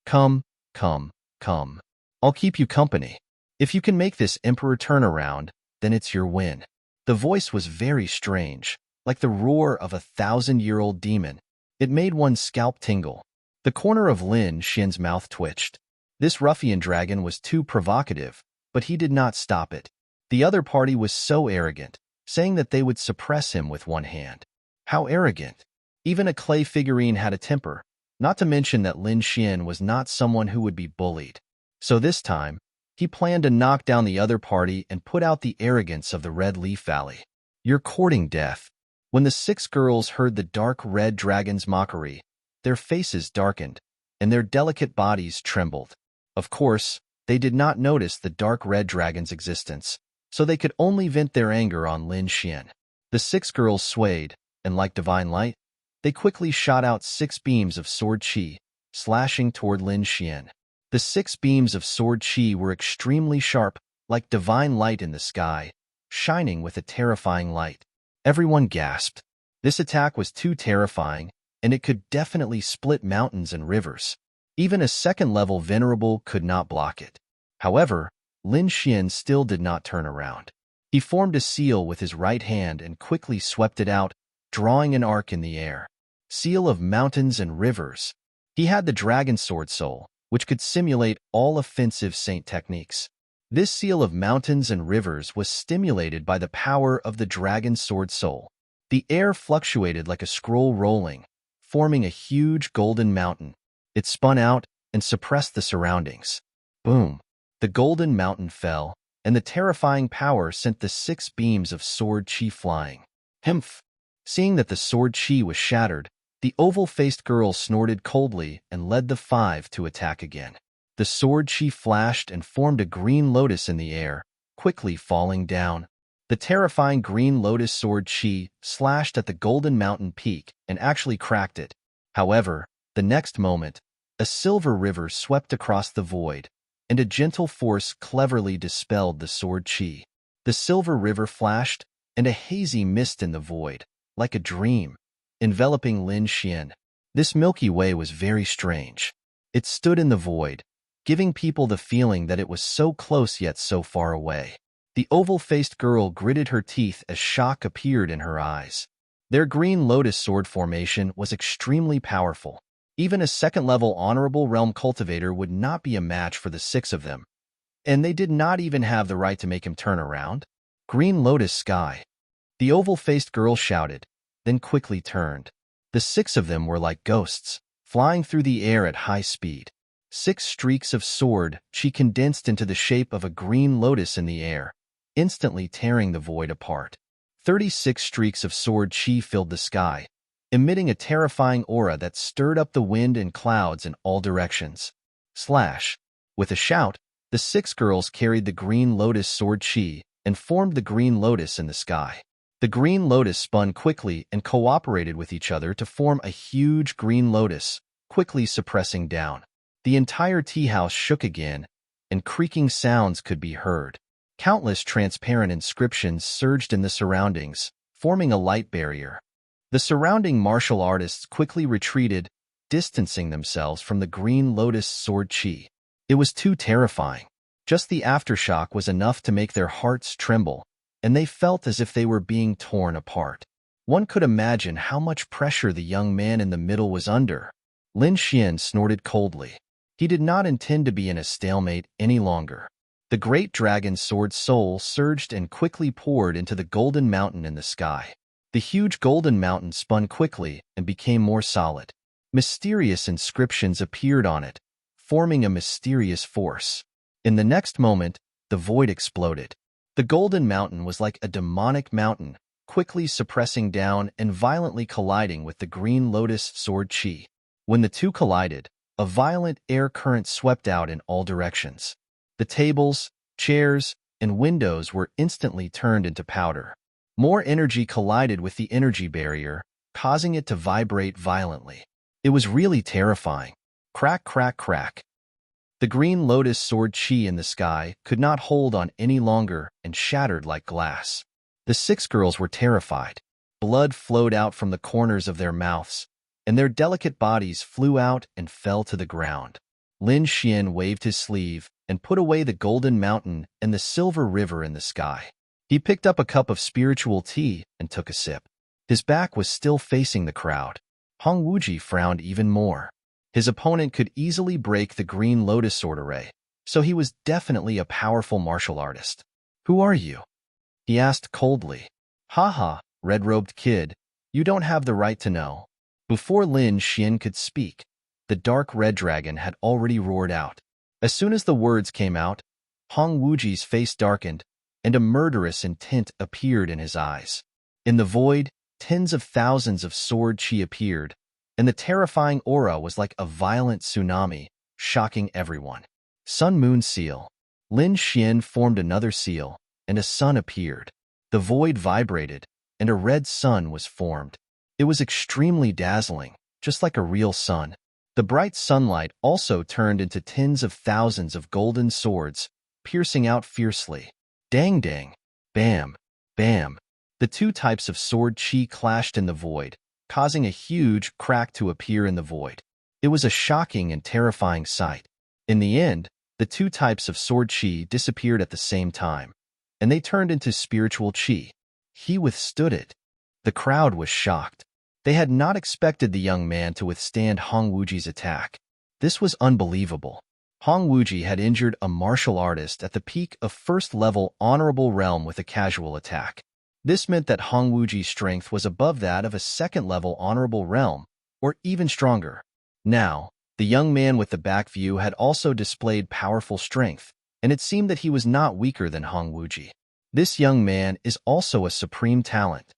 Come, come, come. I'll keep you company. If you can make this emperor turn around, then it's your win." The voice was very strange, like the roar of a 1,000-year-old demon. It made one's scalp tingle. The corner of Lin Xian's mouth twitched. This ruffian dragon was too provocative, but he did not stop it. The other party was so arrogant, saying that they would suppress him with one hand. How arrogant! Even a clay figurine had a temper, not to mention that Lin Xian was not someone who would be bullied. So this time, he planned to knock down the other party and put out the arrogance of the Red Leaf Valley. "You're courting death." When the 6 girls heard the dark red dragon's mockery, their faces darkened, and their delicate bodies trembled. Of course, they did not notice the dark red dragon's existence, so they could only vent their anger on Lin Xian. The 6 girls swayed, and like divine light, they quickly shot out 6 beams of sword chi, slashing toward Lin Xian. The 6 beams of sword chi were extremely sharp, like divine light in the sky, shining with a terrifying light. Everyone gasped. This attack was too terrifying, and it could definitely split mountains and rivers. Even a second-level venerable could not block it. However, Lin Xian still did not turn around. He formed a seal with his right hand and quickly swept it out, drawing an arc in the air. Seal of mountains and rivers. He had the dragon sword soul, which could simulate all offensive saint techniques. This seal of mountains and rivers was stimulated by the power of the dragon sword soul. The air fluctuated like a scroll rolling, forming a huge golden mountain. It spun out and suppressed the surroundings. Boom! The golden mountain fell, and the terrifying power sent the 6 beams of sword chi flying. Humph! Seeing that the sword chi was shattered, the oval-faced girl snorted coldly and led the 5 to attack again. The sword chi flashed and formed a green lotus in the air, quickly falling down. The terrifying green lotus sword chi slashed at the golden mountain peak and actually cracked it. However, the next moment, a silver river swept across the void, and a gentle force cleverly dispelled the sword chi. The silver river flashed, and a hazy mist in the void, like a dream, enveloping Lin Xian. This Milky Way was very strange. It stood in the void, giving people the feeling that it was so close yet so far away. The oval-faced girl gritted her teeth as shock appeared in her eyes. Their green lotus sword formation was extremely powerful. Even a second-level honorable realm cultivator would not be a match for the 6 of them. And they did not even have the right to make him turn around. Green lotus sky. The oval-faced girl shouted, then quickly turned. The 6 of them were like ghosts, flying through the air at high speed. 6 streaks of sword chi condensed into the shape of a green lotus in the air, instantly tearing the void apart. 36 streaks of sword chi filled the sky, emitting a terrifying aura that stirred up the wind and clouds in all directions. Slash! With a shout, the 6 girls carried the green lotus sword chi and formed the green lotus in the sky. The green lotus spun quickly and cooperated with each other to form a huge green lotus, quickly suppressing down. The entire tea house shook again, and creaking sounds could be heard. Countless transparent inscriptions surged in the surroundings, forming a light barrier. The surrounding martial artists quickly retreated, distancing themselves from the green lotus sword chi. It was too terrifying. Just the aftershock was enough to make their hearts tremble, and they felt as if they were being torn apart. One could imagine how much pressure the young man in the middle was under. Lin Xian snorted coldly. He did not intend to be in a stalemate any longer. The great dragon sword soul surged and quickly poured into the golden mountain in the sky. The huge golden mountain spun quickly and became more solid. Mysterious inscriptions appeared on it, forming a mysterious force. In the next moment, the void exploded. The golden mountain was like a demonic mountain, quickly suppressing down and violently colliding with the green lotus sword chi. When the two collided, a violent air current swept out in all directions. The tables, chairs, and windows were instantly turned into powder. More energy collided with the energy barrier, causing it to vibrate violently. It was really terrifying. Crack, crack, crack. The green lotus sword chi in the sky could not hold on any longer and shattered like glass. The 6 girls were terrified. Blood flowed out from the corners of their mouths, and their delicate bodies flew out and fell to the ground. Lin Xian waved his sleeve and put away the golden mountain and the silver river in the sky. He picked up a cup of spiritual tea and took a sip. His back was still facing the crowd. Hong Wuji frowned even more. His opponent could easily break the green lotus sword array, so he was definitely a powerful martial artist. "Who are you?" he asked coldly. "Ha, red-robed kid, you don't have the right to know." Before Lin Xian could speak, the dark red dragon had already roared out. As soon as the words came out, Hong Wuji's face darkened, and a murderous intent appeared in his eyes. In the void, tens of thousands of sword chi appeared, and the terrifying aura was like a violent tsunami, shocking everyone. Sun-Moon Seal. Lin Xian formed another seal, and a sun appeared. The void vibrated, and a red sun was formed. It was extremely dazzling, just like a real sun. The bright sunlight also turned into tens of thousands of golden swords, piercing out fiercely. Dang dang, bam, bam. The 2 types of sword chi clashed in the void, causing a huge crack to appear in the void. It was a shocking and terrifying sight. In the end, the 2 types of sword chi disappeared at the same time, and they turned into spiritual chi. He withstood it. The crowd was shocked. They had not expected the young man to withstand Hong Wuji's attack. This was unbelievable. Hong Wuji had injured a martial artist at the peak of first-level honorable realm with a casual attack. This meant that Hong Wuji's strength was above that of a second-level honorable realm, or even stronger. Now, the young man with the back view had also displayed powerful strength, and it seemed that he was not weaker than Hong Wuji. This young man is also a supreme talent.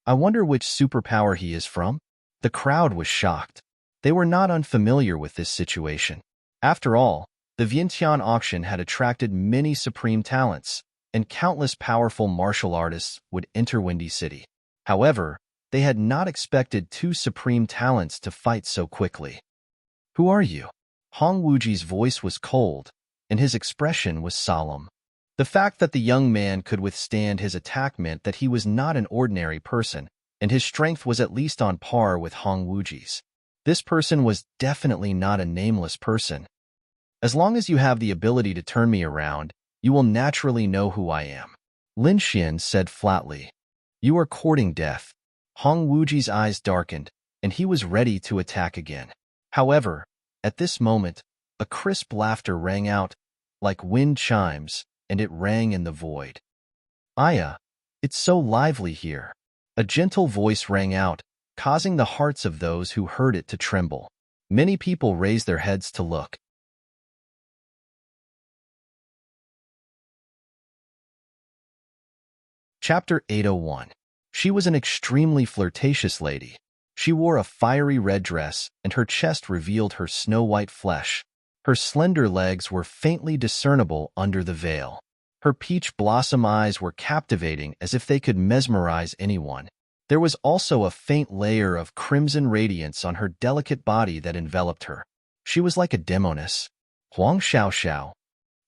I wonder which superpower he is from? The crowd was shocked. They were not unfamiliar with this situation. After all, the Vientiane auction had attracted many supreme talents, and countless powerful martial artists would enter Windy City. However, they had not expected 2 supreme talents to fight so quickly. "Who are you?" Hong Wuji's voice was cold, and his expression was solemn. The fact that the young man could withstand his attack meant that he was not an ordinary person, and his strength was at least on par with Hong Wuji's. This person was definitely not a nameless person. "As long as you have the ability to turn me around, you will naturally know who I am." Lin Xian said flatly. You are courting death. Hong Wuji's eyes darkened, and he was ready to attack again. However, at this moment, a crisp laughter rang out, like wind chimes, and it rang in the void. Aya, it's so lively here. A gentle voice rang out, causing the hearts of those who heard it to tremble. Many people raised their heads to look. Chapter 801. She was an extremely flirtatious lady. She wore a fiery red dress, and her chest revealed her snow-white flesh. Her slender legs were faintly discernible under the veil. Her peach blossom eyes were captivating as if they could mesmerize anyone. There was also a faint layer of crimson radiance on her delicate body that enveloped her. She was like a demoness. Huang Xiaoxiao.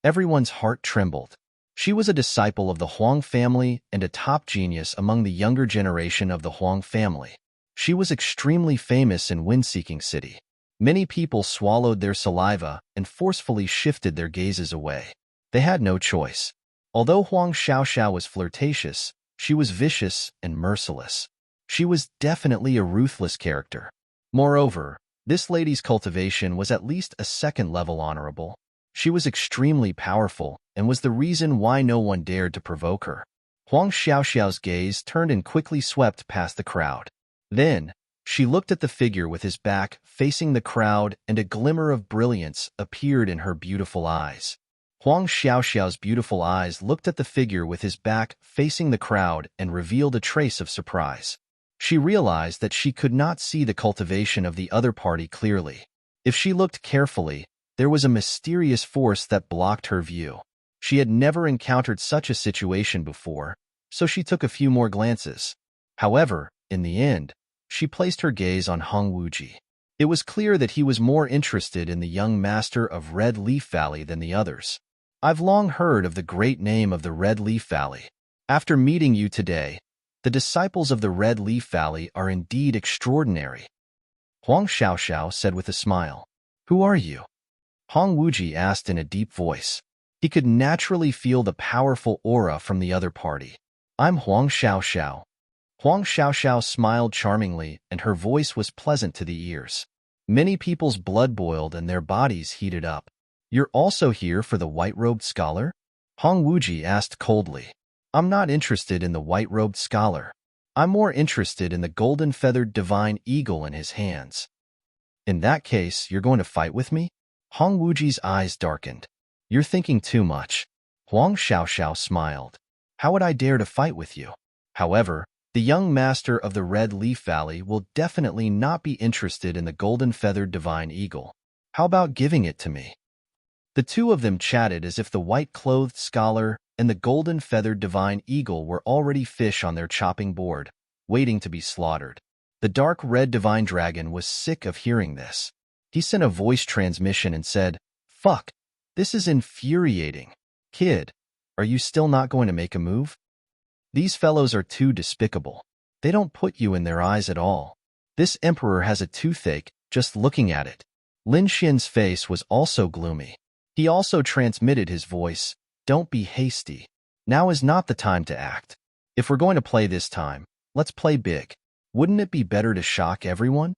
Everyone's heart trembled. She was a disciple of the Huang family and a top genius among the younger generation of the Huang family. She was extremely famous in Wind-Seeking City. Many people swallowed their saliva and forcefully shifted their gazes away. They had no choice. Although Huang Xiaoxiao was flirtatious, she was vicious and merciless. She was definitely a ruthless character. Moreover, this lady's cultivation was at least a second-level honorable. She was extremely powerful and was the reason why no one dared to provoke her. Huang Xiaoxiao's gaze turned and quickly swept past the crowd. Then, she looked at the figure with his back facing the crowd, and a glimmer of brilliance appeared in her beautiful eyes. Huang Xiaoxiao's beautiful eyes looked at the figure with his back facing the crowd and revealed a trace of surprise. She realized that she could not see the cultivation of the other party clearly. If she looked carefully, there was a mysterious force that blocked her view. She had never encountered such a situation before, so she took a few more glances. However, in the end, she placed her gaze on Hong Wuji. It was clear that he was more interested in the young master of Red Leaf Valley than the others. I've long heard of the great name of the Red Leaf Valley. After meeting you today, the disciples of the Red Leaf Valley are indeed extraordinary. Huang Xiaoxiao said with a smile. Who are you? Hong Wuji asked in a deep voice. He could naturally feel the powerful aura from the other party. I'm Huang Xiaoxiao. Huang Xiaoxiao smiled charmingly, and her voice was pleasant to the ears. Many people's blood boiled and their bodies heated up. You're also here for the white-robed scholar? Hong Wuji asked coldly. I'm not interested in the white-robed scholar. I'm more interested in the golden-feathered divine eagle in his hands. In that case, you're going to fight with me? Hong Wuji's eyes darkened. You're thinking too much. Huang Xiaoxiao smiled. How would I dare to fight with you? However, the young master of the Red Leaf Valley will definitely not be interested in the golden-feathered divine eagle. How about giving it to me? The two of them chatted as if the white-clothed scholar and the golden-feathered divine eagle were already fish on their chopping board, waiting to be slaughtered. The dark red divine dragon was sick of hearing this. He sent a voice transmission and said, Fuck, this is infuriating. Kid, are you still not going to make a move? These fellows are too despicable. They don't put you in their eyes at all. This emperor has a toothache just looking at it. Lin Xian's face was also gloomy. He also transmitted his voice, Don't be hasty. Now is not the time to act. If we're going to play this time, let's play big. Wouldn't it be better to shock everyone?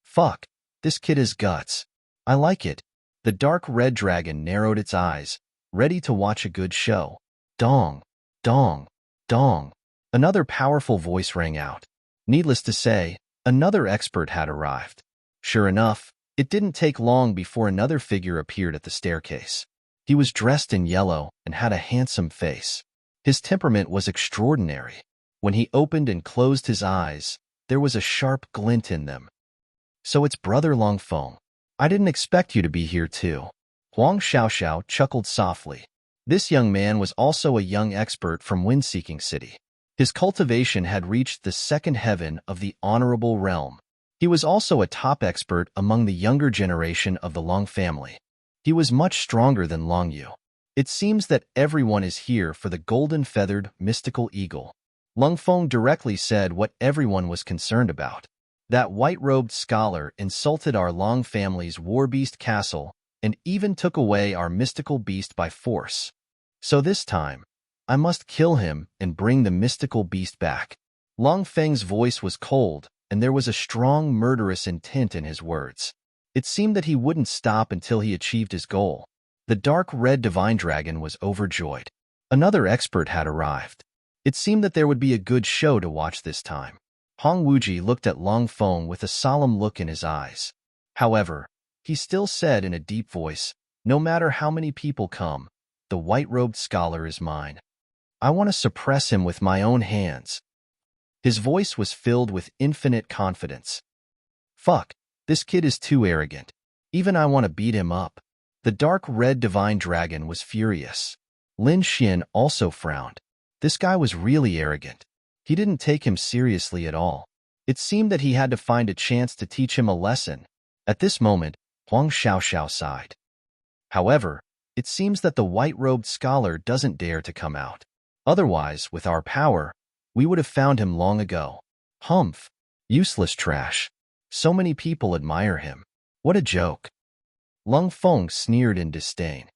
Fuck, this kid has guts. I like it. The dark red dragon narrowed its eyes, ready to watch a good show. Dong, dong, dong. Another powerful voice rang out. Needless to say, another expert had arrived. Sure enough, it didn't take long before another figure appeared at the staircase. He was dressed in yellow and had a handsome face. His temperament was extraordinary. When he opened and closed his eyes, there was a sharp glint in them. So it's Brother Longfeng. I didn't expect you to be here too. Huang Xiaoxiao chuckled softly. This young man was also a young expert from Wind-Seeking City. His cultivation had reached the second heaven of the honorable realm. He was also a top expert among the younger generation of the Long family. He was much stronger than Long Yu. It seems that everyone is here for the golden-feathered mystical eagle. Longfeng directly said what everyone was concerned about. That white-robed scholar insulted our Long family's war beast castle and even took away our mystical beast by force. So this time, I must kill him and bring the mystical beast back. Long Feng's voice was cold, and there was a strong murderous intent in his words. It seemed that he wouldn't stop until he achieved his goal. The dark red divine dragon was overjoyed. Another expert had arrived. It seemed that there would be a good show to watch this time. Hong Wuji looked at Long Feng with a solemn look in his eyes. However, he still said in a deep voice, "No matter how many people come, the white-robed scholar is mine. I want to suppress him with my own hands." His voice was filled with infinite confidence. "Fuck, this kid is too arrogant. Even I want to beat him up." The dark red divine dragon was furious. Lin Xian also frowned. This guy was really arrogant. He didn't take him seriously at all. It seemed that he had to find a chance to teach him a lesson. At this moment, Huang Xiaoxiao sighed. However, it seems that the white-robed scholar doesn't dare to come out. Otherwise, with our power, we would have found him long ago. Humph. Useless trash. So many people admire him. What a joke. Lung Feng sneered in disdain.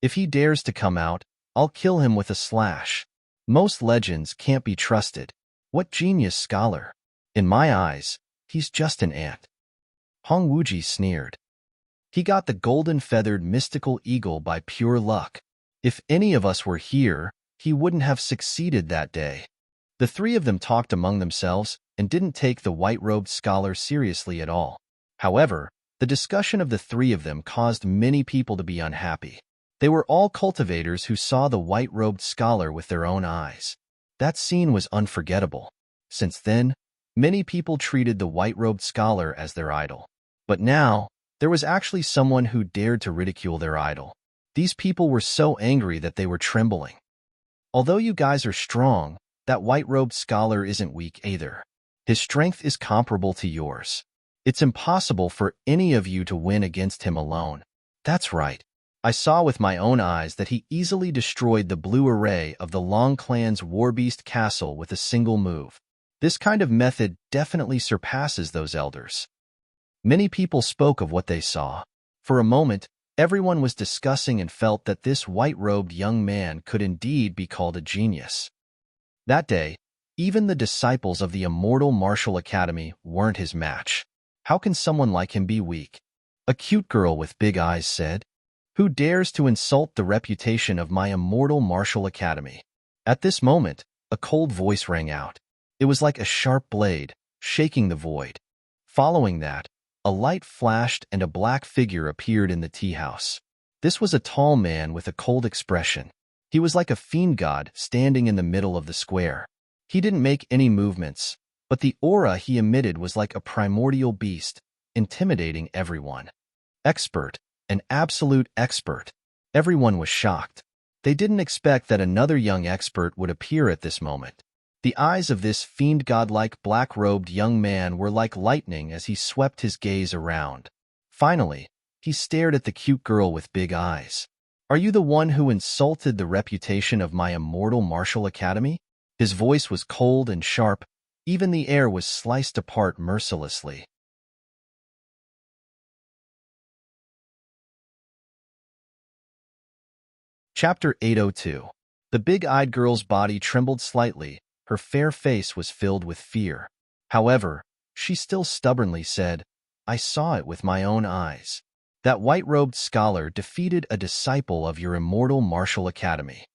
If he dares to come out, I'll kill him with a slash. Most legends can't be trusted. What genius scholar. In my eyes, he's just an ant. Hong Wuji sneered. He got the golden-feathered mystical eagle by pure luck. If any of us were here, he wouldn't have succeeded that day. The three of them talked among themselves and didn't take the white-robed scholar seriously at all. However, the discussion of the three of them caused many people to be unhappy. They were all cultivators who saw the white-robed scholar with their own eyes. That scene was unforgettable. Since then, many people treated the white-robed scholar as their idol. But now, there was actually someone who dared to ridicule their idol. These people were so angry that they were trembling. Although you guys are strong, that white-robed scholar isn't weak either. His strength is comparable to yours. It's impossible for any of you to win against him alone. That's right. I saw with my own eyes that he easily destroyed the blue array of the Long clan's Warbeast castle with a single move. This kind of method definitely surpasses those elders. Many people spoke of what they saw. For a moment, everyone was discussing and felt that this white-robed young man could indeed be called a genius. That day, even the disciples of the immortal martial academy weren't his match. How can someone like him be weak? A cute girl with big eyes said. Who dares to insult the reputation of my immortal martial academy? At this moment, a cold voice rang out. It was like a sharp blade, shaking the void. Following that, a light flashed and a black figure appeared in the tea house. This was a tall man with a cold expression. He was like a fiend god standing in the middle of the square. He didn't make any movements, but the aura he emitted was like a primordial beast, intimidating everyone. Expert. An absolute expert. Everyone was shocked. They didn't expect that another young expert would appear at this moment. The eyes of this fiend godlike black-robed young man were like lightning as he swept his gaze around. Finally, he stared at the cute girl with big eyes. Are you the one who insulted the reputation of my immortal martial academy? His voice was cold and sharp. Even the air was sliced apart mercilessly. Chapter 802. The big-eyed girl's body trembled slightly. Her fair face was filled with fear. However, she still stubbornly said, I saw it with my own eyes. That white-robed scholar defeated a disciple of your immortal martial academy.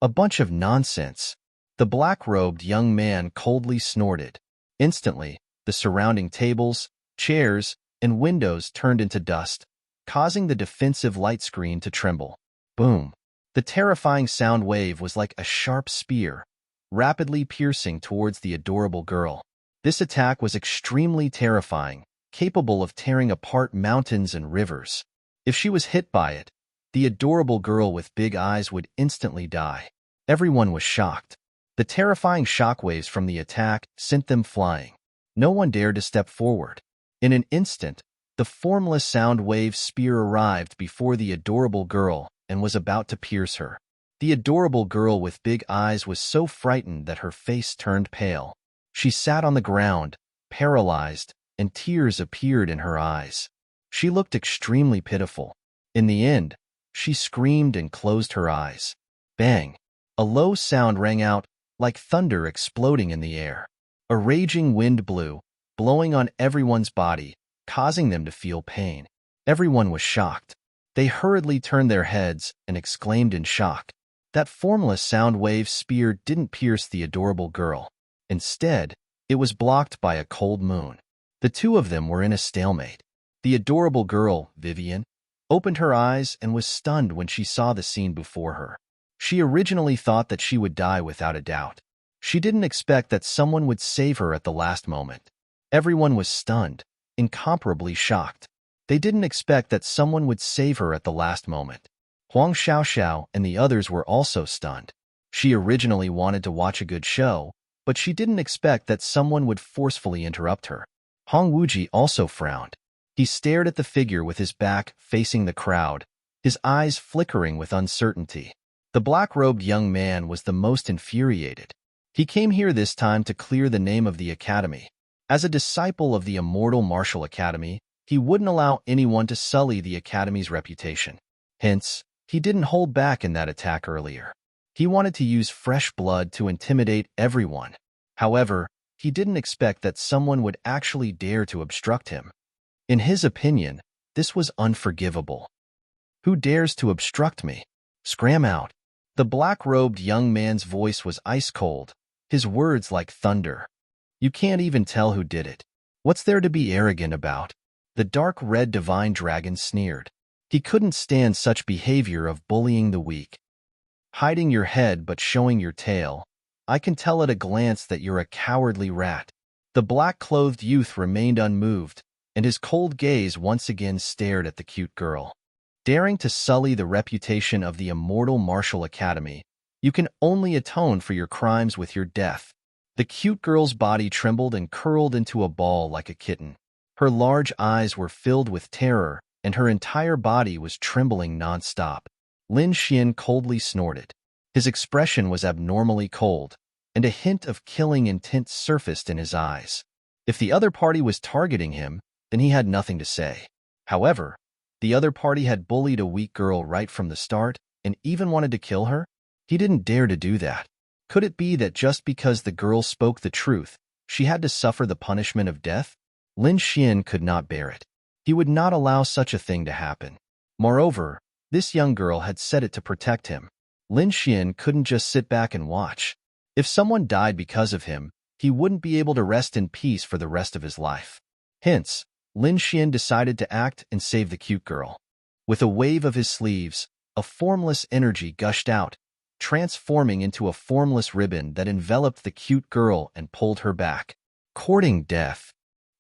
A bunch of nonsense. The black-robed young man coldly snorted. Instantly, the surrounding tables, chairs, and windows turned into dust, causing the defensive light screen to tremble. Boom. The terrifying sound wave was like a sharp spear, rapidly piercing towards the adorable girl. This attack was extremely terrifying, capable of tearing apart mountains and rivers. If she was hit by it, the adorable girl with big eyes would instantly die. Everyone was shocked. The terrifying shockwaves from the attack sent them flying. No one dared to step forward. In an instant, the formless sound wave spear arrived before the adorable girl and was about to pierce her. The adorable girl with big eyes was so frightened that her face turned pale. She sat on the ground, paralyzed, and tears appeared in her eyes. She looked extremely pitiful. In the end, she screamed and closed her eyes. Bang! A low sound rang out, like thunder exploding in the air. A raging wind blew, blowing on everyone's body, causing them to feel pain. Everyone was shocked. They hurriedly turned their heads and exclaimed in shock. That formless sound wave spear didn't pierce the adorable girl. Instead, it was blocked by a cold moon. The two of them were in a stalemate. The adorable girl, Vivian, opened her eyes and was stunned when she saw the scene before her. She originally thought that she would die without a doubt. She didn't expect that someone would save her at the last moment. Everyone was stunned, incomparably shocked. They didn't expect that someone would save her at the last moment. Huang Xiaoxiao and the others were also stunned. She originally wanted to watch a good show, but she didn't expect that someone would forcefully interrupt her. Hong Wuji also frowned. He stared at the figure with his back facing the crowd, his eyes flickering with uncertainty. The black-robed young man was the most infuriated. He came here this time to clear the name of the academy. As a disciple of the immortal martial academy, he wouldn't allow anyone to sully the academy's reputation. Hence, he didn't hold back in that attack earlier. He wanted to use fresh blood to intimidate everyone. However, he didn't expect that someone would actually dare to obstruct him. In his opinion, this was unforgivable. Who dares to obstruct me? Scram out. The black-robed young man's voice was ice-cold, his words like thunder. You can't even tell who did it. What's there to be arrogant about? The dark red divine dragon sneered. He couldn't stand such behavior of bullying the weak. Hiding your head but showing your tail. I can tell at a glance that you're a cowardly rat. The black-clothed youth remained unmoved, and his cold gaze once again stared at the cute girl. Daring to sully the reputation of the immortal martial academy, you can only atone for your crimes with your death. The cute girl's body trembled and curled into a ball like a kitten. Her large eyes were filled with terror, and her entire body was trembling non-stop. Lin Xian coldly snorted. His expression was abnormally cold, and a hint of killing intent surfaced in his eyes. If the other party was targeting him, then he had nothing to say. However, the other party had bullied a weak girl right from the start and even wanted to kill her. He didn't dare to do that. Could it be that just because the girl spoke the truth, she had to suffer the punishment of death? Lin Xian could not bear it. He would not allow such a thing to happen. Moreover, this young girl had said it to protect him. Lin Xian couldn't just sit back and watch. If someone died because of him, he wouldn't be able to rest in peace for the rest of his life. Hence, Lin Xian decided to act and save the cute girl. With a wave of his sleeves, a formless energy gushed out, transforming into a formless ribbon that enveloped the cute girl and pulled her back. Courting death.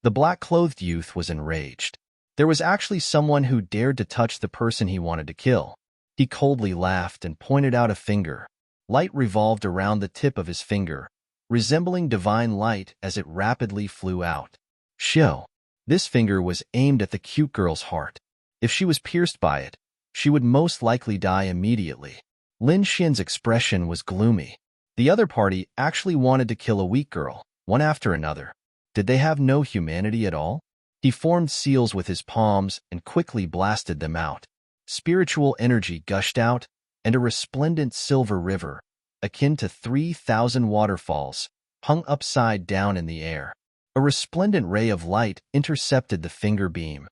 The black-clothed youth was enraged. There was actually someone who dared to touch the person he wanted to kill. He coldly laughed and pointed out a finger. Light revolved around the tip of his finger, resembling divine light as it rapidly flew out. Shio. This finger was aimed at the cute girl's heart. If she was pierced by it, she would most likely die immediately. Lin Xian's expression was gloomy. The other party actually wanted to kill a weak girl, one after another. Did they have no humanity at all? He formed seals with his palms and quickly blasted them out. Spiritual energy gushed out, and a resplendent silver river, akin to 3,000 waterfalls, hung upside down in the air. A resplendent ray of light intercepted the finger beam.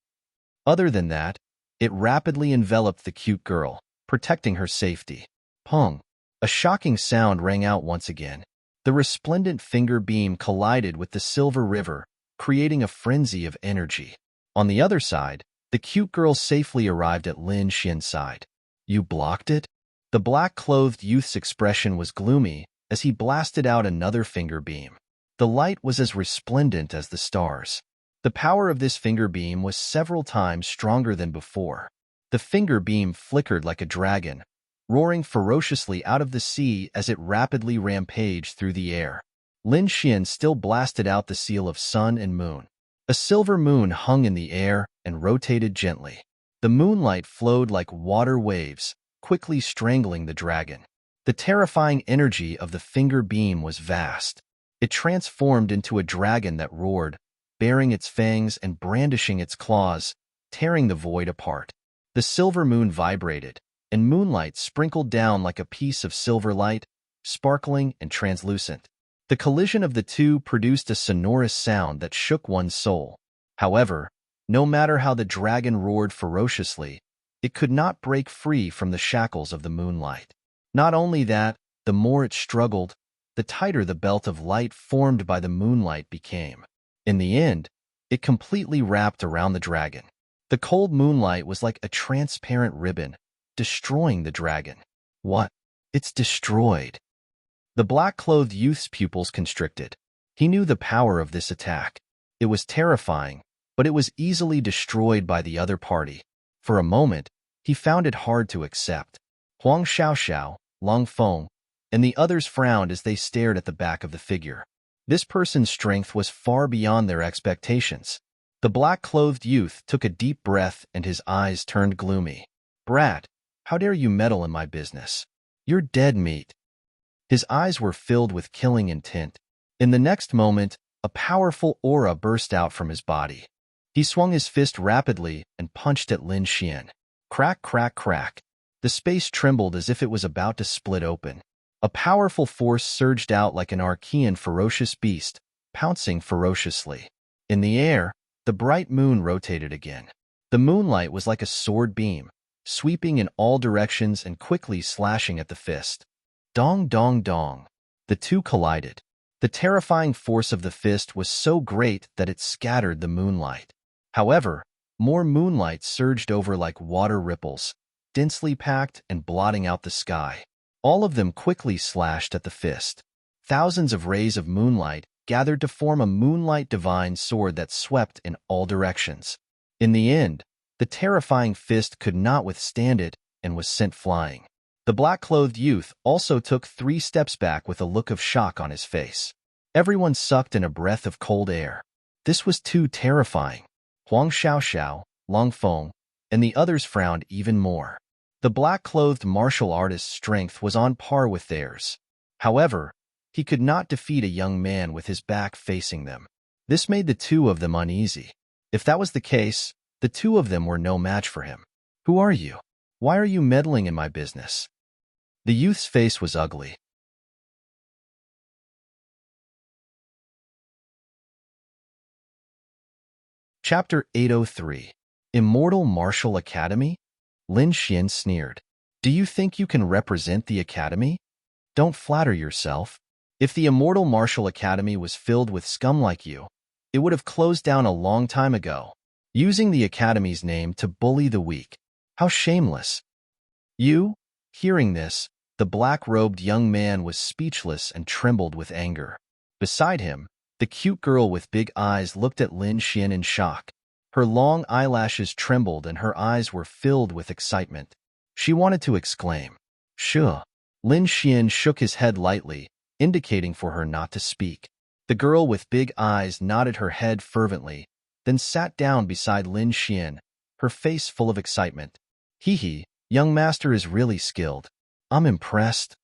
Other than that, it rapidly enveloped the cute girl, protecting her safety. Pong! A shocking sound rang out once again. The resplendent finger beam collided with the silver river, creating a frenzy of energy. On the other side, the cute girl safely arrived at Lin Xian's side. You blocked it? The black-clothed youth's expression was gloomy as he blasted out another finger beam. The light was as resplendent as the stars. The power of this finger beam was several times stronger than before. The finger beam flickered like a dragon, roaring ferociously out of the sea as it rapidly rampaged through the air. Lin Xian still blasted out the seal of sun and moon. A silver moon hung in the air and rotated gently. The moonlight flowed like water waves, quickly strangling the dragon. The terrifying energy of the finger beam was vast. It transformed into a dragon that roared, baring its fangs and brandishing its claws, tearing the void apart. The silver moon vibrated, and moonlight sprinkled down like a piece of silver light, sparkling and translucent. The collision of the two produced a sonorous sound that shook one's soul. However, no matter how the dragon roared ferociously, it could not break free from the shackles of the moonlight. Not only that, the more it struggled, the tighter the belt of light formed by the moonlight became. In the end, it completely wrapped around the dragon. The cold moonlight was like a transparent ribbon, destroying the dragon. What? It's destroyed. The black-clothed youth's pupils constricted. He knew the power of this attack. It was terrifying, but it was easily destroyed by the other party. For a moment, he found it hard to accept. Huang Xiaoxiao, Long Feng, and the others frowned as they stared at the back of the figure. This person's strength was far beyond their expectations. The black-clothed youth took a deep breath and his eyes turned gloomy. "Brat, how dare you meddle in my business? You're dead meat." His eyes were filled with killing intent. In the next moment, a powerful aura burst out from his body. He swung his fist rapidly and punched at Lin Xian. Crack, crack, crack. The space trembled as if it was about to split open. A powerful force surged out like an Archean ferocious beast, pouncing ferociously. In the air, the bright moon rotated again. The moonlight was like a sword beam, sweeping in all directions and quickly slashing at the fist. Dong, dong, dong. The two collided. The terrifying force of the fist was so great that it scattered the moonlight. However, more moonlight surged over like water ripples, densely packed and blotting out the sky. All of them quickly slashed at the fist. Thousands of rays of moonlight gathered to form a moonlight divine sword that swept in all directions. In the end, the terrifying fist could not withstand it and was sent flying. The black-clothed youth also took 3 steps back with a look of shock on his face. Everyone sucked in a breath of cold air. This was too terrifying. Huang Xiaoxiao, Long Feng, and the others frowned even more. The black-clothed martial artist's strength was on par with theirs. However, he could not defeat a young man with his back facing them. This made the two of them uneasy. If that was the case, the two of them were no match for him. "Who are you? Why are you meddling in my business?" The youth's face was ugly. Chapter 803. Immortal Martial Academy? Lin Xian sneered. "Do you think you can represent the academy? Don't flatter yourself. If the Immortal Martial Academy was filled with scum like you, it would have closed down a long time ago, using the academy's name to bully the weak. How shameless." You? Hearing this, the black-robed young man was speechless and trembled with anger. Beside him, the cute girl with big eyes looked at Lin Xian in shock. Her long eyelashes trembled and her eyes were filled with excitement. She wanted to exclaim, "Sure." Lin Xian shook his head lightly, indicating for her not to speak. The girl with big eyes nodded her head fervently, then sat down beside Lin Xian, her face full of excitement. "Hee, young master is really skilled. I'm impressed."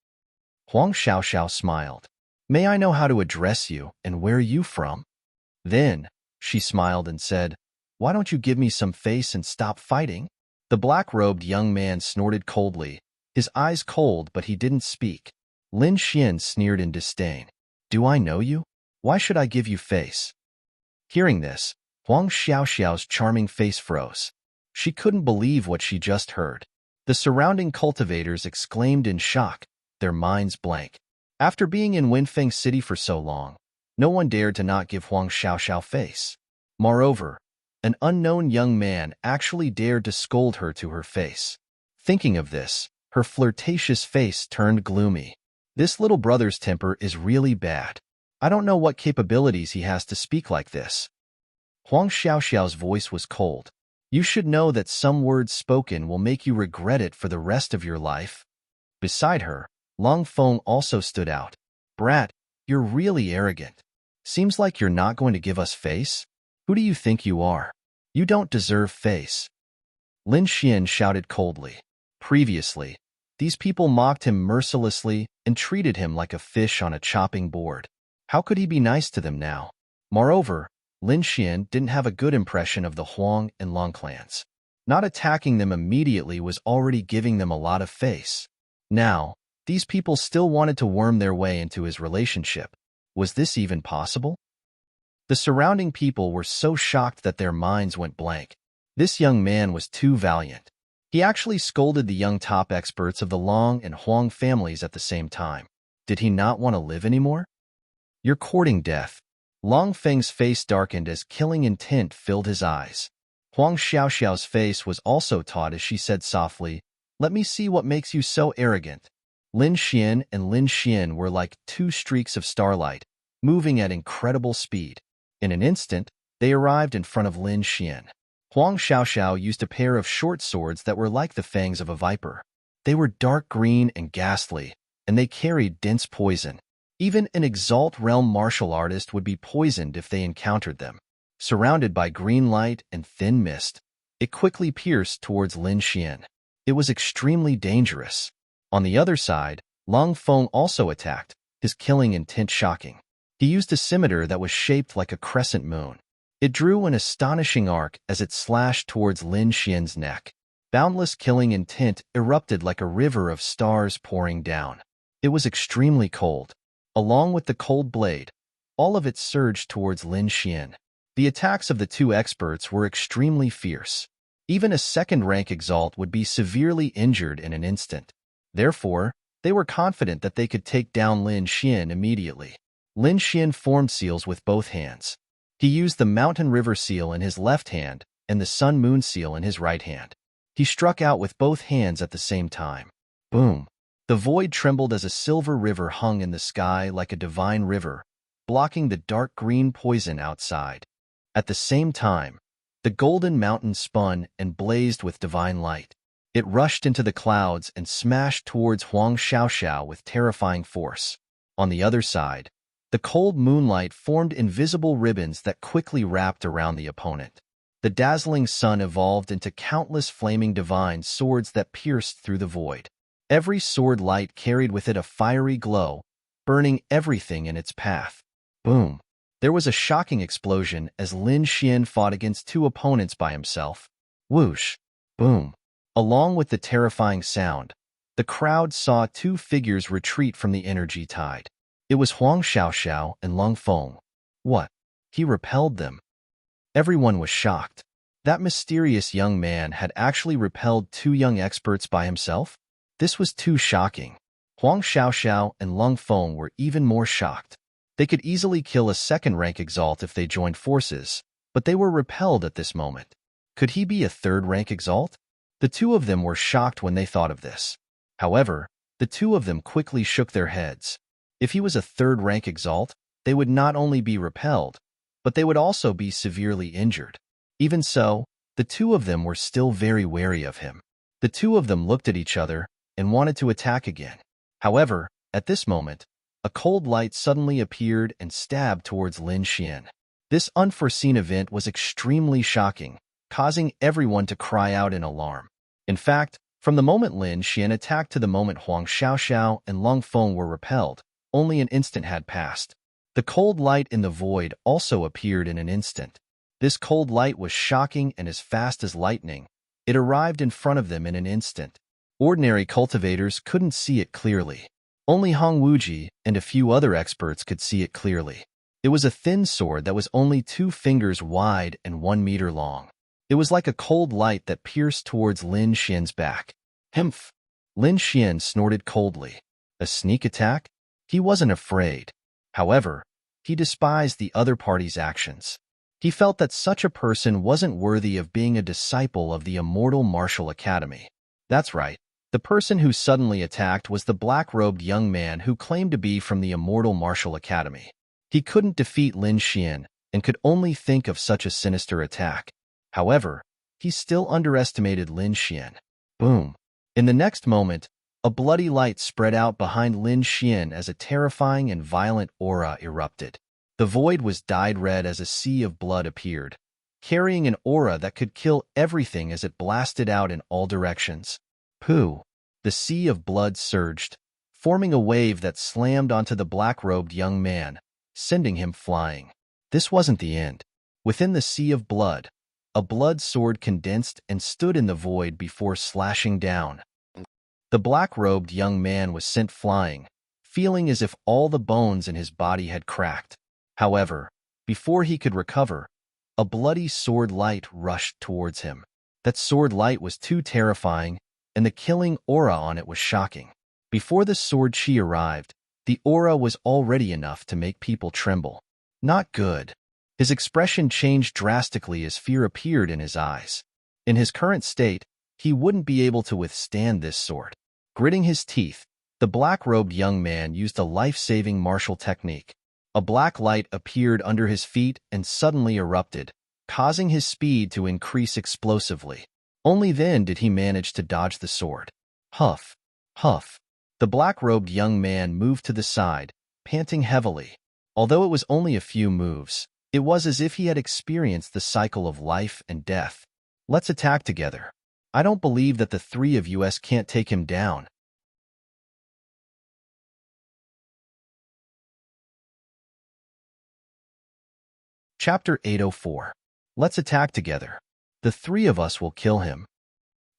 Huang Xiaoxiao smiled. "May I know how to address you and where are you from?" Then, she smiled and said, "Why don't you give me some face and stop fighting?" The black-robed young man snorted coldly, his eyes cold but he didn't speak. Lin Xian sneered in disdain. "Do I know you? Why should I give you face?" Hearing this, Huang Xiaoxiao's charming face froze. She couldn't believe what she just heard. The surrounding cultivators exclaimed in shock, their minds blank. After being in Winfeng City for so long, no one dared to not give Huang Xiaoxiao face. Moreover, an unknown young man actually dared to scold her to her face. Thinking of this, her flirtatious face turned gloomy. This little brother's temper is really bad. I don't know what capabilities he has to speak like this. Huang Xiaoxiao's voice was cold. You should know that some words spoken will make you regret it for the rest of your life. Beside her, Long Feng also stood out. Brat, you're really arrogant. Seems like you're not going to give us face? Who do you think you are? You don't deserve face. Lin Xian shouted coldly. Previously, these people mocked him mercilessly and treated him like a fish on a chopping board. How could he be nice to them now? Moreover, Lin Xian didn't have a good impression of the Huang and Long clans. Not attacking them immediately was already giving them a lot of face. Now, These people still wanted to worm their way into his relationship. Was this even possible? The surrounding people were so shocked that their minds went blank. This young man was too valiant. He actually scolded the young top experts of the Long and Huang families at the same time. Did he not want to live anymore? You're courting death. Long Feng's face darkened as killing intent filled his eyes. Huang Xiaoxiao's face was also taut as she said softly, "Let me see what makes you so arrogant." Lin Xian and Lin Xian were like two streaks of starlight, moving at incredible speed. In an instant, they arrived in front of Lin Xian. Huang Xiaoxiao used a pair of short swords that were like the fangs of a viper. They were dark green and ghastly, and they carried dense poison. Even an Exalt Realm martial artist would be poisoned if they encountered them. Surrounded by green light and thin mist, it quickly pierced towards Lin Xian. It was extremely dangerous. On the other side, Long Feng also attacked, his killing intent shocking. He used a scimitar that was shaped like a crescent moon. It drew an astonishing arc as it slashed towards Lin Xian's neck. Boundless killing intent erupted like a river of stars pouring down. It was extremely cold. Along with the cold blade, all of it surged towards Lin Xian. The attacks of the two experts were extremely fierce. Even a second-rank Exalt would be severely injured in an instant. Therefore, they were confident that they could take down Lin Xian immediately. Lin Xian formed seals with both hands. He used the Mountain River seal in his left hand and the Sun Moon seal in his right hand. He struck out with both hands at the same time. Boom! The void trembled as a silver river hung in the sky like a divine river, blocking the dark green poison outside. At the same time, the golden mountain spun and blazed with divine light. It rushed into the clouds and smashed towards Huang Xiaoxiao with terrifying force. On the other side, the cold moonlight formed invisible ribbons that quickly wrapped around the opponent. The dazzling sun evolved into countless flaming divine swords that pierced through the void. Every sword light carried with it a fiery glow, burning everything in its path. Boom! There was a shocking explosion as Lin Xian fought against two opponents by himself. Whoosh! Boom! Along with the terrifying sound, the crowd saw two figures retreat from the energy tide. It was Huang Xiaoxiao and Long Feng. What? He repelled them. Everyone was shocked. That mysterious young man had actually repelled two young experts by himself? This was too shocking. Huang Xiaoxiao and Long Feng were even more shocked. They could easily kill a second-rank Exalt if they joined forces, but they were repelled at this moment. Could he be a third-rank Exalt? The two of them were shocked when they thought of this. However, the two of them quickly shook their heads. If he was a third-rank Exalt, they would not only be repelled, but they would also be severely injured. Even so, the two of them were still very wary of him. The two of them looked at each other and wanted to attack again. However, at this moment, a cold light suddenly appeared and stabbed towards Lin Xian. This unforeseen event was extremely shocking, causing everyone to cry out in alarm. In fact, from the moment Lin Xian attacked to the moment Huang Xiaoxiao and Long Feng were repelled, only an instant had passed. The cold light in the void also appeared in an instant. This cold light was shocking and as fast as lightning. It arrived in front of them in an instant. Ordinary cultivators couldn't see it clearly. Only Hong Wuji and a few other experts could see it clearly. It was a thin sword that was only 2 fingers wide and 1 meter long. It was like a cold light that pierced towards Lin Xian's back. Humph! Lin Xian snorted coldly. A sneak attack? He wasn't afraid. However, he despised the other party's actions. He felt that such a person wasn't worthy of being a disciple of the Immortal Martial Academy. That's right. The person who suddenly attacked was the black-robed young man who claimed to be from the Immortal Martial Academy. He couldn't defeat Lin Xian and could only think of such a sinister attack. However, he still underestimated Lin Xian. Boom! In the next moment, a bloody light spread out behind Lin Xian as a terrifying and violent aura erupted. The void was dyed red as a sea of blood appeared, carrying an aura that could kill everything as it blasted out in all directions. Pooh! The sea of blood surged, forming a wave that slammed onto the black-robed young man, sending him flying. This wasn't the end. Within the sea of blood, a blood sword condensed and stood in the void before slashing down. The black-robed young man was sent flying, feeling as if all the bones in his body had cracked. However, before he could recover, a bloody sword light rushed towards him. That sword light was too terrifying, and the killing aura on it was shocking. Before the sword chi arrived, the aura was already enough to make people tremble. Not good. His expression changed drastically as fear appeared in his eyes. In his current state, he wouldn't be able to withstand this sword. Gritting his teeth, the black-robed young man used a life-saving martial technique. A black light appeared under his feet and suddenly erupted, causing his speed to increase explosively. Only then did he manage to dodge the sword. Huff, huff. The black-robed young man moved to the side, panting heavily. Although it was only a few moves, it was as if he had experienced the cycle of life and death. Let's attack together. I don't believe that the three of us can't take him down. Chapter 804. Let's attack together. The three of us will kill him.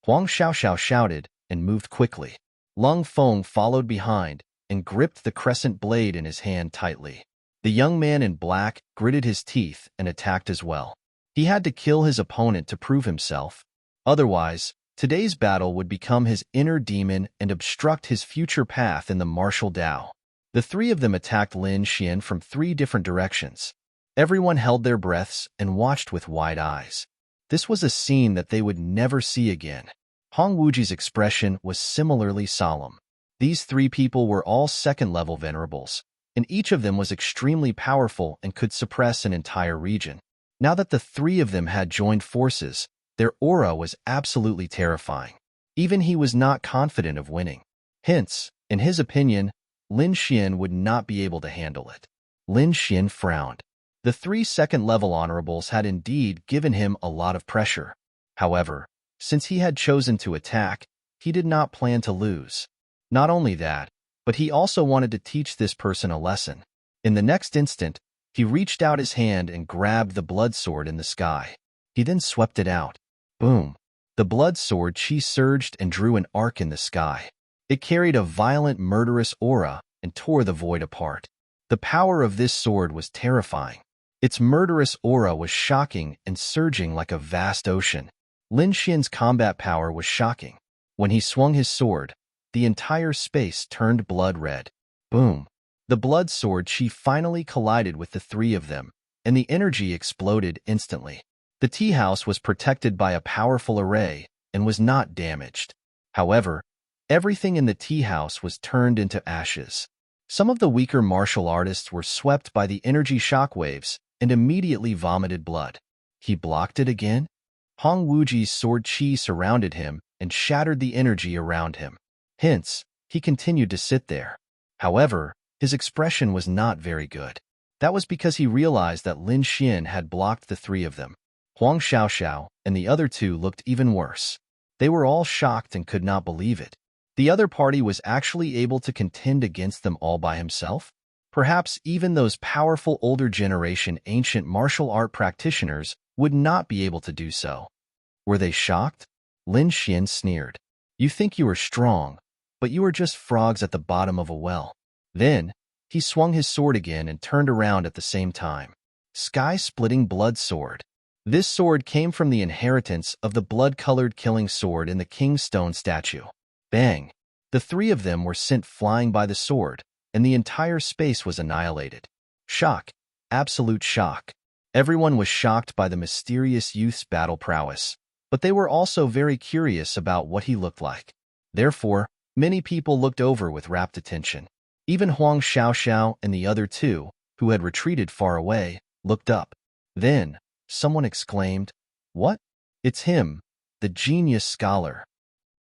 Huang Xiaoxiao shouted and moved quickly. Lung Feng followed behind and gripped the crescent blade in his hand tightly. The young man in black gritted his teeth and attacked as well. He had to kill his opponent to prove himself. Otherwise, today's battle would become his inner demon and obstruct his future path in the martial Tao. The three of them attacked Lin Xian from three different directions. Everyone held their breaths and watched with wide eyes. This was a scene that they would never see again. Hong Wuji's expression was similarly solemn. These three people were all second-level venerables, and each of them was extremely powerful and could suppress an entire region. Now that the three of them had joined forces, their aura was absolutely terrifying. Even he was not confident of winning. Hence, in his opinion, Lin Xian would not be able to handle it. Lin Xian frowned. The three second-level honorables had indeed given him a lot of pressure. However, since he had chosen to attack, he did not plan to lose. Not only that, but he also wanted to teach this person a lesson. In the next instant, he reached out his hand and grabbed the blood sword in the sky. He then swept it out. Boom! The blood sword chi surged and drew an arc in the sky. It carried a violent, murderous aura and tore the void apart. The power of this sword was terrifying. Its murderous aura was shocking and surging like a vast ocean. Lin Xian's combat power was shocking. When he swung his sword, the entire space turned blood red. Boom! The blood sword chi finally collided with the three of them, and the energy exploded instantly. The tea house was protected by a powerful array and was not damaged. However, everything in the tea house was turned into ashes. Some of the weaker martial artists were swept by the energy shockwaves and immediately vomited blood. He blocked it again? Hong Wuji's sword chi surrounded him and shattered the energy around him. Hence, he continued to sit there. However, his expression was not very good. That was because he realized that Lin Xian had blocked the three of them. Huang Xiaoxiao and the other two looked even worse. They were all shocked and could not believe it. The other party was actually able to contend against them all by himself? Perhaps even those powerful older generation ancient martial art practitioners would not be able to do so. Were they shocked? Lin Xian sneered. You think you are strong, but you are just frogs at the bottom of a well. Then, he swung his sword again and turned around at the same time. Sky-splitting blood sword. This sword came from the inheritance of the blood-colored killing sword in the King's Stone statue. Bang! The three of them were sent flying by the sword, and the entire space was annihilated. Shock. Absolute shock. Everyone was shocked by the mysterious youth's battle prowess, but they were also very curious about what he looked like. Therefore, many people looked over with rapt attention. Even Huang Xiaoxiao and the other two, who had retreated far away, looked up. Then, someone exclaimed, "What? It's him, the genius scholar.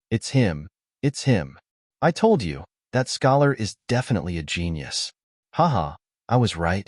It's him, it's him. I told you, that scholar is definitely a genius. Haha, I was right."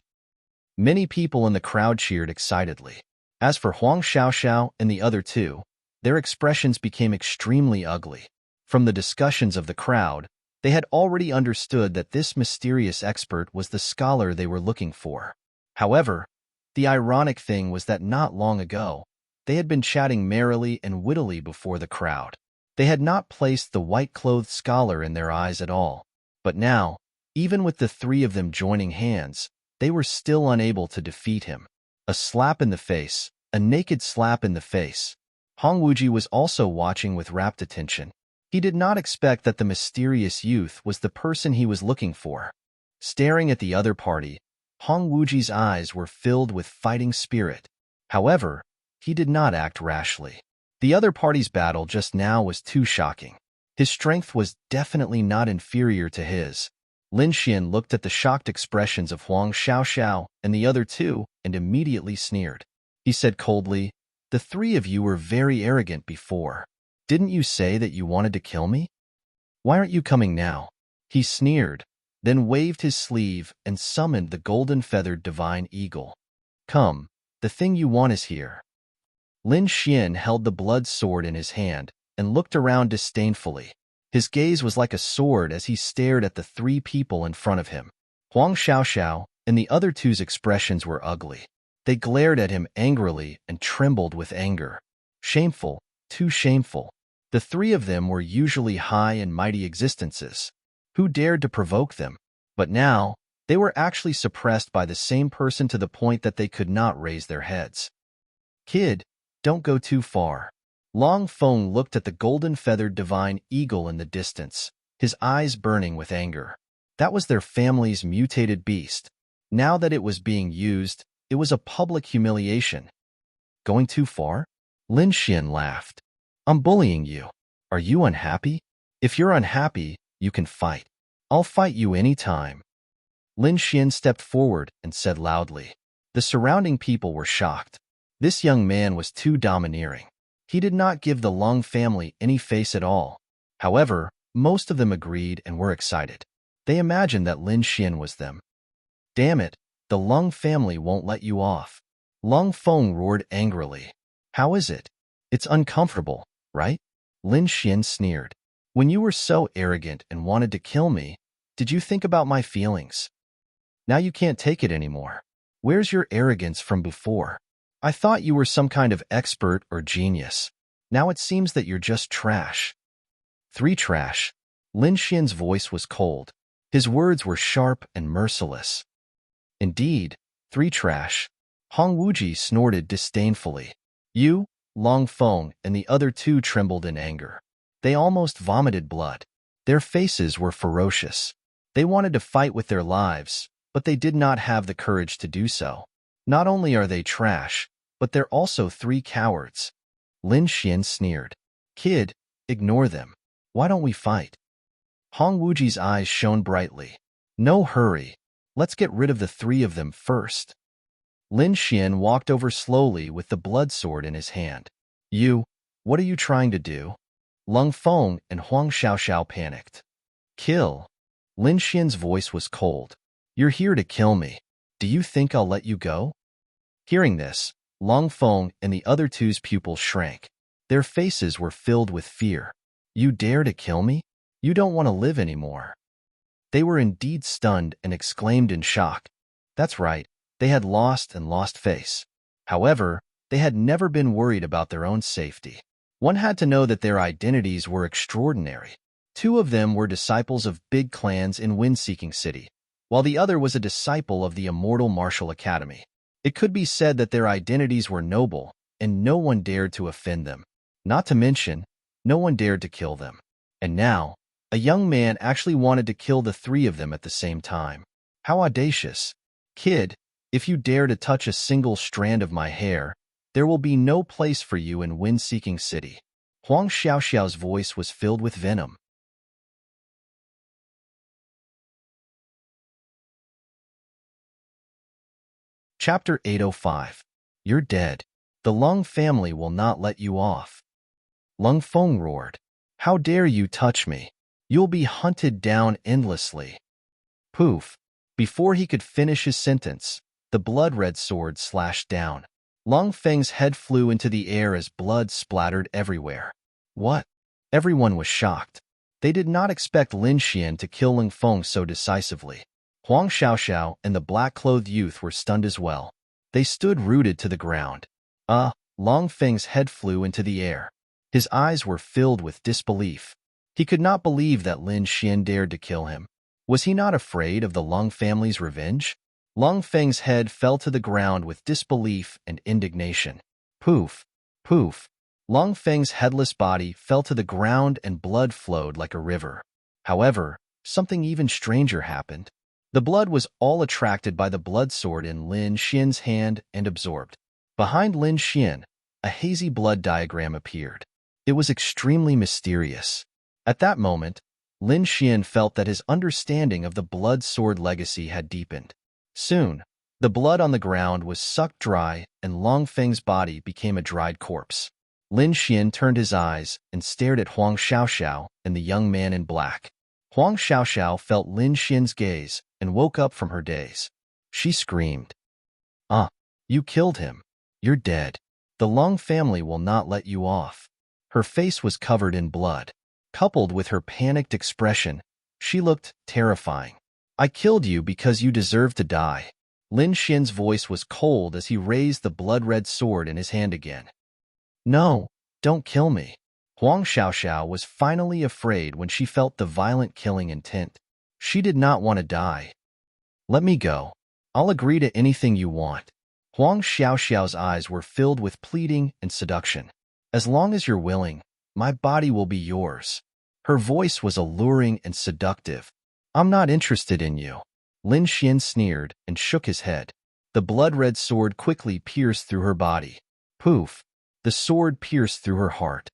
Many people in the crowd cheered excitedly. As for Huang Xiaoxiao and the other two, their expressions became extremely ugly. From the discussions of the crowd, they had already understood that this mysterious expert was the scholar they were looking for. However, the ironic thing was that not long ago, they had been chatting merrily and wittily before the crowd. They had not placed the white-clothed scholar in their eyes at all. But now, even with the three of them joining hands, they were still unable to defeat him. A slap in the face, a naked slap in the face. Hong Wuji was also watching with rapt attention. He did not expect that the mysterious youth was the person he was looking for. Staring at the other party, Hong Wuji's eyes were filled with fighting spirit. However, he did not act rashly. The other party's battle just now was too shocking. His strength was definitely not inferior to his. Lin Xian looked at the shocked expressions of Huang Xiaoxiao and the other two and immediately sneered. He said coldly, "The three of you were very arrogant before. Didn't you say that you wanted to kill me? Why aren't you coming now?" He sneered, then waved his sleeve and summoned the golden-feathered divine eagle. "Come, the thing you want is here." Lin Xian held the blood sword in his hand and looked around disdainfully. His gaze was like a sword as he stared at the three people in front of him. Huang Xiaoxiao and the other two's expressions were ugly. They glared at him angrily and trembled with anger. Shameful, too shameful. The three of them were usually high and mighty existences. Who dared to provoke them? But now, they were actually suppressed by the same person to the point that they could not raise their heads. "Kid, don't go too far." Long Feng looked at the golden-feathered divine eagle in the distance, his eyes burning with anger. That was their family's mutated beast. Now that it was being used, it was a public humiliation. "Going too far?" Lin Xian laughed. "I'm bullying you. Are you unhappy? If you're unhappy, you can fight. I'll fight you any time." Lin Xian stepped forward and said loudly. The surrounding people were shocked. This young man was too domineering. He did not give the Lung family any face at all. However, most of them agreed and were excited. They imagined that Lin Xian was them. "Damn it, the Lung family won't let you off." Lung Feng roared angrily. "How is it? It's uncomfortable, right?" Lin Xian sneered. "When you were so arrogant and wanted to kill me, did you think about my feelings? Now you can't take it anymore. Where's your arrogance from before? I thought you were some kind of expert or genius. Now it seems that you're just trash." "Three trash." Lin Xian's voice was cold. His words were sharp and merciless. "Indeed, three trash." Hong Wuji snorted disdainfully. You, Long Feng, and the other two trembled in anger. They almost vomited blood. Their faces were ferocious. They wanted to fight with their lives, but they did not have the courage to do so. Not only are they trash, but they're also three cowards. Lin Xian sneered. "Kid, ignore them. Why don't we fight?" Hong Wuji's eyes shone brightly. "No hurry. Let's get rid of the three of them first." Lin Xian walked over slowly with the blood sword in his hand. What are you trying to do?" Lung Feng and Huang Xiaoxiao panicked. "Kill." Lin Xian's voice was cold. "You're here to kill me. Do you think I'll let you go?" Hearing this, Long Feng and the other two's pupils shrank. Their faces were filled with fear. "You dare to kill me? You don't want to live anymore." They were indeed stunned and exclaimed in shock. That's right, they had lost face. However, they had never been worried about their own safety. One had to know that their identities were extraordinary. Two of them were disciples of big clans in Wind-Seeking City, while the other was a disciple of the Immortal Martial Academy. It could be said that their identities were noble, and no one dared to offend them. Not to mention, no one dared to kill them. And now, a young man actually wanted to kill the three of them at the same time. How audacious. "Kid, if you dare to touch a single strand of my hair, there will be no place for you in Wind-Seeking City." Huang Xiaoxiao's voice was filled with venom. Chapter 805. You're dead. The Lung family will not let you off. Lung Feng roared. "How dare you touch me? You'll be hunted down endlessly." Poof. Before he could finish his sentence, the blood-red sword slashed down. Long Feng's head flew into the air as blood splattered everywhere. What? Everyone was shocked. They did not expect Lin Xian to kill Lung Feng so decisively. Huang Xiaoxiao and the black-clothed youth were stunned as well. They stood rooted to the ground. Long Feng's head flew into the air. His eyes were filled with disbelief. He could not believe that Lin Xian dared to kill him. Was he not afraid of the Lung family's revenge? Lung Feng's head fell to the ground with disbelief and indignation. Poof, poof. Lung Feng's headless body fell to the ground and blood flowed like a river. However, something even stranger happened. The blood was all attracted by the blood sword in Lin Xian's hand and absorbed. Behind Lin Xian, a hazy blood diagram appeared. It was extremely mysterious. At that moment, Lin Xian felt that his understanding of the blood sword legacy had deepened. Soon, the blood on the ground was sucked dry and Long Feng's body became a dried corpse. Lin Xian turned his eyes and stared at Huang Xiaoxiao and the young man in black. Huang Xiaoxiao felt Lin Xian's gaze and woke up from her daze. She screamed, "Ah, you killed him. You're dead. The Lung family will not let you off." Her face was covered in blood. Coupled with her panicked expression, she looked terrifying. "I killed you because you deserve to die." Lin Xian's voice was cold as he raised the blood-red sword in his hand again. "No, don't kill me." Huang Xiaoxiao was finally afraid when she felt the violent killing intent. She did not want to die. "Let me go. I'll agree to anything you want." Huang Xiaoxiao's eyes were filled with pleading and seduction. "As long as you're willing, my body will be yours." Her voice was alluring and seductive. "I'm not interested in you." Lin Xian sneered and shook his head. The blood-red sword quickly pierced through her body. Poof! The sword pierced through her heart.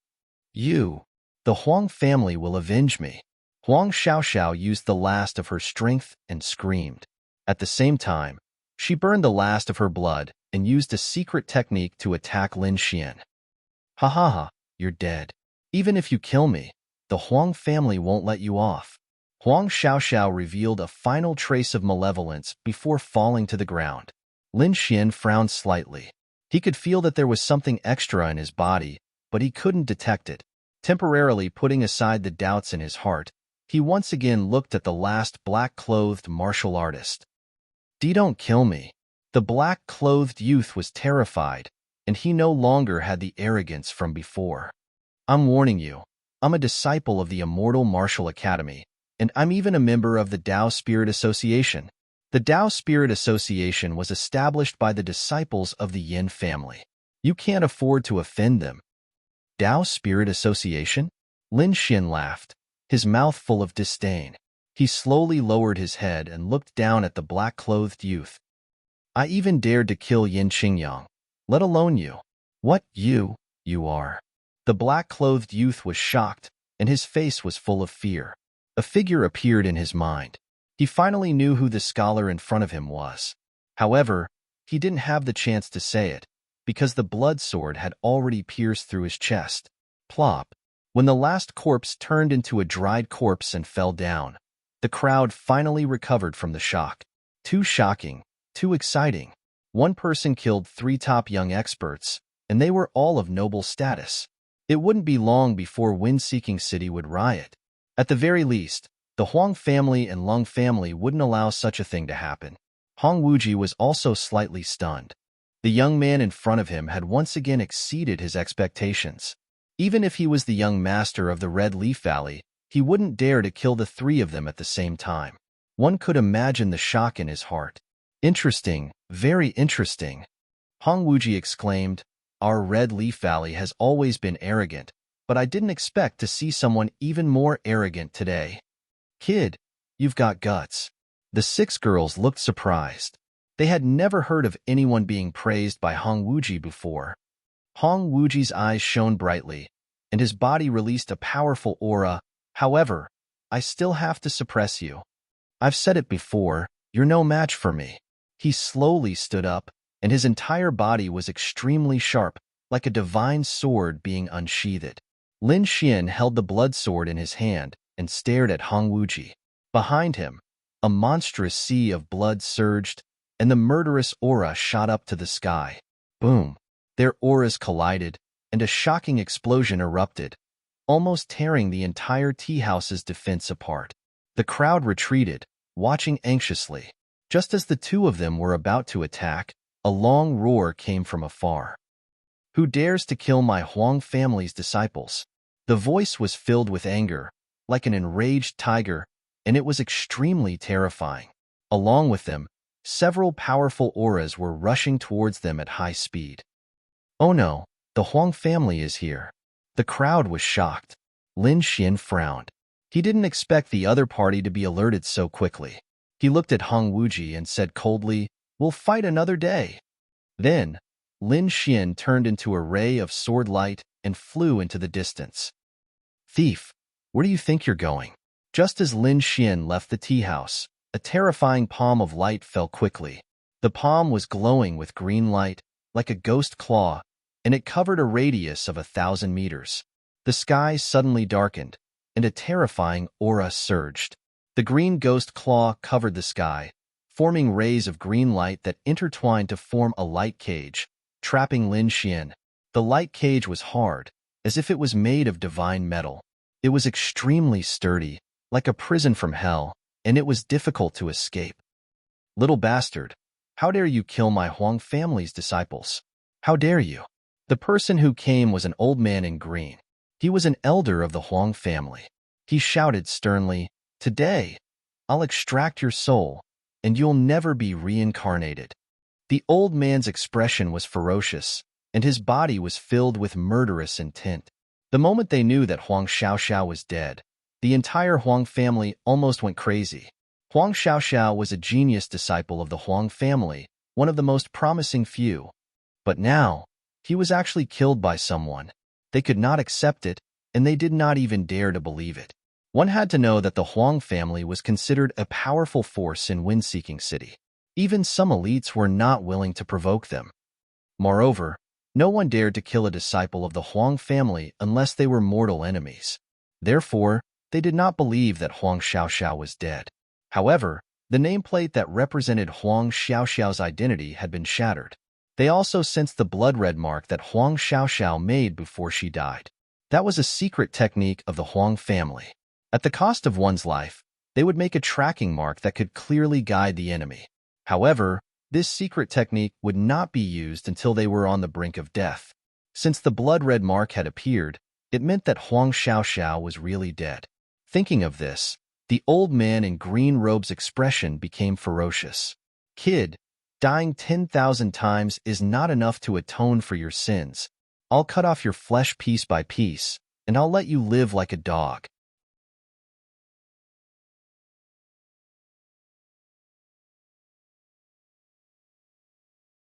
The Huang family will avenge me." Huang Xiaoxiao used the last of her strength and screamed. At the same time, she burned the last of her blood and used a secret technique to attack Lin Xian. "Ha ha ha, you're dead. Even if you kill me, the Huang family won't let you off." Huang Xiaoxiao revealed a final trace of malevolence before falling to the ground. Lin Xian frowned slightly. He could feel that there was something extra in his body, but he couldn't detect it. Temporarily putting aside the doubts in his heart, he once again looked at the last black-clothed martial artist. "Don't kill me." The black-clothed youth was terrified, and he no longer had the arrogance from before. "I'm warning you, I'm a disciple of the Immortal Martial Academy, and I'm even a member of the Tao Spirit Association." The Tao Spirit Association was established by the disciples of the Yin family. You can't afford to offend them. "Tao Spirit Association?" Lin Xian laughed, his mouth full of disdain. He slowly lowered his head and looked down at the black-clothed youth. "I even dared to kill Yin Qingyang, let alone you." "What, you are?" The black-clothed youth was shocked, and his face was full of fear. A figure appeared in his mind. He finally knew who the scholar in front of him was. However, he didn't have the chance to say it, because the blood sword had already pierced through his chest. Plop! When the last corpse turned into a dried corpse and fell down, the crowd finally recovered from the shock. Too shocking, too exciting. One person killed 3 top young experts, and they were all of noble status. It wouldn't be long before Wind-Seeking City would riot. At the very least, the Huang family and Lung family wouldn't allow such a thing to happen. Hong Wuji was also slightly stunned. The young man in front of him had once again exceeded his expectations. Even if he was the young master of the Red Leaf Valley, he wouldn't dare to kill the 3 of them at the same time. One could imagine the shock in his heart. "Interesting, very interesting," Hong Wuji exclaimed. "Our Red Leaf Valley has always been arrogant, but I didn't expect to see someone even more arrogant today." "Kid, you've got guts." The 6 girls looked surprised. They had never heard of anyone being praised by Hong Wuji before. Hong Wuji's eyes shone brightly, and his body released a powerful aura. "However, I still have to suppress you. I've said it before, you're no match for me." He slowly stood up, and his entire body was extremely sharp, like a divine sword being unsheathed. Lin Xian held the blood sword in his hand and stared at Hong Wuji. Behind him, a monstrous sea of blood surged, and the murderous aura shot up to the sky. Boom! Their auras collided, and a shocking explosion erupted, almost tearing the entire tea house's defense apart. The crowd retreated, watching anxiously. Just as the 2 of them were about to attack, a long roar came from afar. Who dares to kill my Huang family's disciples? The voice was filled with anger, like an enraged tiger, and it was extremely terrifying. Along with them, several powerful auras were rushing towards them at high speed. Oh no, the Huang family is here. The crowd was shocked. Lin Xian frowned. He didn't expect the other party to be alerted so quickly. He looked at Hong Wuji and said coldly, "We'll fight another day." Then, Lin Xian turned into a ray of sword light and flew into the distance. Thief, where do you think you're going? Just as Lin Xian left the tea house, a terrifying palm of light fell quickly. The palm was glowing with green light, like a ghost claw, and it covered a radius of 1,000 meters. The sky suddenly darkened, and a terrifying aura surged. The green ghost claw covered the sky, forming rays of green light that intertwined to form a light cage, trapping Lin Xian. The light cage was hard, as if it was made of divine metal. It was extremely sturdy, like a prison from hell, and it was difficult to escape. Little bastard, how dare you kill my Huang family's disciples? How dare you? The person who came was an old man in green. He was an elder of the Huang family. He shouted sternly, "Today, I'll extract your soul, and you'll never be reincarnated." The old man's expression was ferocious, and his body was filled with murderous intent. The moment they knew that Huang Xiaoxiao was dead, the entire Huang family almost went crazy. Huang Xiaoxiao was a genius disciple of the Huang family, one of the most promising few. But now, he was actually killed by someone. They could not accept it, and they did not even dare to believe it. One had to know that the Huang family was considered a powerful force in Wind-Seeking City. Even some elites were not willing to provoke them. Moreover, no one dared to kill a disciple of the Huang family unless they were mortal enemies. Therefore, they did not believe that Huang Xiaoxiao was dead. However, the nameplate that represented Huang Xiaoxiao's identity had been shattered. They also sensed the blood-red mark that Huang Xiaoxiao made before she died. That was a secret technique of the Huang family. At the cost of one's life, they would make a tracking mark that could clearly guide the enemy. However, this secret technique would not be used until they were on the brink of death. Since the blood-red mark had appeared, it meant that Huang Xiaoxiao was really dead. Thinking of this, the old man in green robe's expression became ferocious. "Kid, dying 10,000 times is not enough to atone for your sins. I'll cut off your flesh piece by piece, and I'll let you live like a dog."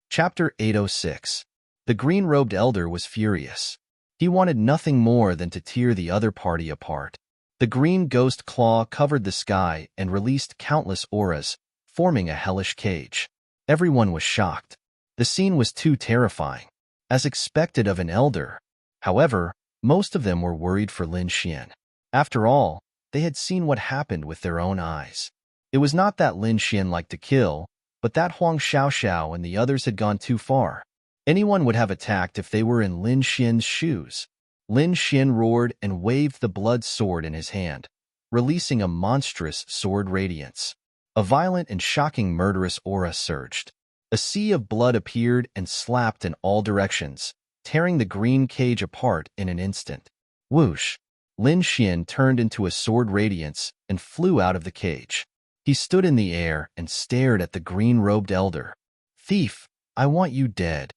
Chapter 806. The green-robed elder was furious. He wanted nothing more than to tear the other party apart. The green ghost claw covered the sky and released countless auras, forming a hellish cage. Everyone was shocked. The scene was too terrifying, as expected of an elder. However, most of them were worried for Lin Xian. After all, they had seen what happened with their own eyes. It was not that Lin Xian liked to kill, but that Huang Xiaoxiao and the others had gone too far. Anyone would have attacked if they were in Lin Xian's shoes. Lin Xian roared and waved the blood sword in his hand, releasing a monstrous sword radiance. A violent and shocking murderous aura surged. A sea of blood appeared and slapped in all directions, tearing the green cage apart in an instant. Whoosh! Lin Xian turned into a sword radiance and flew out of the cage. He stood in the air and stared at the green-robed elder. "Thief, I want you dead."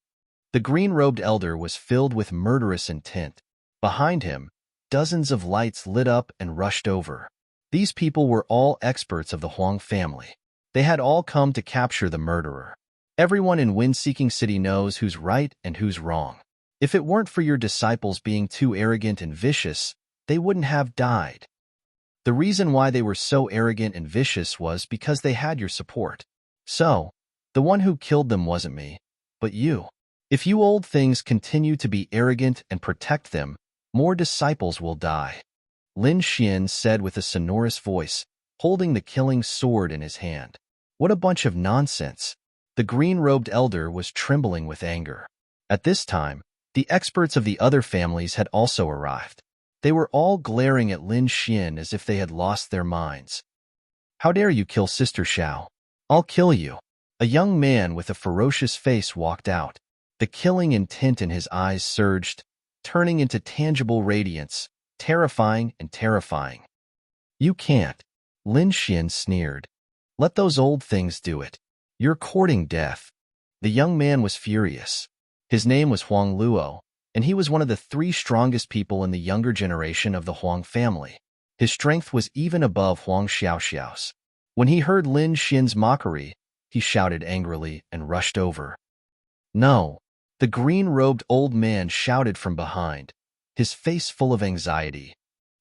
The green-robed elder was filled with murderous intent. Behind him, dozens of lights lit up and rushed over. These people were all experts of the Huang family. They had all come to capture the murderer. Everyone in Wind-Seeking City knows who's right and who's wrong. If it weren't for your disciples being too arrogant and vicious, they wouldn't have died. The reason why they were so arrogant and vicious was because they had your support. So, the one who killed them wasn't me, but you. If you old things continue to be arrogant and protect them, more disciples will die. Lin Xian said with a sonorous voice, holding the killing sword in his hand. What a bunch of nonsense. The green-robed elder was trembling with anger. At this time, the experts of the other families had also arrived. They were all glaring at Lin Xian as if they had lost their minds. "How dare you kill Sister Xiao? I'll kill you." A young man with a ferocious face walked out. The killing intent in his eyes surged, turning into tangible radiance, terrifying and terrifying. You can't. Lin Xian sneered. Let those old things do it. You're courting death. The young man was furious. His name was Huang Luo, and he was one of the 3 strongest people in the younger generation of the Huang family. His strength was even above Huang Xiaoxiao's. When he heard Lin Xian's mockery, he shouted angrily and rushed over. No! The green-robed old man shouted from behind, his face full of anxiety.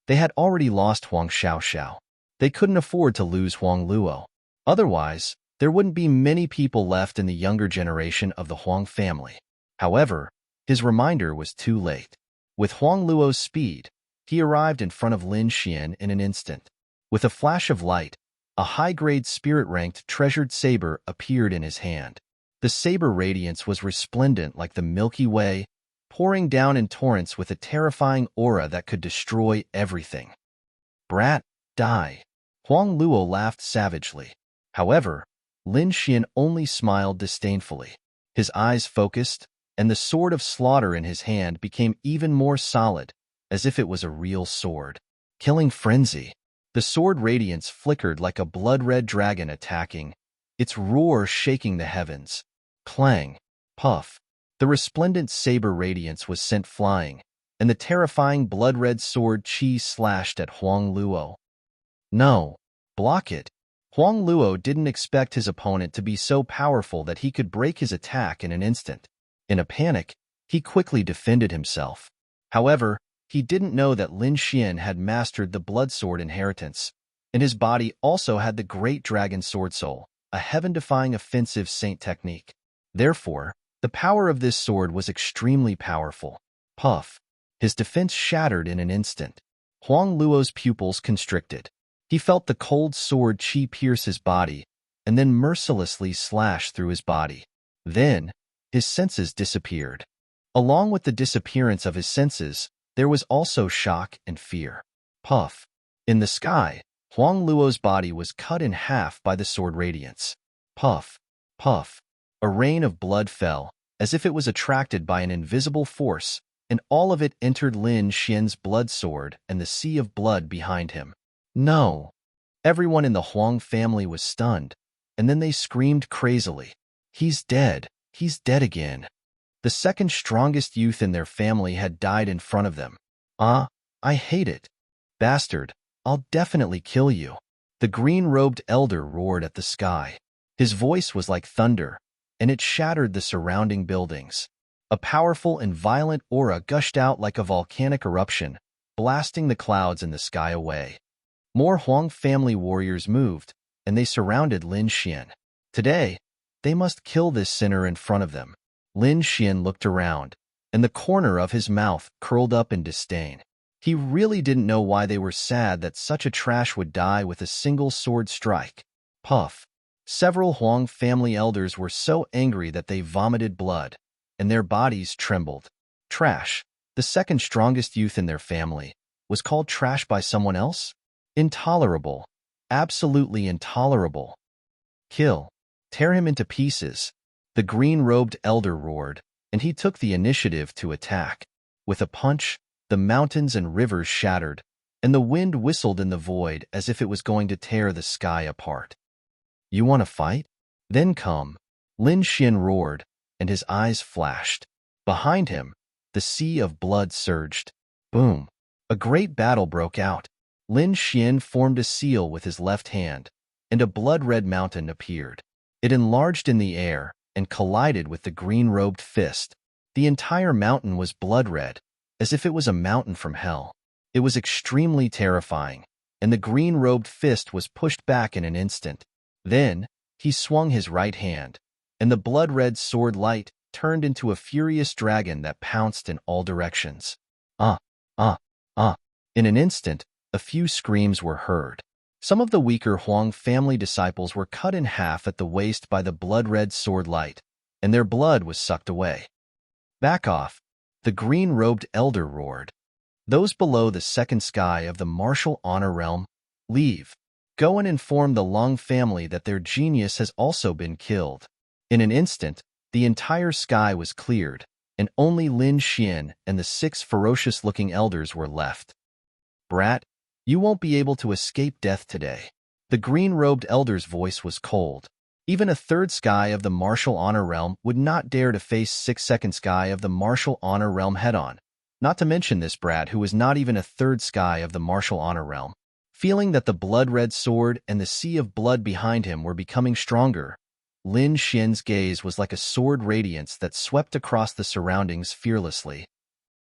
They had already lost Huang Xiaoxiao. They couldn't afford to lose Huang Luo. Otherwise, there wouldn't be many people left in the younger generation of the Huang family. However, his reminder was too late. With Huang Luo's speed, he arrived in front of Lin Xian in an instant. With a flash of light, a high-grade spirit-ranked treasured saber appeared in his hand. The saber radiance was resplendent like the Milky Way, pouring down in torrents with a terrifying aura that could destroy everything. Brat, die. Huang Luo laughed savagely. However, Lin Xian only smiled disdainfully. His eyes focused, and the sword of slaughter in his hand became even more solid, as if it was a real sword. Killing frenzy. The sword radiance flickered like a blood-red dragon attacking, its roar shaking the heavens. Clang. Puff. The resplendent saber radiance was sent flying, and the terrifying blood-red sword chi slashed at Huang Luo. No. Block it. Huang Luo didn't expect his opponent to be so powerful that he could break his attack in an instant. In a panic, he quickly defended himself. However, he didn't know that Lin Xian had mastered the blood sword inheritance, and his body also had the great dragon sword soul, a heaven-defying offensive saint technique. Therefore, the power of this sword was extremely powerful. Puff. His defense shattered in an instant. Huang Luo's pupils constricted. He felt the cold sword chi pierce his body, and then mercilessly slash through his body. Then, his senses disappeared. Along with the disappearance of his senses, there was also shock and fear. Puff. In the sky, Huang Luo's body was cut in half by the sword radiance. Puff. Puff. A rain of blood fell, as if it was attracted by an invisible force, and all of it entered Lin Xian's blood sword and the sea of blood behind him. No! Everyone in the Huang family was stunned, and then they screamed crazily. He's dead! He's dead again! The second strongest youth in their family had died in front of them. I hate it. Bastard, I'll definitely kill you. The green-robed elder roared at the sky. His voice was like thunder, and it shattered the surrounding buildings. A powerful and violent aura gushed out like a volcanic eruption, blasting the clouds in the sky away. More Huang family warriors moved, and they surrounded Lin Xian. Today, they must kill this sinner in front of them. Lin Xian looked around, and the corner of his mouth curled up in disdain. He really didn't know why they were sad that such a trash would die with a single sword strike. Puff. Several Huang family elders were so angry that they vomited blood, and their bodies trembled. Trash, the second strongest youth in their family, was called trash by someone else? Intolerable. Absolutely intolerable. Kill. Tear him into pieces. The green-robed elder roared, and he took the initiative to attack. With a punch, the mountains and rivers shattered, and the wind whistled in the void as if it was going to tear the sky apart. You want to fight? Then come. Lin Xian roared, and his eyes flashed. Behind him, the sea of blood surged. Boom. A great battle broke out. Lin Xian formed a seal with his left hand, and a blood-red mountain appeared. It enlarged in the air and collided with the green-robed fist. The entire mountain was blood-red, as if it was a mountain from hell. It was extremely terrifying, and the green-robed fist was pushed back in an instant. Then, he swung his right hand, and the blood-red sword light turned into a furious dragon that pounced in all directions. In an instant, a few screams were heard. Some of the weaker Huang family disciples were cut in half at the waist by the blood-red sword light, and their blood was sucked away. Back off, the green-robed elder roared. Those below the second sky of the martial honor realm, leave. Go and inform the Long family that their genius has also been killed. In an instant, the entire sky was cleared, and only Lin Xian and the 6 ferocious-looking elders were left. "Brat, you won't be able to escape death today." The green-robed elder's voice was cold. Even a third sky of the martial honor realm would not dare to face 6th sky of the martial honor realm head-on, not to mention this brat who was not even a third sky of the martial honor realm. Feeling that the blood-red sword and the sea of blood behind him were becoming stronger, Lin Xian's gaze was like a sword radiance that swept across the surroundings fearlessly.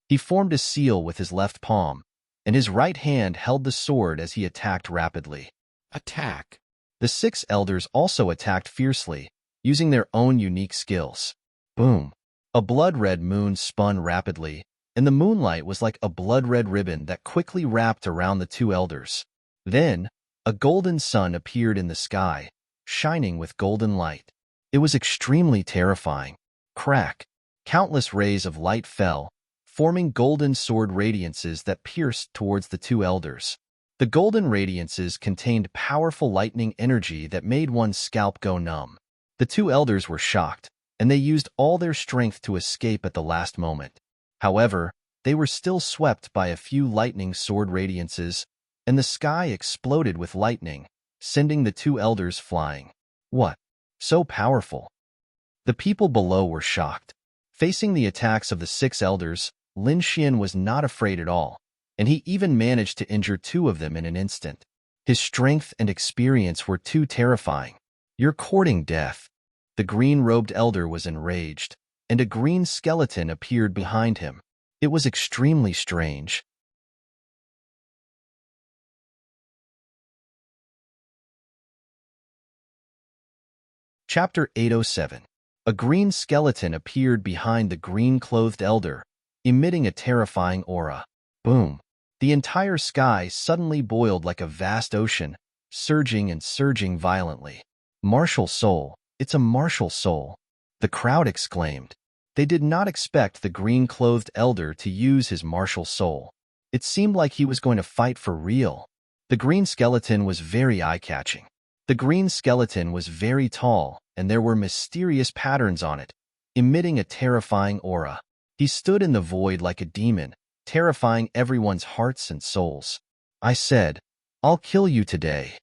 He formed a seal with his left palm, and his right hand held the sword as he attacked rapidly. Attack! The 6 elders also attacked fiercely, using their own unique skills. Boom! A blood-red moon spun rapidly, and the moonlight was like a blood-red ribbon that quickly wrapped around the 2 elders. Then, a golden sun appeared in the sky, shining with golden light. It was extremely terrifying. Crack! Countless rays of light fell, forming golden sword radiances that pierced towards the 2 elders. The golden radiances contained powerful lightning energy that made one's scalp go numb. The 2 elders were shocked, and they used all their strength to escape at the last moment. However, they were still swept by a few lightning sword radiances, and the sky exploded with lightning, sending the 2 elders flying. What? So powerful? The people below were shocked. Facing the attacks of the 6 elders, Lin Xian was not afraid at all, and he even managed to injure 2 of them in an instant. His strength and experience were too terrifying. "You're courting death." The green-robed elder was enraged, and a green skeleton appeared behind him. It was extremely strange. Chapter 807. A green skeleton appeared behind the green-clothed elder, emitting a terrifying aura. Boom! The entire sky suddenly boiled like a vast ocean, surging and surging violently. "Martial soul! It's a martial soul!" The crowd exclaimed. They did not expect the green-clothed elder to use his martial soul. It seemed like he was going to fight for real. The green skeleton was very eye-catching. The green skeleton was very tall, and there were mysterious patterns on it, emitting a terrifying aura. He stood in the void like a demon, terrifying everyone's hearts and souls. "I said, I'll kill you today."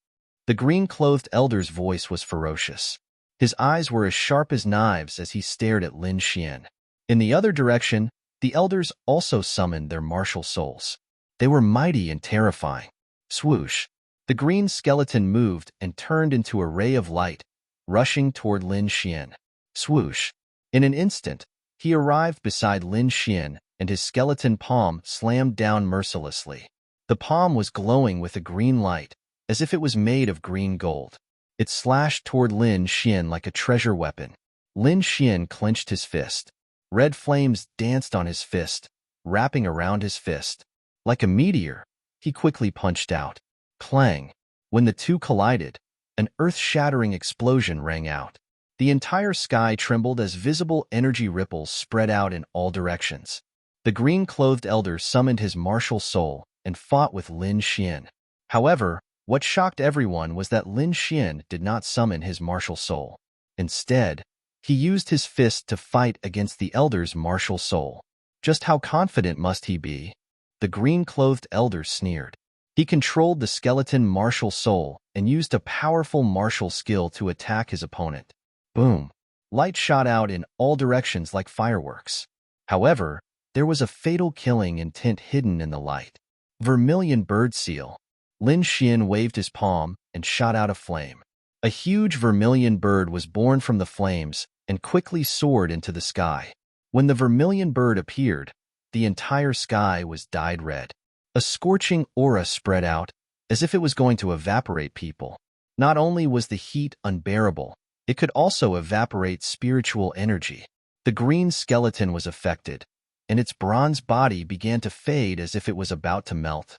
The green-clothed elder's voice was ferocious. His eyes were as sharp as knives as he stared at Lin Xian. In the other direction, the elders also summoned their martial souls. They were mighty and terrifying. Swoosh! The green skeleton moved and turned into a ray of light, rushing toward Lin Xian. Swoosh! In an instant, he arrived beside Lin Xian, and his skeleton palm slammed down mercilessly. The palm was glowing with a green light, as if it was made of green gold. It slashed toward Lin Xian like a treasure weapon. Lin Xian clenched his fist. Red flames danced on his fist, wrapping around his fist. Like a meteor, he quickly punched out. Clang! When the two collided, an earth-shattering explosion rang out. The entire sky trembled as visible energy ripples spread out in all directions. The green-clothed elder summoned his martial soul and fought with Lin Xian. However, what shocked everyone was that Lin Xian did not summon his martial soul. Instead, he used his fist to fight against the elder's martial soul. Just how confident must he be? The green-clothed elder sneered. He controlled the skeleton martial soul and used a powerful martial skill to attack his opponent. Boom! Light shot out in all directions like fireworks. However, there was a fatal killing intent hidden in the light. Vermilion bird seal. Lin Xian waved his palm and shot out a flame. A huge vermilion bird was born from the flames and quickly soared into the sky. When the vermilion bird appeared, the entire sky was dyed red. A scorching aura spread out, as if it was going to evaporate people. Not only was the heat unbearable, it could also evaporate spiritual energy. The green skeleton was affected, and its bronze body began to fade as if it was about to melt.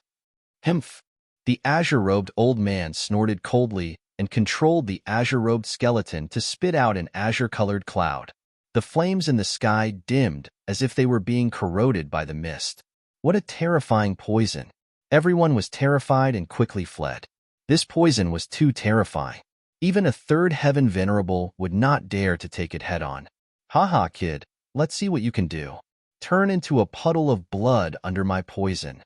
Hmph! The azure-robed old man snorted coldly and controlled the azure-robed skeleton to spit out an azure-colored cloud. The flames in the sky dimmed as if they were being corroded by the mist. What a terrifying poison! Everyone was terrified and quickly fled. This poison was too terrifying. Even a third heaven venerable would not dare to take it head-on. Haha, kid, let's see what you can do. Turn into a puddle of blood under my poison.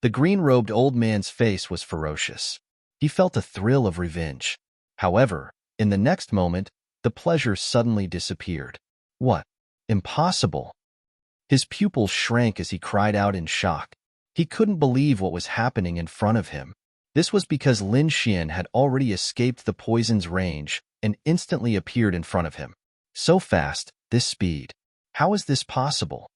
The green-robed old man's face was ferocious. He felt a thrill of revenge. However, in the next moment, the pleasure suddenly disappeared. What? Impossible! His pupils shrank as he cried out in shock. He couldn't believe what was happening in front of him. This was because Lin Xian had already escaped the poison's range and instantly appeared in front of him. So fast, this speed. How is this possible?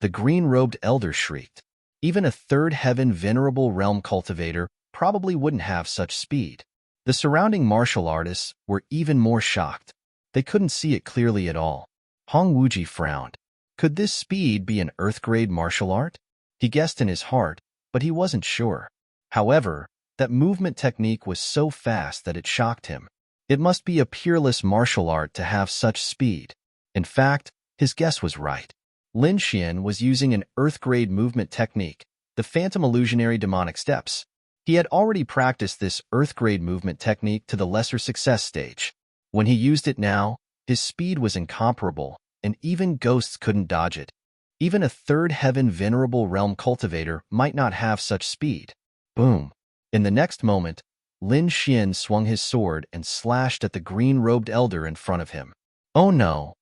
The green-robed elder shrieked. Even a third heaven venerable realm cultivator probably wouldn't have such speed. The surrounding martial artists were even more shocked. They couldn't see it clearly at all. Hong Wuji frowned. Could this speed be an earth-grade martial art? He guessed in his heart, but he wasn't sure. However, that movement technique was so fast that it shocked him. It must be a peerless martial art to have such speed. In fact, his guess was right. Lin Xian was using an earth-grade movement technique, the Phantom Illusionary Demonic Steps. He had already practiced this earth-grade movement technique to the lesser success stage. When he used it now, his speed was incomparable, and even ghosts couldn't dodge it. Even a third heaven venerable realm cultivator might not have such speed. Boom! In the next moment, Lin Xian swung his sword and slashed at the green-robed elder in front of him. Oh no!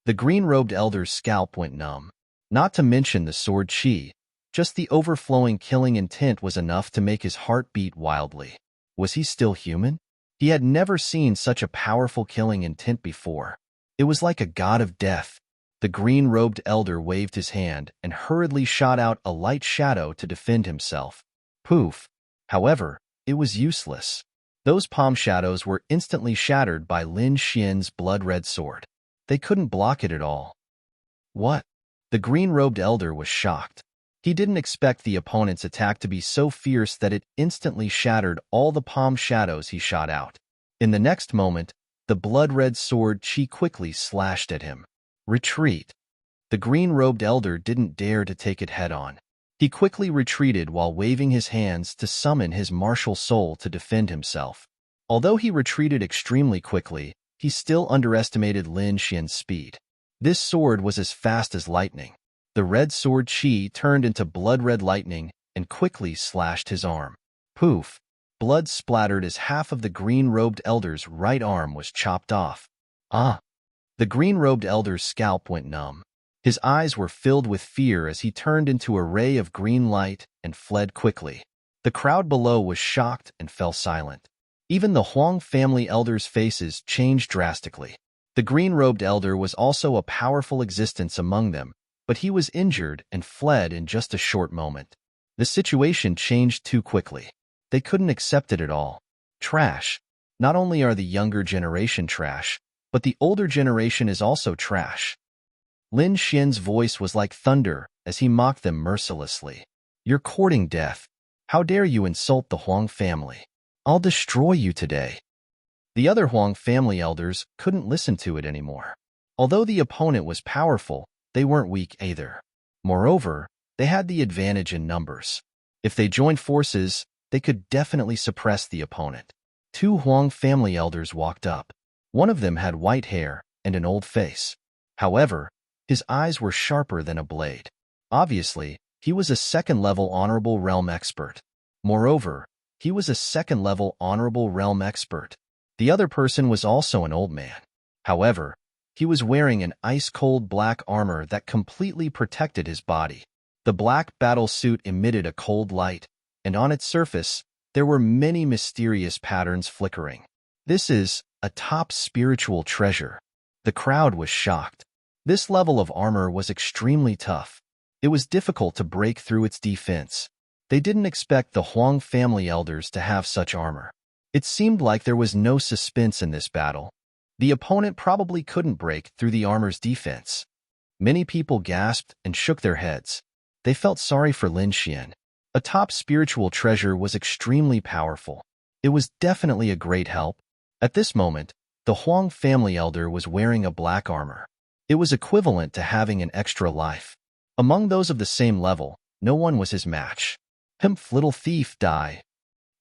The green-robed elder's scalp went numb. Not to mention the sword chi. Just the overflowing killing intent was enough to make his heart beat wildly. Was he still human? He had never seen such a powerful killing intent before. It was like a god of death. The green-robed elder waved his hand and hurriedly shot out a light shadow to defend himself. Poof! However, it was useless. Those palm shadows were instantly shattered by Lin Xian's blood-red sword. They couldn't block it at all. What? The green-robed elder was shocked. He didn't expect the opponent's attack to be so fierce that it instantly shattered all the palm shadows he shot out. In the next moment, the blood-red sword chi quickly slashed at him. Retreat. The green-robed elder didn't dare to take it head-on. He quickly retreated while waving his hands to summon his martial soul to defend himself. Although he retreated extremely quickly, he still underestimated Lin Xian's speed. This sword was as fast as lightning. The red sword chi turned into blood-red lightning and quickly slashed his arm. Poof! Blood splattered as half of the green-robed elder's right arm was chopped off. Ah! The green-robed elder's scalp went numb. His eyes were filled with fear as he turned into a ray of green light and fled quickly. The crowd below was shocked and fell silent. Even the Huang family elders' faces changed drastically. The green-robed elder was also a powerful existence among them, but he was injured and fled in just a short moment. The situation changed too quickly. They couldn't accept it at all. Trash. Not only are the younger generation trash, but the older generation is also trash. Lin Xian's voice was like thunder as he mocked them mercilessly. You're courting death. How dare you insult the Huang family? I'll destroy you today. The other Huang family elders couldn't listen to it anymore. Although the opponent was powerful, they weren't weak either. Moreover, they had the advantage in numbers. If they joined forces, they could definitely suppress the opponent. Two Huang family elders walked up. One of them had white hair and an old face. However, his eyes were sharper than a blade. Obviously, he was a second-level honorable realm expert. Moreover, he was a second-level honorable realm expert. The other person was also an old man. However, he was wearing an ice-cold black armor that completely protected his body. The black battle suit emitted a cold light, and on its surface, there were many mysterious patterns flickering. This is a top spiritual treasure. The crowd was shocked. This level of armor was extremely tough. It was difficult to break through its defense. They didn't expect the Huang family elders to have such armor. It seemed like there was no suspense in this battle. The opponent probably couldn't break through the armor's defense. Many people gasped and shook their heads. They felt sorry for Lin Xian. A top spiritual treasure was extremely powerful. It was definitely a great help. At this moment, the Huang family elder was wearing a black armor. It was equivalent to having an extra life. Among those of the same level, no one was his match. Humph, little thief, die.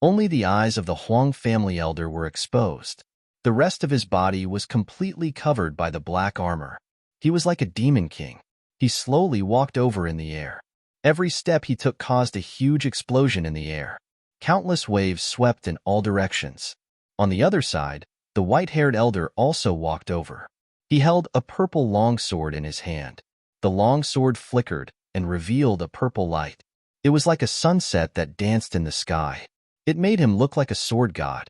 Only the eyes of the Huang family elder were exposed. The rest of his body was completely covered by the black armor. He was like a demon king. He slowly walked over in the air. Every step he took caused a huge explosion in the air. Countless waves swept in all directions. On the other side, the white-haired elder also walked over. He held a purple longsword in his hand. The longsword flickered and revealed a purple light. It was like a sunset that danced in the sky. It made him look like a sword god.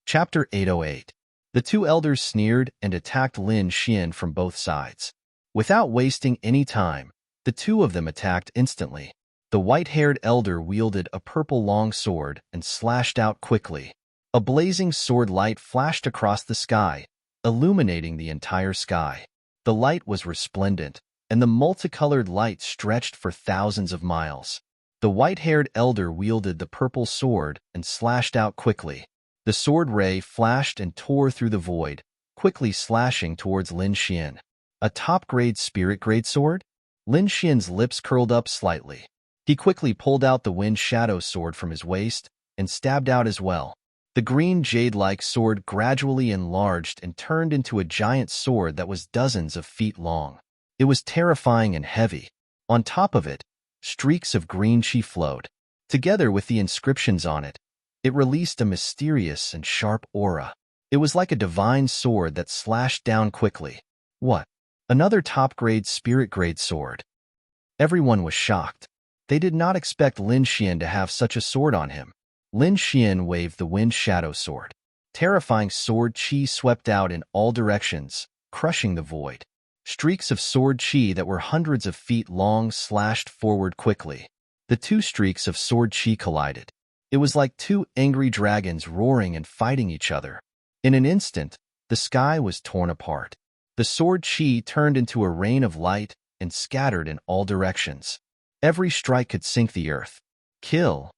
Chapter 808. The two elders sneered and attacked Lin Xian from both sides. Without wasting any time, the two of them attacked instantly. The white-haired elder wielded a purple long sword and slashed out quickly. A blazing sword light flashed across the sky, illuminating the entire sky. The light was resplendent, and the multicolored light stretched for thousands of miles. The white-haired elder wielded the purple sword and slashed out quickly. The sword ray flashed and tore through the void, quickly slashing towards Lin Xian. A top-grade spirit-grade sword? Lin Xian's lips curled up slightly. He quickly pulled out the wind shadow sword from his waist and stabbed out as well. The green jade-like sword gradually enlarged and turned into a giant sword that was dozens of feet long. It was terrifying and heavy. On top of it, streaks of green chi flowed. Together with the inscriptions on it, it released a mysterious and sharp aura. It was like a divine sword that slashed down quickly. What? Another top-grade spirit-grade sword. Everyone was shocked. They did not expect Lin Xian to have such a sword on him. Lin Xian waved the wind shadow sword. Terrifying sword chi swept out in all directions, crushing the void. Streaks of sword chi that were hundreds of feet long slashed forward quickly. The two streaks of sword chi collided. It was like two angry dragons roaring and fighting each other. In an instant, the sky was torn apart. The sword chi turned into a rain of light and scattered in all directions. Every strike could sink the earth. Kill.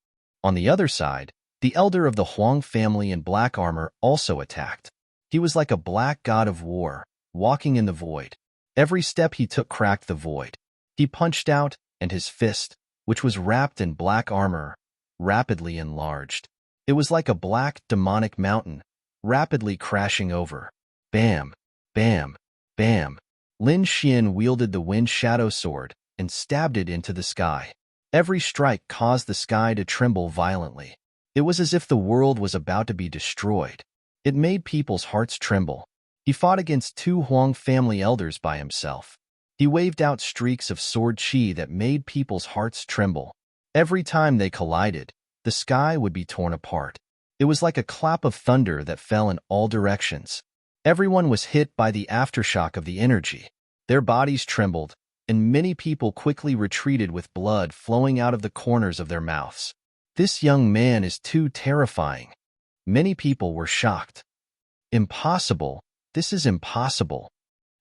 On the other side, the elder of the Huang family in black armor also attacked. He was like a black god of war, walking in the void. Every step he took cracked the void. He punched out, and his fist, which was wrapped in black armor, rapidly enlarged. It was like a black, demonic mountain, rapidly crashing over. Bam, bam, bam. Lin Xian wielded the wind shadow sword and stabbed it into the sky. Every strike caused the sky to tremble violently. It was as if the world was about to be destroyed. It made people's hearts tremble. He fought against two Huang family elders by himself. He waved out streaks of sword chi that made people's hearts tremble. Every time they collided, the sky would be torn apart. It was like a clap of thunder that fell in all directions. Everyone was hit by the aftershock of the energy. Their bodies trembled, and many people quickly retreated with blood flowing out of the corners of their mouths. This young man is too terrifying. Many people were shocked. Impossible. This is impossible.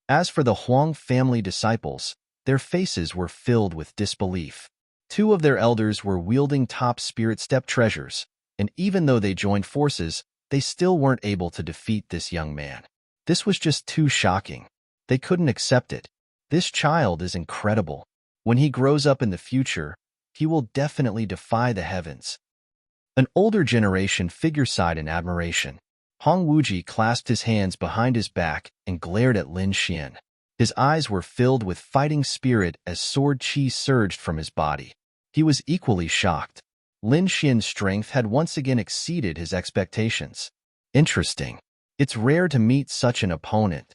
As for the Huang family disciples, their faces were filled with disbelief. Two of their elders were wielding top spirit step treasures, and even though they joined forces, they still weren't able to defeat this young man. This was just too shocking. They couldn't accept it. This child is incredible. When he grows up in the future, he will definitely defy the heavens. An older generation figure sighed in admiration. Hong Wuji clasped his hands behind his back and glared at Lin Xian. His eyes were filled with fighting spirit as sword chi surged from his body. He was equally shocked. Lin Xian's strength had once again exceeded his expectations. Interesting. It's rare to meet such an opponent.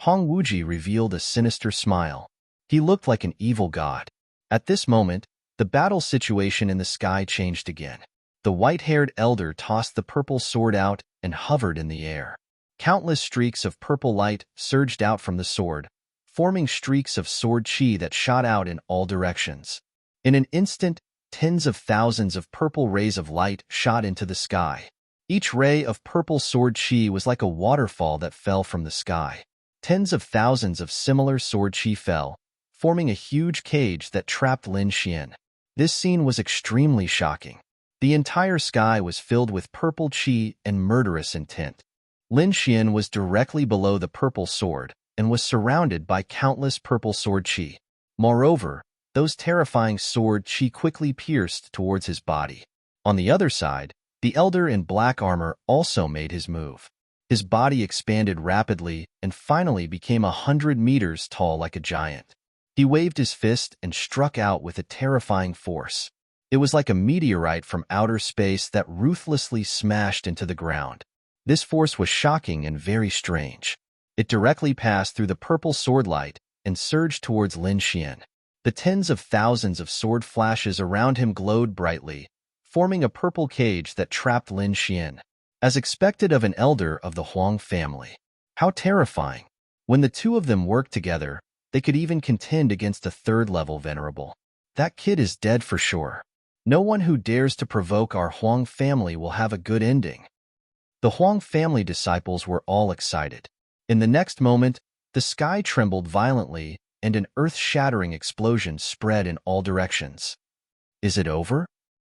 Hong Wuji revealed a sinister smile. He looked like an evil god. At this moment, the battle situation in the sky changed again. The white-haired elder tossed the purple sword out and hovered in the air. Countless streaks of purple light surged out from the sword, forming streaks of sword chi that shot out in all directions. In an instant, tens of thousands of purple rays of light shot into the sky. Each ray of purple sword chi was like a waterfall that fell from the sky. Tens of thousands of similar sword chi fell, forming a huge cage that trapped Lin Xian. This scene was extremely shocking. The entire sky was filled with purple chi and murderous intent. Lin Xian was directly below the purple sword and was surrounded by countless purple sword chi. Moreover, those terrifying sword chi quickly pierced towards his body. On the other side, The elder in black armor also made his move. His body expanded rapidly and finally became 100 meters tall like a giant. He waved his fist and struck out with a terrifying force. It was like a meteorite from outer space that ruthlessly smashed into the ground. This force was shocking and very strange. It directly passed through the purple sword light and surged towards Lin Xian. The tens of thousands of sword flashes around him glowed brightly, forming a purple cage that trapped Lin Xian. As expected of an elder of the Huang family. How terrifying! When the two of them worked together, they could even contend against a third-level venerable. That kid is dead for sure. No one who dares to provoke our Huang family will have a good ending. The Huang family disciples were all excited. In the next moment, the sky trembled violently and an earth-shattering explosion spread in all directions. Is it over?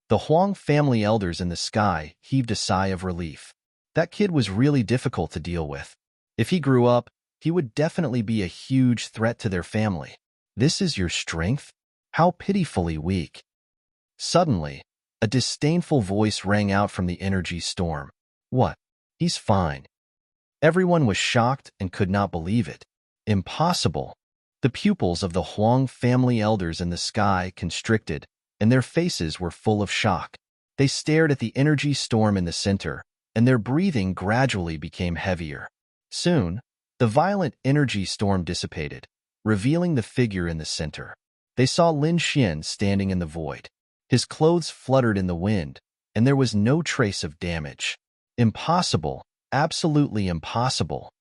The Huang family elders in the sky heaved a sigh of relief. That kid was really difficult to deal with. If he grew up, he would definitely be a huge threat to their family. This is your strength? How pitifully weak. Suddenly, a disdainful voice rang out from the energy storm. What? He's fine. Everyone was shocked and could not believe it. Impossible. The pupils of the Huang family elders in the sky constricted, and their faces were full of shock. They stared at the energy storm in the center, and their breathing gradually became heavier. Soon, the violent energy storm dissipated, revealing the figure in the center. They saw Lin Xian standing in the void. His clothes fluttered in the wind, and there was no trace of damage. Impossible, absolutely impossible.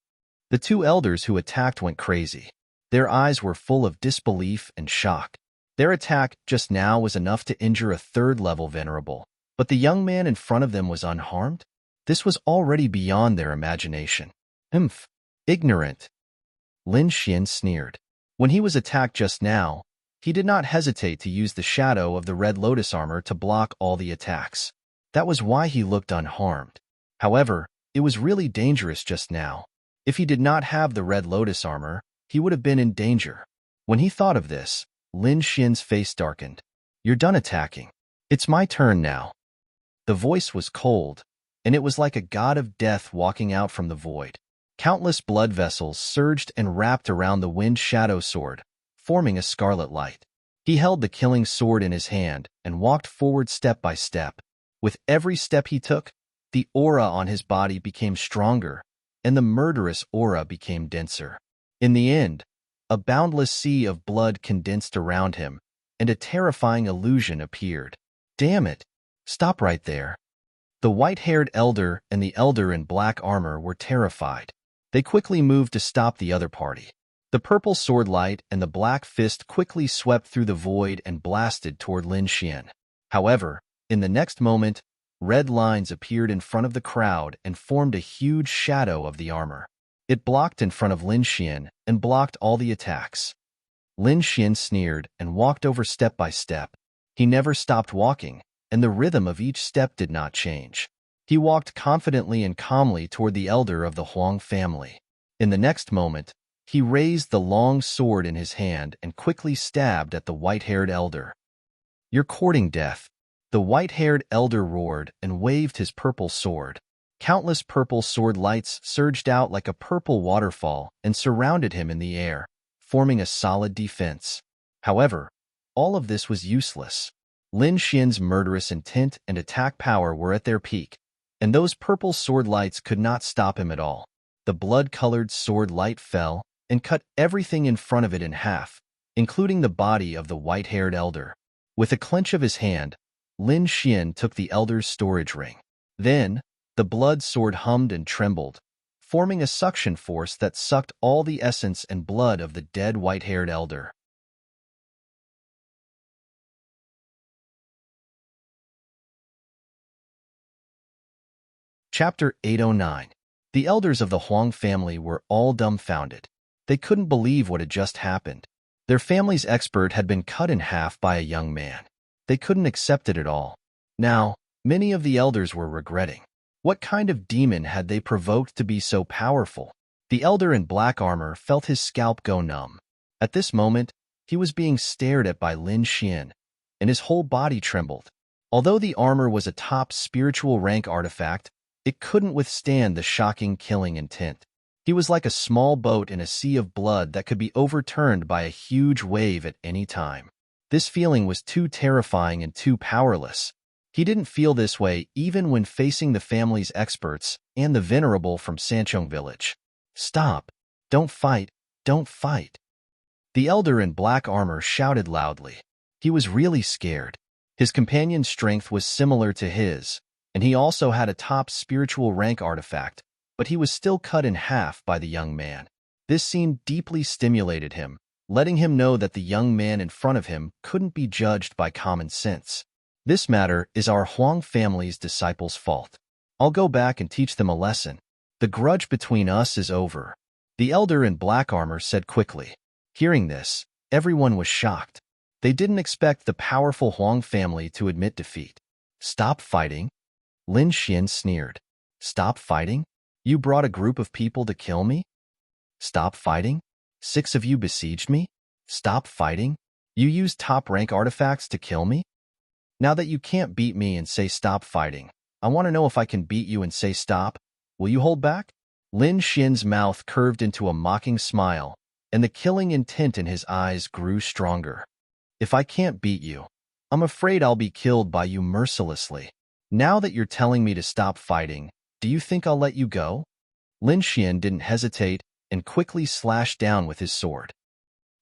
The two elders who attacked went crazy. Their eyes were full of disbelief and shock. Their attack just now was enough to injure a third-level venerable, but the young man in front of them was unharmed? This was already beyond their imagination. Ignorant. Lin Xian sneered. When he was attacked just now, he did not hesitate to use the shadow of the red lotus armor to block all the attacks. That was why he looked unharmed. However, it was really dangerous just now. If he did not have the red lotus armor, he would have been in danger. When he thought of this, Lin Xian's face darkened. You're done attacking. It's my turn now. The voice was cold, and it was like a god of death walking out from the void. Countless blood vessels surged and wrapped around the wind shadow sword, forming a scarlet light. He held the killing sword in his hand and walked forward step by step. With every step he took, the aura on his body became stronger, and the murderous aura became denser. In the end, a boundless sea of blood condensed around him, and a terrifying illusion appeared. Damn it! Stop right there. The white-haired elder and the elder in black armor were terrified. They quickly moved to stop the other party. The purple sword light and the black fist quickly swept through the void and blasted toward Lin Xian. However, in the next moment, red lines appeared in front of the crowd and formed a huge shadow of the armor. It blocked in front of Lin Xian and blocked all the attacks. Lin Xian sneered and walked over step by step. He never stopped walking, and the rhythm of each step did not change. He walked confidently and calmly toward the elder of the Huang family. In the next moment, he raised the long sword in his hand and quickly stabbed at the white-haired elder. You're courting death. The white-haired elder roared and waved his purple sword. Countless purple sword lights surged out like a purple waterfall and surrounded him in the air, forming a solid defense. However, all of this was useless. Lin Xian's murderous intent and attack power were at their peak, and those purple sword lights could not stop him at all. The blood-colored sword light fell and cut everything in front of it in half, including the body of the white-haired elder. With a clench of his hand, Lin Xian took the elder's storage ring. Then, the blood sword hummed and trembled, forming a suction force that sucked all the essence and blood of the dead white-haired elder. Chapter 809. The elders of the Huang family were all dumbfounded. They couldn't believe what had just happened. Their family's expert had been cut in half by a young man. They couldn't accept it at all. Now, many of the elders were regretting. What kind of demon had they provoked to be so powerful? The elder in black armor felt his scalp go numb. At this moment, he was being stared at by Lin Xian, and his whole body trembled. Although the armor was a top spiritual rank artifact, it couldn't withstand the shocking killing intent. He was like a small boat in a sea of blood that could be overturned by a huge wave at any time. This feeling was too terrifying and too powerless. He didn't feel this way even when facing the family's experts and the venerable from Sanchong village. Stop! Don't fight! Don't fight! The elder in black armor shouted loudly. He was really scared. His companion's strength was similar to his, and he also had a top spiritual rank artifact, but he was still cut in half by the young man. This scene deeply stimulated him, letting him know that the young man in front of him couldn't be judged by common sense. This matter is our Huang family's disciples' fault. I'll go back and teach them a lesson. The grudge between us is over, the elder in black armor said quickly. Hearing this, everyone was shocked. They didn't expect the powerful Huang family to admit defeat. Stop fighting? Lin Xian sneered. Stop fighting? You brought a group of people to kill me? Stop fighting? 6 of you besieged me? Stop fighting? You used top-rank artifacts to kill me? Now that you can't beat me and say stop fighting, I want to know if I can beat you and say stop. Will you hold back? Lin Xian's mouth curved into a mocking smile, and the killing intent in his eyes grew stronger. If I can't beat you, I'm afraid I'll be killed by you mercilessly. Now that you're telling me to stop fighting, do you think I'll let you go? Lin Xian didn't hesitate and quickly slashed down with his sword.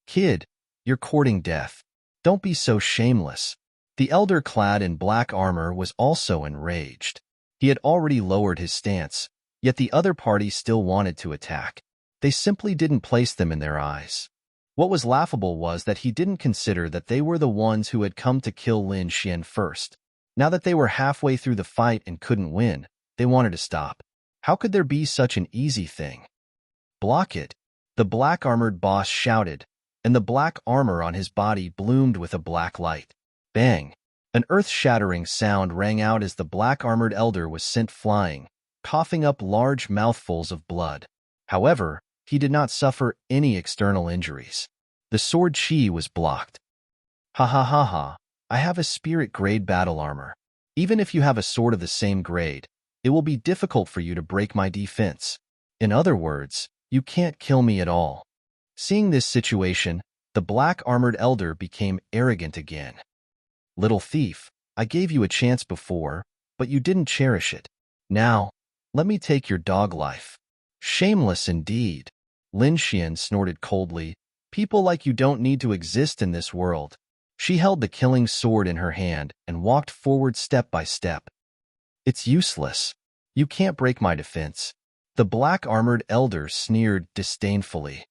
Kid, you're courting death. Don't be so shameless. The elder clad in black armor was also enraged. He had already lowered his stance, yet the other party still wanted to attack. They simply didn't place them in their eyes. What was laughable was that he didn't consider that they were the ones who had come to kill Lin Xian first. Now that they were halfway through the fight and couldn't win, they wanted to stop. How could there be such an easy thing? Block it, the black-armored boss shouted, and the black armor on his body bloomed with a black light. Bang! An earth-shattering sound rang out as the black-armored elder was sent flying, coughing up large mouthfuls of blood. However, he did not suffer any external injuries. The sword chi was blocked. Ha ha ha ha, I have a spirit-grade battle armor. Even if you have a sword of the same grade, it will be difficult for you to break my defense. In other words, you can't kill me at all. Seeing this situation, the black-armored elder became arrogant again. Little thief, I gave you a chance before, but you didn't cherish it. Now, let me take your dog life. Shameless indeed. Lin Xian snorted coldly. People like you don't need to exist in this world. She held the killing sword in her hand and walked forward step by step. It's useless. You can't break my defense. The black-armored elder sneered disdainfully.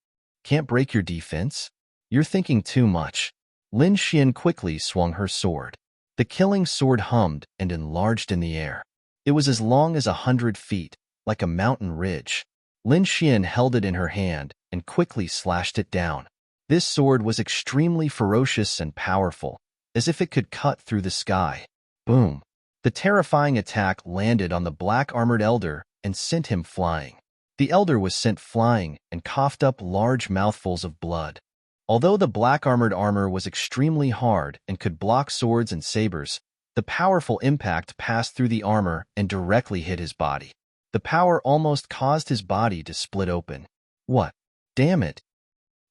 Can't break your defense? You're thinking too much. Lin Xian quickly swung her sword. The killing sword hummed and enlarged in the air. It was as long as 100 feet, like a mountain ridge. Lin Xian held it in her hand and quickly slashed it down. This sword was extremely ferocious and powerful, as if it could cut through the sky. Boom! The terrifying attack landed on the black-armored elder and sent him flying. The elder was sent flying and coughed up large mouthfuls of blood. Although the black-armored armor was extremely hard and could block swords and sabers, the powerful impact passed through the armor and directly hit his body. The power almost caused his body to split open. What? Damn it!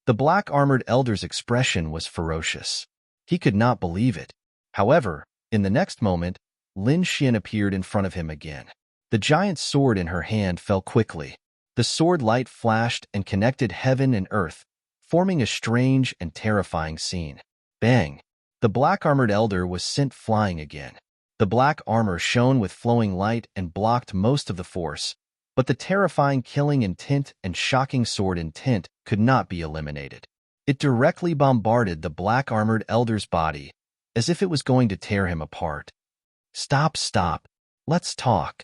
The black-armored elder's expression was ferocious. He could not believe it. However, in the next moment, Lin Xian appeared in front of him again. The giant sword in her hand fell quickly. The sword light flashed and connected heaven and earth, forming a strange and terrifying scene. Bang! The black-armored elder was sent flying again. The black armor shone with flowing light and blocked most of the force, but the terrifying killing intent and shocking sword intent could not be eliminated. It directly bombarded the black-armored elder's body, as if it was going to tear him apart. Stop, stop. Let's talk.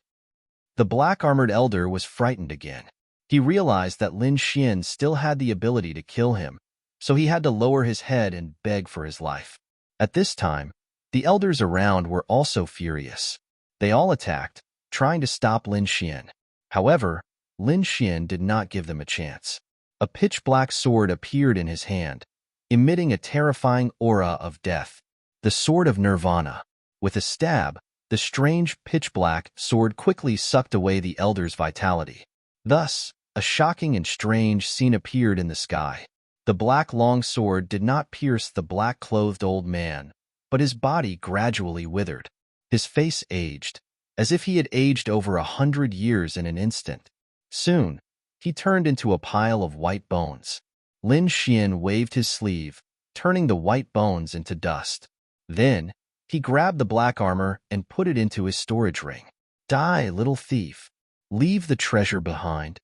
The black-armored elder was frightened again. He realized that Lin Xian still had the ability to kill him, so he had to lower his head and beg for his life. At this time, the elders around were also furious. They all attacked, trying to stop Lin Xian. However, Lin Xian did not give them a chance. A pitch-black sword appeared in his hand, emitting a terrifying aura of death. The Sword of Nirvana. With a stab, the strange pitch-black sword quickly sucked away the elder's vitality. Thus, a shocking and strange scene appeared in the sky. The black long sword did not pierce the black-clothed old man, but his body gradually withered. His face aged, as if he had aged over 100 years in an instant. Soon, he turned into a pile of white bones. Lin Xian waved his sleeve, turning the white bones into dust. Then, he grabbed the black armor and put it into his storage ring. Die, little thief. Leave the treasure behind.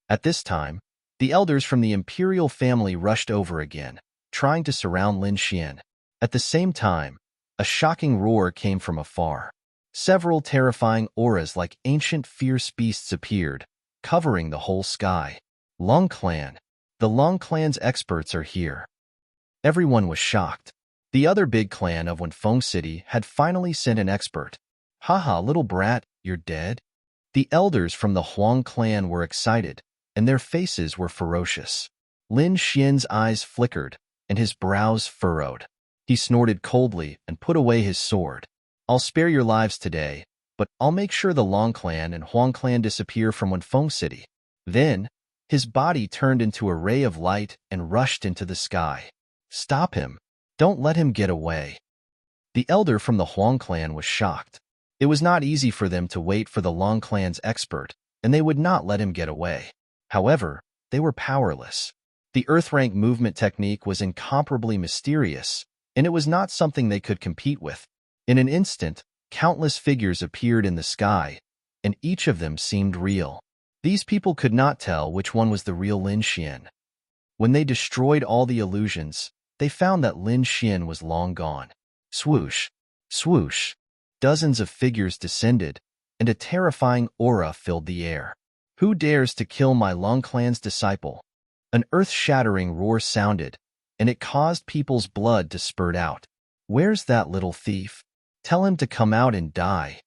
At this time, the elders from the imperial family rushed over again, trying to surround Lin Xian. At the same time, a shocking roar came from afar. Several terrifying auras like ancient fierce beasts appeared, covering the whole sky. Long Clan. The Long Clan's experts are here. Everyone was shocked. The other big clan of Wenfeng City had finally sent an expert. Haha, little brat, you're dead? The elders from the Huang clan were excited, and their faces were ferocious. Lin Xian's eyes flickered, and his brows furrowed. He snorted coldly and put away his sword. I'll spare your lives today, but I'll make sure the Long clan and Huang clan disappear from Wenfeng City. Then, his body turned into a ray of light and rushed into the sky. Stop him. Don't let him get away. The elder from the Huang clan was shocked. It was not easy for them to wait for the Long clan's expert, and they would not let him get away. However, they were powerless. The Earth-rank movement technique was incomparably mysterious, and it was not something they could compete with. In an instant, countless figures appeared in the sky, and each of them seemed real. These people could not tell which one was the real Lin Xian. When they destroyed all the illusions, they found that Lin Xian was long gone. Swoosh, swoosh. Dozens of figures descended, and a terrifying aura filled the air. Who dares to kill my Long clan's disciple? An earth-shattering roar sounded, and it caused people's blood to spurt out. Where's that little thief? Tell him to come out and die.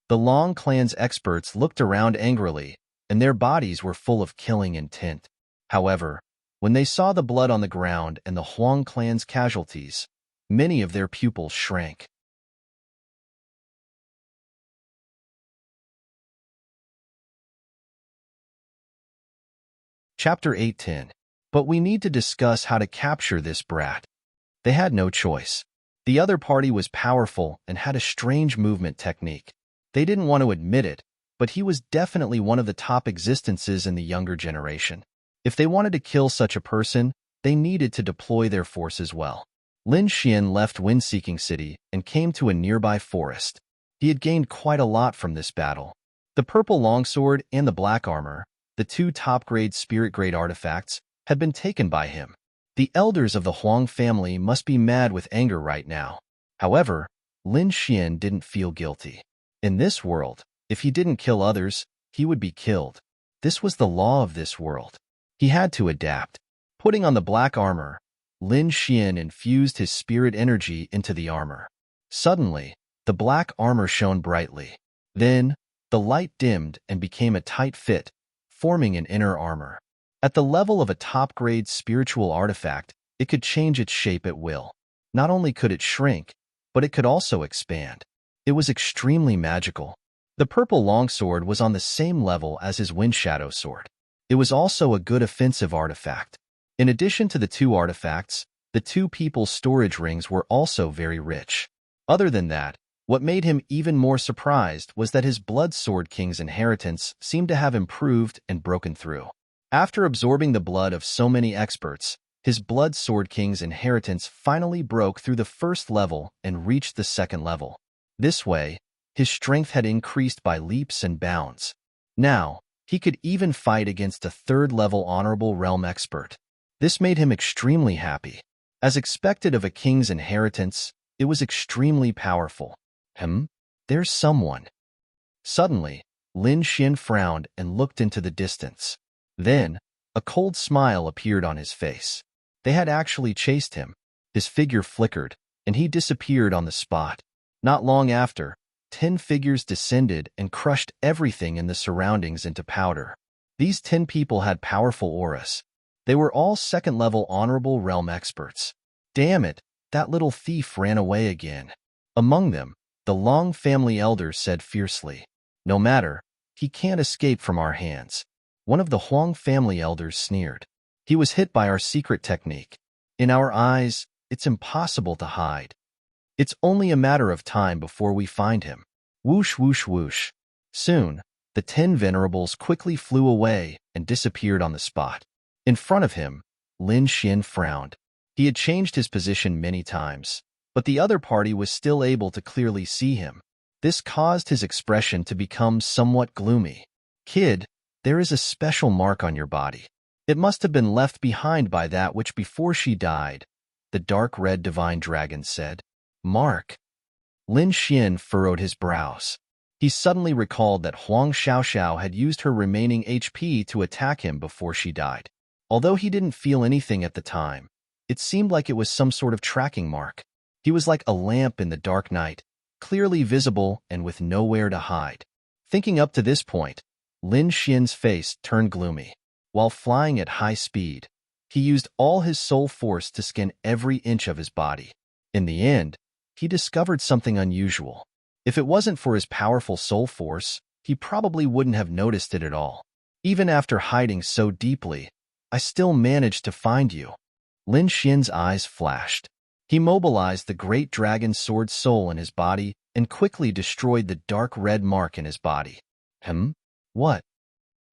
The Long clan's experts looked around angrily, and their bodies were full of killing intent. However, when they saw the blood on the ground and the Huang clan's casualties, many of their pupils shrank. Chapter 8:10. But we need to discuss how to capture this brat. They had no choice. The other party was powerful and had a strange movement technique. They didn't want to admit it, but he was definitely one of the top existences in the younger generation. If they wanted to kill such a person, they needed to deploy their forces well. Lin Xian left Wind-Seeking City and came to a nearby forest. He had gained quite a lot from this battle. The purple longsword and the black armor, the two top-grade spirit-grade artifacts, had been taken by him. The elders of the Huang family must be mad with anger right now. However, Lin Xian didn't feel guilty. In this world, if he didn't kill others, he would be killed. This was the law of this world. He had to adapt. Putting on the black armor, Lin Xian infused his spirit energy into the armor. Suddenly, the black armor shone brightly. Then, the light dimmed and became a tight fit, forming an inner armor. At the level of a top-grade spiritual artifact, it could change its shape at will. Not only could it shrink, but it could also expand. It was extremely magical. The purple longsword was on the same level as his Wind Shadow sword. It was also a good offensive artifact. In addition to the two artifacts, the two people's storage rings were also very rich. Other than that, what made him even more surprised was that his Blood Sword King's inheritance seemed to have improved and broken through. After absorbing the blood of so many experts, his Blood Sword King's inheritance finally broke through the first level and reached the second level. This way, his strength had increased by leaps and bounds. Now, he could even fight against a third-level Honorable Realm expert. This made him extremely happy. As expected of a king's inheritance, it was extremely powerful. There's someone. Suddenly, Lin Xian frowned and looked into the distance. Then, a cold smile appeared on his face. They had actually chased him. His figure flickered, and he disappeared on the spot. Not long after, 10 figures descended and crushed everything in the surroundings into powder. These 10 people had powerful auras. They were all second-level Honorable Realm experts. Damn it, that little thief ran away again. Among them, the Long family elders said fiercely, "No matter, he can't escape from our hands." One of the Huang family elders sneered. "He was hit by our secret technique. In our eyes, it's impossible to hide. It's only a matter of time before we find him." Whoosh, whoosh, whoosh. Soon, the 10 venerables quickly flew away and disappeared on the spot. In front of him, Lin Xian frowned. He had changed his position many times, but the other party was still able to clearly see him. This caused his expression to become somewhat gloomy. "Kid, there is a special mark on your body. It must have been left behind by that which before she died," the dark red divine dragon said. "Mark?" Lin Xian furrowed his brows. He suddenly recalled that Huang Xiaoxiao had used her remaining HP to attack him before she died. Although he didn't feel anything at the time, it seemed like it was some sort of tracking mark. He was like a lamp in the dark night, clearly visible and with nowhere to hide. Thinking up to this point, Lin Xian's face turned gloomy. While flying at high speed, he used all his soul force to scan every inch of his body. In the end, he discovered something unusual. If it wasn't for his powerful soul force, he probably wouldn't have noticed it at all. "Even after hiding so deeply, I still managed to find you." Lin Xian's eyes flashed. He mobilized the great dragon sword soul in his body and quickly destroyed the dark red mark in his body. What?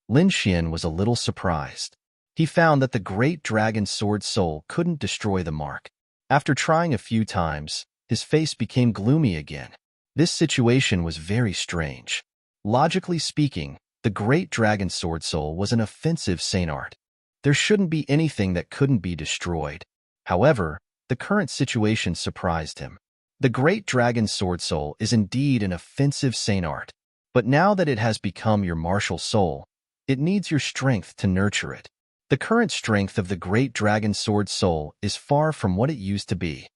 Lin Xian was a little surprised. He found that the great dragon sword soul couldn't destroy the mark. After trying a few times, his face became gloomy again. This situation was very strange. Logically speaking, the great dragon sword soul was an offensive saint art. There shouldn't be anything that couldn't be destroyed. However, the current situation surprised him. The great dragon sword soul is indeed an offensive saint art, but now that it has become your martial soul, it needs your strength to nurture it. The current strength of the great dragon sword soul is far from what it used to be.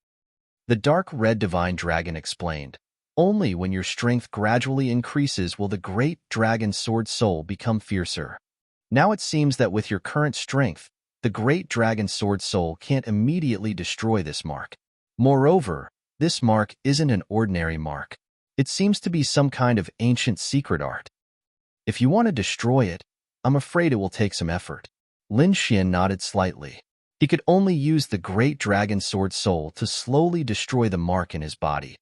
The dark red divine dragon explained, "Only when your strength gradually increases will the great dragon sword soul become fiercer. Now it seems that with your current strength, the great dragon sword soul can't immediately destroy this mark. Moreover, this mark isn't an ordinary mark. It seems to be some kind of ancient secret art. If you want to destroy it, I'm afraid it will take some effort." Lin Xian nodded slightly. He could only use the great dragon sword soul to slowly destroy the mark in his body.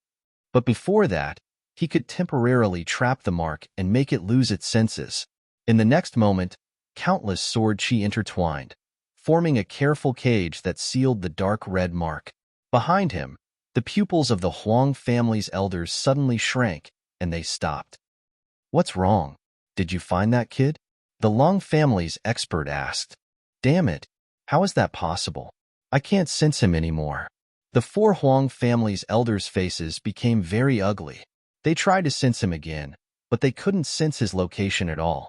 But before that, he could temporarily trap the mark and make it lose its senses. In the next moment, countless sword qi intertwined, forming a careful cage that sealed the dark red mark. Behind him, the pupils of the Huang family's elders suddenly shrank, and they stopped. "What's wrong? Did you find that kid?" the Long family's expert asked. "Damn it, how is that possible? I can't sense him anymore." The 4 Huang family's elders' faces became very ugly. They tried to sense him again, but they couldn't sense his location at all.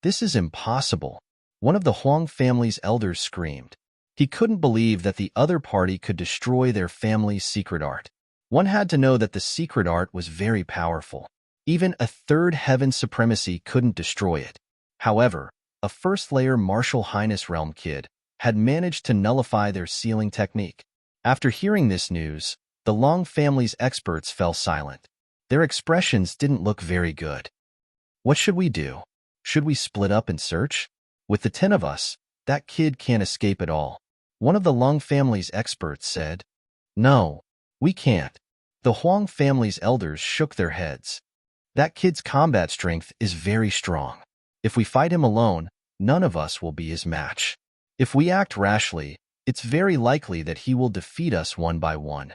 "This is impossible," one of the Huang family's elders screamed. He couldn't believe that the other party could destroy their family's secret art. One had to know that the secret art was very powerful. Even a third heaven supremacy couldn't destroy it. However, a first-layer martial highness realm kid had managed to nullify their sealing technique. After hearing this news, the Long family's experts fell silent. Their expressions didn't look very good. "What should we do? Should we split up and search? With the 10 of us, that kid can't escape at all," one of the Long family's experts said. "No, we can't." The Huang family's elders shook their heads. "That kid's combat strength is very strong. If we fight him alone, none of us will be his match. If we act rashly, it's very likely that he will defeat us one by one.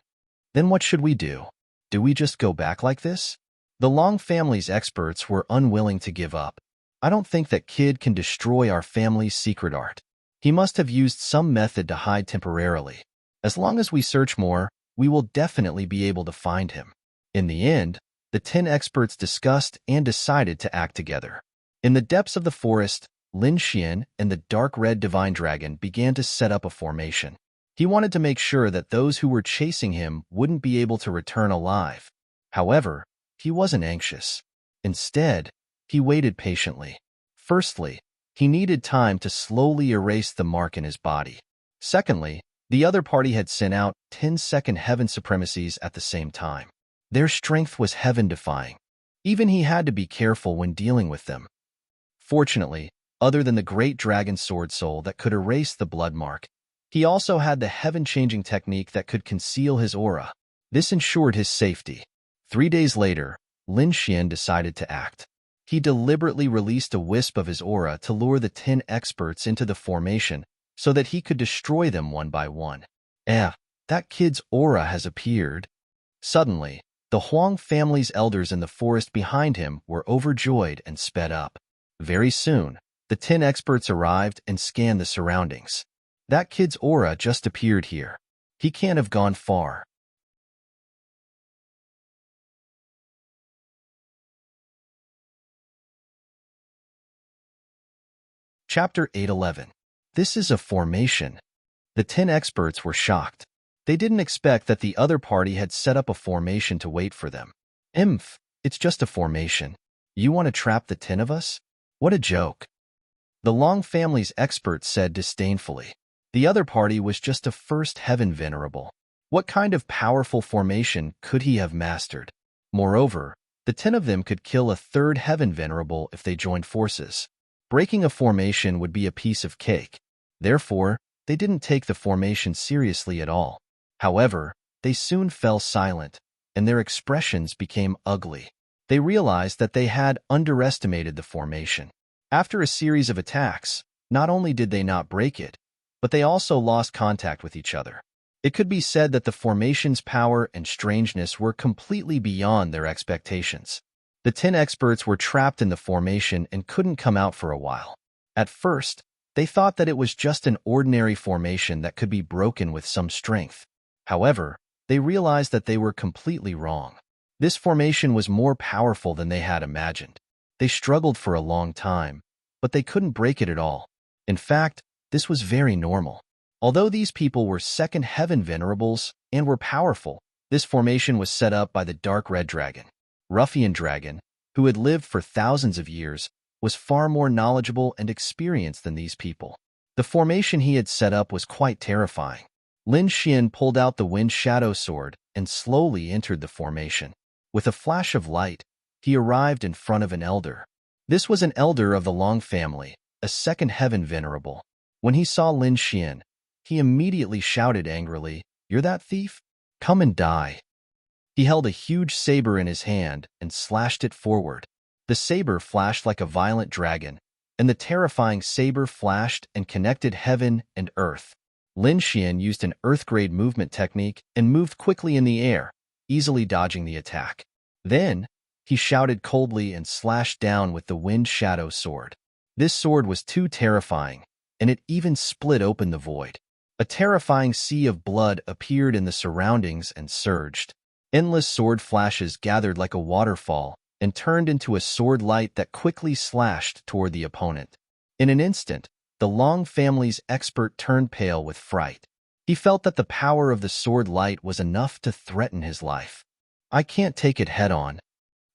Then what should we do? Do we just go back like this?" The Long family's experts were unwilling to give up. "I don't think that kid can destroy our family's secret art. He must have used some method to hide temporarily. As long as we search more, we will definitely be able to find him." In the end, the 10 experts discussed and decided to act together. In the depths of the forest, Lin Xian and the dark red divine dragon began to set up a formation. He wanted to make sure that those who were chasing him wouldn't be able to return alive. However, he wasn't anxious. Instead, he waited patiently. Firstly, he needed time to slowly erase the mark in his body. Secondly, the other party had sent out 10-second heaven supremacies at the same time. Their strength was heaven-defying. Even he had to be careful when dealing with them. Fortunately, other than the great dragon sword soul that could erase the blood mark, he also had the heaven-changing technique that could conceal his aura. This ensured his safety. 3 days later, Lin Xian decided to act. He deliberately released a wisp of his aura to lure the 10 experts into the formation so that he could destroy them one by one. That kid's aura has appeared. Suddenly, the Huang family's elders in the forest behind him were overjoyed and sped up. Very soon, the 10 experts arrived and scanned the surroundings. That kid's aura just appeared here. He can't have gone far. Chapter 811. This is a formation. The 10 experts were shocked. They didn't expect that the other party had set up a formation to wait for them. It's just a formation. You want to trap the 10 of us? What a joke. The Long family's expert said disdainfully. The other party was just a first heaven venerable. What kind of powerful formation could he have mastered? Moreover, the 10 of them could kill a third heaven venerable if they joined forces. Breaking a formation would be a piece of cake. Therefore, they didn't take the formation seriously at all. However, they soon fell silent, and their expressions became ugly. They realized that they had underestimated the formation. After a series of attacks, not only did they not break it, but they also lost contact with each other. It could be said that the formation's power and strangeness were completely beyond their expectations. The 10 experts were trapped in the formation and couldn't come out for a while. At first, they thought that it was just an ordinary formation that could be broken with some strength. However, they realized that they were completely wrong. This formation was more powerful than they had imagined. They struggled for a long time, but they couldn't break it at all. In fact, this was very normal. Although these people were second heaven venerables and were powerful, this formation was set up by the dark red dragon. Ruffian Dragon, who had lived for thousands of years, was far more knowledgeable and experienced than these people. The formation he had set up was quite terrifying. Lin Xian pulled out the wind shadow sword and slowly entered the formation. With a flash of light, he arrived in front of an elder. This was an elder of the Long family, a second heaven venerable. When he saw Lin Xian, he immediately shouted angrily, "You're that thief? Come and die." He held a huge saber in his hand and slashed it forward. The saber flashed like a violent dragon, and the terrifying saber flashed and connected heaven and earth. Lin Xian used an earth-grade movement technique and moved quickly in the air, easily dodging the attack. Then, he shouted coldly and slashed down with the wind shadow sword. This sword was too terrifying, and it even split open the void. A terrifying sea of blood appeared in the surroundings and surged. Endless sword flashes gathered like a waterfall and turned into a sword light that quickly slashed toward the opponent. In an instant, the Long family's expert turned pale with fright. He felt that the power of the sword light was enough to threaten his life. "I can't take it head-on."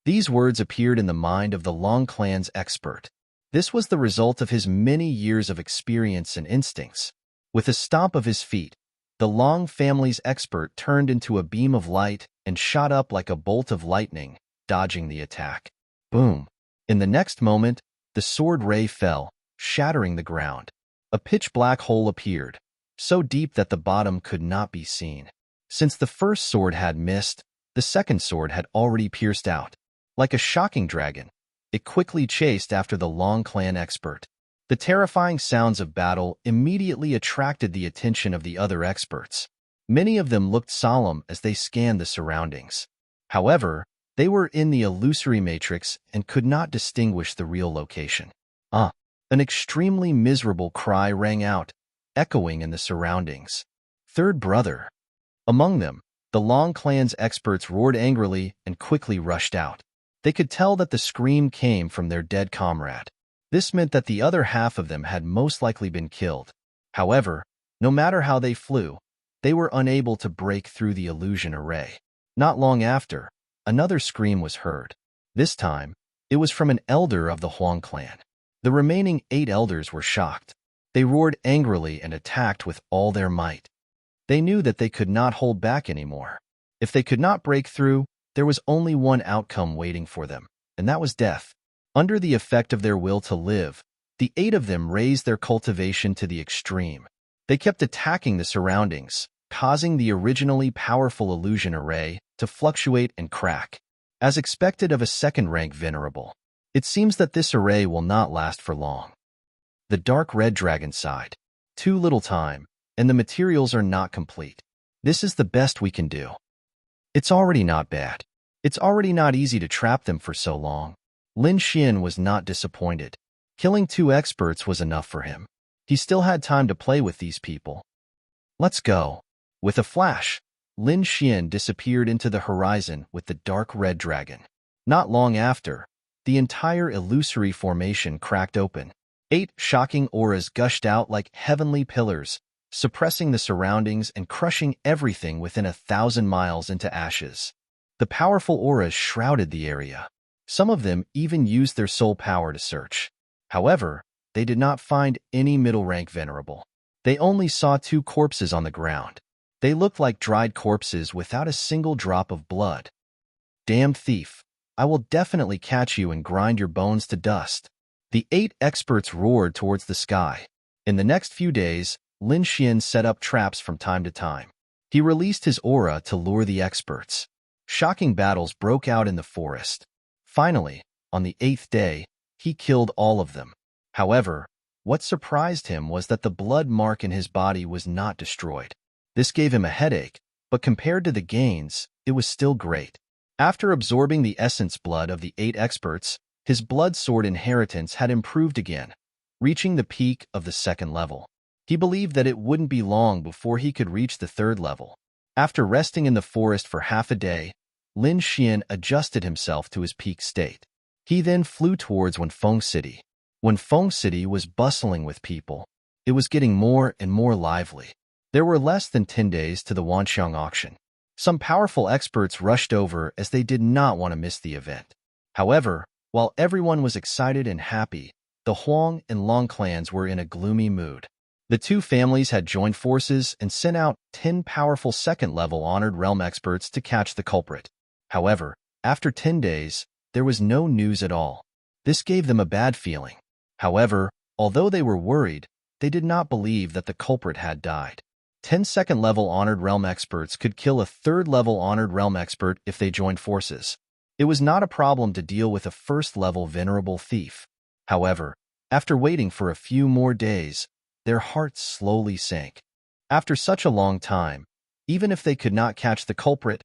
These words appeared in the mind of the Long clan's expert. This was the result of his many years of experience and instincts. With a stomp of his feet, the Long family's expert turned into a beam of light and shot up like a bolt of lightning, dodging the attack. Boom! In the next moment, the sword ray fell, shattering the ground. A pitch-black hole appeared, so deep that the bottom could not be seen. Since the first sword had missed, the second sword had already pierced out. Like a shocking dragon, it quickly chased after the Long clan expert. The terrifying sounds of battle immediately attracted the attention of the other experts. Many of them looked solemn as they scanned the surroundings. However, they were in the illusory matrix and could not distinguish the real location. An extremely miserable cry rang out, echoing in the surroundings. "Third brother!" Among them, the Long clan's experts roared angrily and quickly rushed out. They could tell that the scream came from their dead comrade. This meant that the other half of them had most likely been killed. However, no matter how they flew, they were unable to break through the illusion array. Not long after, another scream was heard. This time, it was from an elder of the Huang clan. The remaining 8 elders were shocked. They roared angrily and attacked with all their might. They knew that they could not hold back anymore. If they could not break through, there was only one outcome waiting for them, and that was death. Under the effect of their will to live, the 8 of them raised their cultivation to the extreme. They kept attacking the surroundings, causing the originally powerful illusion array to fluctuate and crack. As expected of a second-rank venerable, it seems that this array will not last for long. The dark red dragon sighed. Too little time, and the materials are not complete. This is the best we can do. It's already not bad. It's already not easy to trap them for so long. Lin Xian was not disappointed. Killing 2 experts was enough for him. He still had time to play with these people. Let's go. With a flash, Lin Xian disappeared into the horizon with the dark red dragon. Not long after, the entire illusory formation cracked open. 8 shocking auras gushed out like heavenly pillars, suppressing the surroundings and crushing everything within 1,000 miles into ashes. The powerful auras shrouded the area. Some of them even used their soul power to search. However, they did not find any middle-rank venerable. They only saw 2 corpses on the ground. They looked like dried corpses without a single drop of blood. Damn thief! I will definitely catch you and grind your bones to dust. The 8 experts roared towards the sky. In the next few days, Lin Xian set up traps from time to time. He released his aura to lure the experts. Shocking battles broke out in the forest. Finally, on the 8th day, he killed all of them. However, what surprised him was that the blood mark in his body was not destroyed. This gave him a headache, but compared to the gains, it was still great. After absorbing the essence blood of the 8 experts, his blood sword inheritance had improved again, reaching the peak of the 2nd level. He believed that it wouldn't be long before he could reach the 3rd level. After resting in the forest for half a day, Lin Xian adjusted himself to his peak state. He then flew towards Wenfeng City. Wenfeng City was bustling with people. It was getting more and more lively. There were less than 10 days to the Wanxiang auction. Some powerful experts rushed over as they did not want to miss the event. However, while everyone was excited and happy, the Huang and Long clans were in a gloomy mood. The 2 families had joined forces and sent out 10 powerful 2nd-level honored realm experts to catch the culprit. However, after 10 days, there was no news at all. This gave them a bad feeling. However, although they were worried, they did not believe that the culprit had died. 10 2nd-level honored realm experts could kill a 3rd-level honored realm expert if they joined forces. It was not a problem to deal with a 1st-level venerable thief. However, after waiting for a few more days, their hearts slowly sank. After such a long time, even if they could not catch the culprit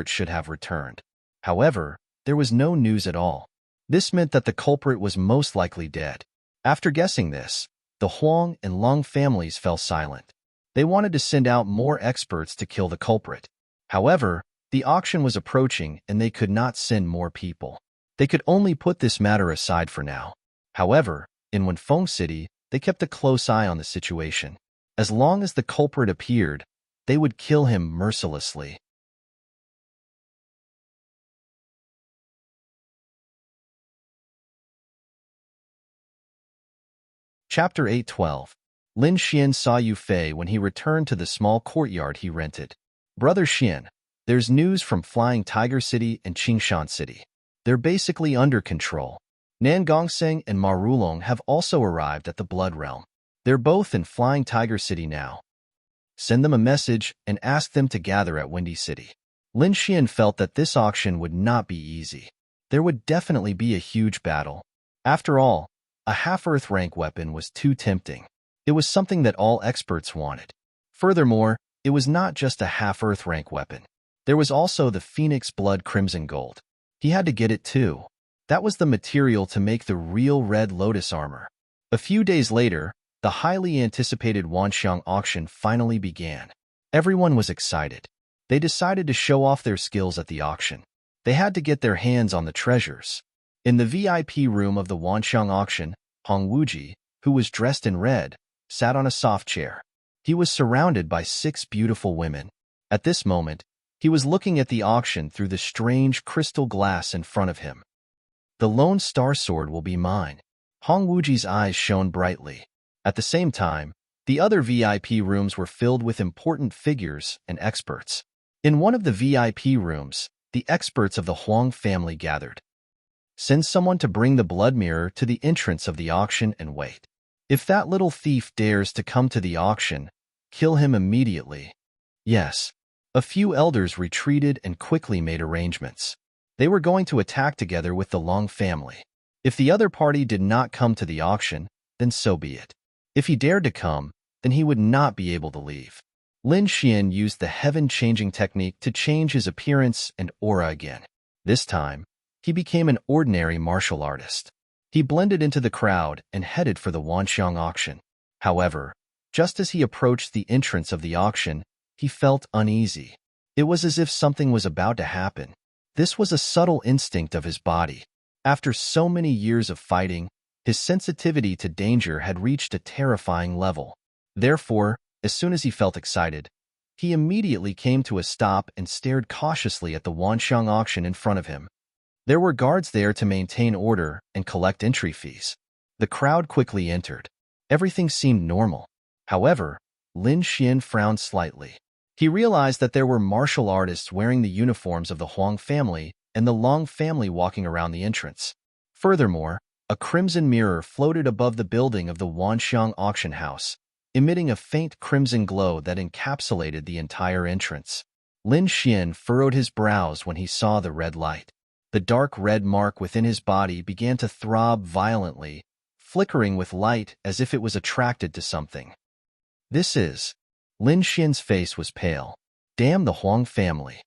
should have returned. However, there was no news at all. This meant that the culprit was most likely dead. After guessing this, the Huang and Long families fell silent. They wanted to send out more experts to kill the culprit. However, the auction was approaching and they could not send more people. They could only put this matter aside for now. However, in Wenfeng City, they kept a close eye on the situation. As long as the culprit appeared, they would kill him mercilessly. Chapter 812. Lin Xian saw Yu Fei when he returned to the small courtyard he rented. Brother Xian, there's news from Flying Tiger City and Qingshan City. They're basically under control. Nangongseng and Marulong have also arrived at the Blood Realm. They're both in Flying Tiger City now. Send them a message and ask them to gather at Windy City. Lin Xian felt that this auction would not be easy. There would definitely be a huge battle. After all, a half-Earth rank weapon was too tempting. It was something that all experts wanted. Furthermore, it was not just a half-Earth rank weapon. There was also the Phoenix Blood Crimson Gold. He had to get it too. That was the material to make the real Red Lotus armor. A few days later, the highly anticipated Wanxiang auction finally began. Everyone was excited. They decided to show off their skills at the auction. They had to get their hands on the treasures. In the VIP room of the Wanxiang auction, Hong Wuji, who was dressed in red, sat on a soft chair. He was surrounded by 6 beautiful women. At this moment, he was looking at the auction through the strange crystal glass in front of him. The Lone Star Sword will be mine. Hong Wuji's eyes shone brightly. At the same time, the other VIP rooms were filled with important figures and experts. In one of the VIP rooms, the experts of the Huang family gathered. Send someone to bring the blood mirror to the entrance of the auction and wait. If that little thief dares to come to the auction, kill him immediately. Yes. A few elders retreated and quickly made arrangements. They were going to attack together with the Long family. If the other party did not come to the auction, then so be it. If he dared to come, then he would not be able to leave. Lin Xian used the heaven-changing technique to change his appearance and aura again. This time, he became an ordinary martial artist. He blended into the crowd and headed for the Wanxiang auction. However, just as he approached the entrance of the auction, he felt uneasy. It was as if something was about to happen. This was a subtle instinct of his body. After so many years of fighting, his sensitivity to danger had reached a terrifying level. Therefore, as soon as he felt excited, he immediately came to a stop and stared cautiously at the Wanxiang auction in front of him. There were guards there to maintain order and collect entry fees. The crowd quickly entered. Everything seemed normal. However, Lin Xian frowned slightly. He realized that there were martial artists wearing the uniforms of the Huang family and the Long family walking around the entrance. Furthermore, a crimson mirror floated above the building of the Wanxiang auction house, emitting a faint crimson glow that encapsulated the entire entrance. Lin Xian furrowed his brows when he saw the red light. The dark red mark within his body began to throb violently, flickering with light as if it was attracted to something. Lin Xian's face was pale. Damn the Huang family.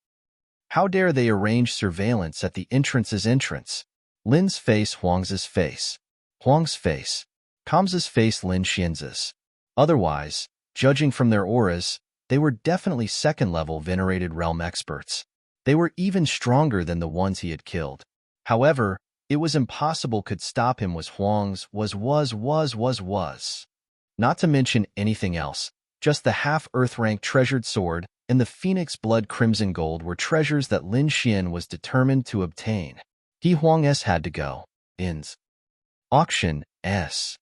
How dare they arrange surveillance at the entrance's entrance? Lin's face, Huang's face. Huang's face. Kam's face, Lin Xian's. Otherwise, judging from their auras, they were definitely second-level venerated realm experts. They were even stronger than the ones he had killed. However, it was impossible could stop him was Huang's was. Not to mention anything else, just the half-earth-rank treasured sword and the phoenix blood crimson gold were treasures that Lin Xian was determined to obtain. Huang's had to go. In's. Auction S.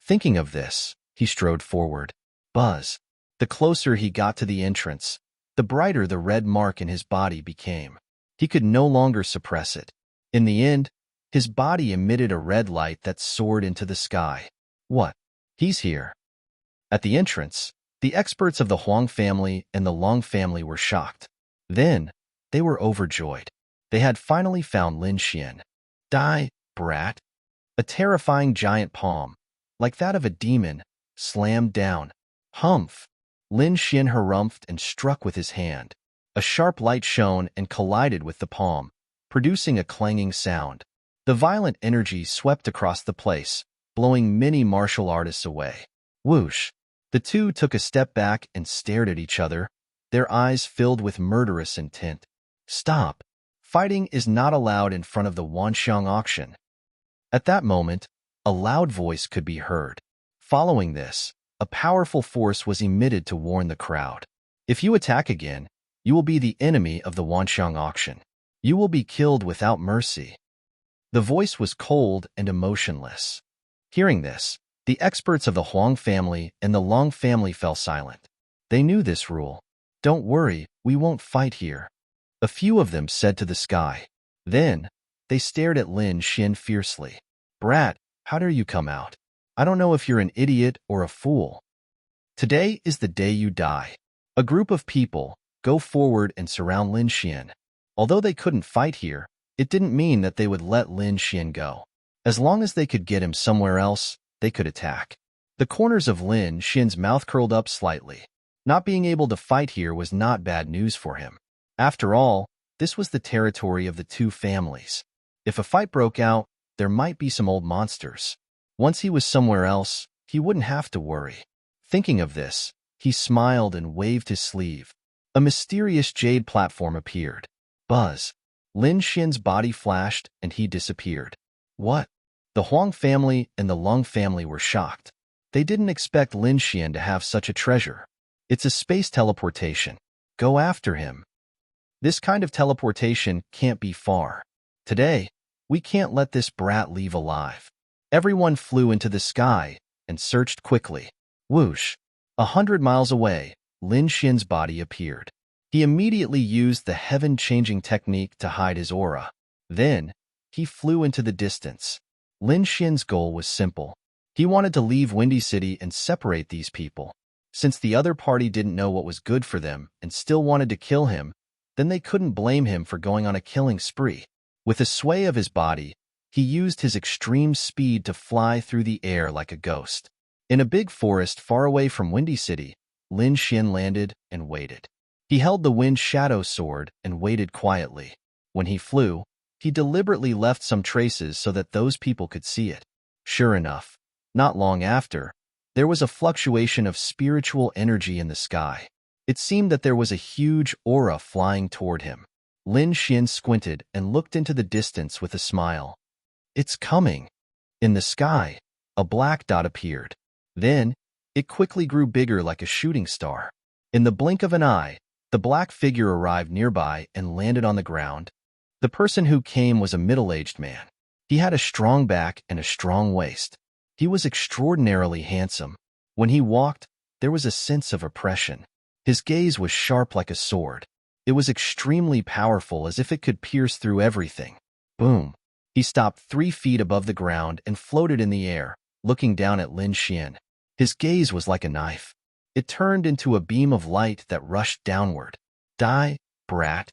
Thinking of this, he strode forward. Buzz. The closer he got to the entrance, the brighter the red mark in his body became. He could no longer suppress it. In the end, his body emitted a red light that soared into the sky. What? He's here. At the entrance, the experts of the Huang family and the Long family were shocked. Then, they were overjoyed. They had finally found Lin Xian. Die, brat. A terrifying giant palm, like that of a demon, slammed down. Humph! Lin Xian harumphed and struck with his hand. A sharp light shone and collided with the palm, producing a clanging sound. The violent energy swept across the place, blowing many martial artists away. Whoosh! The two took a step back and stared at each other, their eyes filled with murderous intent. Stop! Fighting is not allowed in front of the Wanxiang auction. At that moment, a loud voice could be heard. Following this, a powerful force was emitted to warn the crowd. If you attack again, you will be the enemy of the Wanxiang auction. You will be killed without mercy. The voice was cold and emotionless. Hearing this, the experts of the Huang family and the Long family fell silent. They knew this rule. Don't worry, we won't fight here. A few of them said to the sky. Then, they stared at Lin Xian fiercely. Brat, how dare you come out? I don't know if you're an idiot or a fool. Today is the day you die. A group of people go forward and surround Lin Xian. Although they couldn't fight here, it didn't mean that they would let Lin Xian go. As long as they could get him somewhere else, they could attack. The corners of Lin Xian's mouth curled up slightly. Not being able to fight here was not bad news for him. After all, this was the territory of the two families. If a fight broke out, there might be some old monsters. Once he was somewhere else, he wouldn't have to worry. Thinking of this, he smiled and waved his sleeve. A mysterious jade platform appeared. Buzz. Lin Xian's body flashed and he disappeared. What? The Huang family and the Long family were shocked. They didn't expect Lin Xian to have such a treasure. It's a space teleportation. Go after him. This kind of teleportation can't be far. Today, we can't let this brat leave alive. Everyone flew into the sky and searched quickly. Whoosh! 100 miles away, Lin Xian's body appeared. He immediately used the heaven-changing technique to hide his aura. Then, he flew into the distance. Lin Xian's goal was simple. He wanted to leave Windy City and separate these people. Since the other party didn't know what was good for them and still wanted to kill him, then they couldn't blame him for going on a killing spree. With a sway of his body, he used his extreme speed to fly through the air like a ghost. In a big forest far away from Windy City, Lin Xian landed and waited. He held the wind shadow sword and waited quietly. When he flew, he deliberately left some traces so that those people could see it. Sure enough, not long after, there was a fluctuation of spiritual energy in the sky. It seemed that there was a huge aura flying toward him. Lin Xian squinted and looked into the distance with a smile. It's coming. In the sky, a black dot appeared. Then, it quickly grew bigger like a shooting star. In the blink of an eye, the black figure arrived nearby and landed on the ground. The person who came was a middle-aged man. He had a strong back and a strong waist. He was extraordinarily handsome. When he walked, there was a sense of oppression. His gaze was sharp like a sword. It was extremely powerful, as if it could pierce through everything. Boom! He stopped 3 feet above the ground and floated in the air, looking down at Lin Xian. His gaze was like a knife. It turned into a beam of light that rushed downward. Die, brat.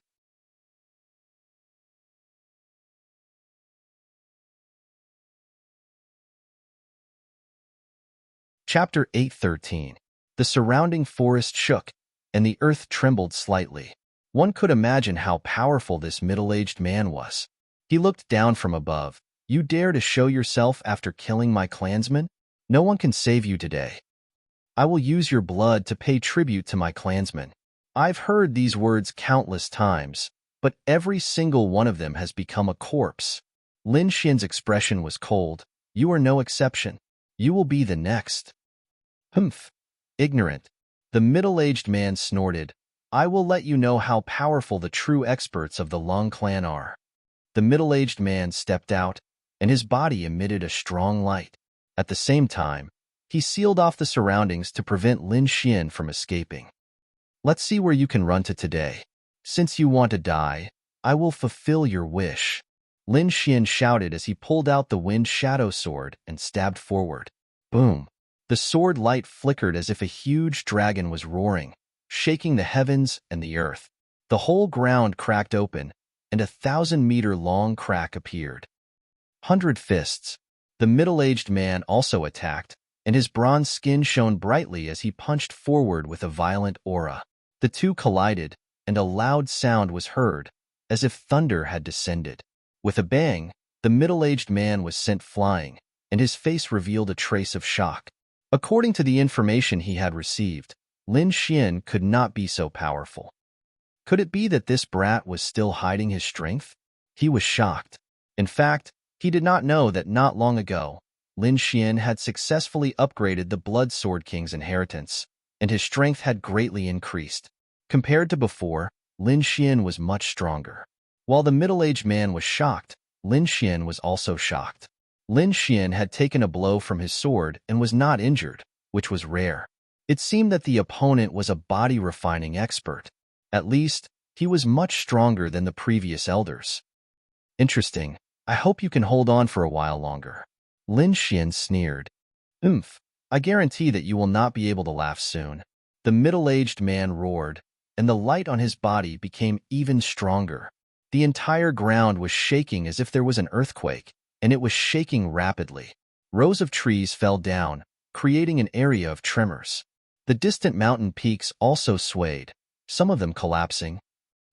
Chapter 8:13. The surrounding forest shook, and the earth trembled slightly. One could imagine how powerful this middle-aged man was. He looked down from above. You dare to show yourself after killing my clansmen? No one can save you today. I will use your blood to pay tribute to my clansmen. I've heard these words countless times, but every single one of them has become a corpse. Lin Xian's expression was cold. You are no exception. You will be the next. Humph. Ignorant. The middle-aged man snorted. I will let you know how powerful the true experts of the Long clan are. The middle-aged man stepped out, and his body emitted a strong light. At the same time, he sealed off the surroundings to prevent Lin Xian from escaping. Let's see where you can run to today. Since you want to die, I will fulfill your wish. Lin Xian shouted as he pulled out the wind shadow sword and stabbed forward. Boom! The sword light flickered as if a huge dragon was roaring, shaking the heavens and the earth. The whole ground cracked open, and a 1,000-meter-long crack appeared. 100 fists. The middle-aged man also attacked, and his bronze skin shone brightly as he punched forward with a violent aura. The two collided, and a loud sound was heard, as if thunder had descended. With a bang, the middle-aged man was sent flying, and his face revealed a trace of shock. According to the information he had received, Lin Xian could not be so powerful. Could it be that this brat was still hiding his strength? He was shocked. In fact, he did not know that not long ago, Lin Xian had successfully upgraded the Blood Sword King's inheritance, and his strength had greatly increased. Compared to before, Lin Xian was much stronger. While the middle-aged man was shocked, Lin Xian was also shocked. Lin Xian had taken a blow from his sword and was not injured, which was rare. It seemed that the opponent was a body-refining expert. At least, he was much stronger than the previous elders. Interesting. I hope you can hold on for a while longer. Lin Xian sneered. I guarantee that you will not be able to laugh soon. The middle-aged man roared, and the light on his body became even stronger. The entire ground was shaking as if there was an earthquake, and it was shaking rapidly. Rows of trees fell down, creating an area of tremors. The distant mountain peaks also swayed, some of them collapsing.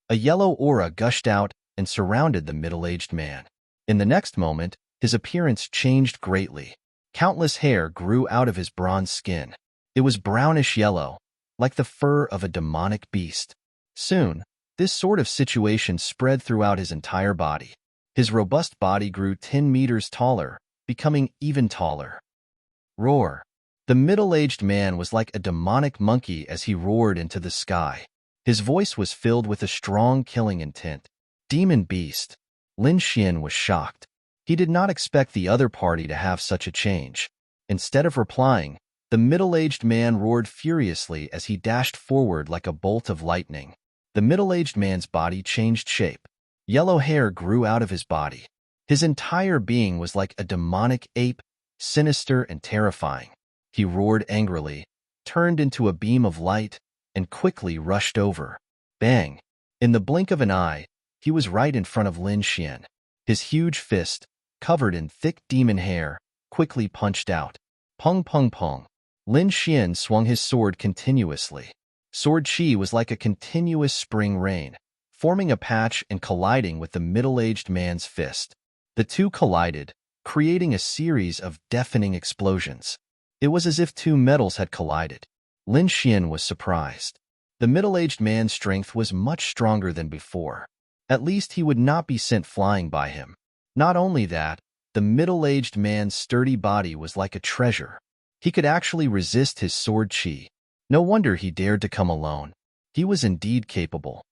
A yellow aura gushed out and surrounded the middle-aged man. In the next moment, his appearance changed greatly. Countless hair grew out of his bronze skin. It was brownish-yellow, like the fur of a demonic beast. Soon, this sort of situation spread throughout his entire body. His robust body grew 10 meters taller, becoming even taller. Roar! The middle-aged man was like a demonic monkey as he roared into the sky. His voice was filled with a strong killing intent. Demon beast! Lin Xian was shocked. He did not expect the other party to have such a change. Instead of replying, the middle-aged man roared furiously as he dashed forward like a bolt of lightning. The middle-aged man's body changed shape. Yellow hair grew out of his body. His entire being was like a demonic ape, sinister and terrifying. He roared angrily, turned into a beam of light, and quickly rushed over. Bang! In the blink of an eye, he was right in front of Lin Xian. His huge fist, covered in thick demon hair, quickly punched out. Pung pung pung. Lin Xian swung his sword continuously. Sword chi was like a continuous spring rain, forming a patch and colliding with the middle-aged man's fist. The two collided, creating a series of deafening explosions. It was as if two metals had collided. Lin Xian was surprised. The middle-aged man's strength was much stronger than before. At least he would not be sent flying by him. Not only that, the middle-aged man's sturdy body was like a treasure. He could actually resist his sword chi. No wonder he dared to come alone. He was indeed capable.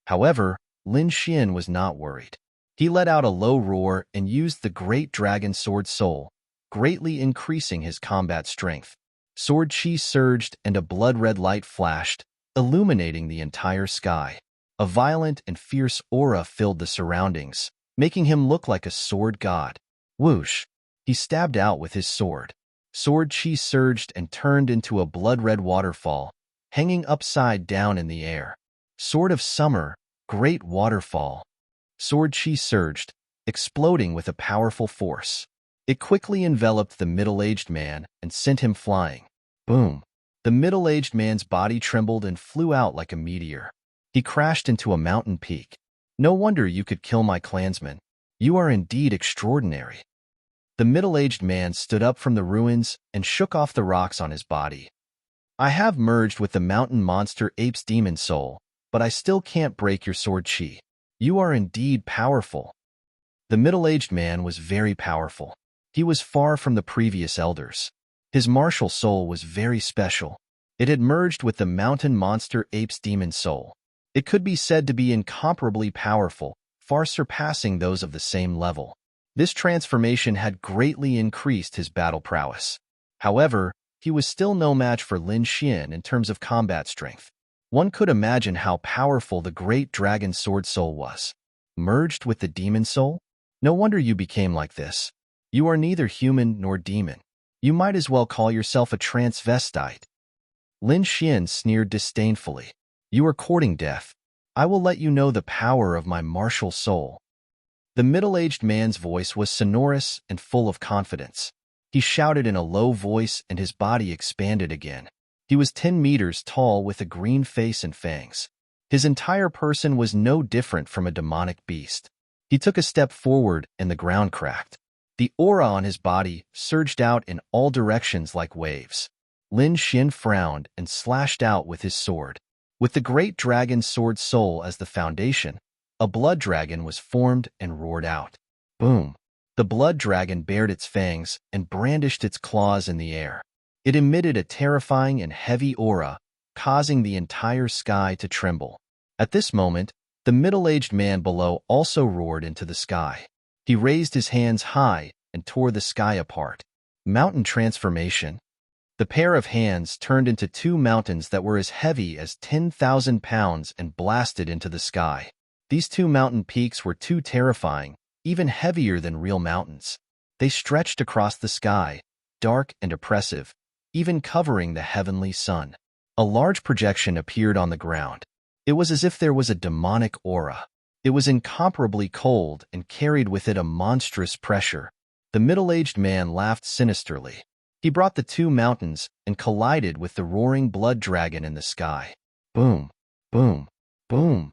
However, Lin Xian was not worried. He let out a low roar and used the great dragon sword soul, greatly increasing his combat strength. Sword chi surged and a blood-red light flashed, illuminating the entire sky. A violent and fierce aura filled the surroundings, making him look like a sword god. Whoosh! He stabbed out with his sword. Sword chi surged and turned into a blood-red waterfall, hanging upside down in the air. Sword of Summer, great waterfall. Sword chi surged, exploding with a powerful force. It quickly enveloped the middle-aged man and sent him flying. Boom! The middle-aged man's body trembled and flew out like a meteor. He crashed into a mountain peak. No wonder you could kill my clansmen. You are indeed extraordinary. The middle-aged man stood up from the ruins and shook off the rocks on his body. I have merged with the mountain monster ape's demon soul, but I still can't break your sword chi. You are indeed powerful. The middle-aged man was very powerful. He was far from the previous elders. His martial soul was very special. It had merged with the mountain monster ape's demon soul. It could be said to be incomparably powerful, far surpassing those of the same level. This transformation had greatly increased his battle prowess. However, he was still no match for Lin Xian in terms of combat strength. One could imagine how powerful the great dragon sword soul was. Merged with the demon soul? No wonder you became like this. You are neither human nor demon. You might as well call yourself a transvestite. Lin Xian sneered disdainfully. You are courting death. I will let you know the power of my martial soul. The middle-aged man's voice was sonorous and full of confidence. He shouted in a low voice and his body expanded again. He was 10 meters tall with a green face and fangs. His entire person was no different from a demonic beast. He took a step forward and the ground cracked. The aura on his body surged out in all directions like waves. Lin Xian frowned and slashed out with his sword. With the great dragon sword soul as the foundation, a blood dragon was formed and roared out. Boom! The blood dragon bared its fangs and brandished its claws in the air. It emitted a terrifying and heavy aura, causing the entire sky to tremble. At this moment, the middle-aged man below also roared into the sky. He raised his hands high and tore the sky apart. Mountain transformation. The pair of hands turned into two mountains that were as heavy as 10,000 pounds and blasted into the sky. These two mountain peaks were too terrifying, even heavier than real mountains. They stretched across the sky, dark and oppressive, even covering the heavenly sun. A large projection appeared on the ground. It was as if there was a demonic aura. It was incomparably cold and carried with it a monstrous pressure. The middle-aged man laughed sinisterly. He brought the two mountains and collided with the roaring blood dragon in the sky. Boom, boom, boom.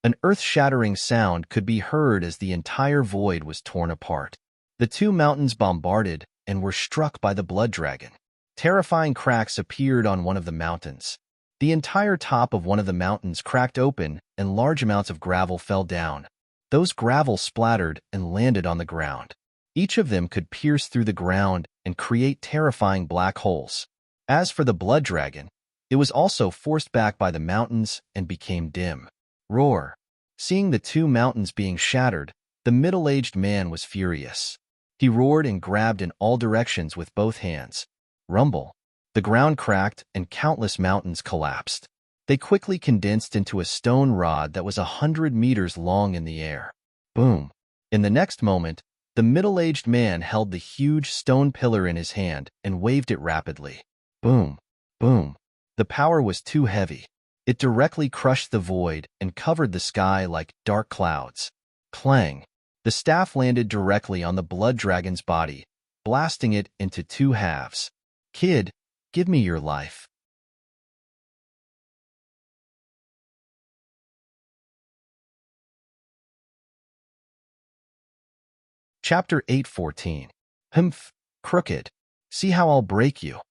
An earth-shattering sound could be heard as the entire void was torn apart. The two mountains bombarded and were struck by the blood dragon. Terrifying cracks appeared on one of the mountains. The entire top of one of the mountains cracked open and large amounts of gravel fell down. Those gravel splattered and landed on the ground. Each of them could pierce through the ground and create terrifying black holes. As for the blood dragon, it was also forced back by the mountains and became dim. Roar! Seeing the two mountains being shattered, the middle-aged man was furious. He roared and grabbed in all directions with both hands. Rumble! The ground cracked and countless mountains collapsed. They quickly condensed into a stone rod that was 100 meters long in the air. Boom! In the next moment, the middle-aged man held the huge stone pillar in his hand and waved it rapidly. Boom! Boom! The power was too heavy. It directly crushed the void and covered the sky like dark clouds. Clang! The staff landed directly on the blood dragon's body, blasting it into two halves. Kid, give me your life. Chapter 8:14. Humph, crooked. See how I'll break you.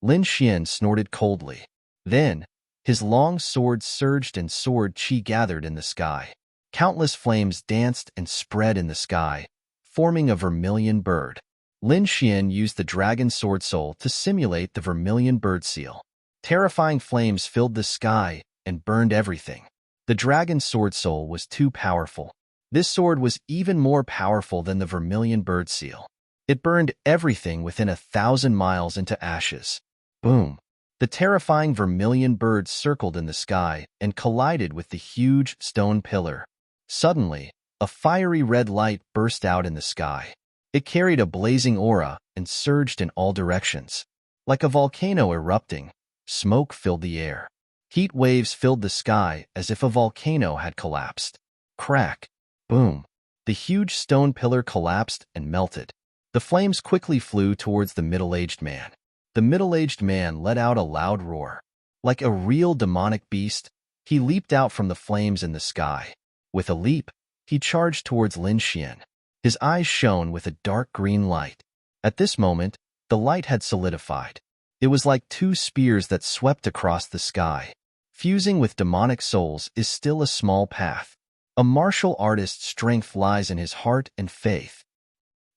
Lin Xian snorted coldly. Then, his long sword surged and sword chi gathered in the sky. Countless flames danced and spread in the sky, forming a vermilion bird. Lin Xian used the dragon sword soul to simulate the vermilion bird seal. Terrifying flames filled the sky and burned everything. The dragon sword soul was too powerful. This sword was even more powerful than the vermilion bird seal. It burned everything within 1,000 miles into ashes. Boom! The terrifying vermilion bird circled in the sky and collided with the huge stone pillar. Suddenly, a fiery red light burst out in the sky. It carried a blazing aura and surged in all directions. Like a volcano erupting, smoke filled the air. Heat waves filled the sky as if a volcano had collapsed. Crack! Boom! The huge stone pillar collapsed and melted. The flames quickly flew towards the middle-aged man. The middle-aged man let out a loud roar. Like a real demonic beast, he leaped out from the flames in the sky. With a leap, he charged towards Lin Xian. His eyes shone with a dark green light. At this moment, the light had solidified. It was like two spears that swept across the sky. Fusing with demonic souls is still a small path. A martial artist's strength lies in his heart and faith.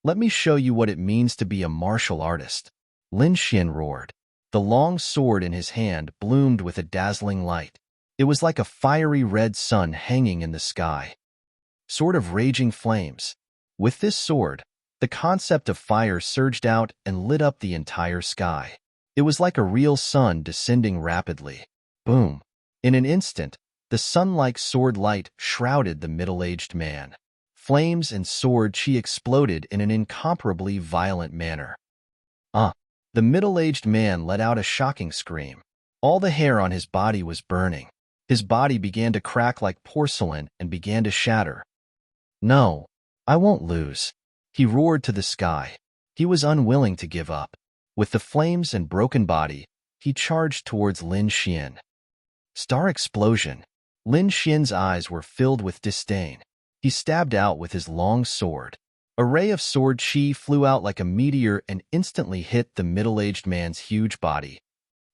Let me show you what it means to be a martial artist. Lin Xian roared. The long sword in his hand bloomed with a dazzling light. It was like a fiery red sun hanging in the sky. Sword of raging flames. With this sword, the concept of fire surged out and lit up the entire sky. It was like a real sun descending rapidly. Boom! In an instant, the sun-like sword light shrouded the middle-aged man. Flames and sword chi exploded in an incomparably violent manner. The middle-aged man let out a shocking scream. All the hair on his body was burning. His body began to crack like porcelain and began to shatter. No, I won't lose. He roared to the sky. He was unwilling to give up. With the flames and broken body, he charged towards Lin Xian. Star explosion. Lin Xian's eyes were filled with disdain. He stabbed out with his long sword. A ray of sword chi flew out like a meteor and instantly hit the middle-aged man's huge body.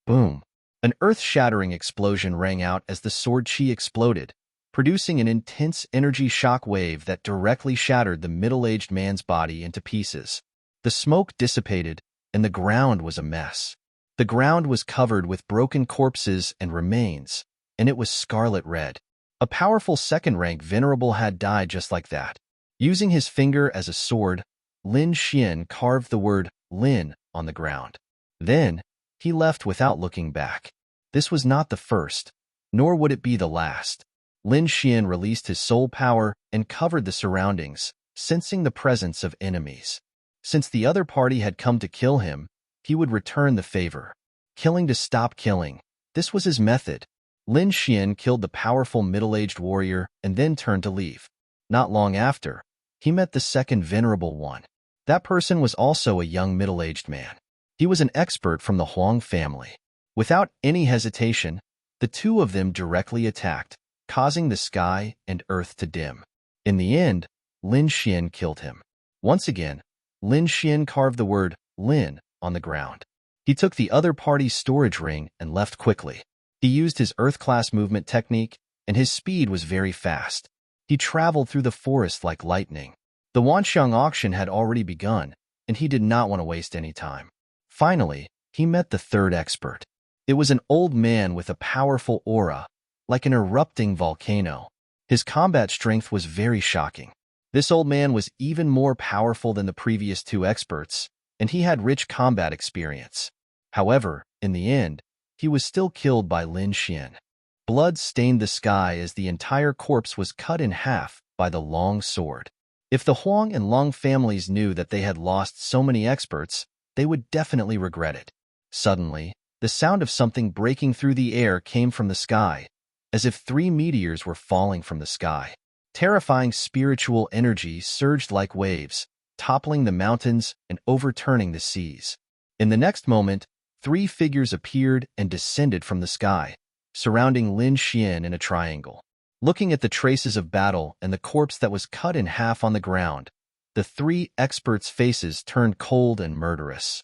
Boom! An earth-shattering explosion rang out as the sword chi exploded, producing an intense energy shock wave that directly shattered the middle-aged man's body into pieces. The smoke dissipated, and the ground was a mess. The ground was covered with broken corpses and remains, and it was scarlet red. A powerful second-rank venerable had died just like that. Using his finger as a sword, Lin Xian carved the word Lin on the ground. Then, he left without looking back. This was not the first, nor would it be the last. Lin Xian released his soul power and covered the surroundings, sensing the presence of enemies. Since the other party had come to kill him, he would return the favor. Killing to stop killing. This was his method. Lin Xian killed the powerful middle-aged warrior and then turned to leave. Not long after, he met the second venerable one. That person was also a young middle-aged man. He was an expert from the Huang family. Without any hesitation, the two of them directly attacked, causing the sky and earth to dim. In the end, Lin Xian killed him. Once again, Lin Xian carved the word Lin on the ground. He took the other party's storage ring and left quickly. He used his Earth-class movement technique, and his speed was very fast. He traveled through the forest like lightning. The Wanxiang auction had already begun, and he did not want to waste any time. Finally, he met the third expert. It was an old man with a powerful aura, like an erupting volcano. His combat strength was very shocking. This old man was even more powerful than the previous two experts, and he had rich combat experience. However, in the end, he was still killed by Lin Xian. Blood stained the sky as the entire corpse was cut in half by the long sword. If the Huang and Long families knew that they had lost so many experts, they would definitely regret it. Suddenly, the sound of something breaking through the air came from the sky, as if 3 meteors were falling from the sky. Terrifying spiritual energy surged like waves, toppling the mountains and overturning the seas. In the next moment, 3 figures appeared and descended from the sky, surrounding Lin Xian in a triangle. Looking at the traces of battle and the corpse that was cut in half on the ground, the 3 experts' faces turned cold and murderous.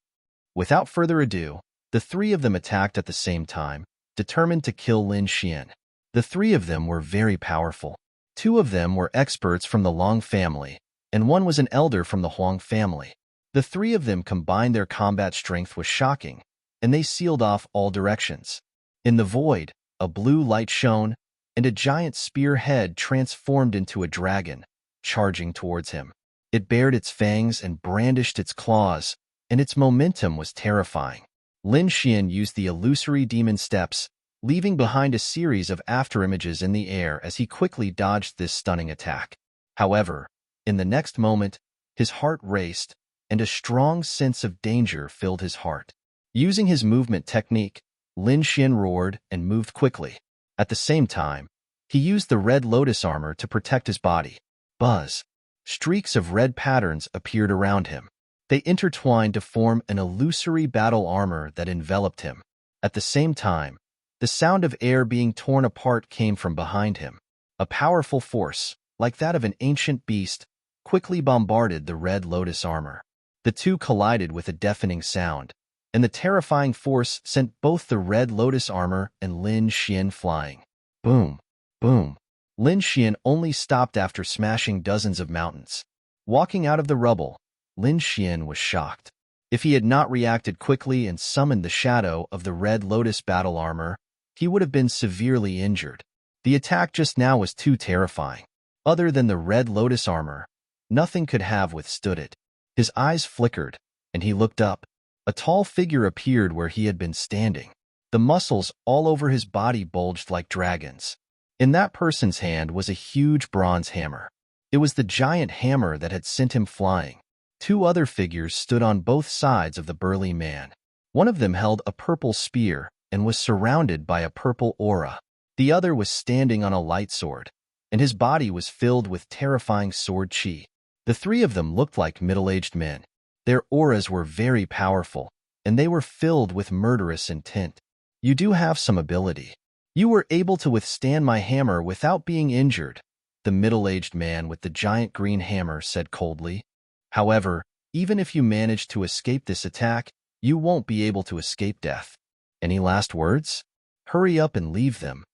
Without further ado, the 3 of them attacked at the same time, determined to kill Lin Xian. The 3 of them were very powerful. 2 of them were experts from the Long family, and 1 was an elder from the Huang family. The 3 of them combined their combat strength was shocking, and they sealed off all directions. In the void, a blue light shone, and a giant spear head transformed into a dragon, charging towards him. It bared its fangs and brandished its claws, and its momentum was terrifying. Lin Xian used the illusory demon steps, leaving behind a series of afterimages in the air as he quickly dodged this stunning attack. However, in the next moment, his heart raced, and a strong sense of danger filled his heart. Using his movement technique, Lin Xian roared and moved quickly. At the same time, he used the red lotus armor to protect his body. Buzz! Streaks of red patterns appeared around him. They intertwined to form an illusory battle armor that enveloped him. At the same time, the sound of air being torn apart came from behind him. A powerful force, like that of an ancient beast, quickly bombarded the red lotus armor. The two collided with a deafening sound, and the terrifying force sent both the red lotus armor and Lin Xian flying. Boom! Boom! Lin Xian only stopped after smashing dozens of mountains. Walking out of the rubble, Lin Xian was shocked. If he had not reacted quickly and summoned the shadow of the red lotus battle armor, he would have been severely injured. The attack just now was too terrifying. Other than the red lotus armor, nothing could have withstood it. His eyes flickered, and he looked up. A tall figure appeared where he had been standing. The muscles all over his body bulged like dragons. In that person's hand was a huge bronze hammer. It was the giant hammer that had sent him flying. 2 other figures stood on both sides of the burly man. One of them held a purple spear and was surrounded by a purple aura. The other was standing on a light sword, and his body was filled with terrifying sword chi. The 3 of them looked like middle-aged men. Their auras were very powerful, and they were filled with murderous intent. You do have some ability. You were able to withstand my hammer without being injured, the middle-aged man with the giant green hammer said coldly. However, even if you manage to escape this attack, you won't be able to escape death. Any last words? Hurry up and leave them.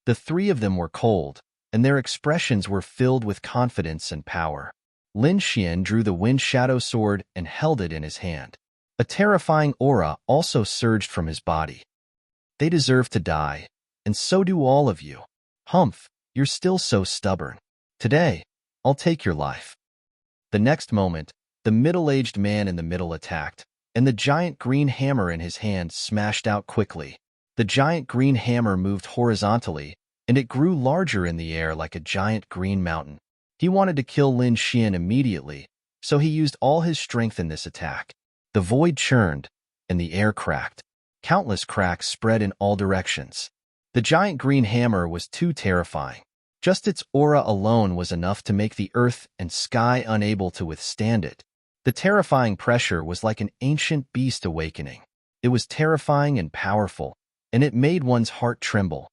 The 3 of them were cold, and their expressions were filled with confidence and power. Lin Xian drew the wind shadow sword and held it in his hand. A terrifying aura also surged from his body. They deserve to die, and so do all of you. Humph, you're still so stubborn. Today, I'll take your life. The next moment, the middle-aged man in the middle attacked, and the giant green hammer in his hand smashed out quickly. The giant green hammer moved horizontally, and it grew larger in the air like a giant green mountain. He wanted to kill Lin Xian immediately, so he used all his strength in this attack. The void churned, and the air cracked. Countless cracks spread in all directions. The giant green hammer was too terrifying. Just its aura alone was enough to make the earth and sky unable to withstand it. The terrifying pressure was like an ancient beast awakening. It was terrifying and powerful, and it made one's heart tremble.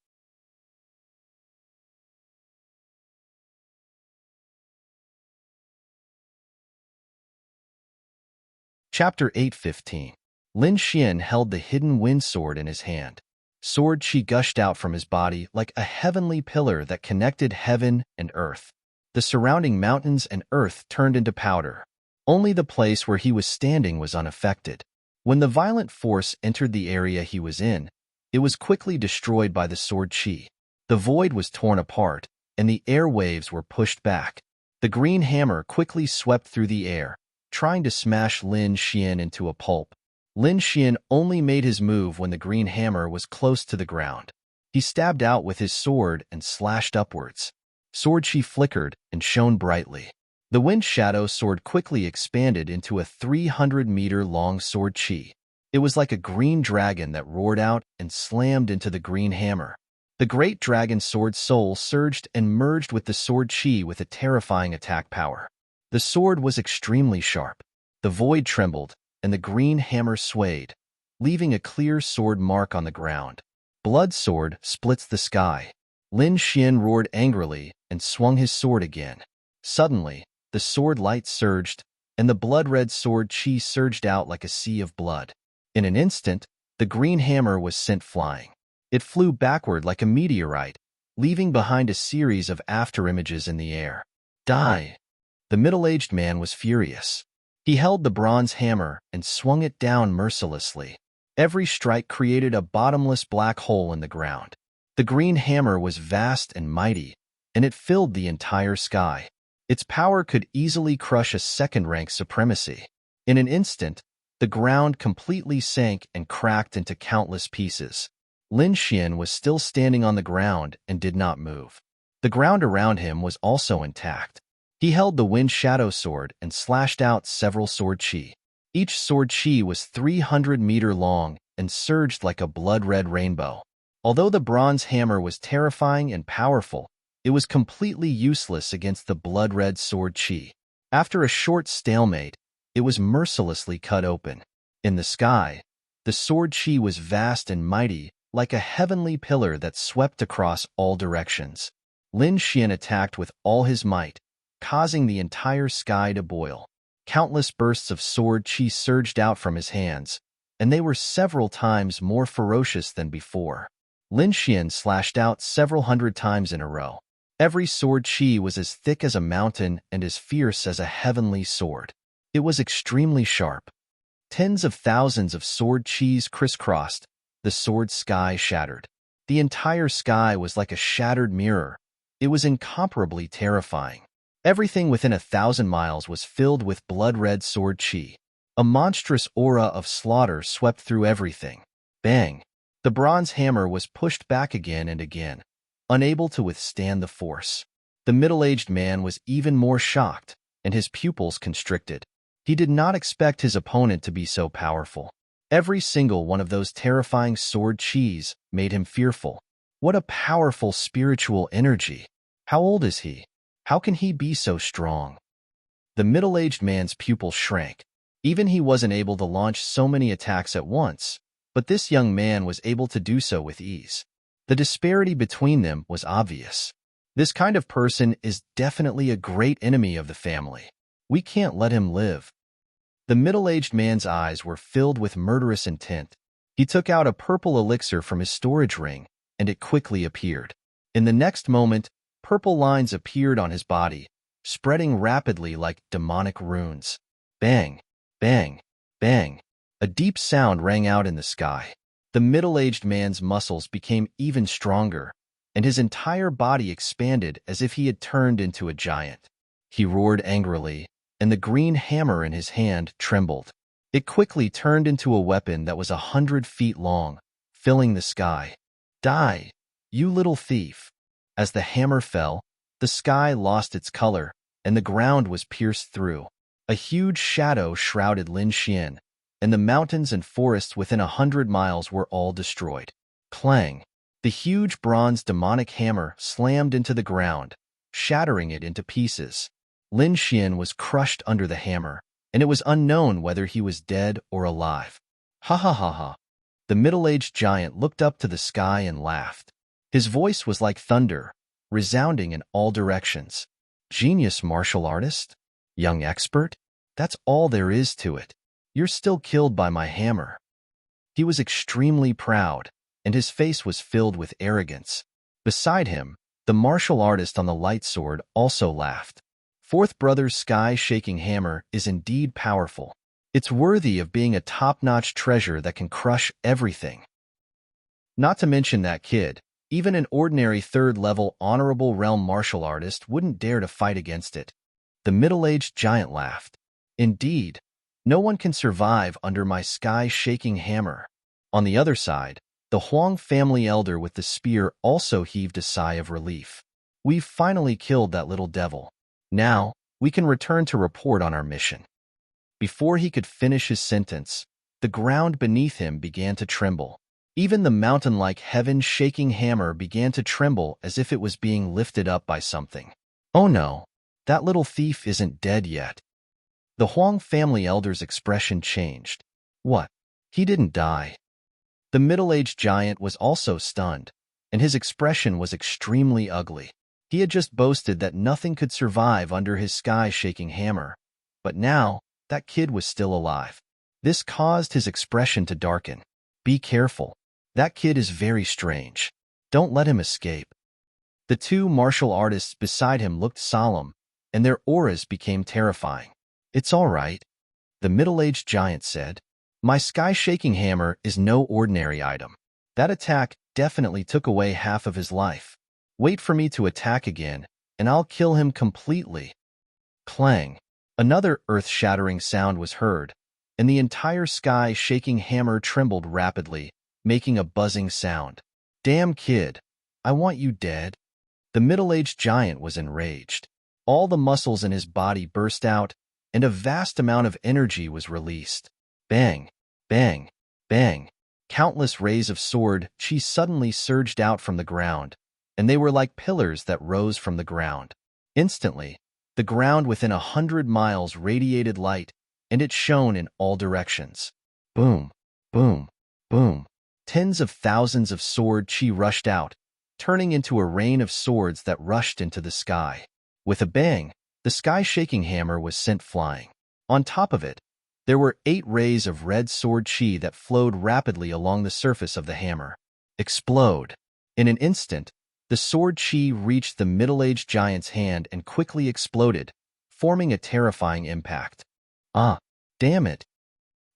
Chapter 8:15. Lin Xian held the hidden wind sword in his hand. Sword chi gushed out from his body like a heavenly pillar that connected heaven and earth. The surrounding mountains and earth turned into powder. Only the place where he was standing was unaffected. When the violent force entered the area he was in, it was quickly destroyed by the sword chi. The void was torn apart, and the air waves were pushed back. The green hammer quickly swept through the air, trying to smash Lin Xian into a pulp. Lin Xian only made his move when the green hammer was close to the ground. He stabbed out with his sword and slashed upwards. Sword chi flickered and shone brightly. The wind shadow sword quickly expanded into a 300-meter-long sword chi. It was like a green dragon that roared out and slammed into the green hammer. The great dragon sword soul surged and merged with the sword chi with a terrifying attack power. The sword was extremely sharp. The void trembled, and the green hammer swayed, leaving a clear sword mark on the ground. Blood sword splits the sky. Lin Xian roared angrily and swung his sword again. Suddenly, the sword light surged, and the blood-red sword chi surged out like a sea of blood. In an instant, the green hammer was sent flying. It flew backward like a meteorite, leaving behind a series of afterimages in the air. Die! The middle-aged man was furious. He held the bronze hammer and swung it down mercilessly. Every strike created a bottomless black hole in the ground. The green hammer was vast and mighty, and it filled the entire sky. Its power could easily crush a second-rank supremacy. In an instant, the ground completely sank and cracked into countless pieces. Lin Xian was still standing on the ground and did not move. The ground around him was also intact. He held the wind shadow sword and slashed out several sword chi. Each sword chi was 300-meter long and surged like a blood-red rainbow. Although the bronze hammer was terrifying and powerful, it was completely useless against the blood-red sword chi. After a short stalemate, it was mercilessly cut open. In the sky, the sword chi was vast and mighty, like a heavenly pillar that swept across all directions. Lin Xian attacked with all his might, causing the entire sky to boil. Countless bursts of sword chi surged out from his hands, and they were several times more ferocious than before. Lin Xian slashed out several hundred times in a row. Every sword chi was as thick as a mountain and as fierce as a heavenly sword. It was extremely sharp. Tens of thousands of sword chis crisscrossed. The sword sky shattered. The entire sky was like a shattered mirror. It was incomparably terrifying. Everything within 1,000 miles was filled with blood-red sword chi. A monstrous aura of slaughter swept through everything. Bang! The bronze hammer was pushed back again and again, unable to withstand the force. The middle-aged man was even more shocked, and his pupils constricted. He did not expect his opponent to be so powerful. Every single one of those terrifying sword chis made him fearful. What a powerful spiritual energy! How old is he? How can he be so strong? The middle-aged man's pupils shrank. Even he wasn't able to launch so many attacks at once, but this young man was able to do so with ease. The disparity between them was obvious. This kind of person is definitely a great enemy of the family. We can't let him live. The middle-aged man's eyes were filled with murderous intent. He took out a purple elixir from his storage ring, and it quickly appeared. In the next moment, purple lines appeared on his body, spreading rapidly like demonic runes. Bang! Bang! Bang! A deep sound rang out in the sky. The middle-aged man's muscles became even stronger, and his entire body expanded as if he had turned into a giant. He roared angrily, and the green hammer in his hand trembled. It quickly turned into a weapon that was 100 feet long, filling the sky. Die, you little thief! As the hammer fell, the sky lost its color, and the ground was pierced through. A huge shadow shrouded Lin Xian, and the mountains and forests within 100 miles were all destroyed. Clang! The huge bronze demonic hammer slammed into the ground, shattering it into pieces. Lin Xian was crushed under the hammer, and it was unknown whether he was dead or alive. Ha ha ha ha! The middle-aged giant looked up to the sky and laughed. His voice was like thunder, resounding in all directions. Genius martial artist? Young expert? That's all there is to it. You're still killed by my hammer. He was extremely proud, and his face was filled with arrogance. Beside him, the martial artist on the light sword also laughed. Fourth Brother's sky-shaking hammer is indeed powerful. It's worthy of being a top-notch treasure that can crush everything. Not to mention that kid, even an ordinary third-level honorable realm martial artist wouldn't dare to fight against it. The middle-aged giant laughed. Indeed, no one can survive under my sky-shaking hammer. On the other side, The Huang family elder with the spear also heaved a sigh of relief. We've finally killed that little devil. Now, we can return to report on our mission. Before he could finish his sentence, the ground beneath him began to tremble. Even the mountain-like heaven-shaking hammer began to tremble as if it was being lifted up by something. Oh no, that little thief isn't dead yet. The Huang family elder's expression changed. What? He didn't die. The middle-aged giant was also stunned, and his expression was extremely ugly. He had just boasted that nothing could survive under his sky-shaking hammer, but now that kid was still alive. This caused his expression to darken. Be careful. That kid is very strange. Don't let him escape. The two martial artists beside him looked solemn, and their auras became terrifying. It's all right, the middle-aged giant said. My sky-shaking hammer is no ordinary item. That attack definitely took away half of his life. Wait for me to attack again, and I'll kill him completely. Clang. Another earth-shattering sound was heard, and the entire sky-shaking hammer trembled rapidly, making a buzzing sound. Damn kid, I want you dead. The middle-aged giant was enraged. All the muscles in his body burst out, and a vast amount of energy was released. Bang, bang, bang. Countless rays of sword chi suddenly surged out from the ground, and they were like pillars that rose from the ground. Instantly, the ground within 100 miles radiated light, and it shone in all directions. Boom, boom, boom. Tens of thousands of sword chi rushed out, turning into a rain of swords that rushed into the sky. With a bang, the sky-shaking hammer was sent flying. On top of it, there were 8 rays of red sword chi that flowed rapidly along the surface of the hammer. Explode. In an instant, the sword chi reached the middle-aged giant's hand and quickly exploded, forming a terrifying impact. Ah, damn it.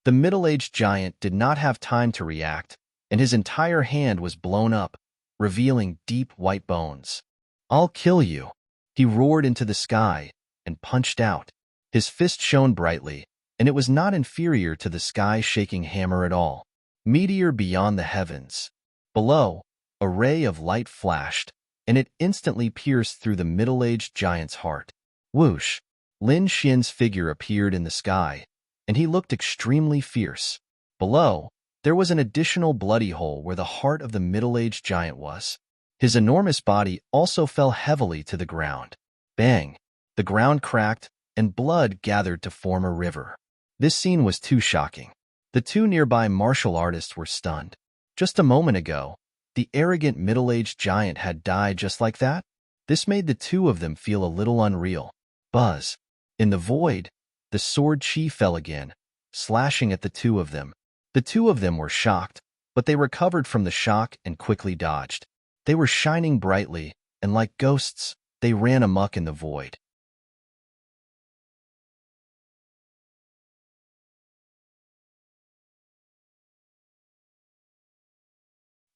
The middle-aged giant did not have time to react, and his entire hand was blown up, revealing deep white bones. I'll kill you. He roared into the sky and punched out. His fist shone brightly, and it was not inferior to the sky-shaking hammer at all. Meteor beyond the heavens. Below, a ray of light flashed, and it instantly pierced through the middle-aged giant's heart. Whoosh! Lin Xian's figure appeared in the sky, and he looked extremely fierce. Below, there was an additional bloody hole where the heart of the middle-aged giant was. His enormous body also fell heavily to the ground. Bang! The ground cracked, and blood gathered to form a river. This scene was too shocking. The two nearby martial artists were stunned. Just a moment ago, the arrogant middle-aged giant had died just like that? This made the two of them feel a little unreal. Buzz. In the void, the sword chi fell again, slashing at the two of them. The two of them were shocked, but they recovered from the shock and quickly dodged. They were shining brightly, and like ghosts, they ran amok in the void.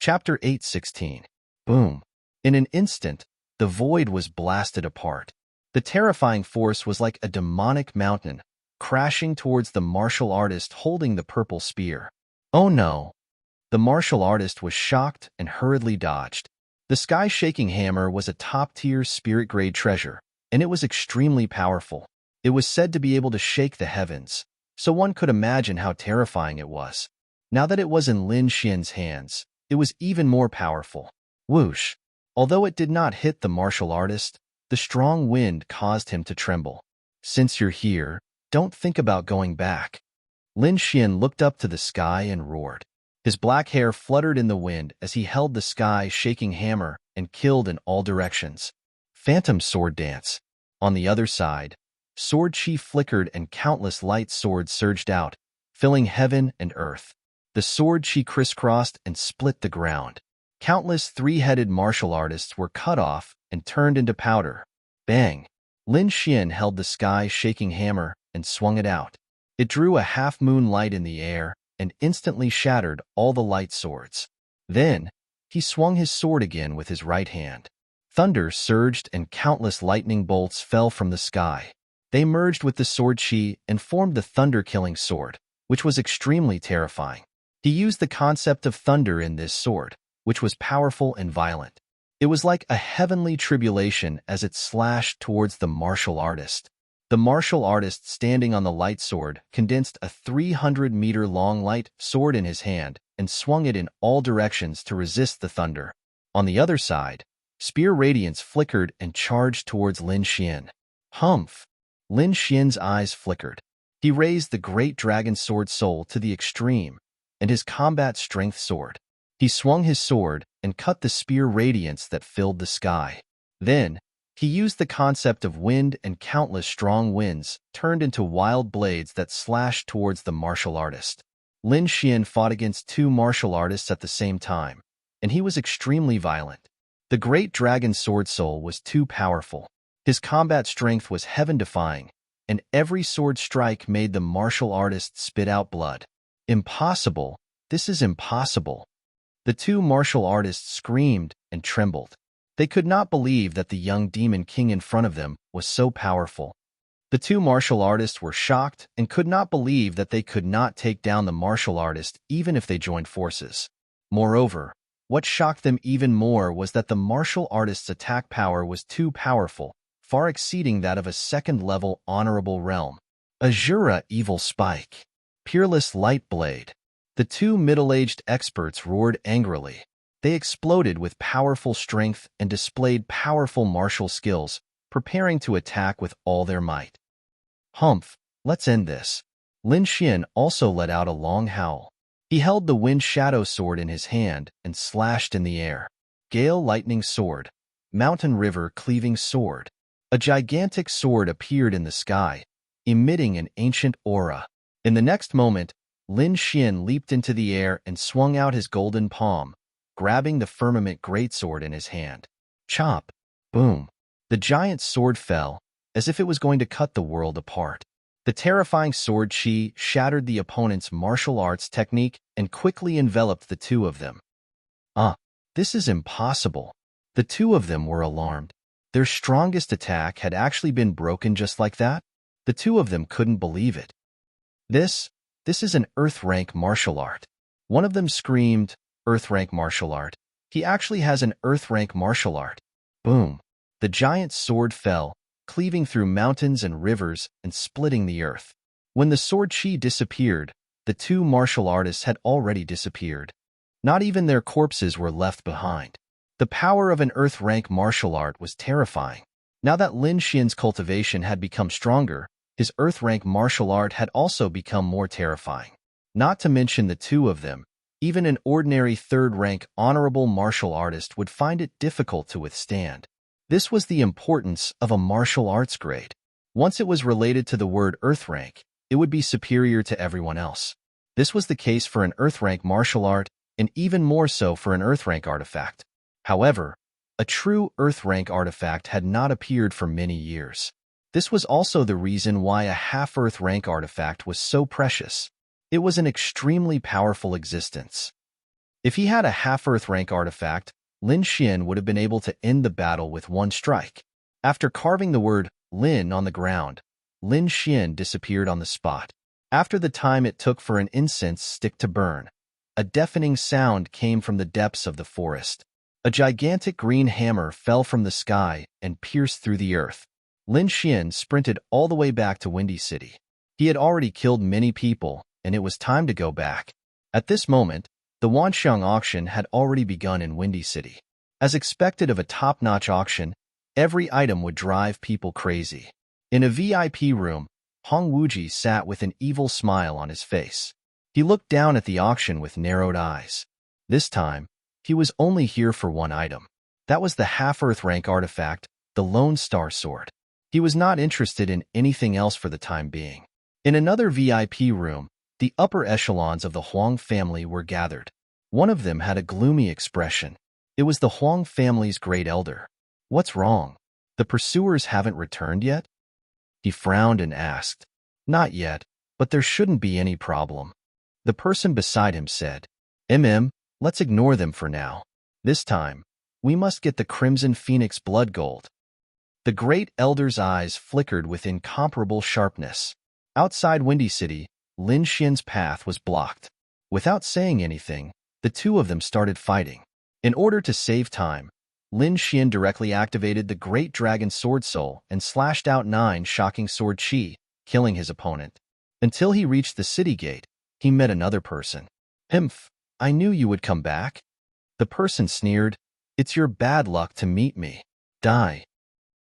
Chapter 8:16. Boom. In an instant, the void was blasted apart. The terrifying force was like a demonic mountain, crashing towards the martial artist holding the purple spear. Oh no! The martial artist was shocked and hurriedly dodged. The sky-shaking hammer was a top-tier spirit-grade treasure, and it was extremely powerful. It was said to be able to shake the heavens, so one could imagine how terrifying it was. Now that it was in Lin Xian's hands, it was even more powerful. Whoosh! Although it did not hit the martial artist, the strong wind caused him to tremble. Since you're here, don't think about going back. Lin Xian looked up to the sky and roared. His black hair fluttered in the wind as he held the sky-shaking hammer and killed in all directions. Phantom sword dance. On the other side, sword chi flickered and countless light swords surged out, filling heaven and earth. The sword chi crisscrossed and split the ground. Countless three-headed martial artists were cut off and turned into powder. Bang! Lin Xian held the sky-shaking hammer and swung it out. It drew a half-moon light in the air and instantly shattered all the light swords. Then, he swung his sword again with his right hand. Thunder surged and countless lightning bolts fell from the sky. They merged with the sword chi and formed the thunder-killing sword, which was extremely terrifying. He used the concept of thunder in this sword, which was powerful and violent. It was like a heavenly tribulation as it slashed towards the martial artist. The martial artist standing on the light sword condensed a 300-meter-long light sword in his hand and swung it in all directions to resist the thunder. On the other side, spear radiance flickered and charged towards Lin Xian. Humph! Lin Xian's eyes flickered. He raised the great dragon sword soul to the extreme, and his combat strength soared. He swung his sword and cut the spear radiance that filled the sky. Then, he used the concept of wind, and countless strong winds turned into wild blades that slashed towards the martial artist. Lin Xian fought against two martial artists at the same time, and he was extremely violent. The great dragon sword soul was too powerful. His combat strength was heaven-defying, and every sword strike made the martial artist spit out blood. Impossible! This is impossible! The two martial artists screamed and trembled. They could not believe that the young demon king in front of them was so powerful. The two martial artists were shocked and could not believe that they could not take down the martial artist even if they joined forces. Moreover, what shocked them even more was that the martial artist's attack power was too powerful, far exceeding that of a second-level honorable realm. Azura Evil Spike. Peerless Light Blade. The two middle-aged experts roared angrily. They exploded with powerful strength and displayed powerful martial skills, preparing to attack with all their might. Humph, let's end this. Lin Xian also let out a long howl. He held the Wind Shadow Sword in his hand and slashed in the air. Gale Lightning Sword. Mountain River Cleaving Sword. A gigantic sword appeared in the sky, emitting an ancient aura. In the next moment, Lin Xian leaped into the air and swung out his golden palm, grabbing the firmament greatsword in his hand. Chop! Boom! The giant sword fell, as if it was going to cut the world apart. The terrifying sword chi shattered the opponent's martial arts technique and quickly enveloped the two of them. This is impossible. The two of them were alarmed. Their strongest attack had actually been broken just like that. The two of them couldn't believe it. This is an Earth rank martial art. One of them screamed, Earth rank martial art. He actually has an Earth rank martial art. Boom. The giant sword fell, cleaving through mountains and rivers and splitting the earth. When the sword chi disappeared, the two martial artists had already disappeared. Not even their corpses were left behind. The power of an Earth rank martial art was terrifying. Now that Lin Xian's cultivation had become stronger, his Earth rank martial art had also become more terrifying. Not to mention the two of them, even an ordinary third-rank honorable martial artist would find it difficult to withstand. This was the importance of a martial arts grade. Once it was related to the word Earth rank, it would be superior to everyone else. This was the case for an Earth rank martial art, and even more so for an Earth rank artifact. However, a true Earth rank artifact had not appeared for many years. This was also the reason why a half-Earth rank artifact was so precious. It was an extremely powerful existence. If he had a half-Earth rank artifact, Lin Xian would have been able to end the battle with one strike. After carving the word Lin on the ground, Lin Xian disappeared on the spot. After the time it took for an incense stick to burn, a deafening sound came from the depths of the forest. A gigantic green hammer fell from the sky and pierced through the earth. Lin Xian sprinted all the way back to Windy City. He had already killed many people, and it was time to go back. At this moment, the Wanxiang auction had already begun in Windy City. As expected of a top-notch auction, every item would drive people crazy. In a VIP room, Hong Wuji sat with an evil smile on his face. He looked down at the auction with narrowed eyes. This time, he was only here for one item. That was the half-Earth rank artifact, the Lone Star Sword. He was not interested in anything else for the time being. In another VIP room, the upper echelons of the Huang family were gathered. One of them had a gloomy expression. It was the Huang family's great elder. What's wrong? The pursuers haven't returned yet? He frowned and asked. Not yet, but there shouldn't be any problem. The person beside him said, let's ignore them for now. This time, we must get the Crimson Phoenix blood gold. The great elder's eyes flickered with incomparable sharpness. Outside Windy City, Lin Xian's path was blocked. Without saying anything, the two of them started fighting. In order to save time, Lin Xian directly activated the Great Dragon Sword Soul and slashed out 9 shocking sword chi, killing his opponent. Until he reached the city gate, he met another person. "Imph, I knew you would come back." The person sneered, "It's your bad luck to meet me. Die."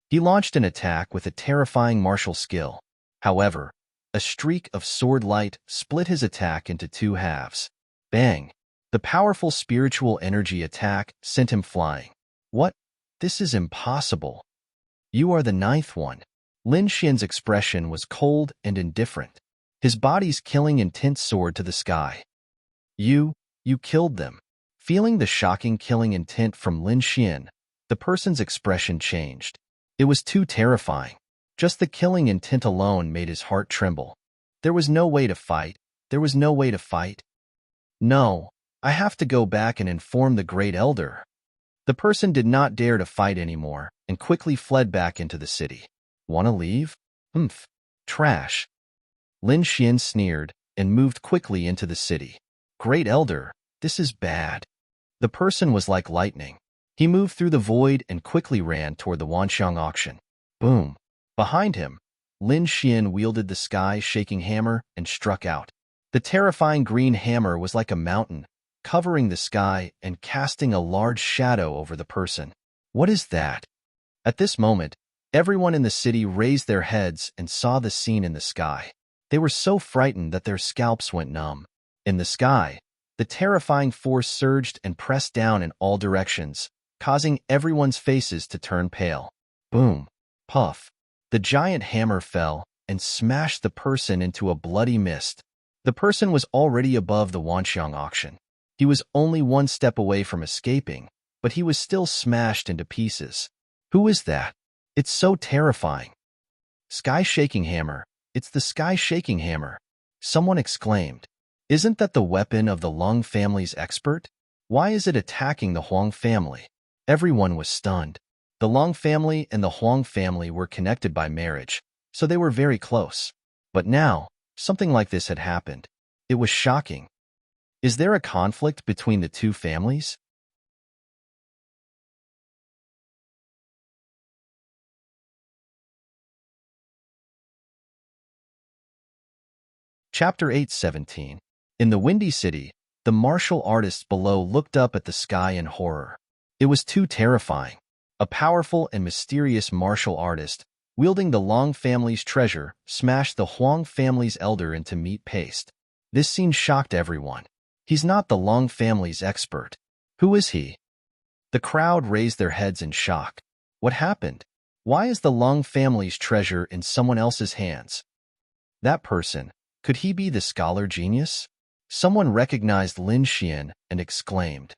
He launched an attack with a terrifying martial skill. However, a streak of sword light split his attack into 2 halves. Bang! The powerful spiritual energy attack sent him flying. "What? This is impossible. You are the 9th one." Lin Xian's expression was cold and indifferent. His body's killing intent soared to the sky. You killed them." Feeling the shocking killing intent from Lin Xian, the person's expression changed. It was too terrifying. Just the killing intent alone made his heart tremble. There was no way to fight. There was no way to fight. "No, I have to go back and inform the Great Elder." The person did not dare to fight anymore and quickly fled back into the city. "Wanna leave? Humph. Trash." Lin Xian sneered and moved quickly into the city. "Great Elder, this is bad." The person was like lightning. He moved through the void and quickly ran toward the Wanxiang auction. Boom! Behind him, Lin Xian wielded the sky-shaking hammer and struck out. The terrifying green hammer was like a mountain, covering the sky and casting a large shadow over the person. "What is that?" At this moment, everyone in the city raised their heads and saw the scene in the sky. They were so frightened that their scalps went numb. In the sky, the terrifying force surged and pressed down in all directions, causing everyone's faces to turn pale. Boom! Puff! The giant hammer fell and smashed the person into a bloody mist. The person was already above the Wanxiang auction. He was only 1 step away from escaping, but he was still smashed into pieces. Who is that? It's so terrifying. Sky-shaking hammer. It's the sky-shaking hammer. Someone exclaimed. Isn't that the weapon of the Lung family's expert? Why is it attacking the Huang family? Everyone was stunned. The Lung family and the Huang family were connected by marriage, so they were very close. But now, something like this had happened. It was shocking. Is there a conflict between the two families? Chapter 8:17. In the Windy City, the martial artists below looked up at the sky in horror. It was too terrifying. A powerful and mysterious martial artist, wielding the Long family's treasure, smashed the Huang family's elder into meat paste. This scene shocked everyone. He's not the Long family's expert. Who is he? The crowd raised their heads in shock. What happened? Why is the Long family's treasure in someone else's hands? That person, could he be the scholar genius? Someone recognized Lin Xian and exclaimed,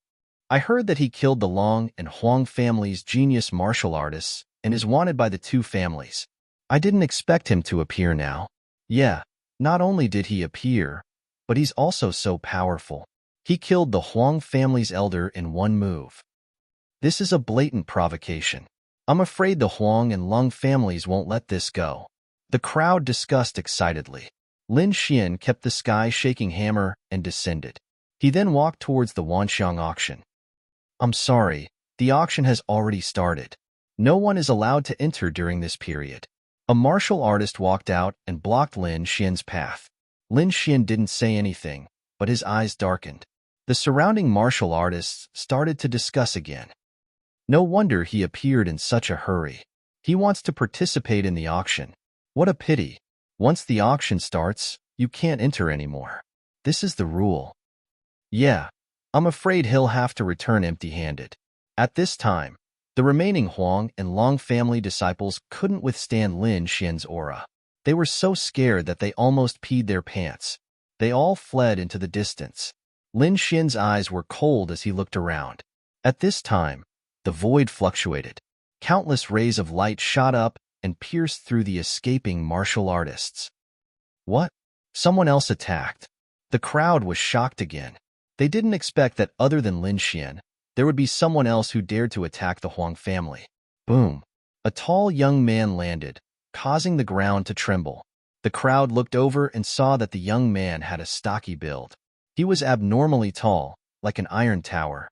I heard that he killed the Long and Huang family's genius martial artists and is wanted by the two families. I didn't expect him to appear now. Yeah, not only did he appear, but he's also so powerful. He killed the Huang family's elder in one move. This is a blatant provocation. I'm afraid the Huang and Lung families won't let this go. The crowd discussed excitedly. Lin Xian kept the sky-shaking hammer and descended. He then walked towards the Wanxiang auction. I'm sorry, the auction has already started. No one is allowed to enter during this period. A martial artist walked out and blocked Lin Xian's path. Lin Xian didn't say anything, but his eyes darkened. The surrounding martial artists started to discuss again. No wonder he appeared in such a hurry. He wants to participate in the auction. What a pity. Once the auction starts, you can't enter anymore. This is the rule. Yeah, I'm afraid he'll have to return empty-handed. At this time, the remaining Huang and Long family disciples couldn't withstand Lin Xian's aura. They were so scared that they almost peed their pants. They all fled into the distance. Lin Xian's eyes were cold as he looked around. At this time, the void fluctuated. Countless rays of light shot up and pierced through the escaping martial artists. What? Someone else attacked. The crowd was shocked again. They didn't expect that other than Lin Xian, there would be someone else who dared to attack the Huang family. Boom! A tall young man landed, causing the ground to tremble. The crowd looked over and saw that the young man had a stocky build. He was abnormally tall, like an iron tower.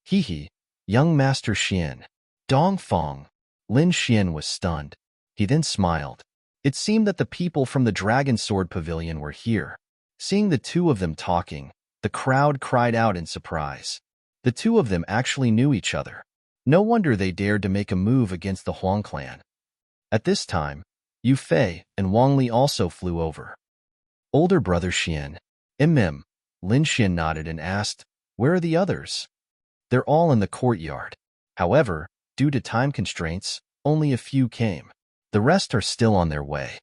He, young Master Xian. Dongfang. Lin Xian was stunned. He then smiled. It seemed that the people from the Dragon Sword Pavilion were here. Seeing the two of them talking, the crowd cried out in surprise. The two of them actually knew each other. No wonder they dared to make a move against the Huang clan. At this time, Yu Fei and Wang Li also flew over. Older brother Xian. Lin Xian nodded and asked, "Where are the others?" "They're all in the courtyard. However, due to time constraints, only a few came. The rest are still on their way."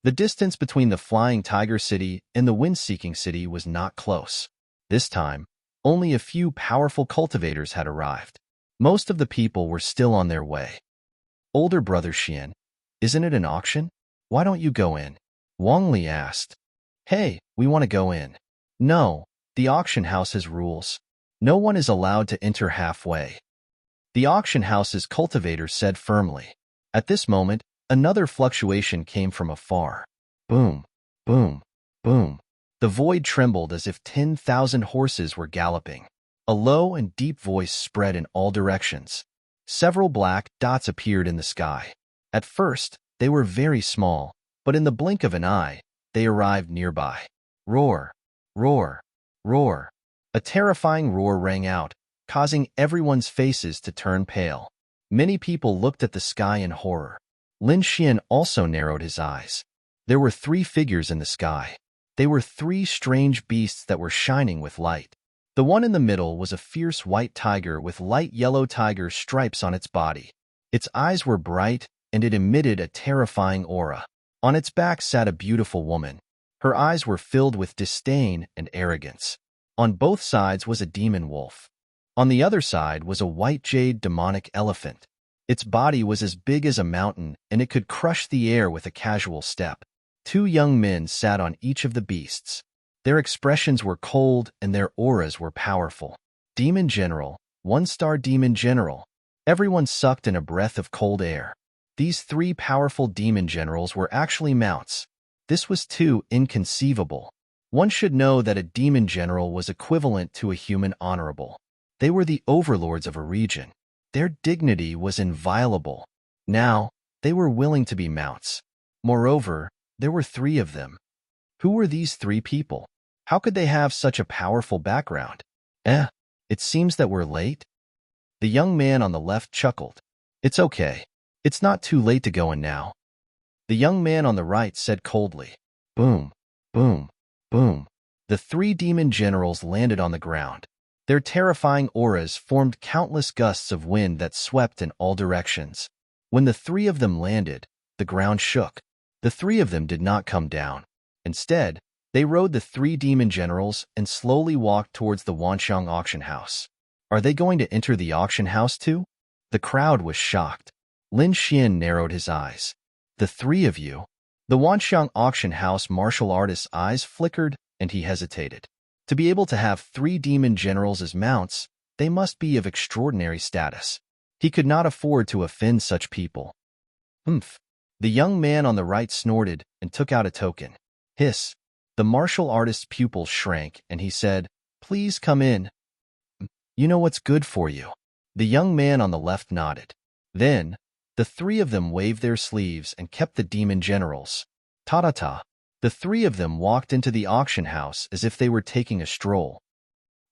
The distance between the Flying Tiger City and the Wind-Seeking City was not close. This time, only a few powerful cultivators had arrived. Most of the people were still on their way. "Older brother Xian, isn't it an auction? Why don't you go in?" Wang Li asked. "Hey, we want to go in." "No, the auction house has rules. No one is allowed to enter halfway," the auction house's cultivator said firmly. At this moment, another fluctuation came from afar. Boom, boom, boom. The void trembled as if 10,000 horses were galloping. A low and deep voice spread in all directions. Several black dots appeared in the sky. At first, they were very small, but in the blink of an eye, they arrived nearby. Roar, roar, roar. A terrifying roar rang out, causing everyone's faces to turn pale. Many people looked at the sky in horror. Lin Xian also narrowed his eyes. There were 3 figures in the sky. They were 3 strange beasts that were shining with light. The one in the middle was a fierce white tiger with light yellow tiger stripes on its body. Its eyes were bright, and it emitted a terrifying aura. On its back sat a beautiful woman. Her eyes were filled with disdain and arrogance. On both sides was a demon wolf. On the other side was a white jade demonic elephant. Its body was as big as a mountain, and it could crush the air with a casual step. 2 young men sat on each of the beasts. Their expressions were cold, and their auras were powerful. Demon General, 1-star Demon General. Everyone sucked in a breath of cold air. These 3 powerful demon generals were actually mounts. This was too inconceivable. One should know that a demon general was equivalent to a human honorable. They were the overlords of a region. Their dignity was inviolable. Now, they were willing to be mounts. Moreover, there were 3 of them. Who were these 3 people? How could they have such a powerful background? It seems that we're late. The young man on the left chuckled. It's okay. It's not too late to go in now. The young man on the right said coldly. Boom, boom, boom. The 3 demon generals landed on the ground. Their terrifying auras formed countless gusts of wind that swept in all directions. When the 3 of them landed, the ground shook. The 3 of them did not come down. Instead, they rode the 3 demon generals and slowly walked towards the Wanxiang auction house. Are they going to enter the auction house too? The crowd was shocked. Lin Xian narrowed his eyes. The 3 of you? The Wanxiang auction house martial artist's eyes flickered and he hesitated. To be able to have 3 demon generals as mounts, they must be of extraordinary status. He could not afford to offend such people. Humph. The young man on the right snorted and took out a token. Hiss. The martial artist's pupils shrank and he said, Please come in. You know what's good for you. The young man on the left nodded. Then, the 3 of them waved their sleeves and kept the demon generals. Ta-ta-ta. The 3 of them walked into the auction house as if they were taking a stroll.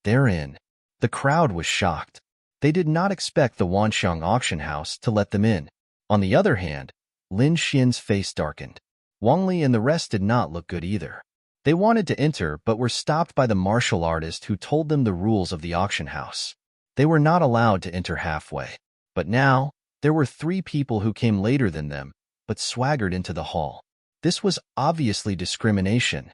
They're in. The crowd was shocked. They did not expect the Wanxiang auction house to let them in. On the other hand, Lin Xian's face darkened. Wang Li and the rest did not look good either. They wanted to enter but were stopped by the martial artist who told them the rules of the auction house. They were not allowed to enter halfway. But now, there were 3 people who came later than them, but swaggered into the hall. This was obviously discrimination.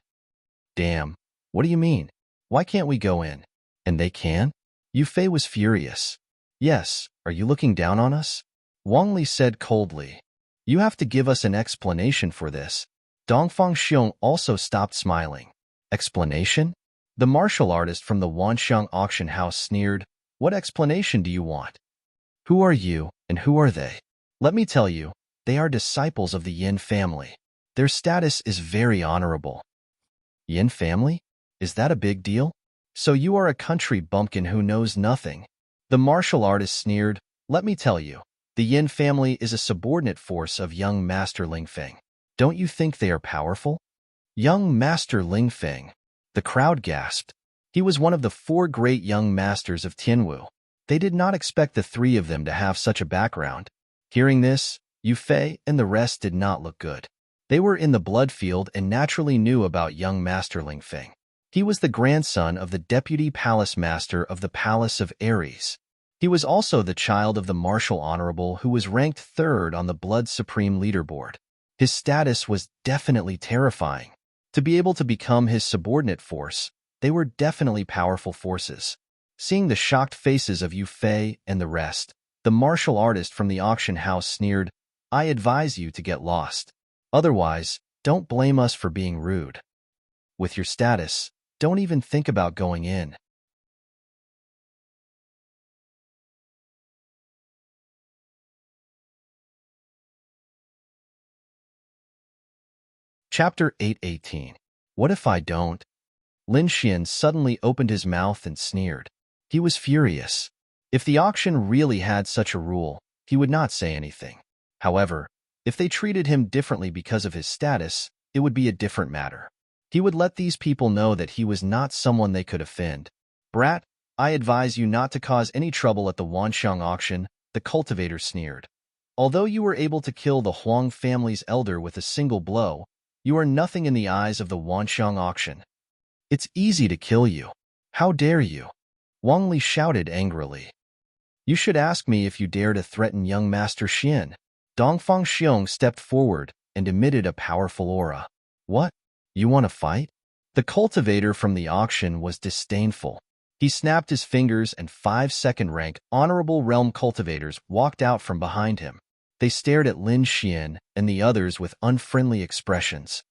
Damn, what do you mean? Why can't we go in? And they can? Yu Fei was furious. Yes, are you looking down on us? Wang Li said coldly. You have to give us an explanation for this. Dongfang Xiong also stopped smiling. Explanation? The martial artist from the Wanxiang auction house sneered. What explanation do you want? Who are you, and who are they? Let me tell you, they are disciples of the Yin family. Their status is very honorable. Yin family? Is that a big deal? So you are a country bumpkin who knows nothing. The martial artist sneered. Let me tell you, the Yin family is a subordinate force of young Master Ling Feng. Don't you think they are powerful? Young Master Ling Feng. The crowd gasped. He was one of the 4 great young masters of Tianwu. They did not expect the 3 of them to have such a background. Hearing this, Yu Fei and the rest did not look good. They were in the blood field and naturally knew about young Master Ling Feng. He was the grandson of the deputy palace master of the Palace of Aries. He was also the child of the martial honorable who was ranked 3rd on the Blood Supreme leaderboard. His status was definitely terrifying. To be able to become his subordinate force, they were definitely powerful forces. Seeing the shocked faces of Yu Fei and the rest, the martial artist from the auction house sneered, I advise you to get lost. Otherwise, don't blame us for being rude. With your status, don't even think about going in. Chapter 818. What if I don't? Lin Xian suddenly opened his mouth and sneered. He was furious. If the auction really had such a rule, he would not say anything. However, if they treated him differently because of his status, it would be a different matter. He would let these people know that he was not someone they could offend. Brat, I advise you not to cause any trouble at the Wanxiang auction, the cultivator sneered. Although you were able to kill the Huang family's elder with a single blow, you are nothing in the eyes of the Wanxiang auction. It's easy to kill you. How dare you? Wang Li shouted angrily. You should ask me if you dare to threaten young Master Xian. Dongfang Xiong stepped forward and emitted a powerful aura. What? You want to fight? The cultivator from the auction was disdainful. He snapped his fingers and 5 second-rank honorable realm cultivators walked out from behind him. They stared at Lin Xian and the others with unfriendly expressions.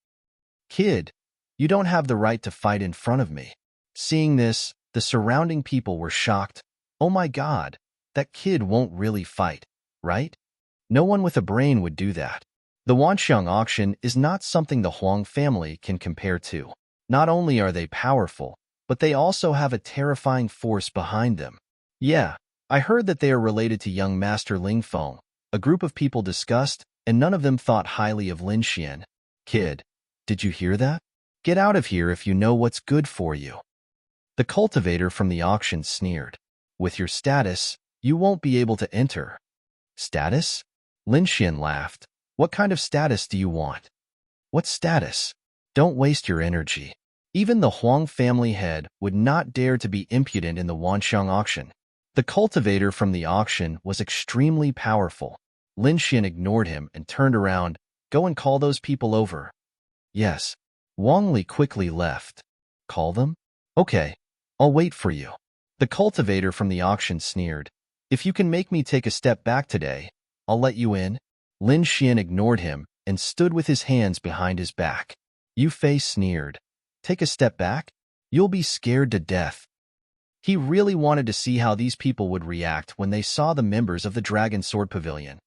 Kid, you don't have the right to fight in front of me. Seeing this, the surrounding people were shocked. Oh my God, that kid won't really fight, right? No one with a brain would do that. The Wanxiang auction is not something the Huang family can compare to. Not only are they powerful, but they also have a terrifying force behind them. Yeah, I heard that they are related to young Master Ling Feng. A group of people discussed, and none of them thought highly of Lin Xian. Kid, did you hear that? Get out of here if you know what's good for you. The cultivator from the auction sneered. With your status, you won't be able to enter. Status? Lin Xian laughed. What kind of status do you want? What status? Don't waste your energy. Even the Huang family head would not dare to be impudent in the Wanxiang auction. The cultivator from the auction was extremely powerful. Lin Xian ignored him and turned around. Go and call those people over. Yes. Wang Li quickly left. Call them? Okay, I'll wait for you. The cultivator from the auction sneered. If you can make me take a step back today, I'll let you in. Lin Xian ignored him and stood with his hands behind his back. Yu Fei sneered. Take a step back? You'll be scared to death. He really wanted to see how these people would react when they saw the members of the Dragon Sword Pavilion.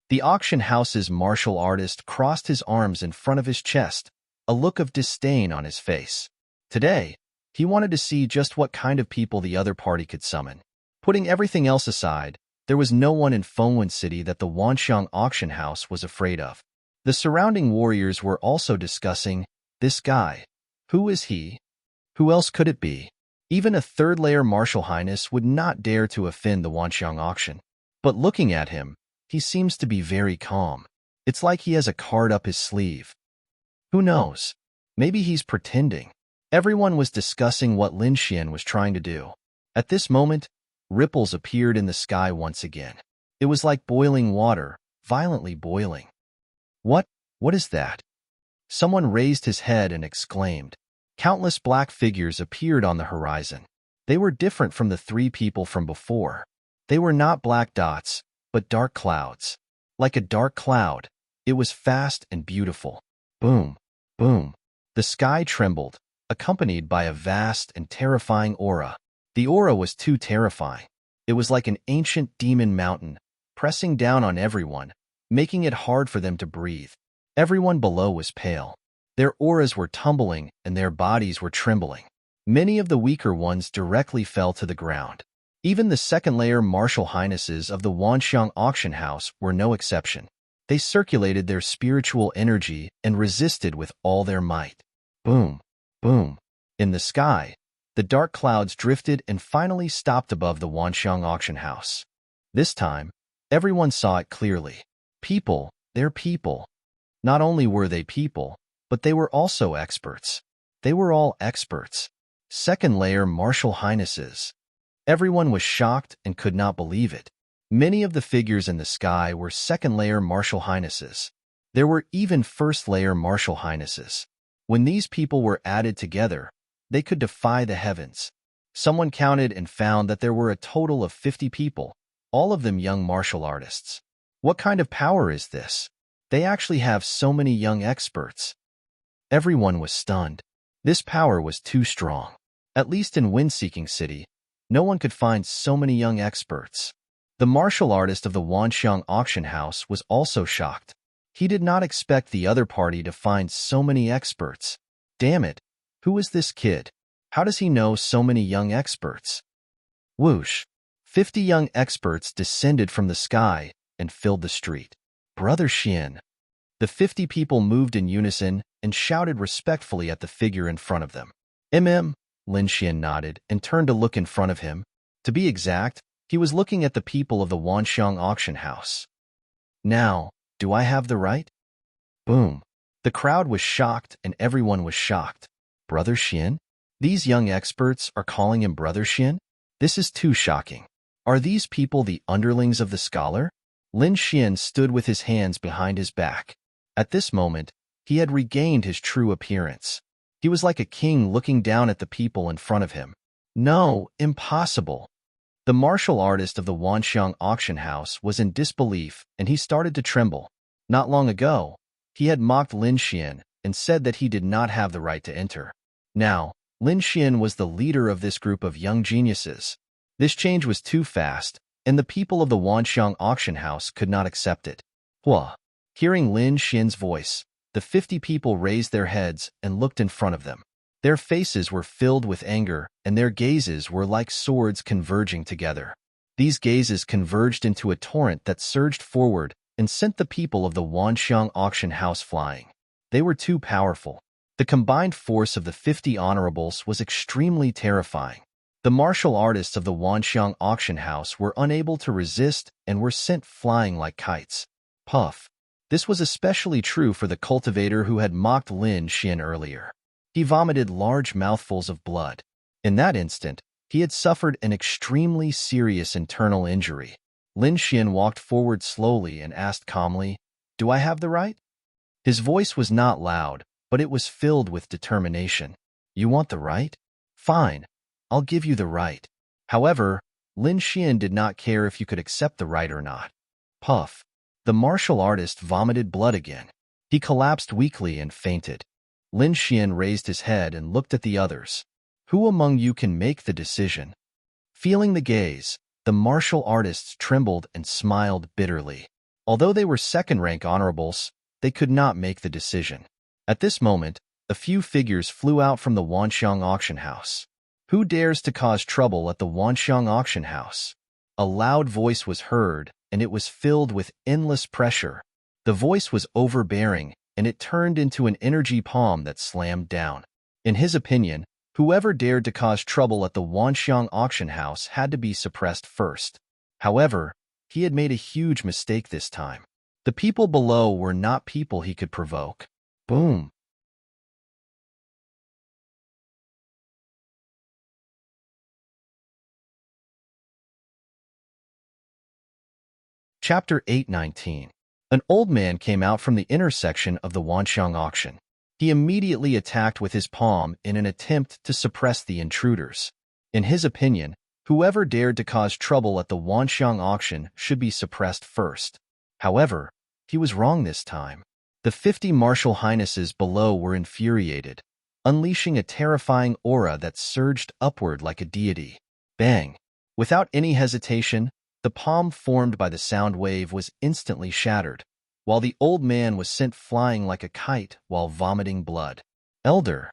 The auction house's martial artist crossed his arms in front of his chest, a look of disdain on his face. Today, he wanted to see just what kind of people the other party could summon. Putting everything else aside, there was no one in Fengwen City that the Wanxiang auction house was afraid of. The surrounding warriors were also discussing, this guy. Who is he? Who else could it be? Even a third-layer martial highness would not dare to offend the Wanxiang auction. But looking at him, he seems to be very calm. It's like he has a card up his sleeve. Who knows? Maybe he's pretending. Everyone was discussing what Lin Xian was trying to do. At this moment, ripples appeared in the sky once again. It was like boiling water, violently boiling. What is that? Someone raised his head and exclaimed. Countless black figures appeared on the horizon. They were different from the 3 people from before. They were not black dots, but dark clouds. Like a dark cloud, it was fast and beautiful. Boom, boom. The sky trembled, accompanied by a vast and terrifying aura. The aura was too terrifying. It was like an ancient demon mountain, pressing down on everyone, making it hard for them to breathe. Everyone below was pale. Their auras were tumbling and their bodies were trembling. Many of the weaker ones directly fell to the ground. Even the second-layer martial highnesses of the Wanxiang auction house were no exception. They circulated their spiritual energy and resisted with all their might. Boom, boom. In the sky, the dark clouds drifted and finally stopped above the Wanxiang auction house. This time, everyone saw it clearly. People, they're people. Not only were they people, but they were also experts. They were all experts. Second-layer martial highnesses. Everyone was shocked and could not believe it. Many of the figures in the sky were second-layer martial highnesses. There were even first-layer martial highnesses. When these people were added together, they could defy the heavens. Someone counted and found that there were a total of 50 people, all of them young martial artists. What kind of power is this? They actually have so many young experts. Everyone was stunned. This power was too strong. At least in Wind-Seeking City, no one could find so many young experts. The martial artist of the Wanxiang auction house was also shocked. He did not expect the other party to find so many experts. Damn it, who is this kid? How does he know so many young experts? Whoosh! 50 young experts descended from the sky and filled the street. Brother Xian. The 50 people moved in unison and shouted respectfully at the figure in front of them. Lin Xian nodded and turned to look in front of him. To be exact, he was looking at the people of the Wanxiang auction house. Now, do I have the right? Boom. The crowd was shocked and everyone was shocked. Brother Xian? These young experts are calling him Brother Xian? This is too shocking. Are these people the underlings of the scholar? Lin Xian stood with his hands behind his back. At this moment, he had regained his true appearance. He was like a king looking down at the people in front of him. No, impossible. The martial artist of the Wanxiang auction house was in disbelief and he started to tremble. Not long ago, he had mocked Lin Xian and said that he did not have the right to enter. Now, Lin Xian was the leader of this group of young geniuses. This change was too fast, and the people of the Wanxiang auction house could not accept it. Hua. Hearing Lin Xian's voice, the 50 people raised their heads and looked in front of them. Their faces were filled with anger, and their gazes were like swords converging together. These gazes converged into a torrent that surged forward and sent the people of the Wanxiang auction house flying. They were too powerful. The combined force of the 50 honorables was extremely terrifying. The martial artists of the Wanxiang auction house were unable to resist and were sent flying like kites. Puff. This was especially true for the cultivator who had mocked Lin Xian earlier. He vomited large mouthfuls of blood. In that instant, he had suffered an extremely serious internal injury. Lin Xian walked forward slowly and asked calmly, "Do I have the right?" His voice was not loud, but it was filled with determination. "You want the right? Fine, I'll give you the right." However, Lin Xian did not care if you could accept the right or not. Puff. The martial artist vomited blood again. He collapsed weakly and fainted. Lin Xian raised his head and looked at the others. "Who among you can make the decision?" Feeling the gaze, the martial artists trembled and smiled bitterly. Although they were second-rank honorables, they could not make the decision. At this moment, a few figures flew out from the Wanxiang auction house. "Who dares to cause trouble at the Wanxiang auction house?" A loud voice was heard, and it was filled with endless pressure. The voice was overbearing, and it turned into an energy palm that slammed down. In his opinion, whoever dared to cause trouble at the Wanxiang auction house had to be suppressed first. However, he had made a huge mistake this time. The people below were not people he could provoke. Boom. Chapter 819. An old man came out from the intersection of the Wanxiang auction. He immediately attacked with his palm in an attempt to suppress the intruders. In his opinion, whoever dared to cause trouble at the Wanxiang auction should be suppressed first. However, he was wrong this time. The 50 martial highnesses below were infuriated, unleashing a terrifying aura that surged upward like a deity. Bang! Without any hesitation, the palm formed by the sound wave was instantly shattered, while the old man was sent flying like a kite while vomiting blood. "Elder,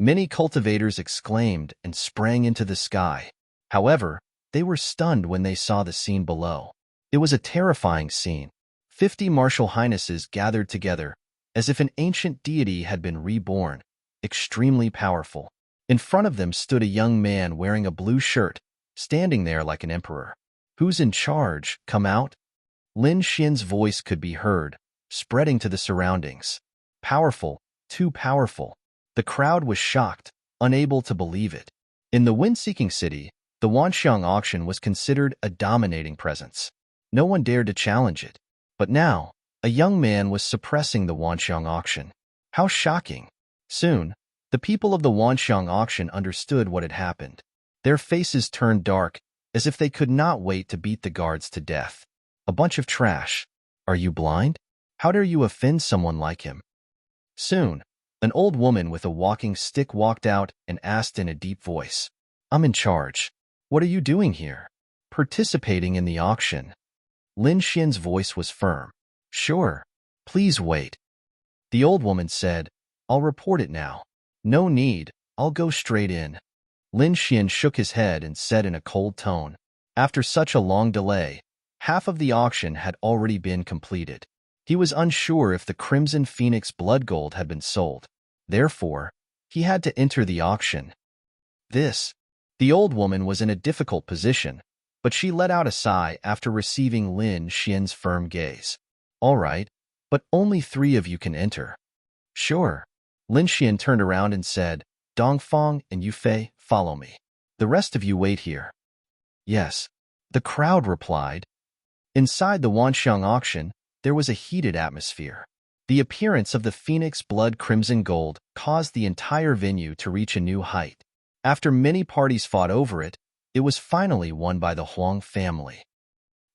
Many cultivators exclaimed and sprang into the sky. However, they were stunned when they saw the scene below. It was a terrifying scene. 50 martial highnesses gathered together, as if an ancient deity had been reborn, extremely powerful. In front of them stood a young man wearing a blue shirt, standing there like an emperor. "Who's in charge? Come out." Lin Xian's voice could be heard, spreading to the surroundings. Powerful, too powerful. The crowd was shocked, unable to believe it. In the wind-seeking city, the Wanxiang auction was considered a dominating presence. No one dared to challenge it. But now, a young man was suppressing the Wanxiang auction. How shocking! Soon, the people of the Wanxiang auction understood what had happened. Their faces turned dark, as if they could not wait to beat the guards to death. "A bunch of trash. Are you blind? How dare you offend someone like him?" Soon, an old woman with a walking stick walked out and asked in a deep voice, "I'm in charge. What are you doing here?" "Participating in the auction." Lin Xian's voice was firm. "Sure. Please wait." The old woman said, "I'll report it now." "No need. I'll go straight in." Lin Xian shook his head and said in a cold tone, "After such a long delay, half of the auction had already been completed." He was unsure if the Crimson Phoenix blood gold had been sold. Therefore, he had to enter the auction. The old woman was in a difficult position, but she let out a sigh after receiving Lin Xian's firm gaze. "All right, but only 3 of you can enter." "Sure." Lin Xian turned around and said, "Dongfang and Yufei, follow me. The rest of you wait here." "Yes," the crowd replied. Inside the Wanxiang auction, there was a heated atmosphere. The appearance of the Phoenix Blood Crimson Gold caused the entire venue to reach a new height. After many parties fought over it, it was finally won by the Huang family.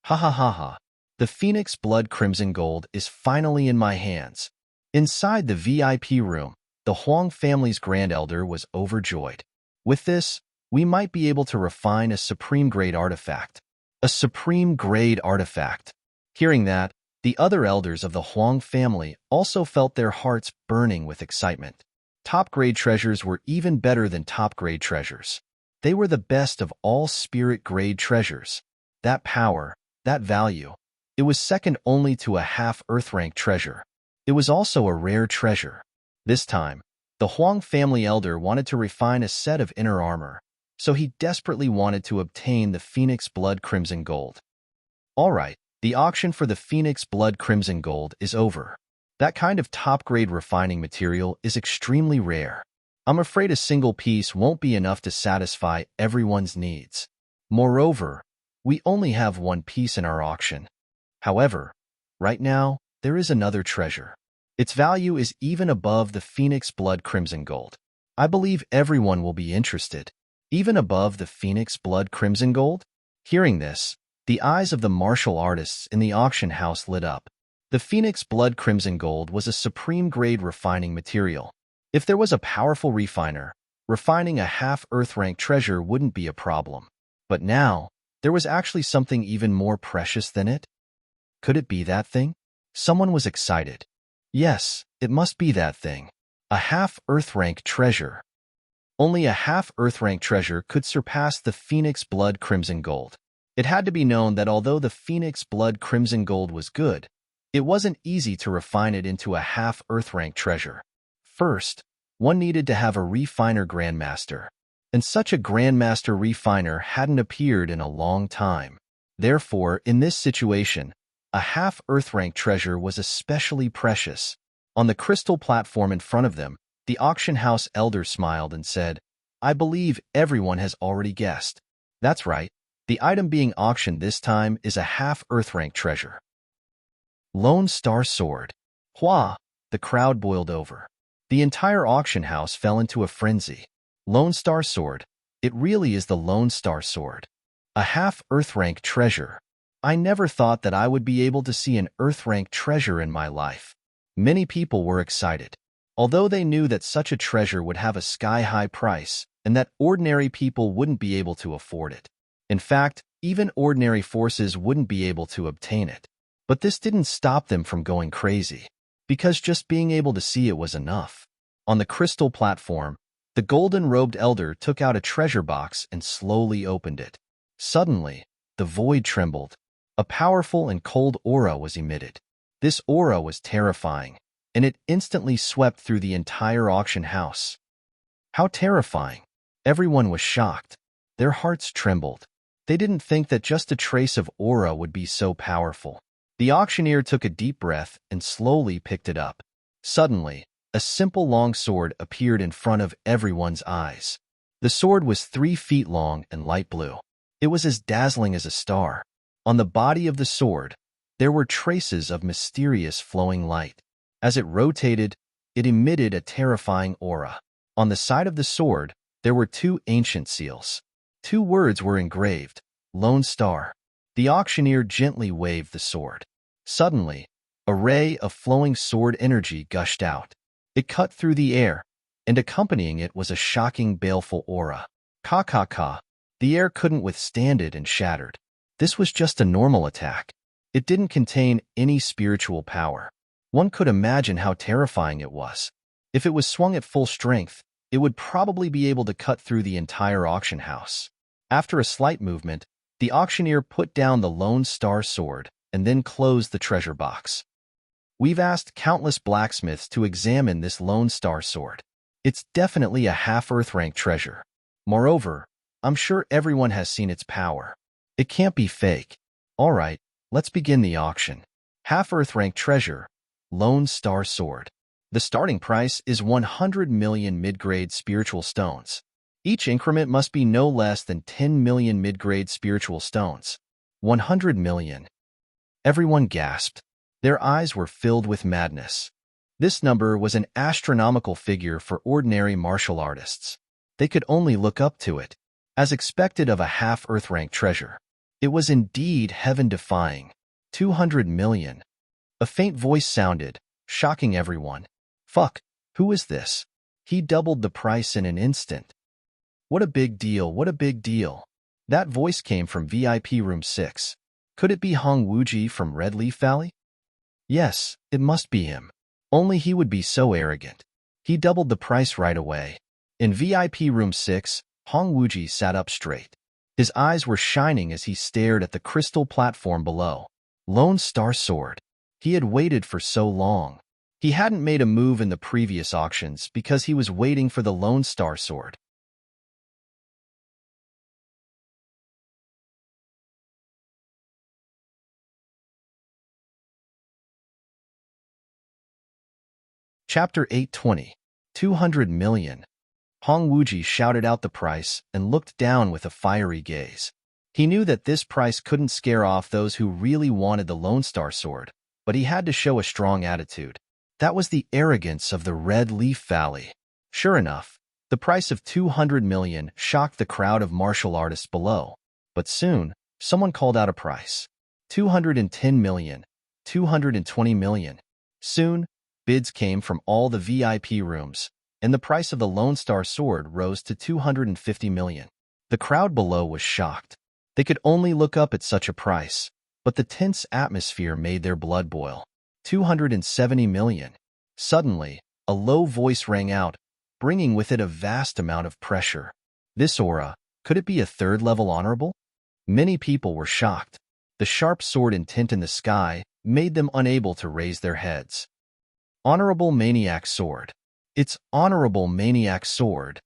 "Ha ha ha ha! The Phoenix Blood Crimson Gold is finally in my hands." Inside the VIP room, the Huang family's grand elder was overjoyed. "With this, we might be able to refine a supreme-grade artifact." A supreme-grade artifact. Hearing that, the other elders of the Huang family also felt their hearts burning with excitement. Top-grade treasures were even better than top-grade treasures. They were the best of all spirit-grade treasures. That power, that value, it was second only to a half-earth-rank treasure. It was also a rare treasure. This time, the Huang family elder wanted to refine a set of inner armor, so he desperately wanted to obtain the Phoenix Blood Crimson Gold. All right, the auction for the Phoenix Blood Crimson Gold is over. That kind of top-grade refining material is extremely rare. I'm afraid a single piece won't be enough to satisfy everyone's needs. Moreover, we only have one piece in our auction. However, right now, there is another treasure. Its value is even above the Phoenix Blood Crimson Gold. I believe everyone will be interested. Even above the Phoenix Blood Crimson Gold? Hearing this, the eyes of the martial artists in the auction house lit up. The Phoenix Blood Crimson Gold was a supreme-grade refining material. If there was a powerful refiner, refining a half-earth-rank treasure wouldn't be a problem. But now, there was actually something even more precious than it. Could it be that thing? Someone was excited. Yes, it must be that thing. A half-earth-rank treasure. Only a half-earth-rank treasure could surpass the Phoenix Blood Crimson Gold. It had to be known that although the Phoenix Blood Crimson Gold was good, it wasn't easy to refine it into a half-earth-rank treasure. First, one needed to have a refiner grandmaster, and such a grandmaster refiner hadn't appeared in a long time. Therefore, in this situation, a half-earth-rank treasure was especially precious. On the crystal platform in front of them, the auction house elder smiled and said, "I believe everyone has already guessed." That's right, the item being auctioned this time is a half-earth-rank treasure. Lone Star Sword. Hua! The crowd boiled over. The entire auction house fell into a frenzy. Lone Star Sword. It really is the Lone Star Sword. A half-earth-rank treasure. I never thought that I would be able to see an earth-rank treasure in my life. Many people were excited. Although they knew that such a treasure would have a sky-high price and that ordinary people wouldn't be able to afford it. In fact, even ordinary forces wouldn't be able to obtain it. But this didn't stop them from going crazy, because just being able to see it was enough. On the crystal platform, The golden-robed elder took out a treasure box and slowly opened it. Suddenly, the void trembled. A powerful and cold aura was emitted. This aura was terrifying, and it instantly swept through the entire auction house. How terrifying! Everyone was shocked. Their hearts trembled. They didn't think that just a trace of aura would be so powerful. The auctioneer took a deep breath and slowly picked it up. Suddenly, a simple long sword appeared in front of everyone's eyes. The sword was 3 feet long and light blue. It was as dazzling as a star. On the body of the sword, there were traces of mysterious flowing light. As it rotated, it emitted a terrifying aura. On the side of the sword, there were 2 ancient seals. 2 words were engraved, Lone Star. The auctioneer gently waved the sword. Suddenly, a ray of flowing sword energy gushed out. It cut through the air, and accompanying it was a shocking, baleful aura. Ka. The air couldn't withstand it and shattered. This was just a normal attack. It didn't contain any spiritual power. One could imagine how terrifying it was. If it was swung at full strength, it would probably be able to cut through the entire auction house. After a slight movement, the auctioneer put down the Lone Star sword and then closed the treasure box. We've asked countless blacksmiths to examine this Lone Star sword. It's definitely a half-Earth rank treasure. Moreover, I'm sure everyone has seen its power. It can't be fake. All right, let's begin the auction. Half-Earth rank treasure, Lone Star sword. The starting price is 100 million mid-grade spiritual stones. Each increment must be no less than 10 million mid-grade spiritual stones. 100 million. Everyone gasped. Their eyes were filled with madness. This number was an astronomical figure for ordinary martial artists. They could only look up to it, as expected of a half-Earth rank treasure. It was indeed heaven-defying. 200 million. A faint voice sounded, shocking everyone. Fuck, who is this? He doubled the price in an instant. What a big deal, what a big deal. That voice came from VIP room 6. Could it be Hong Wuji from Red Leaf Valley? Yes, it must be him. Only he would be so arrogant. He doubled the price right away. In VIP room 6, Hong Wuji sat up straight. His eyes were shining as he stared at the crystal platform below. Lone Star sword. He had waited for so long. He hadn't made a move in the previous auctions because he was waiting for the Lone Star sword. Chapter 820. 200 million. Hong Wuji shouted out the price and looked down with a fiery gaze. He knew that this price couldn't scare off those who really wanted the Lone Star sword, but he had to show a strong attitude. That was the arrogance of the Red Leaf Valley. Sure enough, the price of 200 million shocked the crowd of martial artists below. But soon, someone called out a price. 210 million. 220 million. Soon, bids came from all the VIP rooms, and the price of the Lone Star sword rose to 250 million. The crowd below was shocked. They could only look up at such a price, but the tense atmosphere made their blood boil. 270 million. Suddenly, a low voice rang out, bringing with it a vast amount of pressure. This aura, could it be a third-level honorable? Many people were shocked. The sharp sword intent in the sky made them unable to raise their heads. Honorable Maniac Sword. It's Honorable Maniac Sword.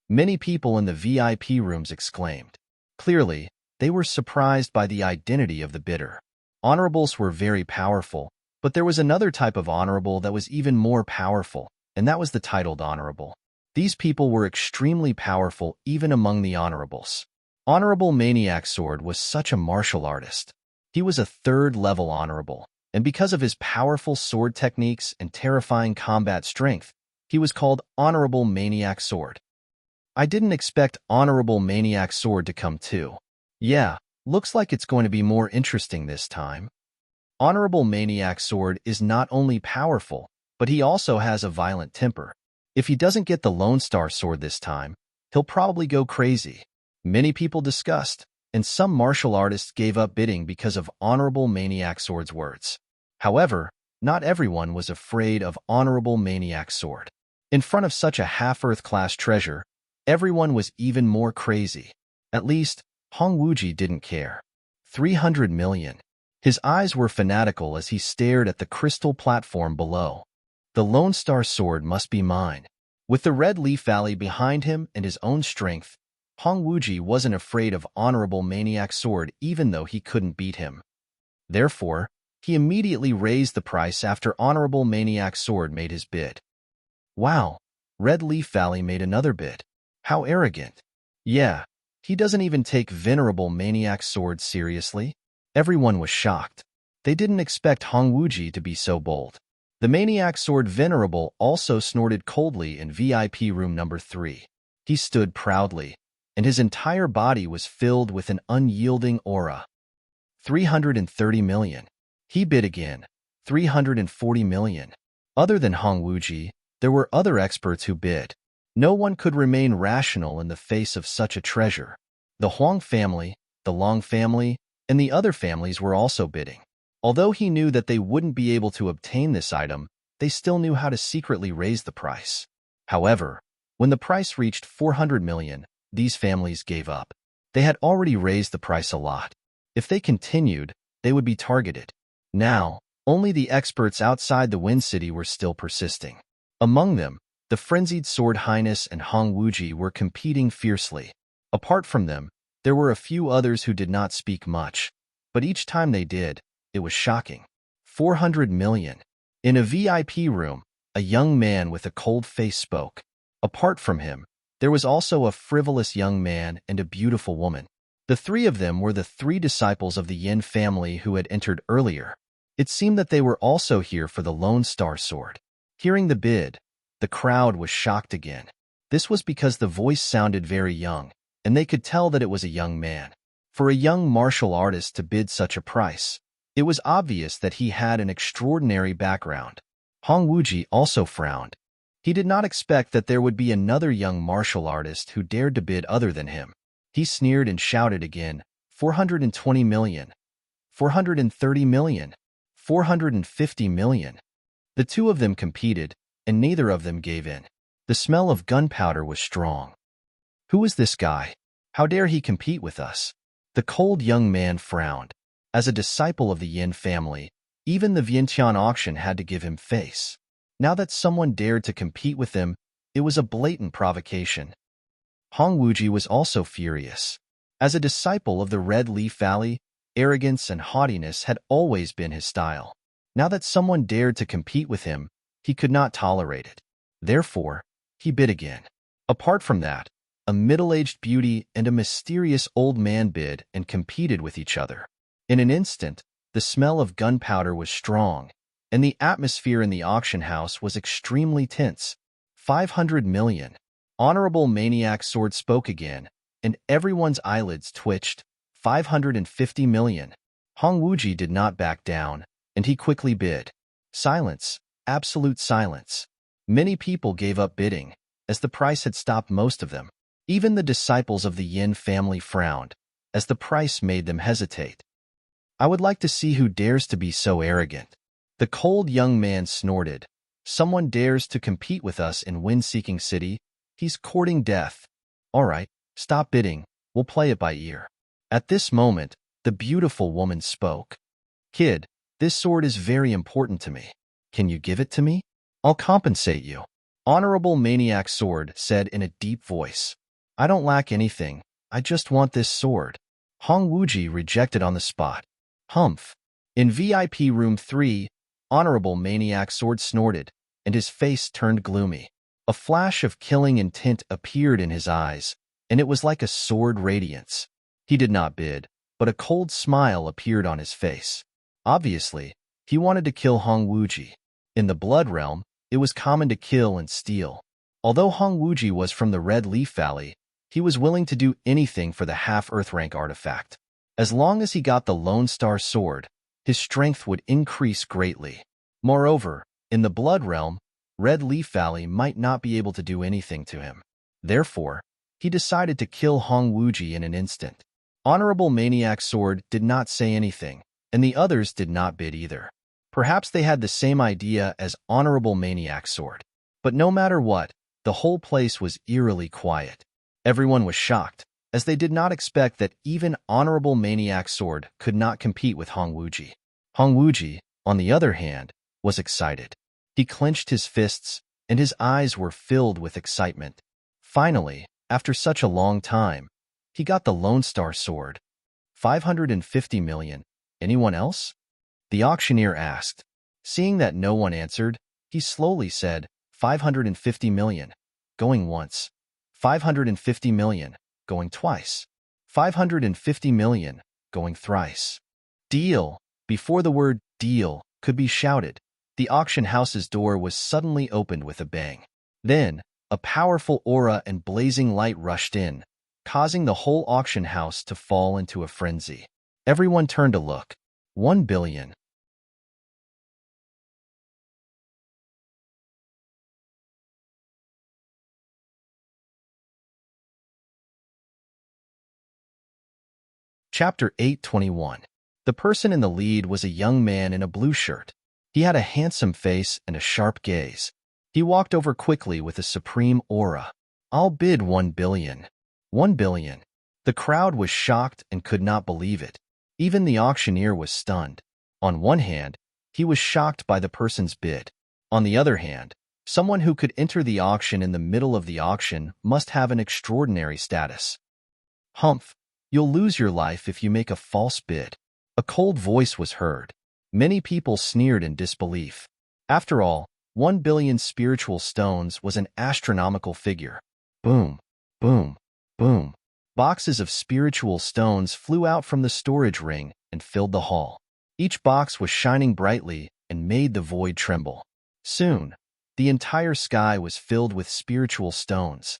Many people in the VIP rooms exclaimed. Clearly, they were surprised by the identity of the bidder. Honorables were very powerful, but there was another type of honorable that was even more powerful, and that was the titled honorable. These people were extremely powerful even among the honorables. Honorable Maniac Sword was such a martial artist. He was a third-level honorable, and because of his powerful sword techniques and terrifying combat strength, he was called Honorable Maniac Sword. I didn't expect Honorable Maniac Sword to come too. Yeah, looks like it's going to be more interesting this time. Honorable Maniac Sword is not only powerful, but he also has a violent temper. If he doesn't get the Lone Star sword this time, he'll probably go crazy. Many people discussed, and some martial artists gave up bidding because of Honorable Maniac Sword's words. However, not everyone was afraid of Honorable Maniac Sword. In front of such a half-Earth class treasure, everyone was even more crazy. At least, Hong Wuji didn't care. 300 million. His eyes were fanatical as he stared at the crystal platform below. The Lone Star sword must be mine. With the Red Leaf Valley behind him and his own strength, Hong Wuji wasn't afraid of Honorable Maniac's sword even though he couldn't beat him. Therefore, he immediately raised the price after Honorable Maniac's sword made his bid. Wow, Red Leaf Valley made another bid. How arrogant. Yeah, he doesn't even take Venerable Maniac's sword seriously. Everyone was shocked. They didn't expect Hong Wuji to be so bold. The Maniac's sword Venerable also snorted coldly in VIP room number 3. He stood proudly, and his entire body was filled with an unyielding aura. 330 million. He bid again. 340 million. Other than Hong Wuji, there were other experts who bid. No one could remain rational in the face of such a treasure. The Huang family, the Long family, and the other families were also bidding. Although he knew that they wouldn't be able to obtain this item, they still knew how to secretly raise the price. However, when the price reached 400 million, these families gave up. They had already raised the price a lot. If they continued, they would be targeted. Now, only the experts outside the Wind City were still persisting. Among them, the Frenzied Sword Highness and Hong Wuji were competing fiercely. Apart from them, there were a few others who did not speak much, but each time they did, it was shocking. 400 million. In a VIP room, a young man with a cold face spoke. Apart from him, there was also a frivolous young man and a beautiful woman. The three of them were the 3 disciples of the Yin family who had entered earlier. It seemed that they were also here for the Lone Star sword. Hearing the bid, the crowd was shocked again. This was because the voice sounded very young, and they could tell that it was a young man. For a young martial artist to bid such a price, it was obvious that he had an extraordinary background. Hong Wuji also frowned. He did not expect that there would be another young martial artist who dared to bid other than him. He sneered and shouted again, 420 million, 430 million, 450 million. The two of them competed, and neither of them gave in. The smell of gunpowder was strong. Who is this guy? How dare he compete with us? The cold young man frowned. As a disciple of the Yin family, even the Vientiane auction had to give him face. Now that someone dared to compete with him, it was a blatant provocation. Hong Wuji was also furious. As a disciple of the Red Leaf Valley, arrogance and haughtiness had always been his style. Now that someone dared to compete with him, he could not tolerate it. Therefore, he bid again. Apart from that, a middle-aged beauty and a mysterious old man bid and competed with each other. In an instant, the smell of gunpowder was strong, and the atmosphere in the auction house was extremely tense. 500 million. Honorable Maniac's sword spoke again, and everyone's eyelids twitched. 550 million. Hong Wuji did not back down, and he quickly bid. Silence, absolute silence. Many people gave up bidding, as the price had stopped most of them. Even the disciples of the Yin family frowned, as the price made them hesitate. I would like to see who dares to be so arrogant. The cold young man snorted. Someone dares to compete with us in Wind-Seeking City? He's courting death. All right, stop bidding, we'll play it by ear. At this moment, the beautiful woman spoke. Kid, this sword is very important to me. Can you give it to me? I'll compensate you. Honorable Maniac's sword said in a deep voice. I don't lack anything, I just want this sword. Hong Wuji rejected on the spot. Humph. In VIP room 3, Honorable Maniac's sword snorted, and his face turned gloomy. A flash of killing intent appeared in his eyes, and it was like a sword radiance. He did not bid, but a cold smile appeared on his face. Obviously, he wanted to kill Hong Wuji. In the Blood Realm, it was common to kill and steal. Although Hong Wuji was from the Red Leaf Valley, he was willing to do anything for the half-Earth rank artifact. As long as he got the Lone Star sword, his strength would increase greatly. Moreover, in the Blood Realm, Red Leaf Valley might not be able to do anything to him. Therefore, he decided to kill Hong Wuji in an instant. Honorable Maniac's sword did not say anything, and the others did not bid either. Perhaps they had the same idea as Honorable Maniac's sword. But no matter what, the whole place was eerily quiet. Everyone was shocked, as they did not expect that even Honorable Maniac Sword could not compete with Hong Wuji. Hong Wuji, on the other hand, was excited. He clenched his fists, and his eyes were filled with excitement. Finally, after such a long time, he got the Lone Star Sword. 550 million. Anyone else? The auctioneer asked. Seeing that no one answered, he slowly said, 550 million. Going once. 550 million. Going twice. 550 million. Going thrice. Deal. Before the word deal could be shouted, the auction house's door was suddenly opened with a bang. Then, a powerful aura and blazing light rushed in, causing the whole auction house to fall into a frenzy. Everyone turned to look. 1 billion. Chapter 821. The person in the lead was a young man in a blue shirt. He had a handsome face and a sharp gaze. He walked over quickly with a supreme aura. I'll bid 1 billion. 1 billion. The crowd was shocked and could not believe it. Even the auctioneer was stunned. On one hand, he was shocked by the person's bid. On the other hand, someone who could enter the auction in the middle of the auction must have an extraordinary status. Humph, you'll lose your life if you make a false bid. A cold voice was heard. Many people sneered in disbelief. After all, 1 billion spiritual stones was an astronomical figure. Boom, boom, boom. Boxes of spiritual stones flew out from the storage ring and filled the hall. Each box was shining brightly and made the void tremble. Soon, the entire sky was filled with spiritual stones.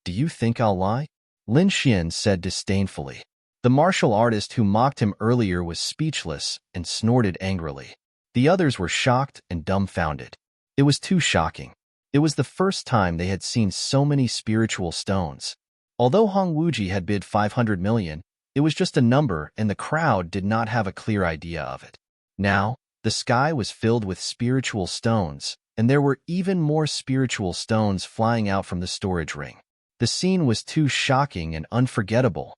Do you think I'll lie? Lin Xian said disdainfully. The martial artist who mocked him earlier was speechless and snorted angrily. The others were shocked and dumbfounded. It was too shocking. It was the first time they had seen so many spiritual stones. Although Hong Wuji had bid 500 million, it was just a number and the crowd did not have a clear idea of it. Now, the sky was filled with spiritual stones, and there were even more spiritual stones flying out from the storage ring. The scene was too shocking and unforgettable.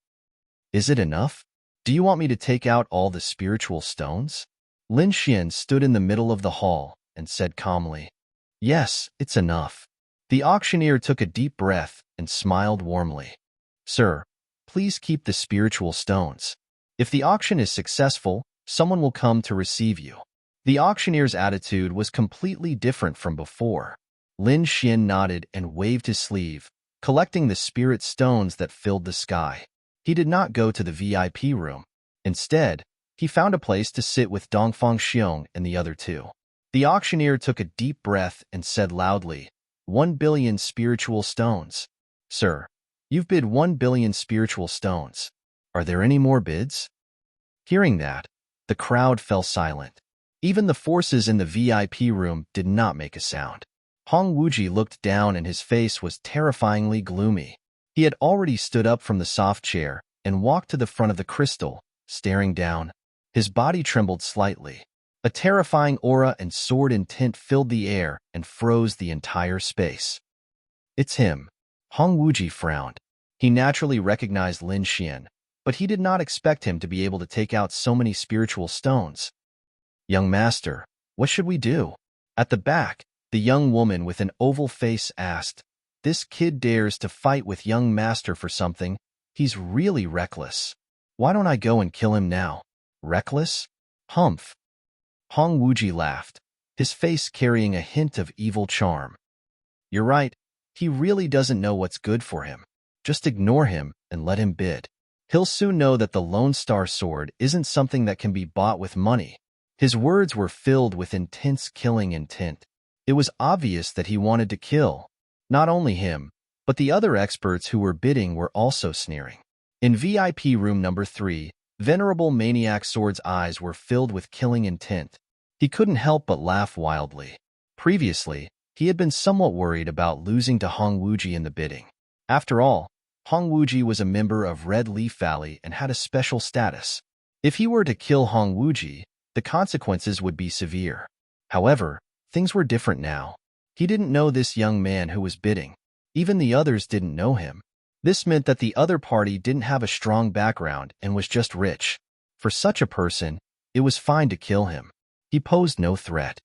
Is it enough? Do you want me to take out all the spiritual stones? Lin Xian stood in the middle of the hall and said calmly, Yes, it's enough. The auctioneer took a deep breath and smiled warmly. Sir, please keep the spiritual stones. If the auction is successful, someone will come to receive you. The auctioneer's attitude was completely different from before. Lin Xian nodded and waved his sleeve, collecting the spirit stones that filled the sky. He did not go to the VIP room. Instead, he found a place to sit with Dongfang Xiong and the other two. The auctioneer took a deep breath and said loudly, 1 billion spiritual stones. Sir, you've bid 1 billion spiritual stones. Are there any more bids? Hearing that, the crowd fell silent. Even the forces in the VIP room did not make a sound. Hong Wuji looked down and his face was terrifyingly gloomy. He had already stood up from the soft chair and walked to the front of the crystal, staring down. His body trembled slightly. A terrifying aura and sword in tint filled the air and froze the entire space. It's him. Hong Wuji frowned. He naturally recognized Lin Xian, but he did not expect him to be able to take out so many spiritual stones. Young master, what should we do? At the back, the young woman with an oval face asked, This kid dares to fight with young master for something. He's really reckless. Why don't I go and kill him now? Reckless? Humph. Hong Wuji laughed, his face carrying a hint of evil charm. You're right, he really doesn't know what's good for him. Just ignore him and let him bid. He'll soon know that the Lone Star Sword isn't something that can be bought with money. His words were filled with intense killing intent. It was obvious that he wanted to kill. Not only him, but the other experts who were bidding were also sneering. In VIP room number 3, Venerable Maniac Sword's eyes were filled with killing intent. He couldn't help but laugh wildly. Previously, he had been somewhat worried about losing to Hong Wuji in the bidding. After all, Hong Wuji was a member of Red Leaf Valley and had a special status. If he were to kill Hong Wuji, the consequences would be severe. However, things were different now. He didn't know this young man who was bidding. Even the others didn't know him. This meant that the other party didn't have a strong background and was just rich. For such a person, it was fine to kill him. He posed no threat.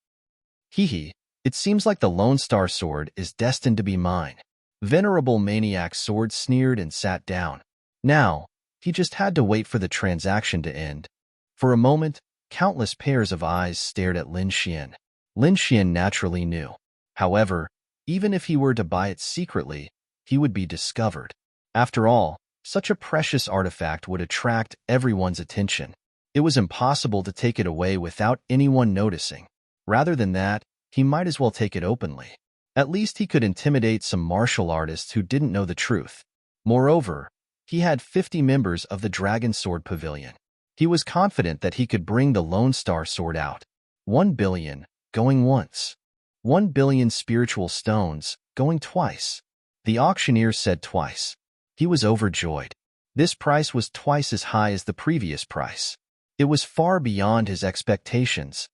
Hee, it seems like the Lone Star Sword is destined to be mine. Venerable Maniac's sword sneered and sat down. Now, he just had to wait for the transaction to end. For a moment, countless pairs of eyes stared at Lin Xian. Lin Xian naturally knew. However, even if he were to buy it secretly, he would be discovered. After all, such a precious artifact would attract everyone's attention. It was impossible to take it away without anyone noticing. Rather than that, he might as well take it openly. At least he could intimidate some martial artists who didn't know the truth. Moreover, he had 50 members of the Dragon Sword Pavilion. He was confident that he could bring the Lone Star Sword out. 1 billion, going once. 1 billion spiritual stones, going twice. The auctioneer said twice. He was overjoyed. This price was twice as high as the previous price. It was far beyond his expectations.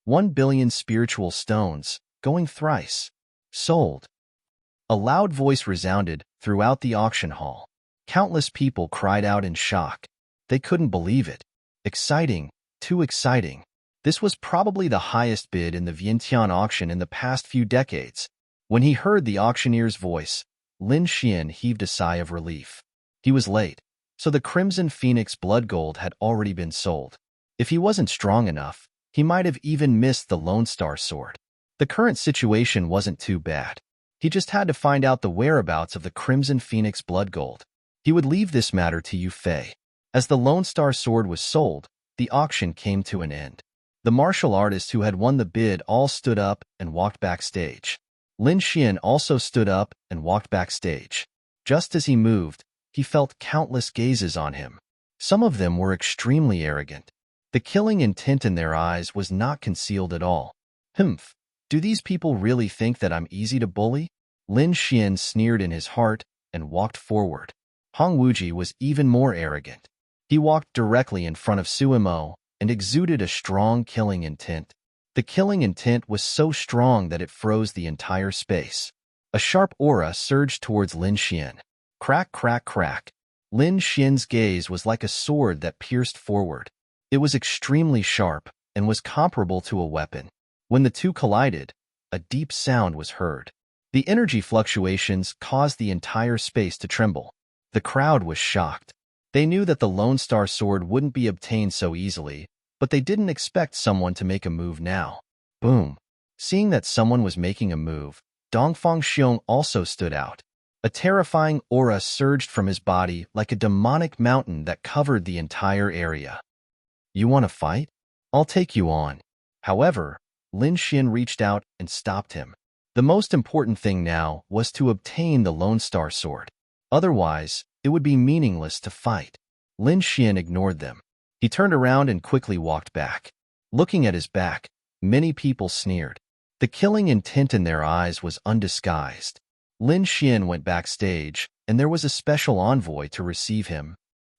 1 billion spiritual stones, going thrice. Sold. A loud voice resounded throughout the auction hall. Countless people cried out in shock. They couldn't believe it. Exciting, too exciting. This was probably the highest bid in the Vientiane auction in the past few decades. When he heard the auctioneer's voice, Lin Xian heaved a sigh of relief. He was late, so the Crimson Phoenix blood gold had already been sold. If he wasn't strong enough, he might have even missed the Lone Star Sword. The current situation wasn't too bad. He just had to find out the whereabouts of the Crimson Phoenix blood gold. He would leave this matter to Yu Fei. As the Lone Star Sword was sold, the auction came to an end. The martial artists who had won the bid all stood up and walked backstage. Lin Xian also stood up and walked backstage. Just as he moved, he felt countless gazes on him. Some of them were extremely arrogant. The killing intent in their eyes was not concealed at all. Humph, do these people really think that I'm easy to bully? Lin Xian sneered in his heart and walked forward. Hong Wuji was even more arrogant. He walked directly in front of Suimo and exuded a strong killing intent. The killing intent was so strong that it froze the entire space. A sharp aura surged towards Lin Xian. Crack, crack, crack. Lin Xian's gaze was like a sword that pierced forward. It was extremely sharp and was comparable to a weapon. When the two collided, a deep sound was heard. The energy fluctuations caused the entire space to tremble. The crowd was shocked. They knew that the Lone Star Sword wouldn't be obtained so easily, but they didn't expect someone to make a move now. Boom. Seeing that someone was making a move, Dongfang Xiong also stood out. A terrifying aura surged from his body like a demonic mountain that covered the entire area. You want to fight? I'll take you on. However, Lin Xian reached out and stopped him. The most important thing now was to obtain the Lone Star Sword. Otherwise, it would be meaningless to fight. Lin Xian ignored them. He turned around and quickly walked back. Looking at his back, many people sneered. The killing intent in their eyes was undisguised. Lin Xian went backstage, and there was a special envoy to receive him.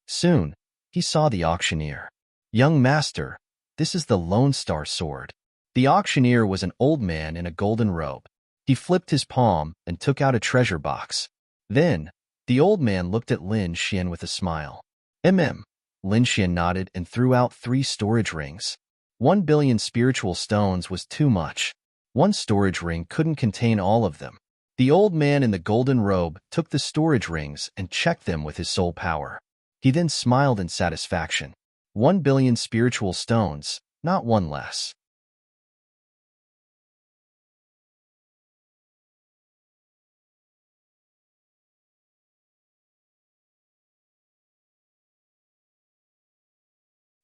Soon, he saw the auctioneer. Young master, this is the Lone Star Sword. The auctioneer was an old man in a golden robe. He flipped his palm and took out a treasure box. Then, the old man looked at Lin Xian with a smile. Lin Xian nodded and threw out 3 storage rings. 1 billion spiritual stones was too much. One storage ring couldn't contain all of them. The old man in the golden robe took the storage rings and checked them with his soul power. He then smiled in satisfaction. 1 billion spiritual stones, not one less.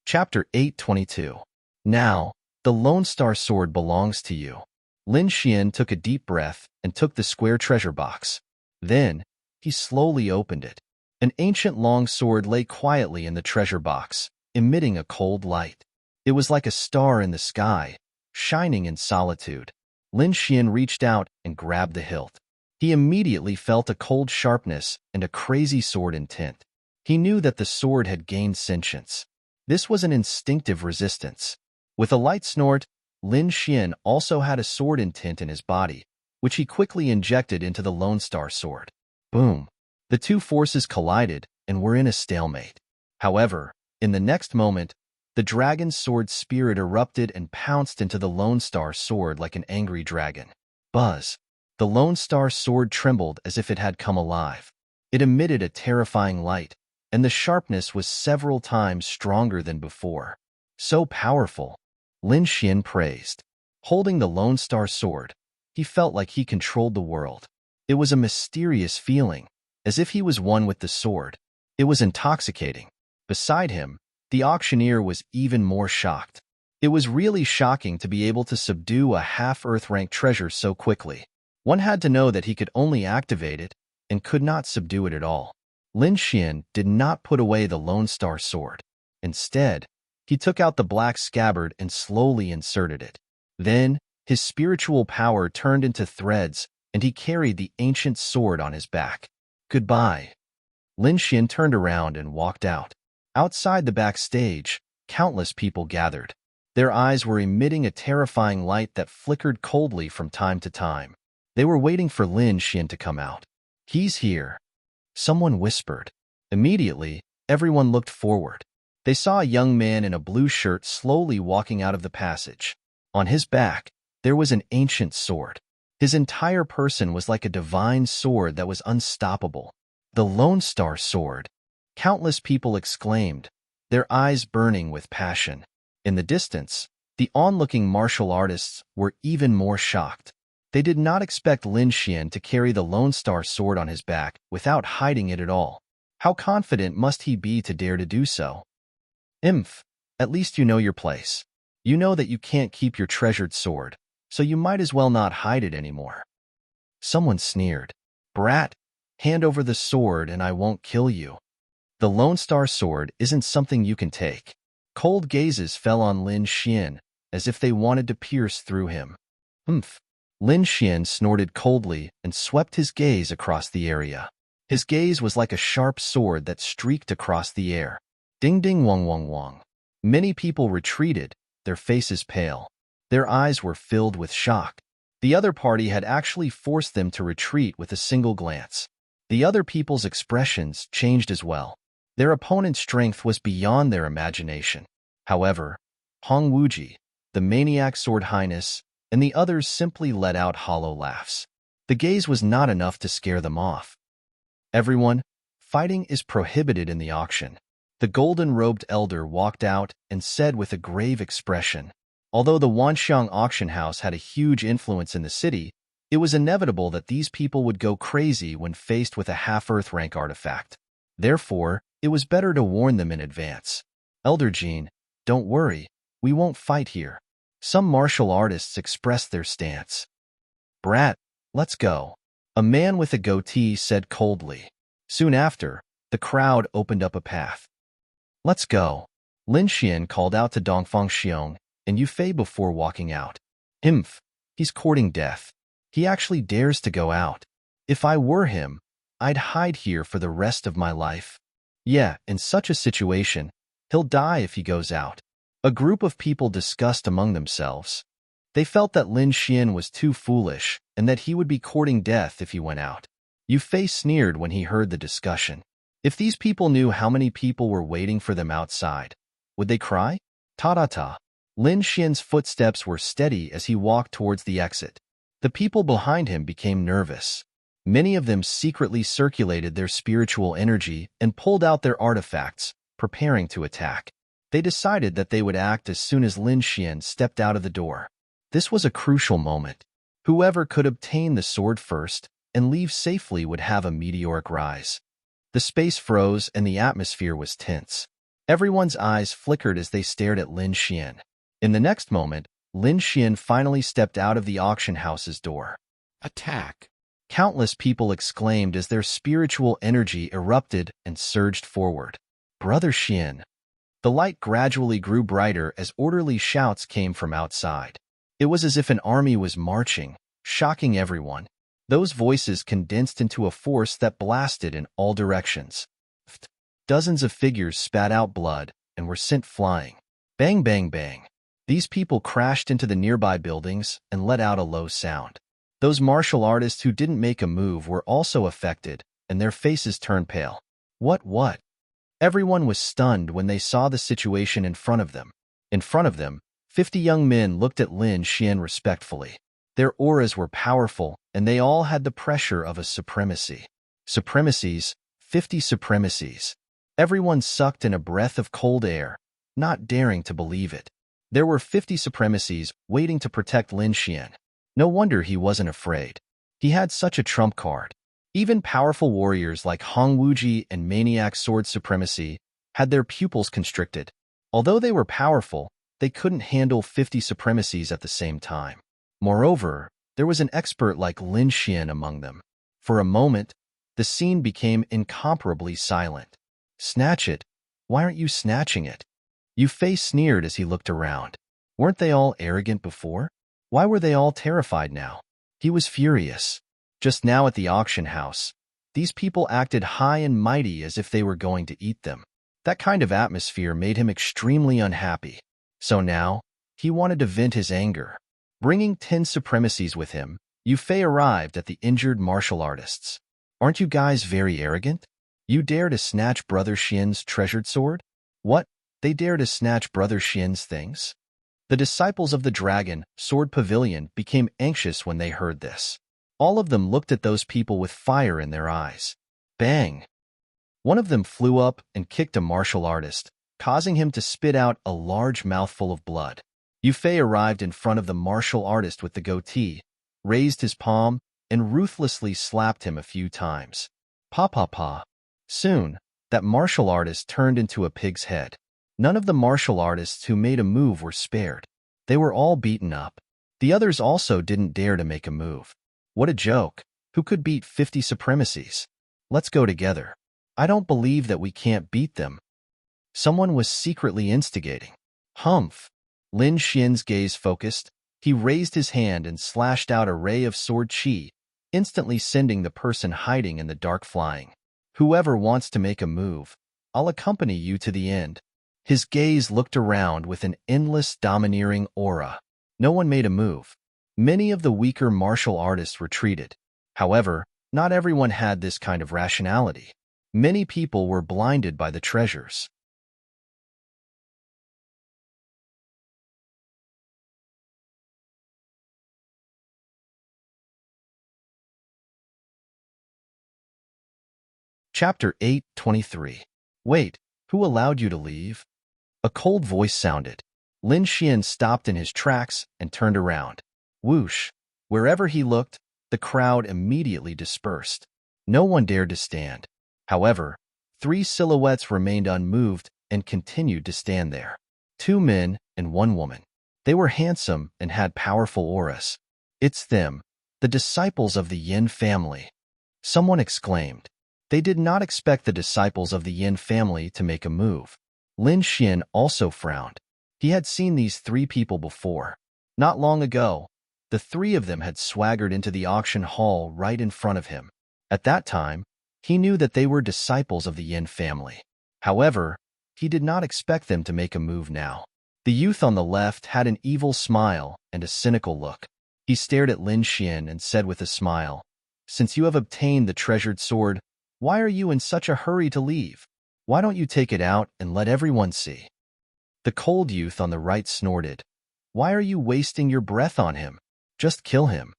Chapter 822. Now, the Lone Star Sword belongs to you. Lin Xian took a deep breath and took the square treasure box. Then, he slowly opened it. An ancient long sword lay quietly in the treasure box, emitting a cold light. It was like a star in the sky, shining in solitude. Lin Xian reached out and grabbed the hilt. He immediately felt a cold sharpness and a crazy sword intent. He knew that the sword had gained sentience. This was an instinctive resistance. With a light snort, Lin Xian also had a sword intent in his body, which he quickly injected into the Lone Star Sword. Boom! The two forces collided and were in a stalemate. However, in the next moment, the dragon's sword spirit erupted and pounced into the Lone Star Sword like an angry dragon. Buzz! The Lone Star Sword trembled as if it had come alive. It emitted a terrifying light, and the sharpness was several times stronger than before. So powerful, Lin Xian praised. Holding the Lone Star Sword, he felt like he controlled the world. It was a mysterious feeling, as if he was one with the sword. It was intoxicating. Beside him, the auctioneer was even more shocked. It was really shocking to be able to subdue a half-Earth-rank treasure so quickly. One had to know that he could only activate it and could not subdue it at all. Lin Xian did not put away the Lone Star Sword. Instead, he took out the black scabbard and slowly inserted it. Then, his spiritual power turned into threads, and he carried the ancient sword on his back. Goodbye. Lin Xian turned around and walked out. Outside the backstage, countless people gathered. Their eyes were emitting a terrifying light that flickered coldly from time to time. They were waiting for Lin Xian to come out. He's here. Someone whispered. Immediately, everyone looked forward. They saw a young man in a blue shirt slowly walking out of the passage. On his back, there was an ancient sword. His entire person was like a divine sword that was unstoppable. The Lone Star Sword. Countless people exclaimed, their eyes burning with passion. In the distance, the onlooking martial artists were even more shocked. They did not expect Lin Xian to carry the Lone Star Sword on his back without hiding it at all. How confident must he be to dare to do so? At least you know your place. You know that you can't keep your treasured sword, so you might as well not hide it anymore. Someone sneered. Brat, hand over the sword and I won't kill you. The Lone Star Sword isn't something you can take. Cold gazes fell on Lin Xian, as if they wanted to pierce through him. Lin Xian snorted coldly and swept his gaze across the area. His gaze was like a sharp sword that streaked across the air. Ding ding wong wong wong. Many people retreated, their faces pale. Their eyes were filled with shock. The other party had actually forced them to retreat with a single glance. The other people's expressions changed as well. Their opponent's strength was beyond their imagination. However, Hong Wuji, the maniac sword highness, and the others simply let out hollow laughs. The gaze was not enough to scare them off. Everyone, fighting is prohibited in the auction. The golden-robed elder walked out and said with a grave expression, although the Wanxiang auction house had a huge influence in the city, it was inevitable that these people would go crazy when faced with a half-Earth rank artifact. Therefore, it was better to warn them in advance. Elder Jean, don't worry, we won't fight here. Some martial artists expressed their stance. Brat, let's go. A man with a goatee said coldly. Soon after, the crowd opened up a path. Let's go. Lin Xian called out to Dongfang Xiong and Yufei before walking out. He's courting death. He actually dares to go out. If I were him, I'd hide here for the rest of my life. Yeah, in such a situation, he'll die if he goes out. A group of people discussed among themselves. They felt that Lin Xian was too foolish and that he would be courting death if he went out. Yufei sneered when he heard the discussion. If these people knew how many people were waiting for them outside, would they cry? Ta-ta-ta. Lin Xian's footsteps were steady as he walked towards the exit. The people behind him became nervous. Many of them secretly circulated their spiritual energy and pulled out their artifacts, preparing to attack. They decided that they would act as soon as Lin Xian stepped out of the door. This was a crucial moment. Whoever could obtain the sword first and leave safely would have a meteoric rise. The space froze and the atmosphere was tense. Everyone's eyes flickered as they stared at Lin Xian. In the next moment, Lin Xian finally stepped out of the auction house's door. Attack! Countless people exclaimed as their spiritual energy erupted and surged forward. Brother Xian! The light gradually grew brighter as orderly shouts came from outside. It was as if an army was marching, shocking everyone. Those voices condensed into a force that blasted in all directions. Dozens of figures spat out blood and were sent flying. Bang, bang, bang. These people crashed into the nearby buildings and let out a low sound. Those martial artists who didn't make a move were also affected, and their faces turned pale. What? Everyone was stunned when they saw the situation in front of them. In front of them, 50 young men looked at Lin Xian respectfully. Their auras were powerful, and they all had the pressure of a supremacy. Supremacies, 50 supremacies. Everyone sucked in a breath of cold air, not daring to believe it. There were 50 supremacies waiting to protect Lin Xian. No wonder he wasn't afraid. He had such a trump card. Even powerful warriors like Hong Wuji and Maniac Sword Supremacy had their pupils constricted. Although they were powerful, they couldn't handle 50 supremacies at the same time. Moreover, there was an expert like Lin Xian among them. For a moment, the scene became incomparably silent. Snatch it? Why aren't you snatching it? Yu Fei sneered as he looked around. Weren't they all arrogant before? Why were they all terrified now? He was furious. Just now at the auction house, these people acted high and mighty as if they were going to eat them. That kind of atmosphere made him extremely unhappy. So now, he wanted to vent his anger. Bringing 10 supremacies with him, Yu Fei arrived at the injured martial artists. Aren't you guys very arrogant? You dare to snatch Brother Xian's treasured sword? What? They dare to snatch Brother Xian's things? The disciples of the Dragon Sword Pavilion became anxious when they heard this. All of them looked at those people with fire in their eyes. Bang! One of them flew up and kicked a martial artist, causing him to spit out a large mouthful of blood. Yu Fei arrived in front of the martial artist with the goatee, raised his palm, and ruthlessly slapped him a few times. Pa. Soon, that martial artist turned into a pig's head. None of the martial artists who made a move were spared. They were all beaten up. The others also didn't dare to make a move. What a joke. Who could beat 50 supremacies? Let's go together. I don't believe that we can't beat them. Someone was secretly instigating. Humph. Lin Xian's gaze focused. He raised his hand and slashed out a ray of sword qi, instantly sending the person hiding in the dark flying. Whoever wants to make a move, I'll accompany you to the end. His gaze looked around with an endless domineering aura. No one made a move. Many of the weaker martial artists retreated. However, not everyone had this kind of rationality. Many people were blinded by the treasures. Chapter 8:23. Wait, who allowed you to leave? A cold voice sounded. Lin Xian stopped in his tracks and turned around. Whoosh! Wherever he looked, the crowd immediately dispersed. No one dared to stand. However, 3 silhouettes remained unmoved and continued to stand there. 2 men and 1 woman. They were handsome and had powerful auras. It's them, the disciples of the Yin family. Someone exclaimed. They did not expect the disciples of the Yin family to make a move. Lin Xian also frowned. He had seen these 3 people before. Not long ago, the 3 of them had swaggered into the auction hall right in front of him. At that time, he knew that they were disciples of the Yin family. However, he did not expect them to make a move now. The youth on the left had an evil smile and a cynical look. He stared at Lin Xian and said with a smile, "Since you have obtained the treasured sword, why are you in such a hurry to leave? Why don't you take it out and let everyone see?" The cold youth on the right snorted. "Why are you wasting your breath on him? Just kill him."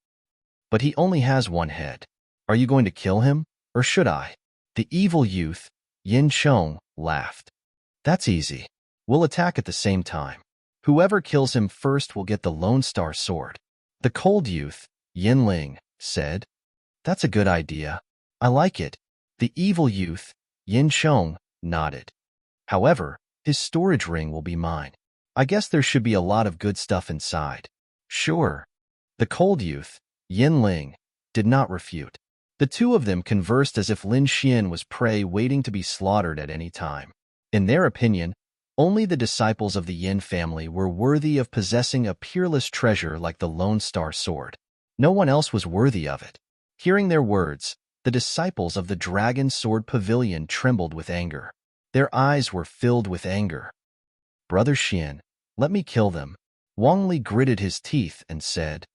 "But he only has 1 head. Are you going to kill him, or should I?" The evil youth, Yin Chong, laughed. "That's easy. We'll attack at the same time. Whoever kills him first will get the Lone Star Sword." The cold youth, Yin Ling, said. "That's a good idea. I like it." The evil youth, Yin Chong, nodded. "However, his storage ring will be mine. I guess there should be a lot of good stuff inside." "Sure." The cold youth, Yin Ling, did not refute. The 2 of them conversed as if Lin Xian was prey waiting to be slaughtered at any time. In their opinion, only the disciples of the Yin family were worthy of possessing a peerless treasure like the Lone Star Sword. No one else was worthy of it. Hearing their words, the disciples of the Dragon Sword Pavilion trembled with anger. Their eyes were filled with anger. "Brother Xian, let me kill them." Wang Li gritted his teeth and said,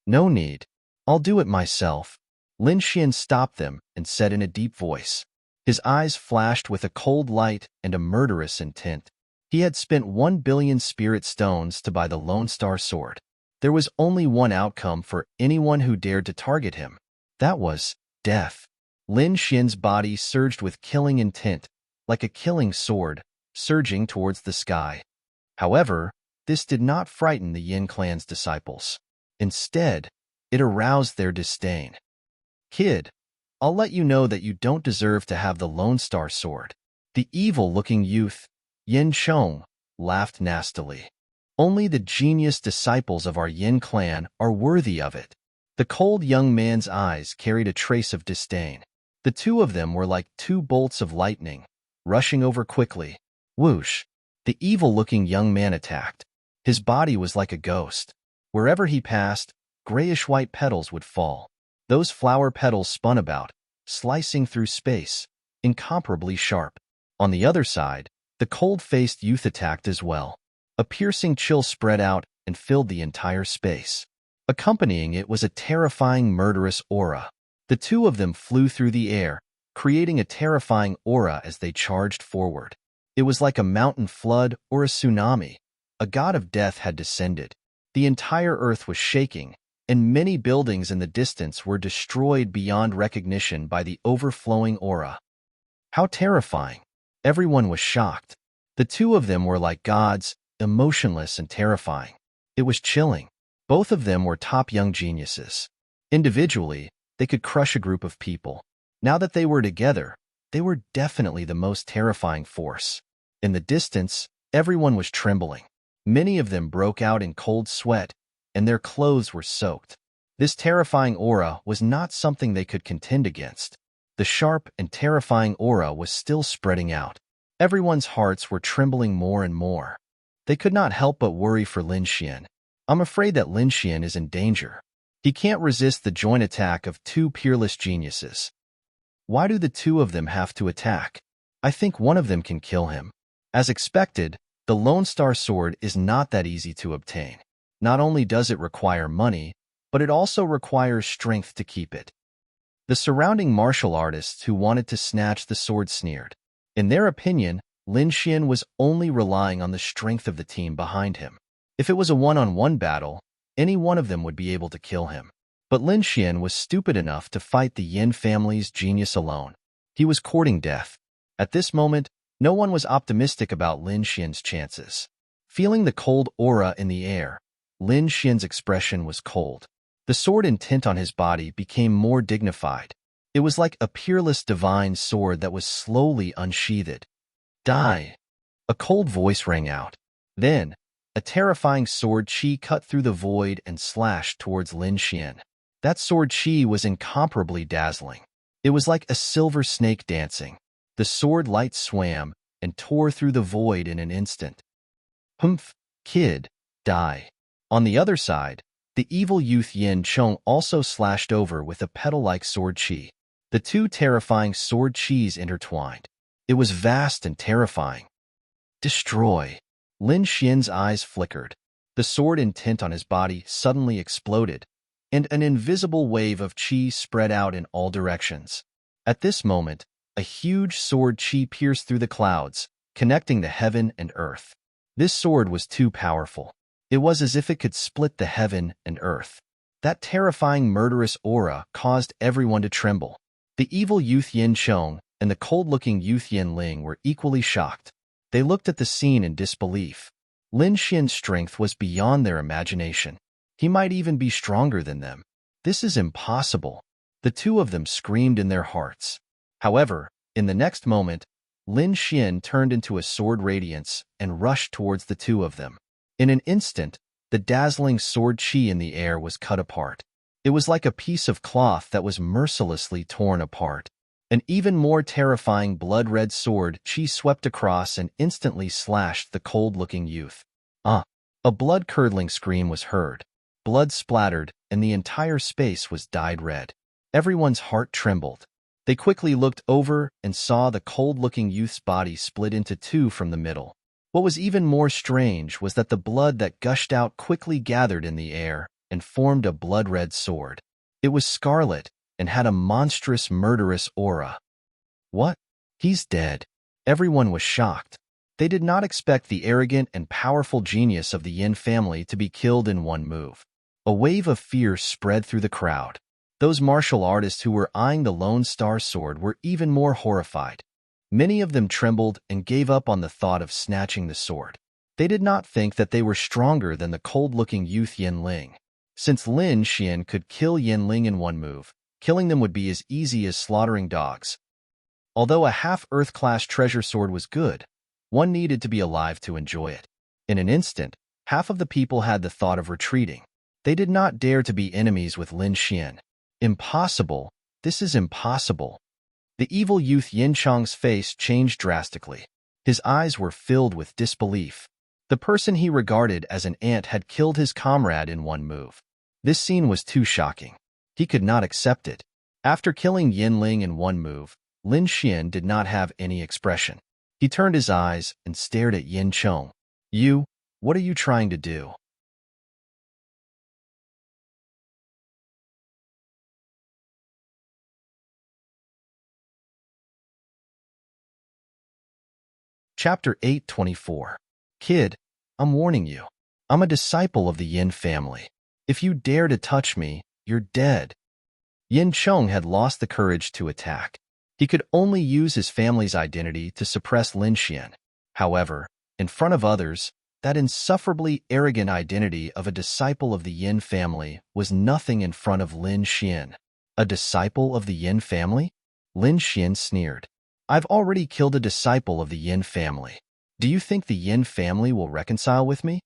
"No need. I'll do it myself. Lin Xian stopped them and said in a deep voice. His eyes flashed with a cold light and a murderous intent. He had spent 1 billion spirit stones to buy the Lone Star Sword. There was only one outcome for anyone who dared to target him. That was death. Lin Xian's body surged with killing intent, like a killing sword, surging towards the sky. However, this did not frighten the Yin clan's disciples. Instead, it aroused their disdain. Kid, I'll let you know that you don't deserve to have the Lone Star Sword. The evil-looking youth, Yin Chong, laughed nastily. Only the genius disciples of our Yin clan are worthy of it. The cold young man's eyes carried a trace of disdain. The two of them were like two bolts of lightning, rushing over quickly. Whoosh! The evil-looking young man attacked. His body was like a ghost. Wherever he passed, grayish-white petals would fall. Those flower petals spun about, slicing through space, incomparably sharp. On the other side, the cold-faced youth attacked as well. A piercing chill spread out and filled the entire space. Accompanying it was a terrifying, murderous aura. The two of them flew through the air, creating a terrifying aura as they charged forward. It was like a mountain flood or a tsunami. A god of death had descended. The entire earth was shaking, and many buildings in the distance were destroyed beyond recognition by the overflowing aura. How terrifying! Everyone was shocked. The two of them were like gods, emotionless and terrifying. It was chilling. Both of them were top young geniuses. Individually, they could crush a group of people. Now that they were together, they were definitely the most terrifying force. In the distance, everyone was trembling. Many of them broke out in cold sweat, and their clothes were soaked. This terrifying aura was not something they could contend against. The sharp and terrifying aura was still spreading out. Everyone's hearts were trembling more and more. They could not help but worry for Lin Xian. I'm afraid that Lin Xian is in danger. He can't resist the joint attack of two peerless geniuses. Why do the two of them have to attack? I think one of them can kill him. As expected, the Lone Star Sword is not that easy to obtain. Not only does it require money, but it also requires strength to keep it. The surrounding martial artists who wanted to snatch the sword sneered. In their opinion, Lin Xian was only relying on the strength of the team behind him. If it was a one-on-one battle, any one of them would be able to kill him. But Lin Xian was stupid enough to fight the Yin family's genius alone. He was courting death. At this moment, no one was optimistic about Lin Xian's chances. Feeling the cold aura in the air, Lin Xian's expression was cold. The sword intent on his body became more dignified. It was like a peerless divine sword that was slowly unsheathed. Die! A cold voice rang out. Then, a terrifying sword chi cut through the void and slashed towards Lin Xian. That sword chi was incomparably dazzling. It was like a silver snake dancing. The sword light swam and tore through the void in an instant. Humph, kid, die. On the other side, the evil youth Yin Chong also slashed over with a petal-like sword chi. The two terrifying sword chis intertwined. It was vast and terrifying. Destroy. Lin Xian's eyes flickered. The sword intent on his body suddenly exploded, and an invisible wave of chi spread out in all directions. At this moment, a huge sword chi pierced through the clouds, connecting the heaven and earth. This sword was too powerful. It was as if it could split the heaven and earth. That terrifying murderous aura caused everyone to tremble. The evil youth Yin Chong and the cold-looking youth Yin Ling were equally shocked. They looked at the scene in disbelief. Lin Xian's strength was beyond their imagination. He might even be stronger than them. This is impossible. The two of them screamed in their hearts. However, in the next moment, Lin Xian turned into a sword radiance and rushed towards the two of them. In an instant, the dazzling sword chi in the air was cut apart. It was like a piece of cloth that was mercilessly torn apart. An even more terrifying blood-red sword chi swept across and instantly slashed the cold-looking youth. A blood-curdling scream was heard. Blood splattered, and the entire space was dyed red. Everyone's heart trembled. They quickly looked over and saw the cold-looking youth's body split into two from the middle. What was even more strange was that the blood that gushed out quickly gathered in the air and formed a blood-red sword. It was scarlet and had a monstrous, murderous aura. What? He's dead. Everyone was shocked. They did not expect the arrogant and powerful genius of the Yin family to be killed in one move. A wave of fear spread through the crowd. Those martial artists who were eyeing the Lone Star Sword were even more horrified. Many of them trembled and gave up on the thought of snatching the sword. They did not think that they were stronger than the cold-looking youth Yin Ling. Since Lin Xian could kill Yin Ling in one move, killing them would be as easy as slaughtering dogs. Although a half-Earth-class treasure sword was good, one needed to be alive to enjoy it. In an instant, half of the people had the thought of retreating. They did not dare to be enemies with Lin Xian. Impossible. This is impossible. The evil youth Yin Chang's face changed drastically. His eyes were filled with disbelief. The person he regarded as an ant had killed his comrade in one move. This scene was too shocking. He could not accept it. After killing Yin Ling in one move, Lin Xian did not have any expression. He turned his eyes and stared at Yin Chong. You, what are you trying to do? Chapter 824. Kid, I'm warning you. I'm a disciple of the Yin family. If you dare to touch me, you're dead. Yin Chong had lost the courage to attack. He could only use his family's identity to suppress Lin Xian. However, in front of others, that insufferably arrogant identity of a disciple of the Yin family was nothing in front of Lin Xian. A disciple of the Yin family? Lin Xian sneered. I've already killed a disciple of the Yin family. Do you think the Yin family will reconcile with me?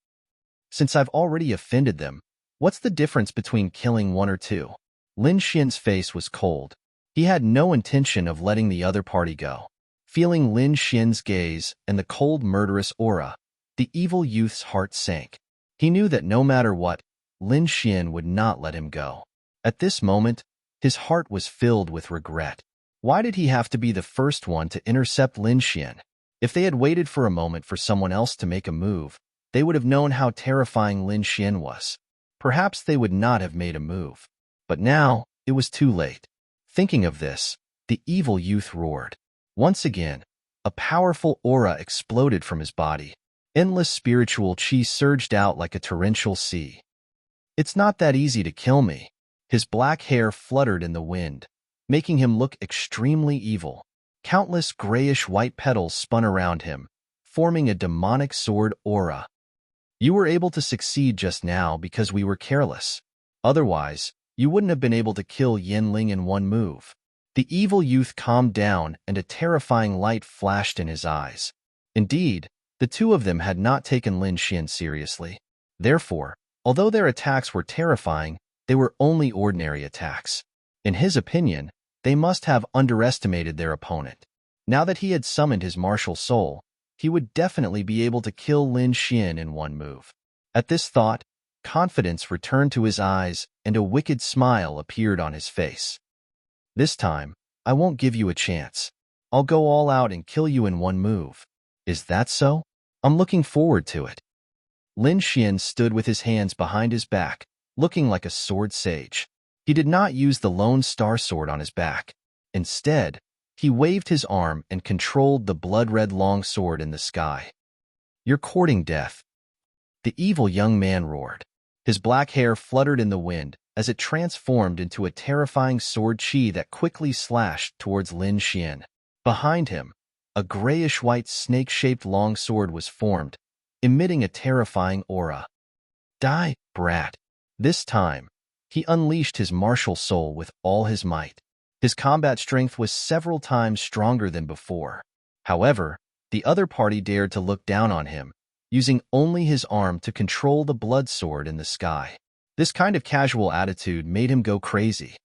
Since I've already offended them, what's the difference between killing one or two? Lin Xian's face was cold. He had no intention of letting the other party go. Feeling Lin Xian's gaze and the cold, murderous aura, the evil youth's heart sank. He knew that no matter what, Lin Xian would not let him go. At this moment, his heart was filled with regret. Why did he have to be the first one to intercept Lin Xian? If they had waited for a moment for someone else to make a move, they would have known how terrifying Lin Xian was. Perhaps they would not have made a move. But now, it was too late. Thinking of this, the evil youth roared. Once again, a powerful aura exploded from his body. Endless spiritual qi surged out like a torrential sea. It's not that easy to kill me. His black hair fluttered in the wind, making him look extremely evil. Countless grayish-white petals spun around him, forming a demonic sword aura. You were able to succeed just now because we were careless. Otherwise, you wouldn't have been able to kill Yin Ling in one move. The evil youth calmed down and a terrifying light flashed in his eyes. Indeed, the two of them had not taken Lin Xian seriously. Therefore, although their attacks were terrifying, they were only ordinary attacks. In his opinion, they must have underestimated their opponent. Now that he had summoned his martial soul, he would definitely be able to kill Lin Xian in one move. At this thought, confidence returned to his eyes and a wicked smile appeared on his face. This time, I won't give you a chance. I'll go all out and kill you in one move. Is that so? I'm looking forward to it. Lin Xian stood with his hands behind his back, looking like a sword sage. He did not use the Lone Star Sword on his back. Instead, he waved his arm and controlled the blood-red long sword in the sky. You're courting death. The evil young man roared. His black hair fluttered in the wind as it transformed into a terrifying sword qi that quickly slashed towards Lin Xian. Behind him, a grayish-white snake-shaped long sword was formed, emitting a terrifying aura. Die, brat. This time, he unleashed his martial soul with all his might. His combat strength was several times stronger than before. However, the other party dared to look down on him, using only his arm to control the blood sword in the sky. This kind of casual attitude made him go crazy.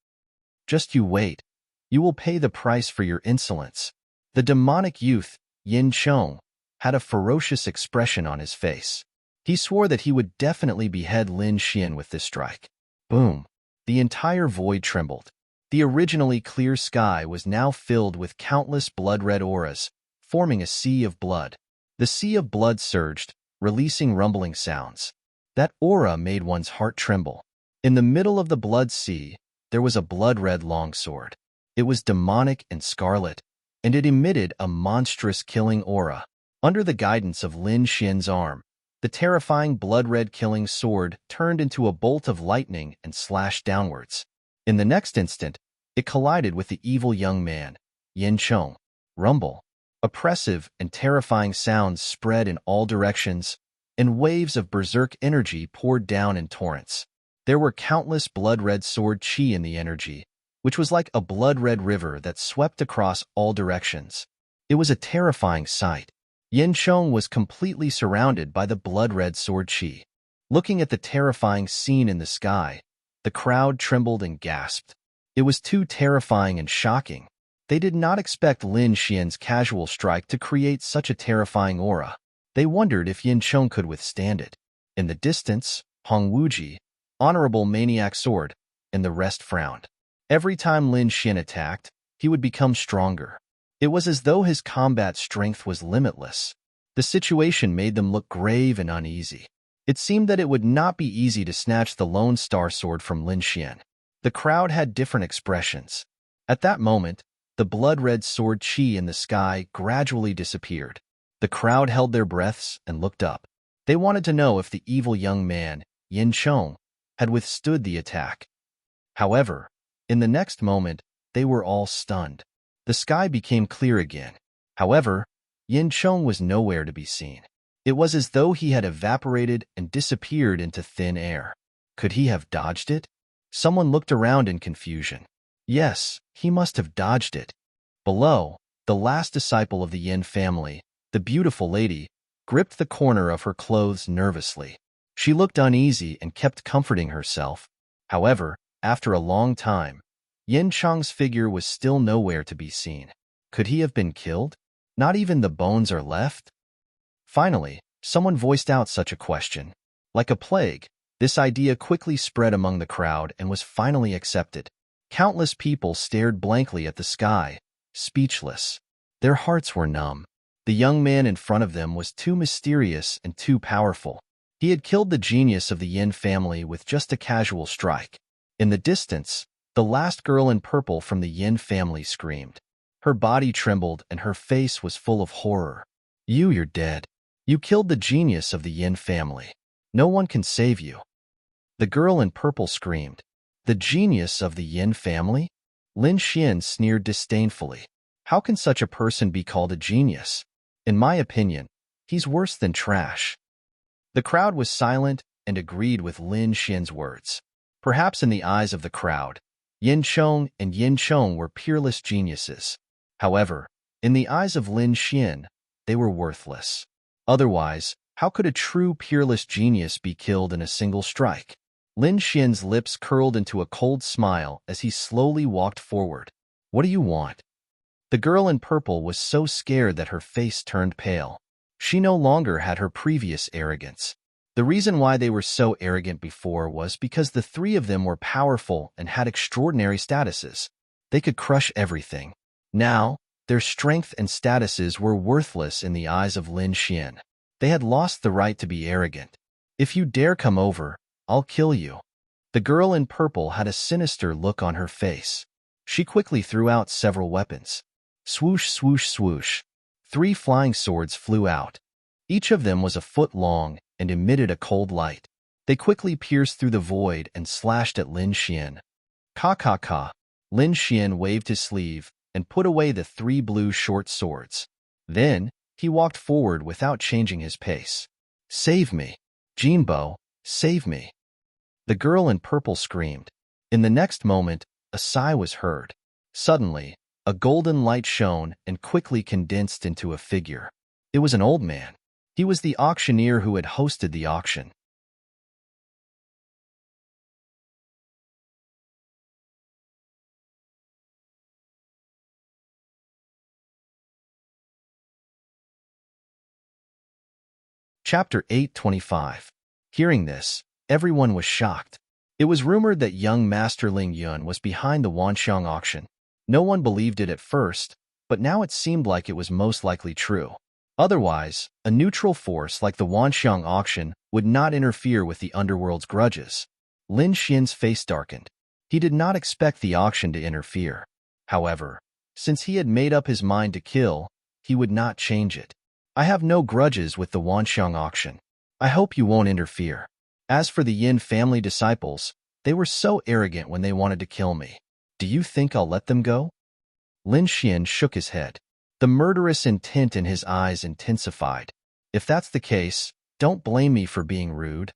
Just you wait. You will pay the price for your insolence. The demonic youth, Yin Chong, had a ferocious expression on his face. He swore that he would definitely behead Lin Xian with this strike. Boom! The entire void trembled. The originally clear sky was now filled with countless blood-red auras, forming a sea of blood. The sea of blood surged, releasing rumbling sounds. That aura made one's heart tremble. In the middle of the blood sea, there was a blood-red longsword. It was demonic and scarlet, and it emitted a monstrous killing aura. Under the guidance of Lin Xian's arm, the terrifying blood-red killing sword turned into a bolt of lightning and slashed downwards. In the next instant, it collided with the evil young man, Yin Chong. Rumble. Oppressive and terrifying sounds spread in all directions, and waves of berserk energy poured down in torrents. There were countless blood-red sword chi in the energy, which was like a blood-red river that swept across all directions. It was a terrifying sight. Yin Chong was completely surrounded by the blood-red sword chi. Looking at the terrifying scene in the sky, the crowd trembled and gasped. It was too terrifying and shocking. They did not expect Lin Xian's casual strike to create such a terrifying aura. They wondered if Yin Chong could withstand it. In the distance, Hong Wuji, honorable maniac sword, and the rest frowned. Every time Lin Xian attacked, he would become stronger. It was as though his combat strength was limitless. The situation made them look grave and uneasy. It seemed that it would not be easy to snatch the Lone Star Sword from Lin Xian. The crowd had different expressions. At that moment, the blood-red sword chi in the sky gradually disappeared. The crowd held their breaths and looked up. They wanted to know if the evil young man, Yin Chong, had withstood the attack. However, in the next moment, they were all stunned. The sky became clear again. However, Yin Chong was nowhere to be seen. It was as though he had evaporated and disappeared into thin air. Could he have dodged it? Someone looked around in confusion. Yes, he must have dodged it. Below, the last disciple of the Yin family, the beautiful lady, gripped the corner of her clothes nervously. She looked uneasy and kept comforting herself. However, after a long time, Yin Chong's figure was still nowhere to be seen. Could he have been killed? Not even the bones are left? Finally, someone voiced out such a question. Like a plague, this idea quickly spread among the crowd and was finally accepted. Countless people stared blankly at the sky, speechless. Their hearts were numb. The young man in front of them was too mysterious and too powerful. He had killed the genius of the Yin family with just a casual strike. In the distance, the last girl in purple from the Yin family screamed. Her body trembled and her face was full of horror. You're dead. You killed the genius of the Yin family. No one can save you. The girl in purple screamed. The genius of the Yin family? Lin Xian sneered disdainfully. How can such a person be called a genius? In my opinion, he's worse than trash. The crowd was silent and agreed with Lin Xian's words. Perhaps in the eyes of the crowd, Yin Chong and Yin Chong were peerless geniuses. However, in the eyes of Lin Xian, they were worthless. Otherwise, how could a true peerless genius be killed in a single strike? Lin Xian's lips curled into a cold smile as he slowly walked forward. What do you want? The girl in purple was so scared that her face turned pale. She no longer had her previous arrogance. The reason why they were so arrogant before was because the three of them were powerful and had extraordinary statuses. They could crush everything. Now, their strength and statuses were worthless in the eyes of Lin Xian. They had lost the right to be arrogant. If you dare come over, I'll kill you. The girl in purple had a sinister look on her face. She quickly threw out several weapons. Swoosh, swoosh, swoosh. 3 flying swords flew out. Each of them was a foot long and emitted a cold light. They quickly pierced through the void and slashed at Lin Xian. Ka ka ka. Lin Xian waved his sleeve and put away the 3 blue short swords. Then, he walked forward without changing his pace. Save me. Jinbo, save me. The girl in purple screamed. In the next moment, a sigh was heard. Suddenly, a golden light shone and quickly condensed into a figure. It was an old man. He was the auctioneer who had hosted the auction. Chapter 825. Hearing this, everyone was shocked. It was rumored that young Master Ling Yun was behind the Wanxiang auction. No one believed it at first, but now it seemed like it was most likely true. Otherwise, a neutral force like the Wanxiang auction would not interfere with the underworld's grudges. Lin Xian's face darkened. He did not expect the auction to interfere. However, since he had made up his mind to kill, he would not change it. I have no grudges with the Wanxiang auction. I hope you won't interfere. As for the Yin family disciples, they were so arrogant when they wanted to kill me. Do you think I'll let them go? Lin Xian shook his head. The murderous intent in his eyes intensified. If that's the case, don't blame me for being rude.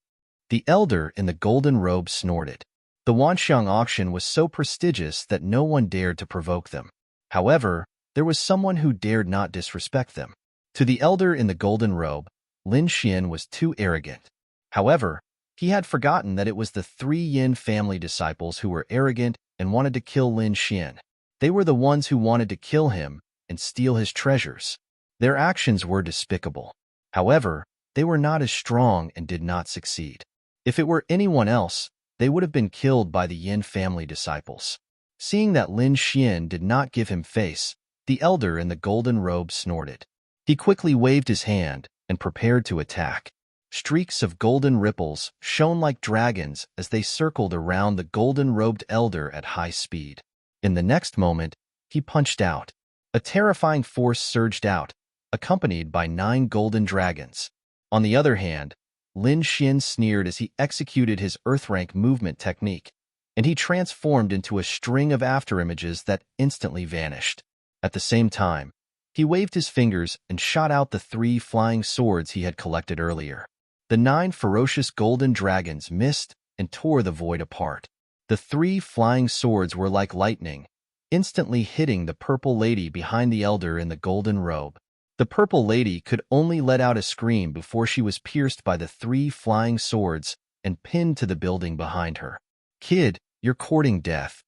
The elder in the golden robe snorted. The Wanxiang auction was so prestigious that no one dared to provoke them. However, there was someone who dared not disrespect them. To the elder in the golden robe, Lin Xian was too arrogant. However, he had forgotten that it was the 3 Yin family disciples who were arrogant and wanted to kill Lin Xian. They were the ones who wanted to kill him and steal his treasures. Their actions were despicable. However, they were not as strong and did not succeed. If it were anyone else, they would have been killed by the Yin family disciples. Seeing that Lin Xian did not give him face, the elder in the golden robe snorted. He quickly waved his hand and prepared to attack. Streaks of golden ripples shone like dragons as they circled around the golden-robed elder at high speed. In the next moment, he punched out. A terrifying force surged out, accompanied by 9 golden dragons. On the other hand, Lin Xian sneered as he executed his Earthrank movement technique, and he transformed into a string of afterimages that instantly vanished. At the same time, he waved his fingers and shot out the 3 flying swords he had collected earlier. The 9 ferocious golden dragons missed and tore the void apart. The 3 flying swords were like lightning, instantly hitting the purple lady behind the elder in the golden robe. The purple lady could only let out a scream before she was pierced by the 3 flying swords and pinned to the building behind her. Kid, you're courting death.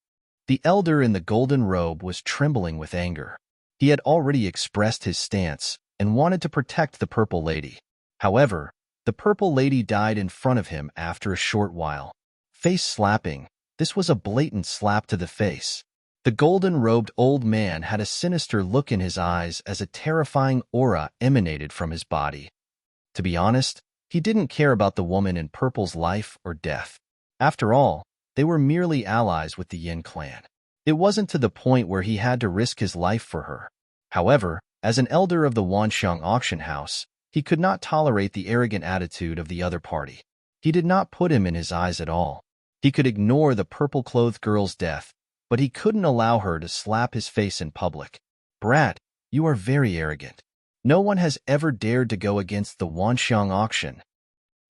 The elder in the golden robe was trembling with anger. He had already expressed his stance and wanted to protect the purple lady. However, the purple lady died in front of him after a short while. Face slapping, this was a blatant slap to the face. The golden-robed old man had a sinister look in his eyes as a terrifying aura emanated from his body. To be honest, he didn't care about the woman in purple's life or death. After all, they were merely allies with the Yin clan. It wasn't to the point where he had to risk his life for her. However, as an elder of the Wanxiang auction house, he could not tolerate the arrogant attitude of the other party. He did not put him in his eyes at all. He could ignore the purple-clothed girl's death, but he couldn't allow her to slap his face in public. Brat, you are very arrogant. No one has ever dared to go against the Wanxiang auction.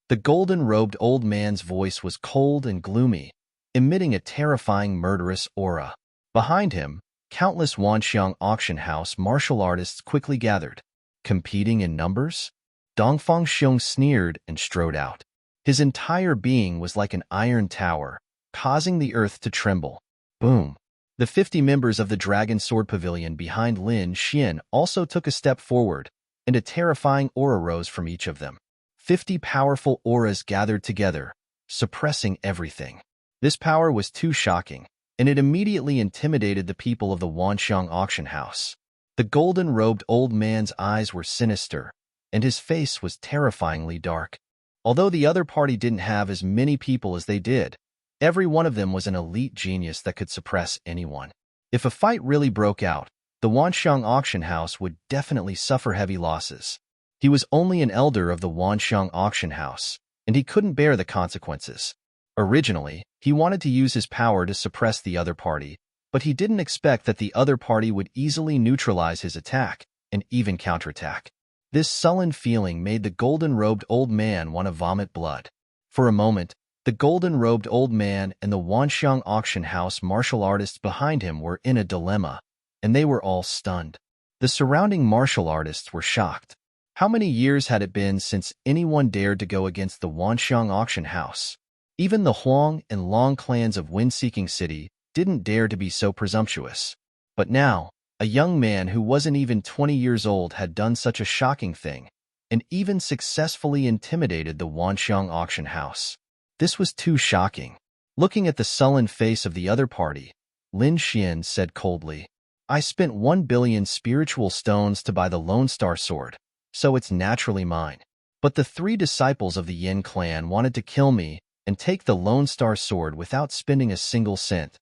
The golden-robed old man's voice was cold and gloomy, emitting a terrifying murderous aura. Behind him, countless Wanxiang auction house martial artists quickly gathered. Competing in numbers? Dongfang Xiong sneered and strode out. His entire being was like an iron tower, causing the earth to tremble. Boom! The 50 members of the Dragon Sword Pavilion behind Lin Xian also took a step forward, and a terrifying aura rose from each of them. 50 powerful auras gathered together, suppressing everything. This power was too shocking, and it immediately intimidated the people of the Wanxiang auction house. The golden-robed old man's eyes were sinister, and his face was terrifyingly dark. Although the other party didn't have as many people as they did, every one of them was an elite genius that could suppress anyone. If a fight really broke out, the Wanxiang auction house would definitely suffer heavy losses. He was only an elder of the Wanxiang auction house, and he couldn't bear the consequences. Originally, he wanted to use his power to suppress the other party, but he didn't expect that the other party would easily neutralize his attack and even counterattack. This sullen feeling made the golden-robed old man want to vomit blood. For a moment, the golden-robed old man and the Wanxiang auction house martial artists behind him were in a dilemma, and they were all stunned. The surrounding martial artists were shocked. How many years had it been since anyone dared to go against the Wanxiang auction house? Even the Huang and Long clans of Wind-Seeking City didn't dare to be so presumptuous. But now, a young man who wasn't even 20 years old had done such a shocking thing, and even successfully intimidated the Wanxiang auction house. This was too shocking. Looking at the sullen face of the other party, Lin Xian said coldly, I spent 1 billion spiritual stones to buy the Lone Star Sword, so it's naturally mine. But the 3 disciples of the Yin clan wanted to kill me and take the Lone Star Sword without spending a single cent.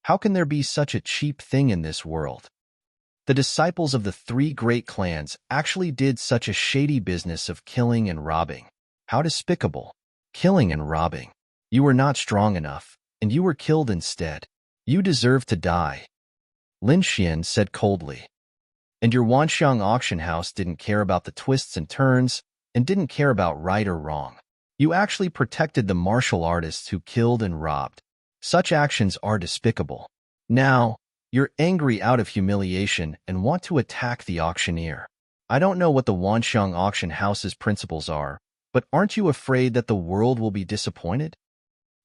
How can there be such a cheap thing in this world? The disciples of the three great clans actually did such a shady business of killing and robbing. How despicable. Killing and robbing. You were not strong enough, and you were killed instead. You deserve to die, Lin Xian said coldly. And your Wanxiang auction house didn't care about the twists and turns, and didn't care about right or wrong. You actually protected the martial artists who killed and robbed. Such actions are despicable. Now, you're angry out of humiliation and want to attack the auctioneer. I don't know what the Wanxiang auction house's principles are, but aren't you afraid that the world will be disappointed?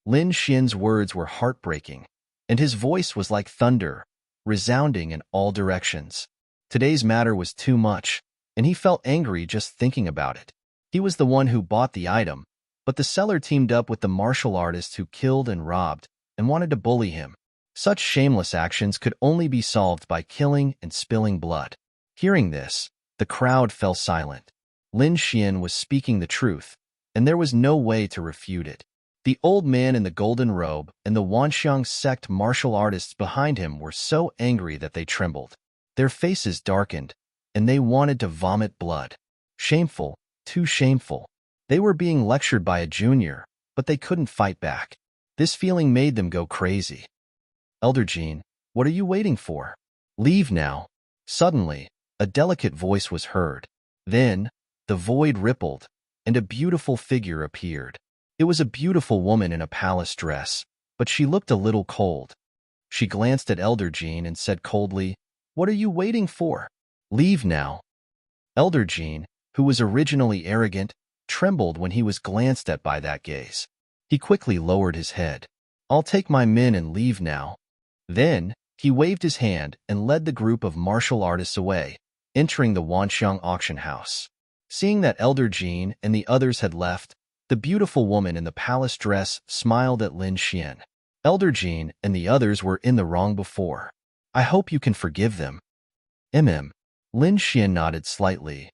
Lin Xian's words were heartbreaking, and his voice was like thunder, resounding in all directions. Today's matter was too much, and he felt angry just thinking about it. He was the one who bought the item, but the seller teamed up with the martial artists who killed and robbed and wanted to bully him. Such shameless actions could only be solved by killing and spilling blood. Hearing this, the crowd fell silent. Lin Xian was speaking the truth, and there was no way to refute it. The old man in the golden robe and the Wanxiang sect martial artists behind him were so angry that they trembled. Their faces darkened, and they wanted to vomit blood. Shameful, too shameful. They were being lectured by a junior, but they couldn't fight back. This feeling made them go crazy. Elder Jean, what are you waiting for? Leave now. Suddenly, a delicate voice was heard. Then, the void rippled, and a beautiful figure appeared. It was a beautiful woman in a palace dress, but she looked a little cold. She glanced at Elder Jean and said coldly, "What are you waiting for? Leave now." Elder Jean, who was originally arrogant, trembled when he was glanced at by that gaze. He quickly lowered his head. "I'll take my men and leave now." Then, he waved his hand and led the group of martial artists away, entering the Wanxiang auction house. Seeing that Elder Jean and the others had left, the beautiful woman in the palace dress smiled at Lin Xian. Elder Jean and the others were in the wrong before. I hope you can forgive them. Lin Xian nodded slightly.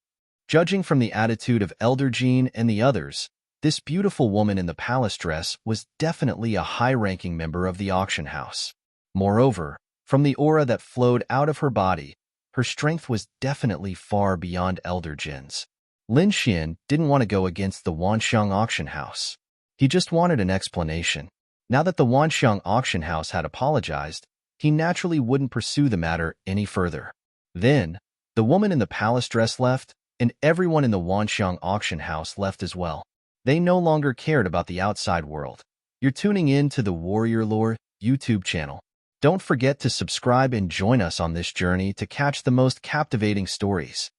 Judging from the attitude of Elder Jean and the others, this beautiful woman in the palace dress was definitely a high-ranking member of the auction house. Moreover, from the aura that flowed out of her body, her strength was definitely far beyond Elder Jin's. Lin Xian didn't want to go against the Wanxiang auction house. He just wanted an explanation. Now that the Wanxiang auction house had apologized, he naturally wouldn't pursue the matter any further. Then, the woman in the palace dress left, and everyone in the Wanxiang auction house left as well. They no longer cared about the outside world. You're tuning in to the Warrior Lore YouTube channel. Don't forget to subscribe and join us on this journey to catch the most captivating stories.